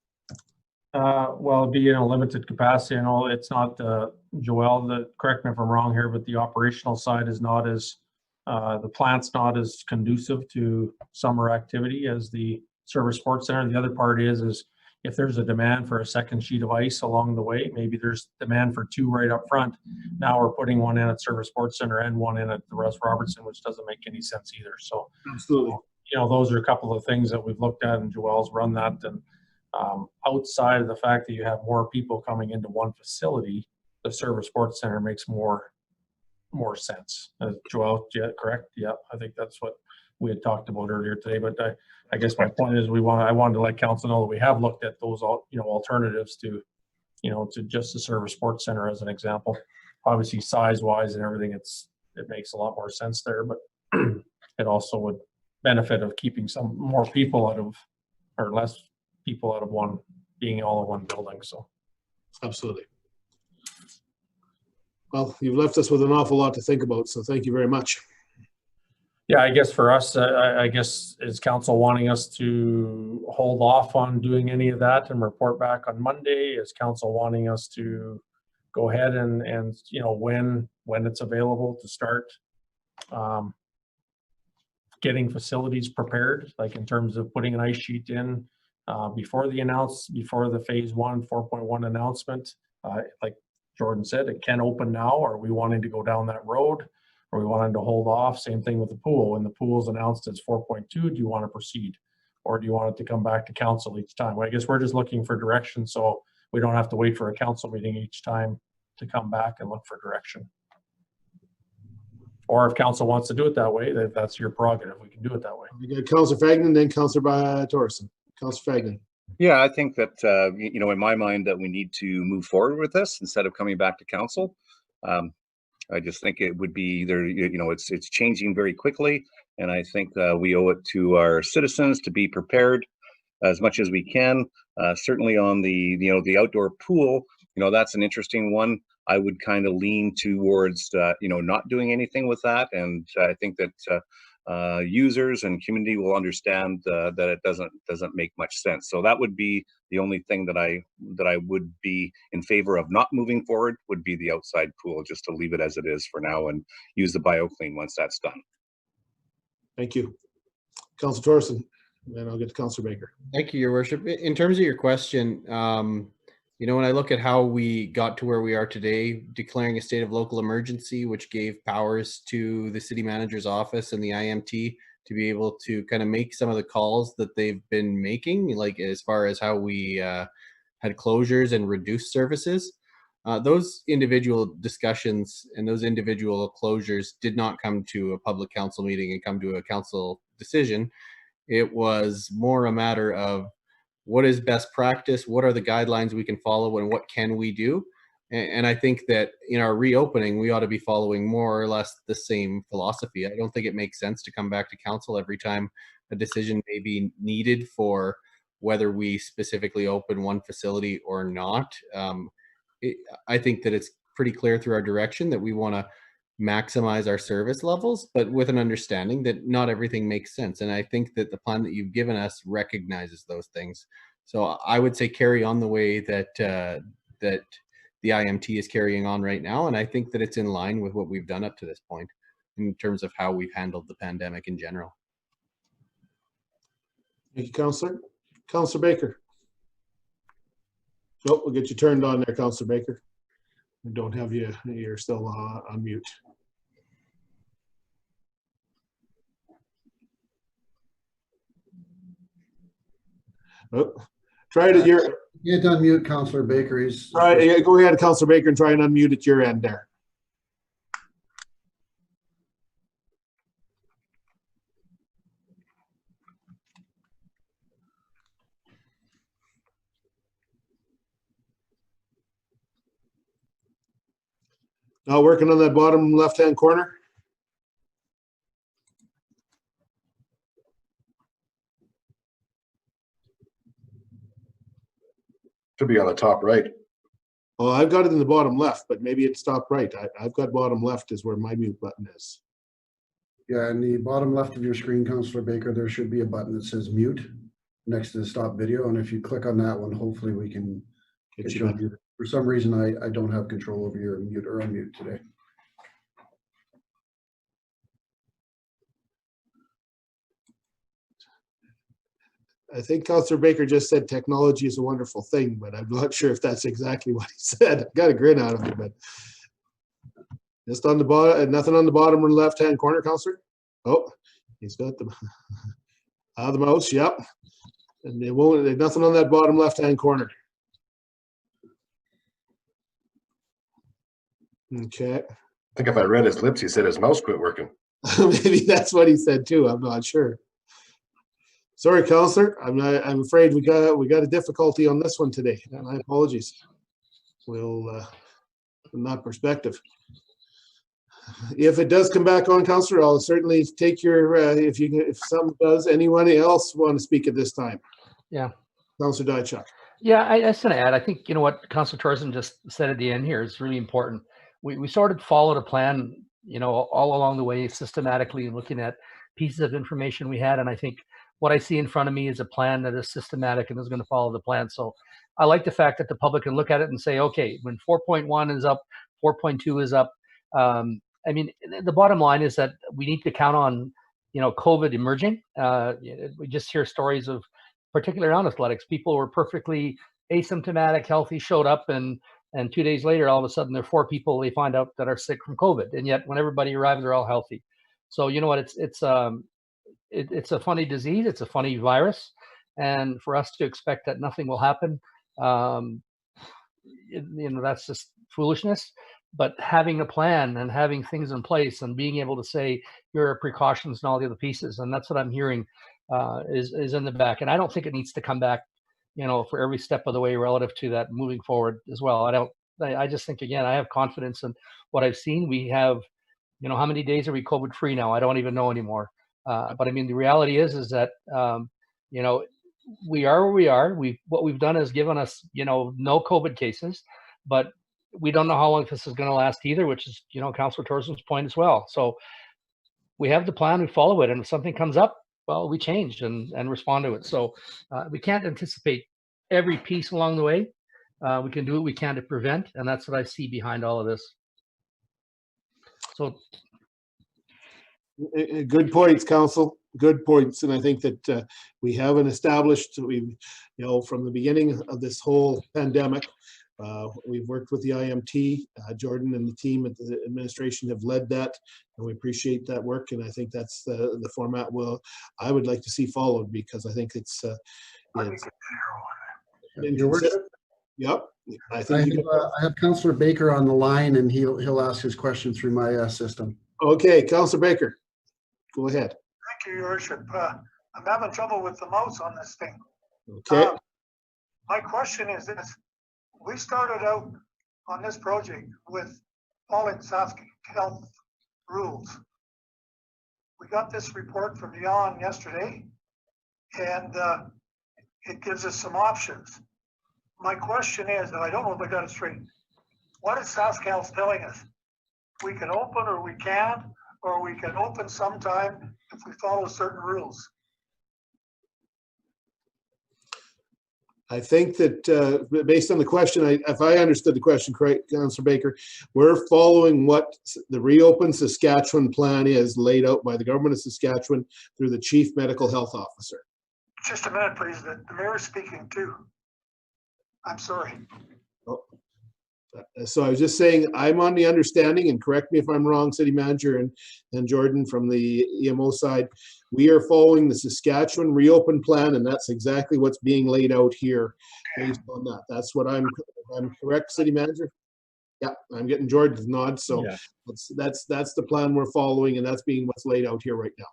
Well, it'd be in a limited capacity. I know it's not, Joelle, correct me if I'm wrong here, but the operational side is not as, the plant's not as conducive to summer activity as the Service Sports Center. The other part is if there's a demand for a second sheet of ice along the way, maybe there's demand for two right up front. Now we're putting one in at Service Sports Center and one in at the Russ Robertson, which doesn't make any sense either. So,
absolutely,
those are a couple of things that we've looked at, and Joelle's run that. And outside of the fact that you have more people coming into one facility, the Service Sports Center makes more sense. Joelle, yeah, correct? Yeah, I think that's what we had talked about earlier today. But I guess my point is I wanted to let council know that we have looked at those alternatives to just the Service Sports Center as an example. Obviously, size wise and everything, it makes a lot more sense there, but it also would benefit of keeping some more people or less people out of one, being all in one building. So
absolutely. Well, you've left us with an awful lot to think about, so thank you very much.
Yeah, I guess for us, I guess is council wanting us to hold off on doing any of that and report back on Monday? Is council wanting us to go ahead and when it's available to start getting facilities prepared, like in terms of putting an ice sheet in before the phase 1 4.1 announcement? Like Jordan said, it can open now. Are we wanting to go down that road? Or we wanted to hold off? Same thing with the pool. When the pool's announced as 4.2, do you want to proceed? Or do you want it to come back to council each time? Well, I guess we're just looking for direction, so we don't have to wait for a council meeting each time to come back and look for direction. Or if council wants to do it that way, that's your prerogative. We can do it that way.
You got Councillor Fagnan, then Councillor Thorson. Councillor Fagnan.
Yeah, I think that, in my mind, that we need to move forward with this instead of coming back to council. I just think it would be there, it's changing very quickly. And I think we owe it to our citizens to be prepared as much as we can. Certainly on the outdoor pool, that's an interesting one. I would kind of lean towards, not doing anything with that. And I think that users and community will understand that it doesn't make much sense. So that would be the only thing that I would be in favor of not moving forward, would be the outside pool, just to leave it as it is for now and use the BioClean once that's done.
Thank you. Councillor Thorson, then I'll get to Councillor Baker.
Thank you, Your Worship. In terms of your question, when I look at how we got to where we are today, declaring a state of local emergency, which gave powers to the city manager's office and the IMT to be able to kind of make some of the calls that they've been making, like as far as how we had closures and reduced services. Those individual discussions and those individual closures did not come to a public council meeting and come to a council decision. It was more a matter of what is best practice, what are the guidelines we can follow, and what can we do? And I think that in our reopening, we ought to be following more or less the same philosophy. I don't think it makes sense to come back to council every time a decision may be needed for whether we specifically open one facility or not. I think that it's pretty clear through our direction that we want to maximize our service levels, but with an understanding that not everything makes sense. And I think that the plan that you've given us recognizes those things. So I would say carry on the way that that the IMT is carrying on right now. And I think that it's in line with what we've done up to this point in terms of how we've handled the pandemic in general.
Thank you, Councillor. Councillor Baker. Oh, we'll get you turned on there, Councillor Baker. We don't have you, you're still on mute. Oh, try it at your.
You can't unmute Councillor Baker. He's.
Right, go ahead, Councillor Baker, and try and unmute at your end there. Now working on that bottom left-hand corner.
Should be on the top right.
Oh, I've got it in the bottom left, but maybe it's top right. I've got bottom left is where my mute button is.
Yeah, in the bottom left of your screen, Councillor Baker, there should be a button that says mute next to the stop video. And if you click on that one, hopefully we can get you unmuted. For some reason, I don't have control over your mute or unmute today.
I think Councillor Baker just said technology is a wonderful thing, but I'm not sure if that's exactly what he said. I got a grin out of it, but just on the bottom, nothing on the bottom or left-hand corner, Councillor. Oh, he's got the the mouse. Yep, and they won't. There's nothing on that bottom left-hand corner. Okay.
I think if I read his lips, he said his mouse quit working.
Maybe that's what he said too. I'm not sure. Sorry, Councillor. I'm afraid we got a difficulty on this one today, and my apologies. We'll from that perspective. If it does come back on, Councillor, I'll certainly take your if someone does. Anyone else want to speak at this time?
Yeah.
Councillor Diachuk.
Yeah, I just want to add, I think, you know, what Councillor Torsen just said at the end here is really important. We sort of followed a plan, you know, all along the way, systematically looking at pieces of information we had. And I think what I see in front of me is a plan that is systematic and is going to follow the plan. So I like the fact that the public can look at it and say, okay, when 4.1 is up, 4.2 is up. I mean, the bottom line is that we need to count on, you know, COVID emerging. We just hear stories of, particularly around athletics, people were perfectly asymptomatic, healthy, showed up, and 2 days later, all of a sudden, there are 4 people they find out that are sick from COVID, and yet when everybody arrives, they're all healthy. So you know what? It's a funny disease. It's a funny virus, and for us to expect that nothing will happen, you know, that's just foolishness. But having a plan and having things in place and being able to say here are precautions and all the other pieces, and that's what I'm hearing is in the back. And I don't think it needs to come back, you know, for every step of the way relative to that moving forward as well. I just think, again, I have confidence in what I've seen. We have, you know, how many days are we COVID free now? I don't even know anymore. But I mean, the reality is that, you know, we are where we are. What we've done is given us, you know, no COVID cases, but we don't know how long this is going to last either, which is, you know, Councillor Torsen's point as well. So we have the plan, we follow it, and if something comes up, well, we change and respond to it. So we can't anticipate every piece along the way. We can do what we can to prevent, and that's what I see behind all of this. So
good points, Council. Good points, and I think that we haven't established. You know, from the beginning of this whole pandemic, we've worked with the IMT. Jordan and the team at the administration have led that, and we appreciate that work. And I think that's the format I would like to see followed, because I think it's
Your Worship?
Yep. I
have Councillor Baker on the line, and he'll ask his question through my system.
Okay, Councillor Baker, go ahead.
Thank you, Your Worship. I'm having trouble with the mouse on this thing.
Okay.
My question is this. We started out on this project with following Sask Health rules. We got this report from Jan yesterday, and it gives us some options. My question is, and I don't know if I got it straight, what is Sask Health telling us? We can open or we can't, or we can open sometime if we follow certain rules.
I think that based on the question, if I understood the question correct, Councillor Baker, we're following what the Reopen Saskatchewan plan is laid out by the government of Saskatchewan through the Chief Medical Health Officer.
Just a minute, please. The mayor's speaking too. I'm sorry.
So I was just saying, I'm on the understanding, and correct me if I'm wrong, City Manager and Jordan from the EMO side, we are following the Saskatchewan reopen plan, and that's exactly what's being laid out here based on that. That's what I'm correct, City Manager? Yeah, I'm getting Jordan's nod, so
Yeah.
that's the plan we're following, and that's being what's laid out here right now.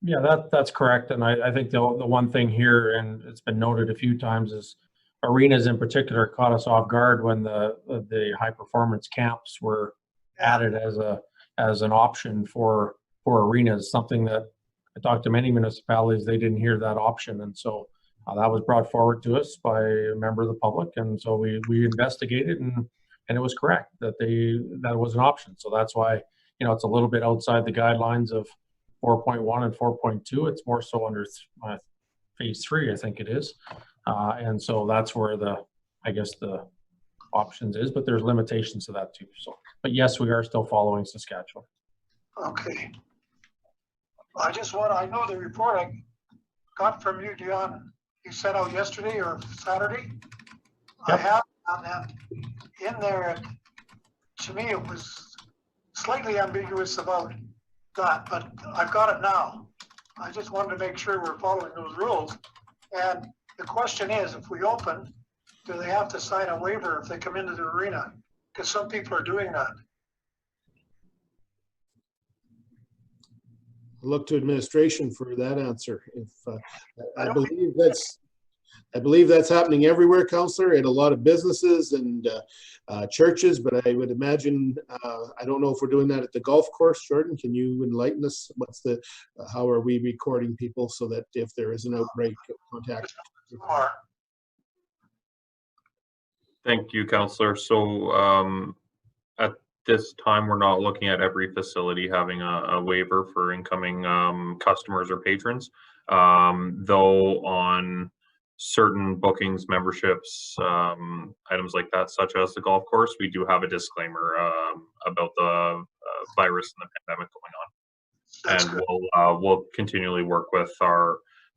Yeah, that's correct. And I think the one thing here, and it's been noted a few times, is arenas in particular caught us off guard when the high performance camps were added as an option for arenas, something that I talked to many municipalities, they didn't hear that option. And so that was brought forward to us by a member of the public. And so we investigated, and it was correct that that was an option. So that's why, you know, it's a little bit outside the guidelines of 4.1 and 4.2. It's more so under phase 3, I think it is. And so that's where I guess the options is, but there's limitations to that too. So, but yes, we are still following Saskatchewan.
Okay. I know the report I got from you, Dion, you sent out yesterday or Saturday. Yep. I have on that in there. To me, it was slightly ambiguous about that, but I've got it now. I just wanted to make sure we're following those rules. And the question is, if we open, do they have to sign a waiver if they come into the arena? Because some people are doing that.
Look to administration for that answer. If I believe that's happening everywhere, Councillor, in a lot of businesses and churches, but I would imagine, I don't know if we're doing that at the golf course. Jordan, can you enlighten us? How are we recording people so that if there is an outbreak, contact?
Thank you, Councillor. So at this time, we're not looking at every facility having a waiver for incoming customers or patrons, though on certain bookings, memberships, items like that, such as the golf course, we do have a disclaimer about the virus and the pandemic going on. And we'll continually work with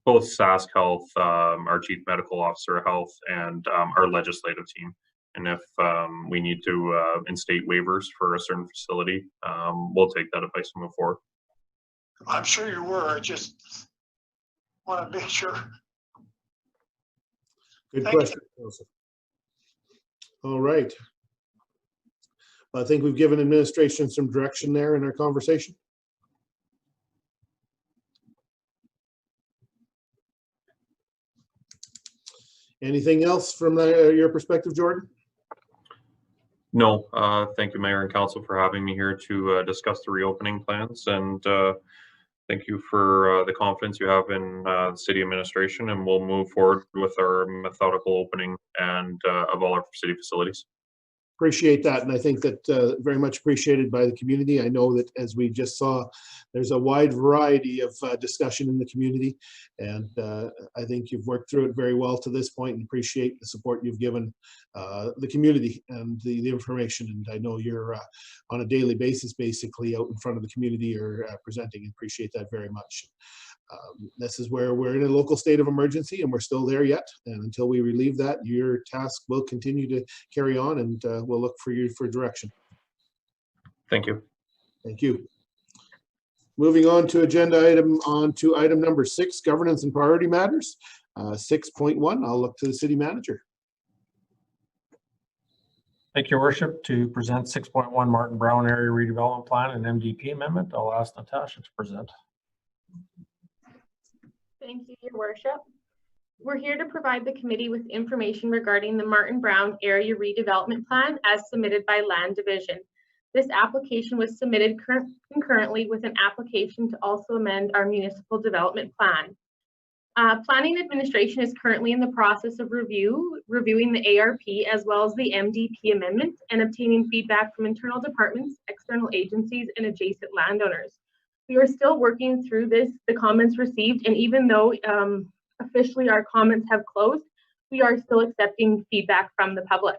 both Sask Health, our Chief Medical Officer of Health, and our legislative team. And if we need to instate waivers for a certain facility, we'll take that advice and move forward.
I'm sure you were. I just want to make sure.
Good question, Council. All right. I think we've given administration some direction there in our conversation. Anything else from your perspective, Jordan?
No, thank you, Mayor and Council, for having me here to discuss the reopening plans, and thank you for the confidence you have in the city administration, and we'll move forward with our methodical opening and of all our city facilities.
Appreciate that, and I think that very much appreciated by the community. I know that, as we just saw, there's a wide variety of discussion in the community, and I think you've worked through it very well to this point, and appreciate the support you've given the community and the information. And I know you're on a daily basis, basically out in front of the community or presenting, and appreciate that very much. This is where we're in a local state of emergency, and we're still there yet. And until we relieve that, your task will continue to carry on, and we'll look for you for direction.
Thank you.
Thank you. Moving on to item number 6, governance and priority matters. 6.1, I'll look to the city manager.
Thank you, Your Worship. To present 6.1 Martin Brown Area Redevelopment Plan and MDP Amendment, I'll ask Natasha to present.
Thank you, Your Worship. We're here to provide the committee with information regarding the Martin Brown Area Redevelopment Plan as submitted by Land Division. This application was submitted concurrently with an application to also amend our municipal development plan. Planning administration is currently in the process of reviewing the ARP as well as the MDP amendment and obtaining feedback from internal departments, external agencies, and adjacent landowners. We are still working through the comments received, and even though officially our comments have closed, we are still accepting feedback from the public.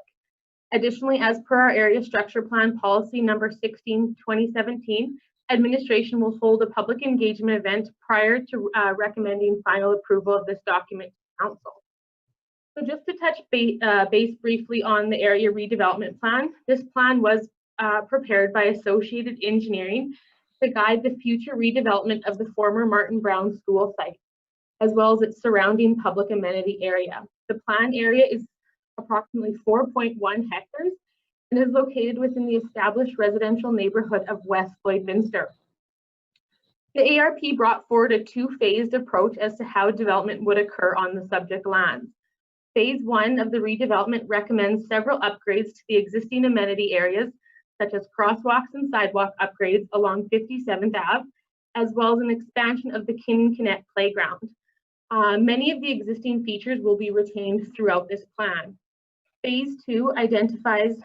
Additionally, as per our area structure plan policy number 16/2017, administration will hold a public engagement event prior to recommending final approval of this document to council. So just to touch base briefly on the area redevelopment plan, this plan was prepared by Associated Engineering to guide the future redevelopment of the former Martin Brown School site, as well as its surrounding public amenity area. The plan area is approximately 4.1 hectares and is located within the established residential neighborhood of West Lloydminster. The ARP brought forward a two-phased approach as to how development would occur on the subject lands. Phase 1 of the redevelopment recommends several upgrades to the existing amenity areas, such as crosswalks and sidewalk upgrades along 57th Ave, as well as an expansion of the Kinnikinnick playground. Many of the existing features will be retained throughout this plan. Phase 2 identifies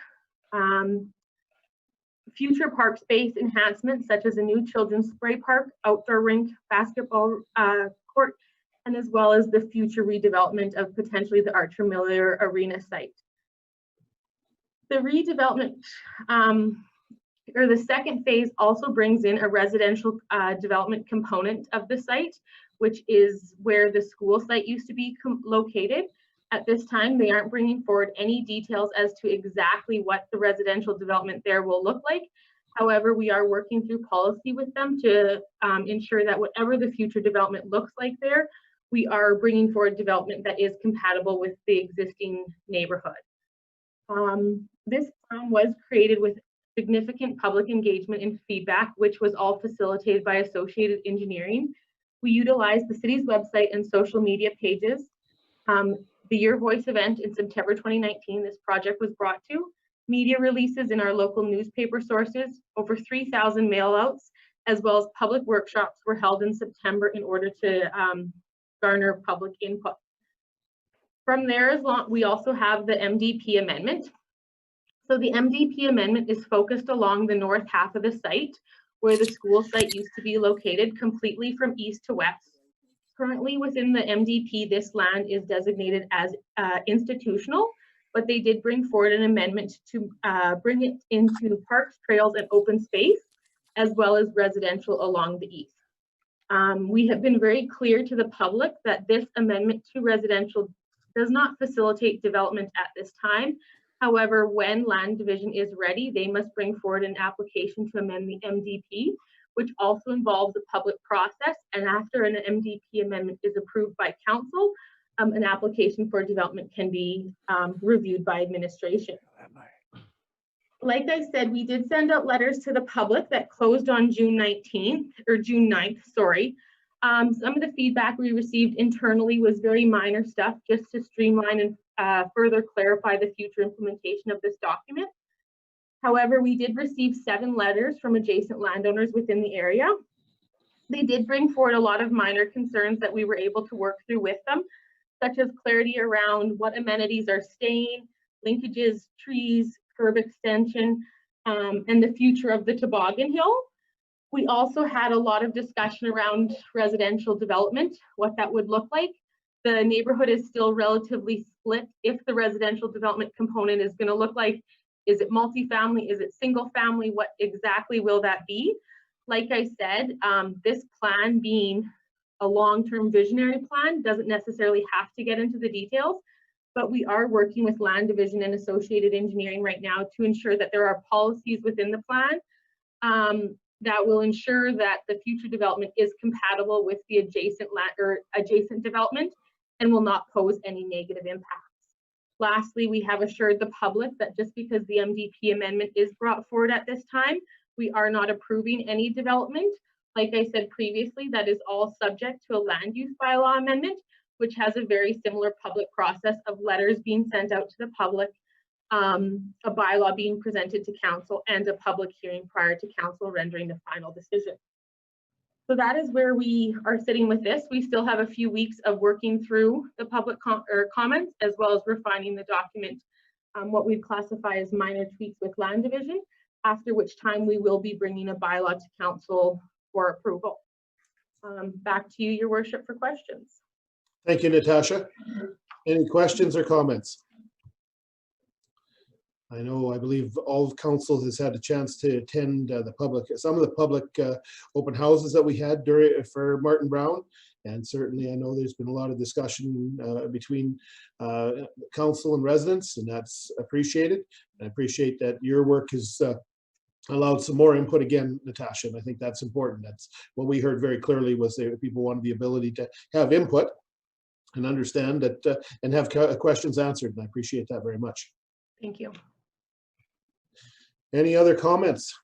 future park space enhancements, such as a new children's spray park, outdoor rink, basketball court, and as well as the future redevelopment of potentially the Archer Miller Arena site. The redevelopment, or the second phase, also brings in a residential development component of the site, which is where the school site used to be located. At this time, they aren't bringing forward any details as to exactly what the residential development there will look like. However, we are working through policy with them to ensure that whatever the future development looks like there, we are bringing forward development that is compatible with the existing neighborhood. This plan was created with significant public engagement and feedback, which was all facilitated by Associated Engineering. We utilized the city's website and social media pages. The Your Voice event in September 2019, this project was brought to. Media releases in our local newspaper sources, over 3,000 mail-outs, as well as public workshops were held in September in order to garner public input. From there, we also have the MDP amendment. So the MDP amendment is focused along the north half of the site, where the school site used to be located, completely from east to west. Currently within the MDP, this land is designated as institutional, but they did bring forward an amendment to bring it into parks, trails, and open space, as well as residential along the east. We have been very clear to the public that this amendment to residential does not facilitate development at this time. However, when land division is ready, they must bring forward an application to amend the MDP, which also involves a public process. And after an MDP amendment is approved by council, an application for development can be reviewed by administration. Like I said, we did send out letters to the public that closed on June 9th, sorry. Some of the feedback we received internally was very minor stuff, just to streamline and further clarify the future implementation of this document. However, we did receive 7 letters from adjacent landowners within the area. They did bring forward a lot of minor concerns that we were able to work through with them, such as clarity around what amenities are staying, linkages, trees, curb extension, and the future of the toboggan hill. We also had a lot of discussion around residential development, what that would look like. The neighborhood is still relatively split if the residential development component is going to look like. Is it multifamily? Is it single family? What exactly will that be? Like I said, this plan being a long-term visionary plan doesn't necessarily have to get into the details, but we are working with land division and Associated Engineering right now to ensure that there are policies within the plan that will ensure that the future development is compatible with the adjacent land or adjacent development and will not pose any negative impacts. Lastly, we have assured the public that just because the MDP amendment is brought forward at this time, we are not approving any development. Like I said previously, that is all subject to a land use bylaw amendment, which has a very similar public process of letters being sent out to the public, a bylaw being presented to council, and a public hearing prior to council rendering the final decision. So that is where we are sitting with this. We still have a few weeks of working through the public comments, as well as refining the document, what we'd classify as minor tweaks with land division, after which time we will be bringing a bylaw to council for approval. Back to you, Your Worship, for questions.
Thank you, Natasha. Any questions or comments? I believe all of council has had a chance to attend some of the public open houses that we had for Martin Brown. And certainly I know there's been a lot of discussion between council and residents, and that's appreciated. I appreciate that your work has allowed some more input again, Natasha, and I think that's important. That's what we heard very clearly, was that people wanted the ability to have input and understand that and have questions answered, and I appreciate that very much.
Thank you.
Any other comments?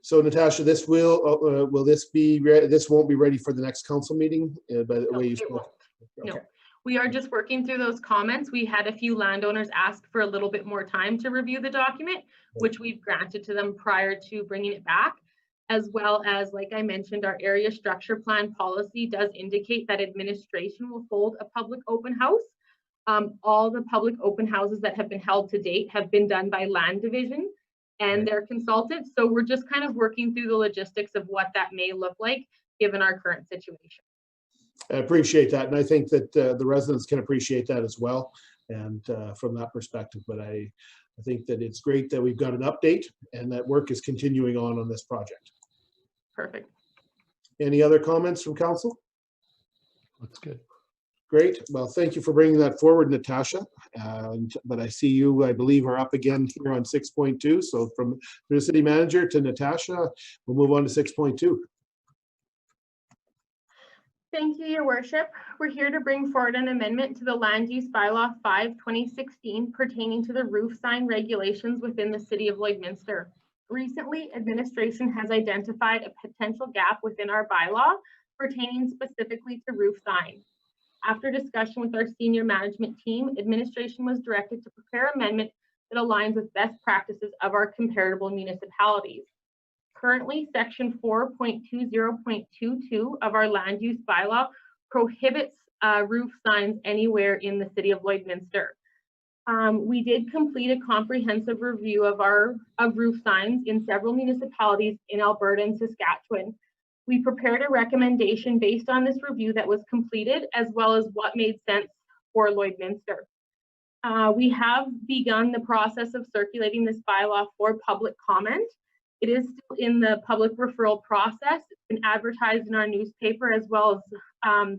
So Natasha, this will this be this won't be ready for the next council meeting by the way you spoke?
No, we are just working through those comments. We had a few landowners ask for a little bit more time to review the document, which we've granted to them prior to bringing it back, as well as, like I mentioned, our area structure plan policy does indicate that administration will hold a public open house. All the public open houses that have been held to date have been done by Land Division and their consultants. So we're just kind of working through the logistics of what that may look like given our current situation.
I appreciate that, and I think that the residents can appreciate that as well, and from that perspective. But I think that it's great that we've got an update and that work is continuing on this project.
Perfect.
Any other comments from council?
That's good.
Great. Well, thank you for bringing that forward, Natasha. But I see you, I believe, are up again here on 6.2. So from the city manager to Natasha, we'll move on to 6.2.
Thank you, Your Worship. We're here to bring forward an amendment to the Land Use Bylaw 5/2016 pertaining to the roof sign regulations within the City of Lloydminster. Recently, administration has identified a potential gap within our bylaw pertaining specifically to roof signs. After discussion with our senior management team, administration was directed to prepare an amendment that aligns with best practices of our comparable municipalities. Currently, section 4.20.22 of our land use bylaw prohibits roof signs anywhere in the City of Lloydminster. We did complete a comprehensive review of roof signs in several municipalities in Alberta and Saskatchewan. We prepared a recommendation based on this review that was completed, as well as what made sense for Lloydminster. We have begun the process of circulating this bylaw for public comment. It is still in the public referral process. It's been advertised in our newspaper, as well as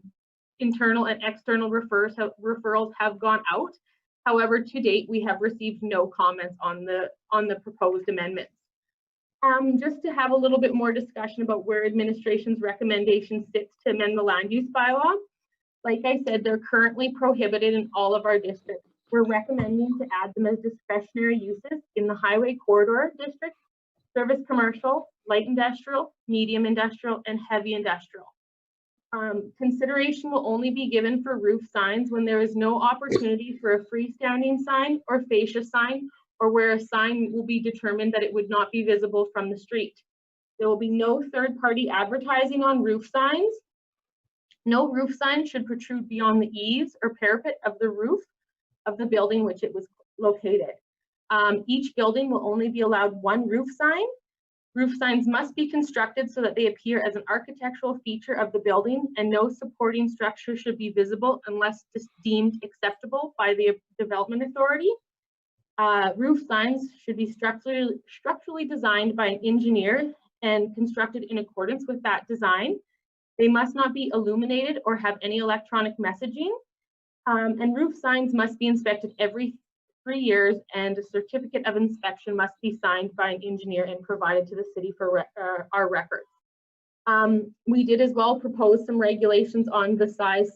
internal and external referrals have gone out. However, to date, we have received no comments on the proposed amendments. Just to have a little bit more discussion about where administration's recommendation sits to amend the land use bylaw. Like I said, they're currently prohibited in all of our districts. We're recommending to add them as discretionary uses in the highway corridor district, service commercial, light industrial, medium industrial, and heavy industrial. Consideration will only be given for roof signs when there is no opportunity for a freestanding sign or fascia sign, or where a sign will be determined that it would not be visible from the street. There will be no third-party advertising on roof signs. No roof sign should protrude beyond the eaves or parapet of the roof of the building which it was located. Each building will only be allowed one roof sign. Roof signs must be constructed so that they appear as an architectural feature of the building, and no supporting structure should be visible unless deemed acceptable by the development authority. Roof signs should be structurally designed by an engineer and constructed in accordance with that design. They must not be illuminated or have any electronic messaging. And roof signs must be inspected every 3 years, and a certificate of inspection must be signed by an engineer and provided to the city for our records. We did as well propose some regulations on the size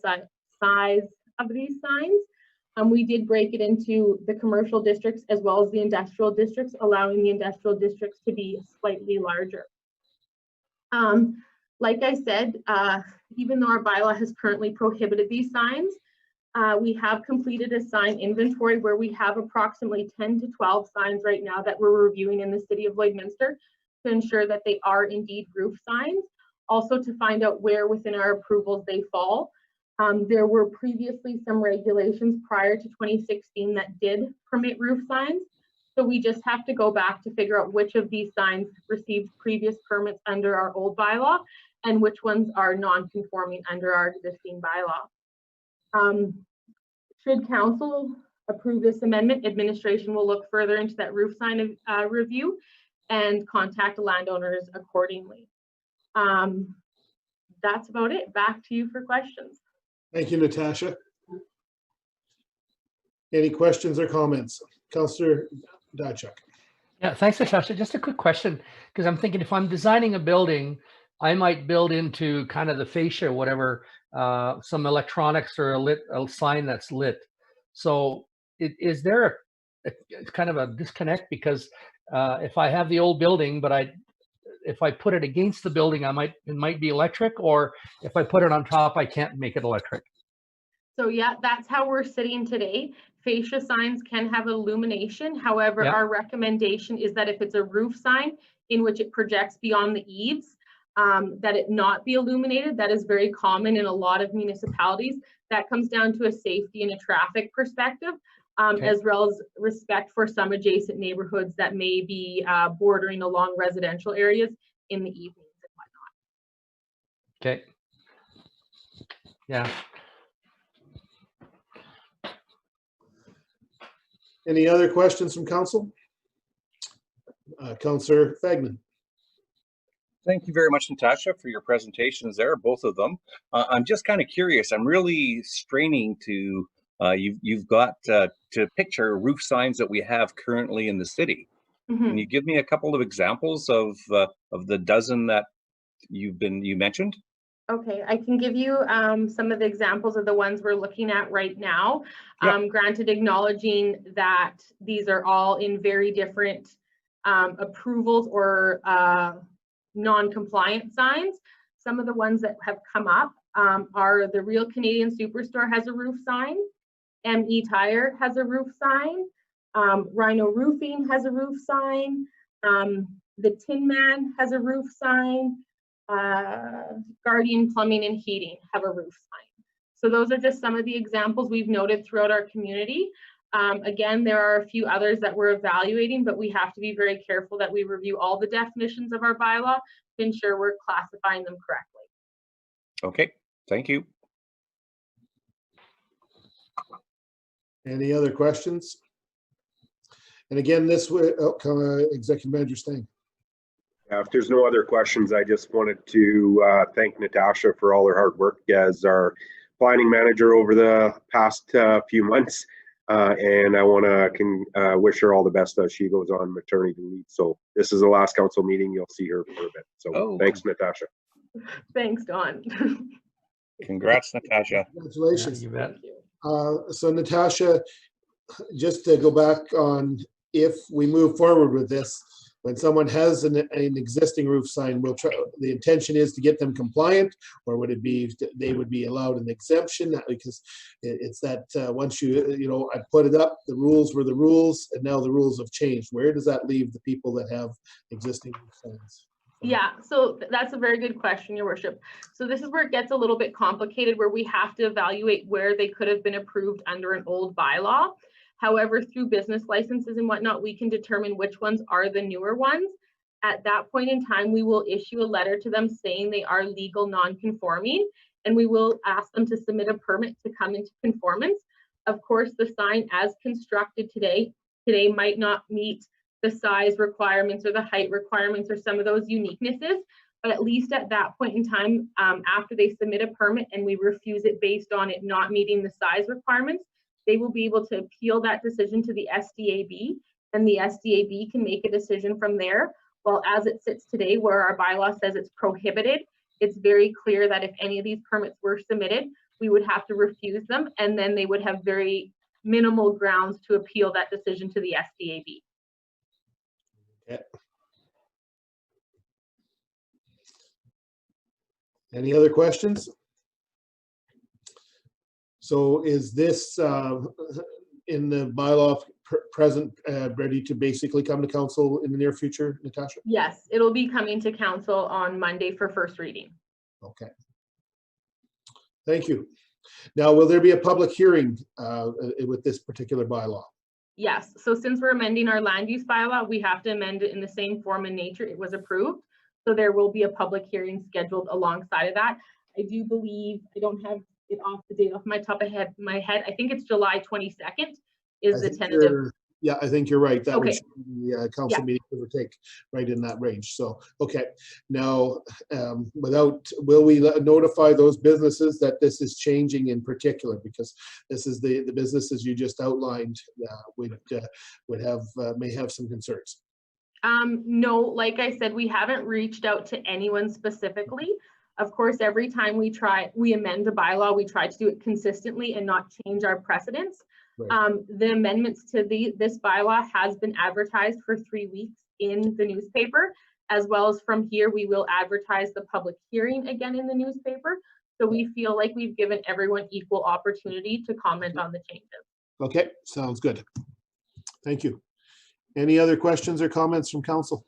of these signs. We did break it into the commercial districts as well as the industrial districts, allowing the industrial districts to be slightly larger. Like I said, even though our bylaw has currently prohibited these signs, we have completed a sign inventory where we have approximately 10 to 12 signs right now that we're reviewing in the City of Lloydminster to ensure that they are indeed roof signs. Also to find out where within our approvals they fall. There were previously some regulations prior to 2016 that did permit roof signs. So we just have to go back to figure out which of these signs received previous permits under our old bylaw and which ones are non-conforming under our existing bylaw. Should council approve this amendment, administration will look further into that roof sign review and contact landowners accordingly. that's about it. Back to you for questions.
Thank you, Natasha. Any questions or comments? Councillor Diachuk.
Yeah, thanks, Natasha. Just a quick question, because I'm thinking if I'm designing a building, I might build into kind of the fascia, whatever, some electronics or a sign that's lit. So is there a kind of a disconnect? Because if I have the old building, but if I put it against the building, it might be electric, or if I put it on top, I can't make it electric.
So yeah, that's how we're sitting today. Fascia signs can have illumination. However,
Yeah.
our recommendation is that if it's a roof sign in which it projects beyond the eaves, that it not be illuminated. That is very common in a lot of municipalities. That comes down to a safety and a traffic perspective, as well as respect for some adjacent neighborhoods that may be bordering along residential areas in the evenings and whatnot.
Okay. Yeah.
Any other questions from council? Councillor Fagman.
Thank you very much, Natasha, for your presentations there, both of them. I'm just kind of curious. I'm really straining to, you've got to picture roof signs that we have currently in the city. Can you give me a couple of examples of the dozen that you mentioned?
Okay, I can give you some of the examples of the ones we're looking at right now. Granted, acknowledging that these are all in very different approvals or non-compliant signs. Some of the ones that have come up are the Real Canadian Superstore has a roof sign, ME Tire has a roof sign, Rhino Roofing has a roof sign, the Tin Man has a roof sign, Guardian Plumbing and Heating have a roof sign. So those are just some of the examples we've noted throughout our community. Again, there are a few others that we're evaluating, but we have to be very careful that we review all the definitions of our bylaw to ensure we're classifying them correctly.
Okay, thank you.
Any other questions? And again, this way, Executive Manager Stang.
If there's no other questions, I just wanted to thank Natasha for all her hard work as our planning manager over the past few months. And I want to wish her all the best as she goes on maternity leave. So this is the last council meeting. You'll see her for a bit. So thanks, Natasha.
Thanks, Don.
Congrats, Natasha.
Congratulations.
You bet.
So Natasha, just to go back on, if we move forward with this, when someone has an existing roof sign, we'll try. The intention is to get them compliant, or would it be they would be allowed an exemption? Because it's that once I put it up, the rules were the rules, and now the rules have changed. Where does that leave the people that have existing roof signs?
Yeah, so that's a very good question, Your Worship. So this is where it gets a little bit complicated, where we have to evaluate where they could have been approved under an old bylaw. However, through business licenses and whatnot, we can determine which ones are the newer ones. At that point in time, we will issue a letter to them saying they are legal non-conforming, and we will ask them to submit a permit to come into conformance. Of course, the sign as constructed today might not meet the size requirements or the height requirements or some of those uniquenesses, but at least at that point in time, after they submit a permit and we refuse it based on it not meeting the size requirements, they will be able to appeal that decision to the SDAB, and the SDAB can make a decision from there. Well, as it sits today, where our bylaw says it's prohibited, it's very clear that if any of these permits were submitted, we would have to refuse them, and then they would have very minimal grounds to appeal that decision to the SDAB.
Okay. Any other questions? So is this in the bylaw present, ready to basically come to council in the near future, Natasha?
Yes, it'll be coming to council on Monday for first reading.
Okay. Thank you. Now, will there be a public hearing with this particular bylaw?
Yes, so since we're amending our land use bylaw, we have to amend it in the same form and nature it was approved. So there will be a public hearing scheduled alongside of that. I do believe, I don't have it off the date off my top of my head. I think it's July 22nd is the tentative.
Yeah, I think you're right. That would
Okay.
be the council
Yeah.
meeting, give or take, right in that range. So, okay. Now, will we notify those businesses that this is changing in particular? Because this is the businesses you just outlined may have some concerns.
No, like I said, we haven't reached out to anyone specifically. Of course, every time we amend the bylaw, we try to do it consistently and not change our precedents.
Right.
The amendments to this bylaw has been advertised for 3 weeks in the newspaper, as well as from here, we will advertise the public hearing again in the newspaper. So we feel like we've given everyone equal opportunity to comment on the changes.
Okay, sounds good. Thank you. Any other questions or comments from council?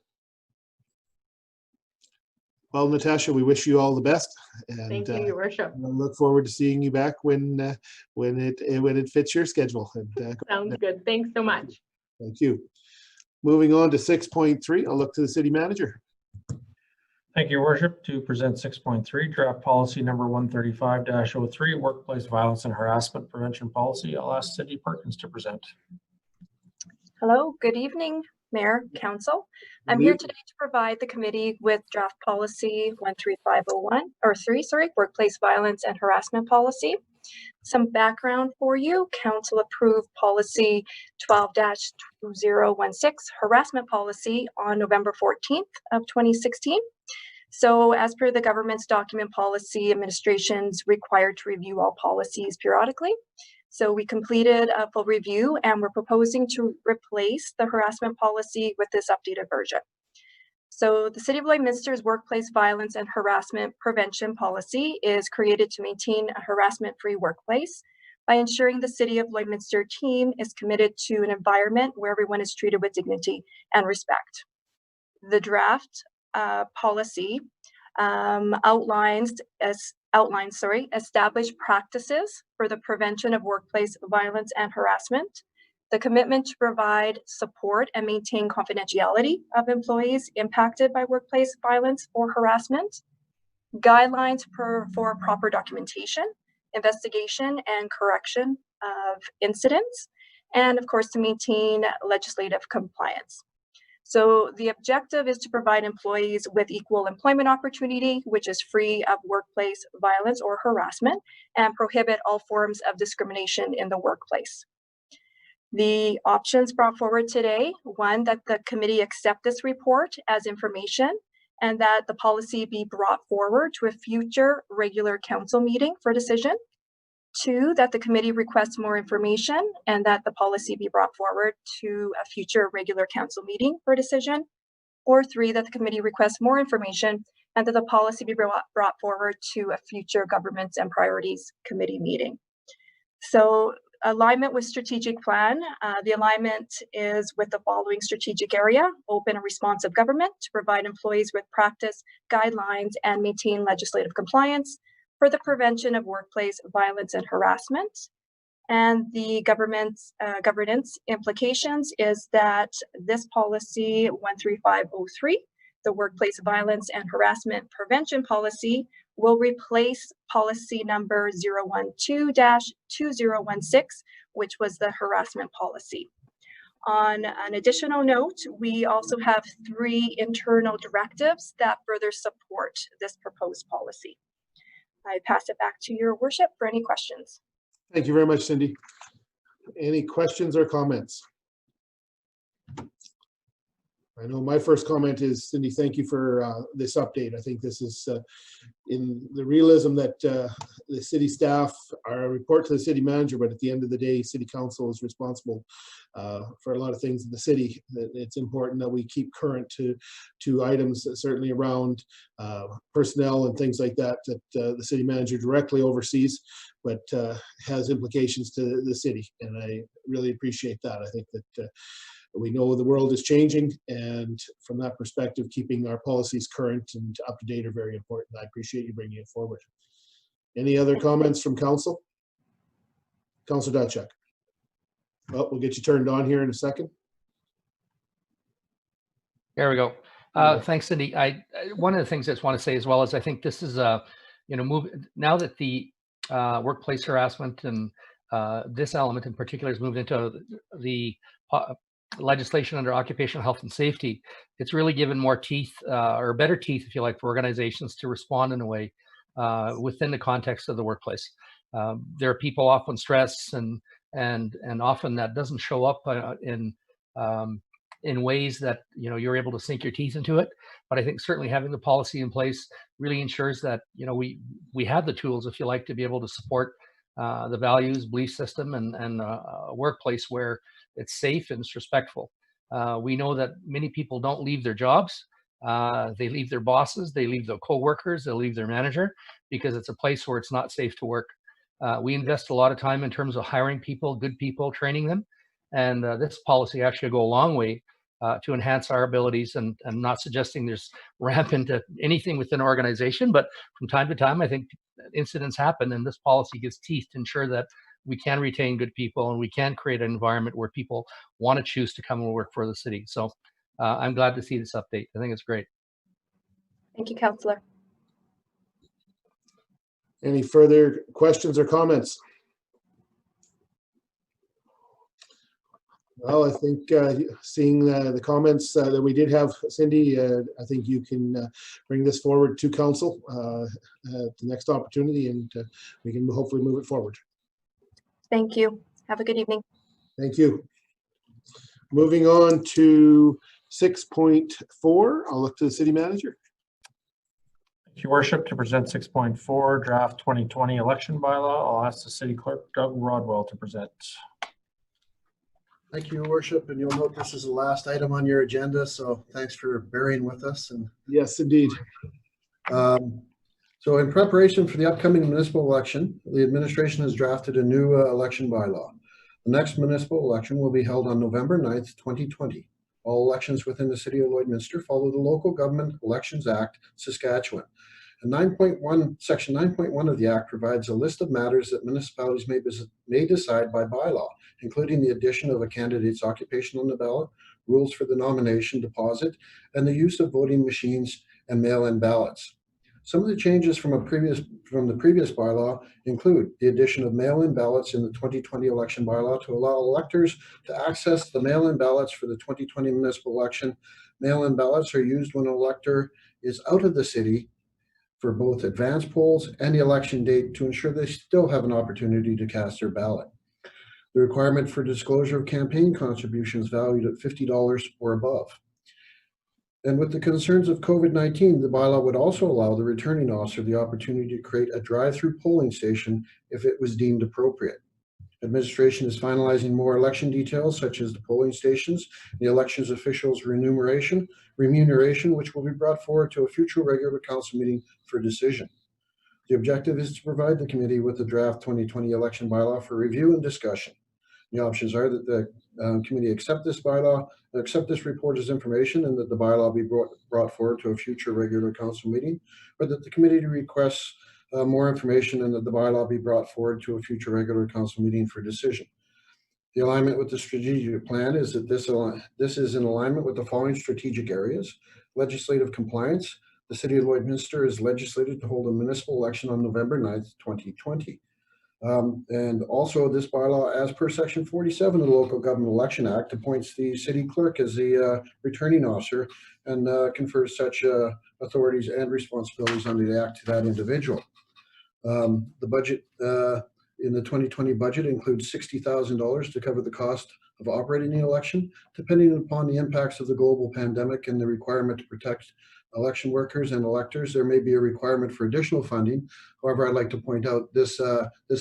Well, Natasha, we wish you all the best. And,
thank you, Your Worship.
I look forward to seeing you back when it fits your schedule. And,
Sounds good. Thanks so much.
Thank you. Moving on to 6.3, I'll look to the city manager.
Thank you, Your Worship. To present 6.3, draft policy number 135-03, workplace violence and harassment prevention policy. I'll ask Cindy Perkins to present.
Hello, good evening, Mayor, Council. I'm here today to provide the committee with draft policy 13503, workplace violence and harassment policy. Some background for you. Council approved policy 12-2016, harassment policy, on November 14th of 2016. So as per the government's document policy, administration's required to review all policies periodically. So we completed a full review and we're proposing to replace the harassment policy with this updated version. So the City of Lloydminster's workplace violence and harassment prevention policy is created to maintain a harassment-free workplace by ensuring the City of Lloydminster team is committed to an environment where everyone is treated with dignity and respect. The draft policy outlines established practices for the prevention of workplace violence and harassment, the commitment to provide support and maintain confidentiality of employees impacted by workplace violence or harassment, guidelines for proper documentation, investigation and correction of incidents, and of course to maintain legislative compliance. So the objective is to provide employees with equal employment opportunity, which is free of workplace violence or harassment, and prohibit all forms of discrimination in the workplace. The options brought forward today: one, that the committee accept this report as information and that the policy be brought forward to a future regular council meeting for decision. Two, that the committee requests more information and that the policy be brought forward to a future regular council meeting for decision. Or three, that the committee requests more information and that the policy be brought forward to a future governments and priorities committee meeting. So alignment with strategic plan. The alignment is with the following strategic area: open and responsive government to provide employees with practice, guidelines, and maintain legislative compliance for the prevention of workplace violence and harassment. And the government's governance implications is that this policy 13503, the workplace violence and harassment prevention policy, will replace policy number 012-2016, which was the harassment policy. On an additional note, we also have 3 internal directives that further support this proposed policy. I pass it back to your worship for any questions.
Thank you very much, Cindy. Any questions or comments? I know my first comment is, Cindy, thank you for this update. I think this is in the realism that the city staff are a report to the city manager, but at the end of the day, city council is responsible for a lot of things in the city. It's important that we keep current to items certainly around personnel and things like that, that the city manager directly oversees, but has implications to the city. And I really appreciate that. I think that we know the world is changing, and from that perspective, keeping our policies current and up to date are very important. I appreciate you bringing it forward. Any other comments from council? Councilor Dachek. Well, we'll get you turned on here in a second.
There we go. Thanks, Cindy. One of the things I just want to say as well is I think this is a, now that the workplace harassment and this element in particular has moved into the legislation under occupational health and safety, it's really given more teeth or better teeth, if you like, for organizations to respond in a way within the context of the workplace. There are people often stress and often that doesn't show up in ways that you're able to sink your teeth into it. But I think certainly having the policy in place really ensures that we have the tools, if you like, to be able to support the values, belief system, and a workplace where it's safe and it's respectful. We know that many people don't leave their jobs. They leave their bosses, they leave their co-workers, they leave their manager because it's a place where it's not safe to work. We invest a lot of time in terms of hiring people, good people, training them. And this policy actually go a long way to enhance our abilities, and not suggesting there's rampant anything within an organization, but from time to time, I think incidents happen, and this policy gives teeth to ensure that we can retain good people and we can create an environment where people want to choose to come and work for the city. So I'm glad to see this update. I think it's great.
Thank you, Councillor.
Any further questions or comments? Well, I think seeing the comments that we did have, Cindy, I think you can bring this forward to council at the next opportunity, and we can hopefully move it forward.
Thank you. Have a good evening.
Thank you. Moving on to 6.4, I'll look to the city manager.
Thank you, Worship. To present 6.4, draft 2020 election bylaw, I'll ask the city clerk, Doug Rodwell, to present.
Thank you, Your Worship, and you'll note this is the last item on your agenda, so thanks for bearing with us. And
yes, indeed.
So in preparation for the upcoming municipal election, the administration has drafted a new election bylaw. The next municipal election will be held on November 9th, 2020. All elections within the city of Lloydminster follow the Local Government Elections Act, Saskatchewan. And Section 9.1 of the Act provides a list of matters that municipalities may decide by bylaw, including the addition of a candidate's occupation on the ballot, rules for the nomination deposit, and the use of voting machines and mail-in ballots. Some of the changes from the previous bylaw include the addition of mail-in ballots in the 2020 election bylaw to allow electors to access the mail-in ballots for the 2020 municipal election. Mail-in ballots are used when an elector is out of the city for both advance polls and the election date to ensure they still have an opportunity to cast their ballot. The requirement for disclosure of campaign contributions valued at $50 or above. And with the concerns of COVID-19, the bylaw would also allow the returning officer the opportunity to create a drive-through polling station if it was deemed appropriate. Administration is finalizing more election details, such as the polling stations, the elections officials' remuneration, which will be brought forward to a future regular council meeting for decision. The objective is to provide the committee with the draft 2020 election bylaw for review and discussion. The options are that the committee accept this report as information, and that the bylaw be brought forward to a future regular council meeting, or that the committee requests more information and that the bylaw be brought forward to a future regular council meeting for decision. The alignment with the strategic plan is that this is in alignment with the following strategic areas: legislative compliance. The City of Lloydminster is legislated to hold a municipal election on November 9th, 2020. And also this bylaw, as per Section 47 of the Local Government Election Act, appoints the city clerk as the returning officer and confers such authorities and responsibilities under the act to that individual. The budget in the 2020 budget includes $60,000 to cover the cost of operating the election. Depending upon the impacts of the global pandemic and the requirement to protect election workers and electors, there may be a requirement for additional funding. However, I'd like to point out this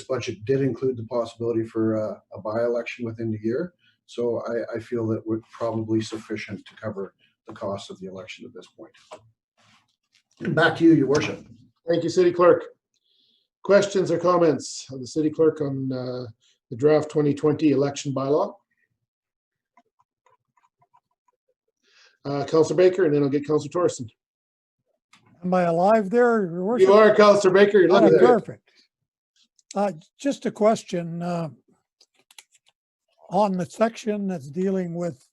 budget did include the possibility for a by-election within the year. So I feel that we're probably sufficient to cover the cost of the election at this point. Back to you, Your Worship.
Thank you, City Clerk. Questions or comments of the City Clerk on the draft 2020 election bylaw? Councillor Baker, and then I'll get Councillor Thorson.
Am I alive there, Your Worship?
You are, Councillor Baker. You're looking
perfect. Just a question on the section that's dealing with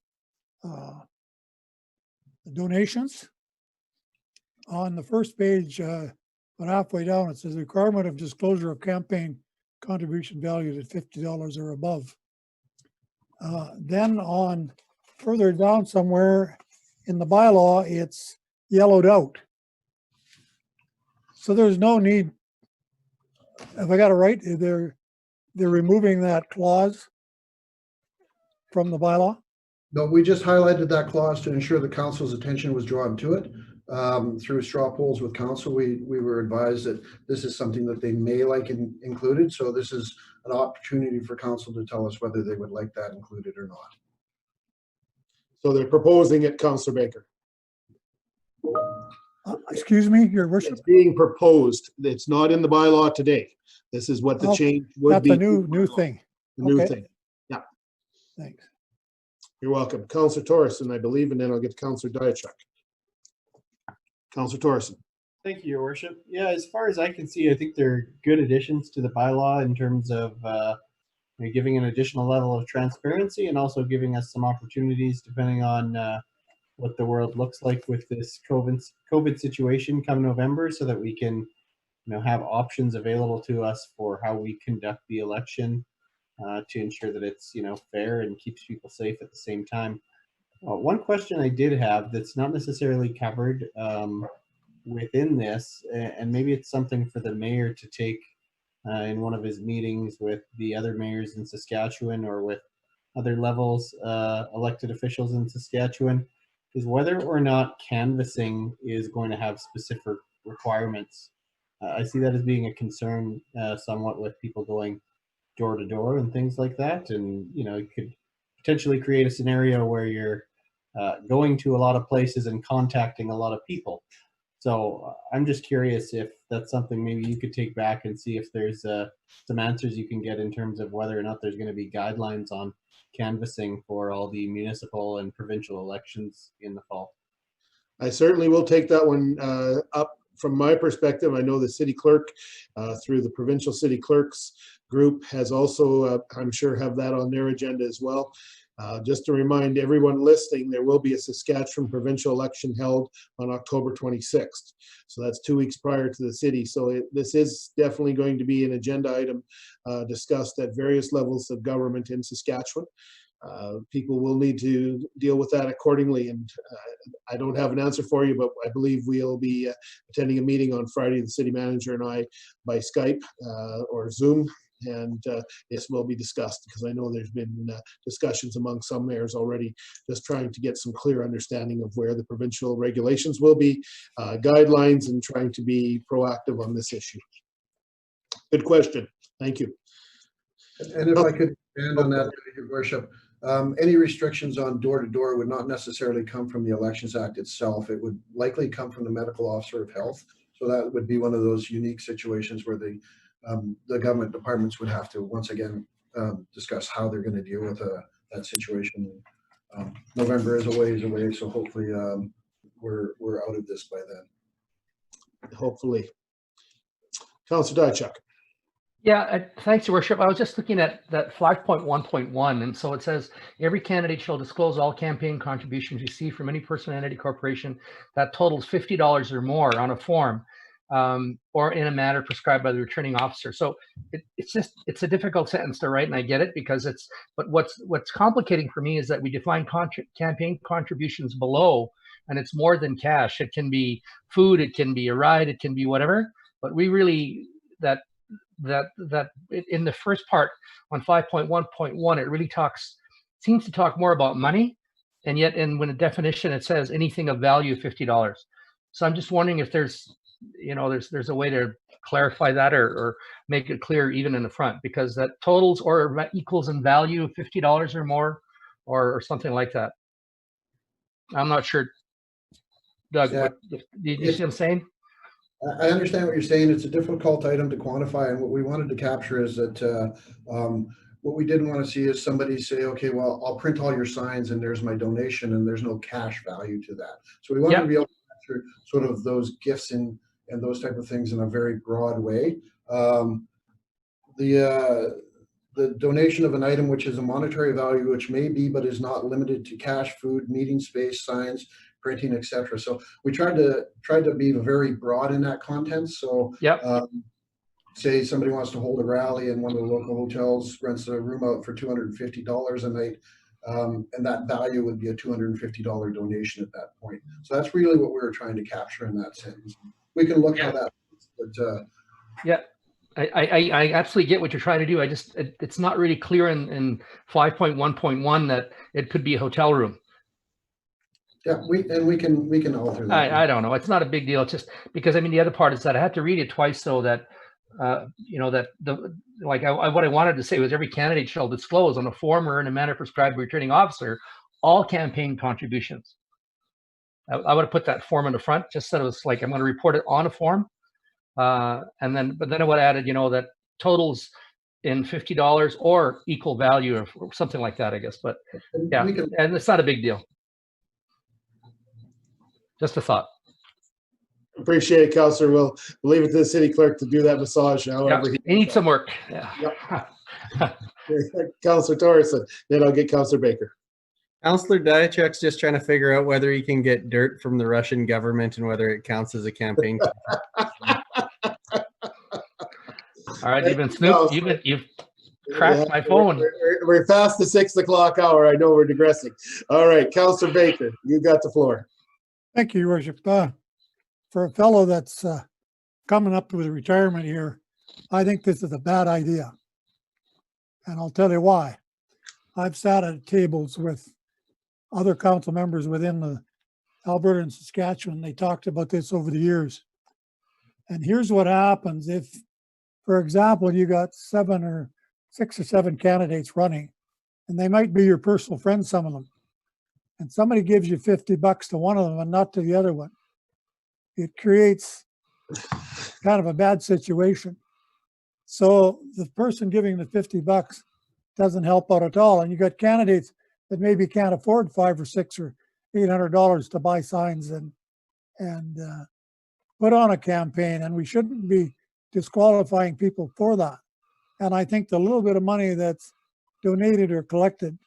the donations. On the first page, but halfway down, it says requirement of disclosure of campaign contribution valued at $50 or above. Then on further down somewhere in the bylaw, it's yellowed out. So there's no need, if I got it right, they're removing that clause from the bylaw?
No, we just highlighted that clause to ensure the council's attention was drawn to it. Through straw polls with council, we were advised that this is something that they may like included. So this is an opportunity for council to tell us whether they would like that included or not.
So they're proposing it, Councillor Baker.
Excuse me, Your Worship?
It's being proposed. It's not in the bylaw today. This is what the change would be.
That's a new thing.
The new
Okay.
thing. Yeah.
Thanks.
You're welcome. Councillor Torreson, I believe, and then I'll get to Councillor Diachuk. Councillor Torreson.
Thank you, Your Worship. Yeah, as far as I can see, I think they're good additions to the bylaw in terms of giving an additional level of transparency and also giving us some opportunities depending on what the world looks like with this COVID situation come November, so that we can have options available to us for how we conduct the election to ensure that it's fair and keeps people safe at the same time. One question I did have that's not necessarily covered within this, and maybe it's something for the mayor to take in one of his meetings with the other mayors in Saskatchewan or with other levels, elected officials in Saskatchewan, is whether or not canvassing is going to have specific requirements. I see that as being a concern somewhat with people going door to door and things like that. And, it could potentially create a scenario where you're going to a lot of places and contacting a lot of people. So I'm just curious if that's something maybe you could take back and see if there's some answers you can get in terms of whether or not there's going to be guidelines on canvassing for all the municipal and provincial elections in the fall.
I certainly will take that one up. From my perspective, I know the city clerk through the provincial city clerks group has also, I'm sure, have that on their agenda as well. Just to remind everyone listening, there will be a Saskatchewan provincial election held on October 26th. So that's 2 weeks prior to the city. So this is definitely going to be an agenda item discussed at various levels of government in Saskatchewan. People will need to deal with that accordingly. And I don't have an answer for you, but I believe we'll be attending a meeting on Friday, the city manager and I, by Skype or Zoom. And this will be discussed, because I know there's been discussions among some mayors already, just trying to get some clear understanding of where the provincial regulations will be, guidelines, and trying to be proactive on this issue. Good question. Thank you.
And if I could expand on that, Your Worship, any restrictions on door-to-door would not necessarily come from the Elections Act itself. It would likely come from the medical officer of health. So that would be one of those unique situations where the government departments would have to once again discuss how they're going to deal with that situation. November is a ways away, so hopefully we're out of this by then.
Hopefully. Councillor Diachuk.
Yeah, thanks, Your Worship. I was just looking at that 5.1.1, and so it says, every candidate shall disclose all campaign contributions received from any person, entity, corporation that totals $50 or more on a form, or in a manner prescribed by the returning officer. So it's a difficult sentence to write, and I get it, because but what's complicating for me is that we define campaign contributions below, and it's more than cash. It can be food, it can be a ride, it can be whatever, but we really, that in the first part on 5.1.1, it really seems to talk more about money, and yet when a definition it says anything of value of $50. So I'm just wondering if there's a way to clarify that or make it clear even in the front, because that totals or equals in value of $50 or more or something like that. I'm not sure, Doug.
Yeah.
Do you see what I'm saying?
I understand what you're saying. It's a difficult item to quantify, and what we wanted to capture is that what we didn't want to see is somebody say, okay, well, I'll print all your signs and there's my donation, and there's no cash value to that. So we wanted to be able to capture sort of those gifts and those type of things in a very broad way. The donation of an item which is a monetary value, which may be but is not limited to cash, food, meeting space, signs, printing, etc. So we tried to be very broad in that content. So say somebody wants to hold a rally and one of the local hotels rents a room out for $250 a night, and that value would be a $250 donation at that point. So that's really what we were trying to capture in that sentence. We can look how that, but
Yeah, I absolutely get what you're trying to do. It's not really clear in 5.1.1 that it could be a hotel room.
yeah, we can alter that.
I don't know. It's not a big deal. It's just because, I mean, the other part is that I had to read it twice so that, you know, that what I wanted to say was every candidate shall disclose on a form or in a manner prescribed by returning officer all campaign contributions. I would have put that form in the front, just so it was like, I'm going to report it on a form. But then I would have added, you know, that totals in $50 or equal value or something like that, I guess. But yeah, and it's not a big deal. Just a thought.
Appreciate it, Councillor. We'll leave it to the city clerk to do that massage. However,
he needs some work. Yeah.
Yep. Councillor Torreson, then I'll get Councillor Baker.
Councillor Diachuk's just trying to figure out whether he can get dirt from the Russian government and whether it counts as a campaign.
All right, you've been snooped. You've cracked my phone.
We're past the 6 o'clock hour. I know we're digressing. All right, Councillor Baker, you got the floor.
Thank you, Your Worship. For a fellow that's coming up with retirement here, I think this is a bad idea. And I'll tell you why. I've sat at tables with other council members within the Alberta and Saskatchewan. They talked about this over the years. And here's what happens if, for example, you got 6 or 7 candidates running, and they might be your personal friends, some of them. And somebody gives you $50 to one of them and not to the other one. It creates kind of a bad situation. So the person giving the $50 doesn't help out at all. And you got candidates that maybe can't afford $500 or $600 or $800 to buy signs and put on a campaign. And we shouldn't be disqualifying people for that. And I think the little bit of money that's donated or collected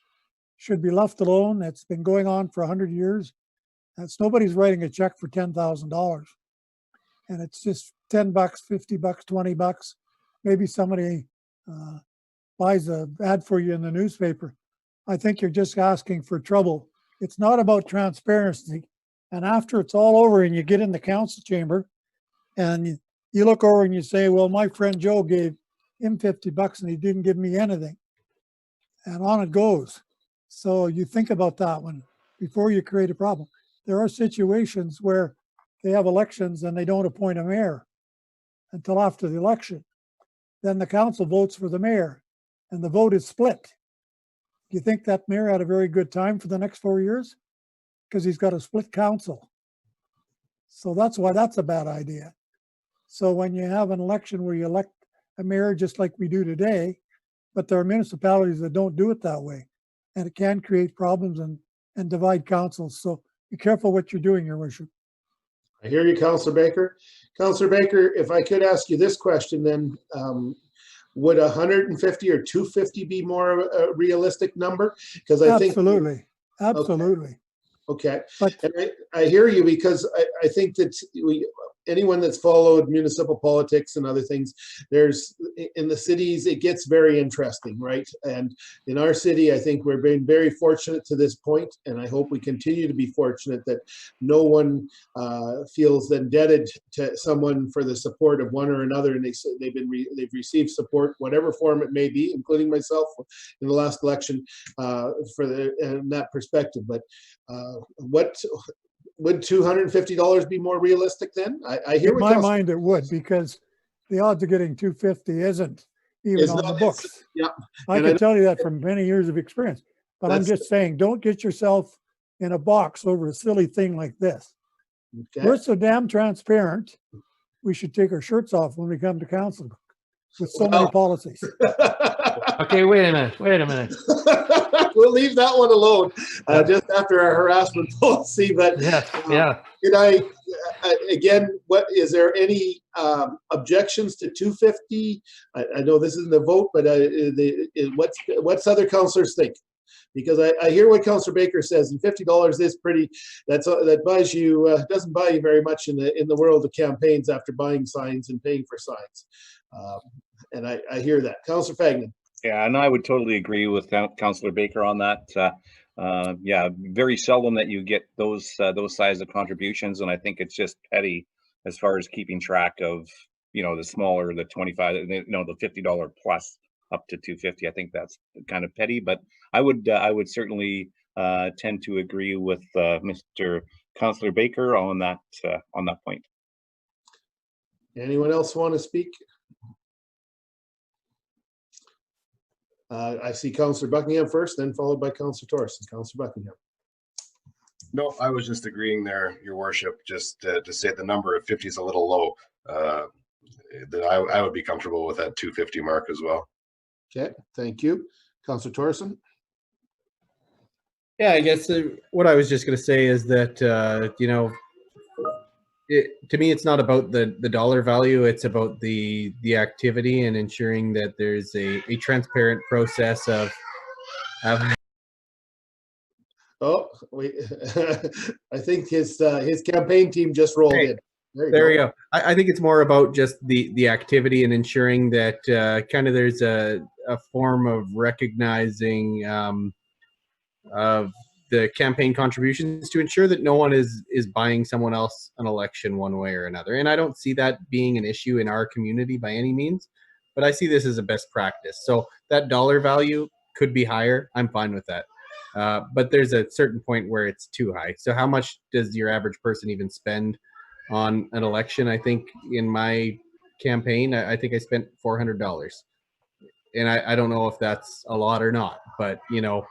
should be left alone. It's been going on for 100 years. Nobody's writing a check for $10,000. And it's just $10, $50, $20. Maybe somebody buys an ad for you in the newspaper. I think you're just asking for trouble. It's not about transparency. And after it's all over and you get in the council chamber and you look over and you say, well, my friend Joe gave him $50 and he didn't give me anything. And on it goes. So you think about that one before you create a problem. There are situations where they have elections and they don't appoint a mayor until after the election. Then the council votes for the mayor and the vote is split. Do you think that mayor had a very good time for the next 4 years? Because he's got a split council. So that's why that's a bad idea. So when you have an election where you elect a mayor just like we do today, but there are municipalities that don't do it that way. And it can create problems and divide councils. So be careful what you're doing, Your Worship.
I hear you, Councillor Baker. Councillor Baker, if I could ask you this question then, would 150 or 250 be more a realistic number? Because I think
absolutely.
Okay. But, and I hear you because I think that anyone that's followed municipal politics and other things, there's in the cities, it gets very interesting, right? And in our city, I think we're being very fortunate to this point, and I hope we continue to be fortunate that no one feels indebted to someone for the support of one or another, and they've received support, whatever form it may be, including myself in the last election, in that perspective. But what would $250 be more realistic then? I hear.
In my mind, it would, because the odds of getting 250 isn't even on the books.
Yeah,
I can tell you that from many years of experience. But I'm just saying, don't get yourself in a box over a silly thing like this. Okay. We're so damn transparent. We should take our shirts off when we come to council with so many policies.
Okay, wait a minute.
We'll leave that one alone just after our harassment policy. But
yeah.
Can I again? What is there any objections to 250? I know this isn't a vote, but what's other councillors think? Because I hear what Councillor Baker says, and $50 is pretty. That buys you doesn't buy you very much in the world of campaigns after buying signs and paying for signs. And I hear that. Councillor Fagnan.
Yeah, and I would totally agree with Councillor Baker on that. Yeah, very seldom that you get those size of contributions, and I think it's just petty as far as keeping track of, you know, the smaller, the 25, you know, the $50 plus up to 250. I think that's kind of petty, but I would certainly tend to agree with Mr. Councillor Baker on that point.
Anyone else want to speak? I see Councillor Buckingham first, then followed by Councillor Thorson. Councillor Buckingham.
No, I was just agreeing there, Your Worship, just to say the number of 50 is a little low. That I would be comfortable with that 250 mark as well.
Okay, thank you. Councillor Thorson.
Yeah, I guess what I was just going to say is that, you know, to me, it's not about the dollar value. It's about the activity and ensuring that there's a transparent process of
Oh, wait. I think his campaign team just rolled in.
There you go. I think it's more about just the activity and ensuring that kind of there's a form of recognizing of the campaign contributions to ensure that no one is buying someone else an election one way or another. And I don't see that being an issue in our community by any means, but I see this as a best practice. So that dollar value could be higher. I'm fine with that. But there's a certain point where it's too high. So how much does your average person even spend on an election? I think in my campaign, I think I spent $400. And I don't know if that's a lot or not, but you know,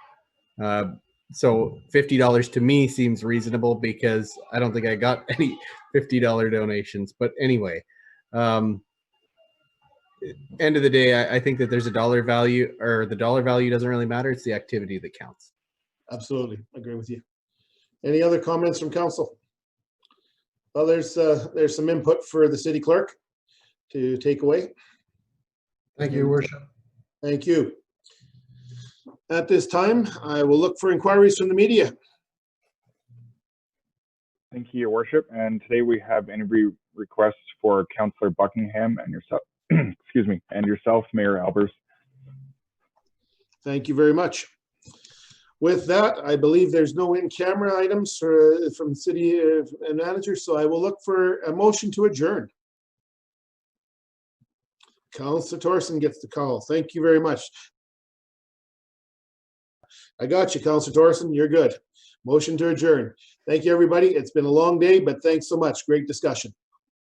so $50 to me seems reasonable because I don't think I got any $50 donations. But anyway, end of the day, I think that there's a dollar value, or the dollar value doesn't really matter. It's the activity that counts.
Absolutely, agree with you. Any other comments from council? Well, there's some input for the city clerk to take away.
Thank you, Your Worship.
Thank you. At this time, I will look for inquiries from the media.
Thank you, Your Worship. And today we have interview requests for Councillor Buckingham and yourself, excuse me, and yourself, Mayor Albers.
Thank you very much. With that, I believe there's no in-camera items from the city manager, so I will look for a motion to adjourn. Councillor Thorson gets the call. Thank you very much. I got you, Councillor Thorson. You're good. Motion to adjourn. Thank you, everybody. It's been a long day, but thanks so much. Great discussion.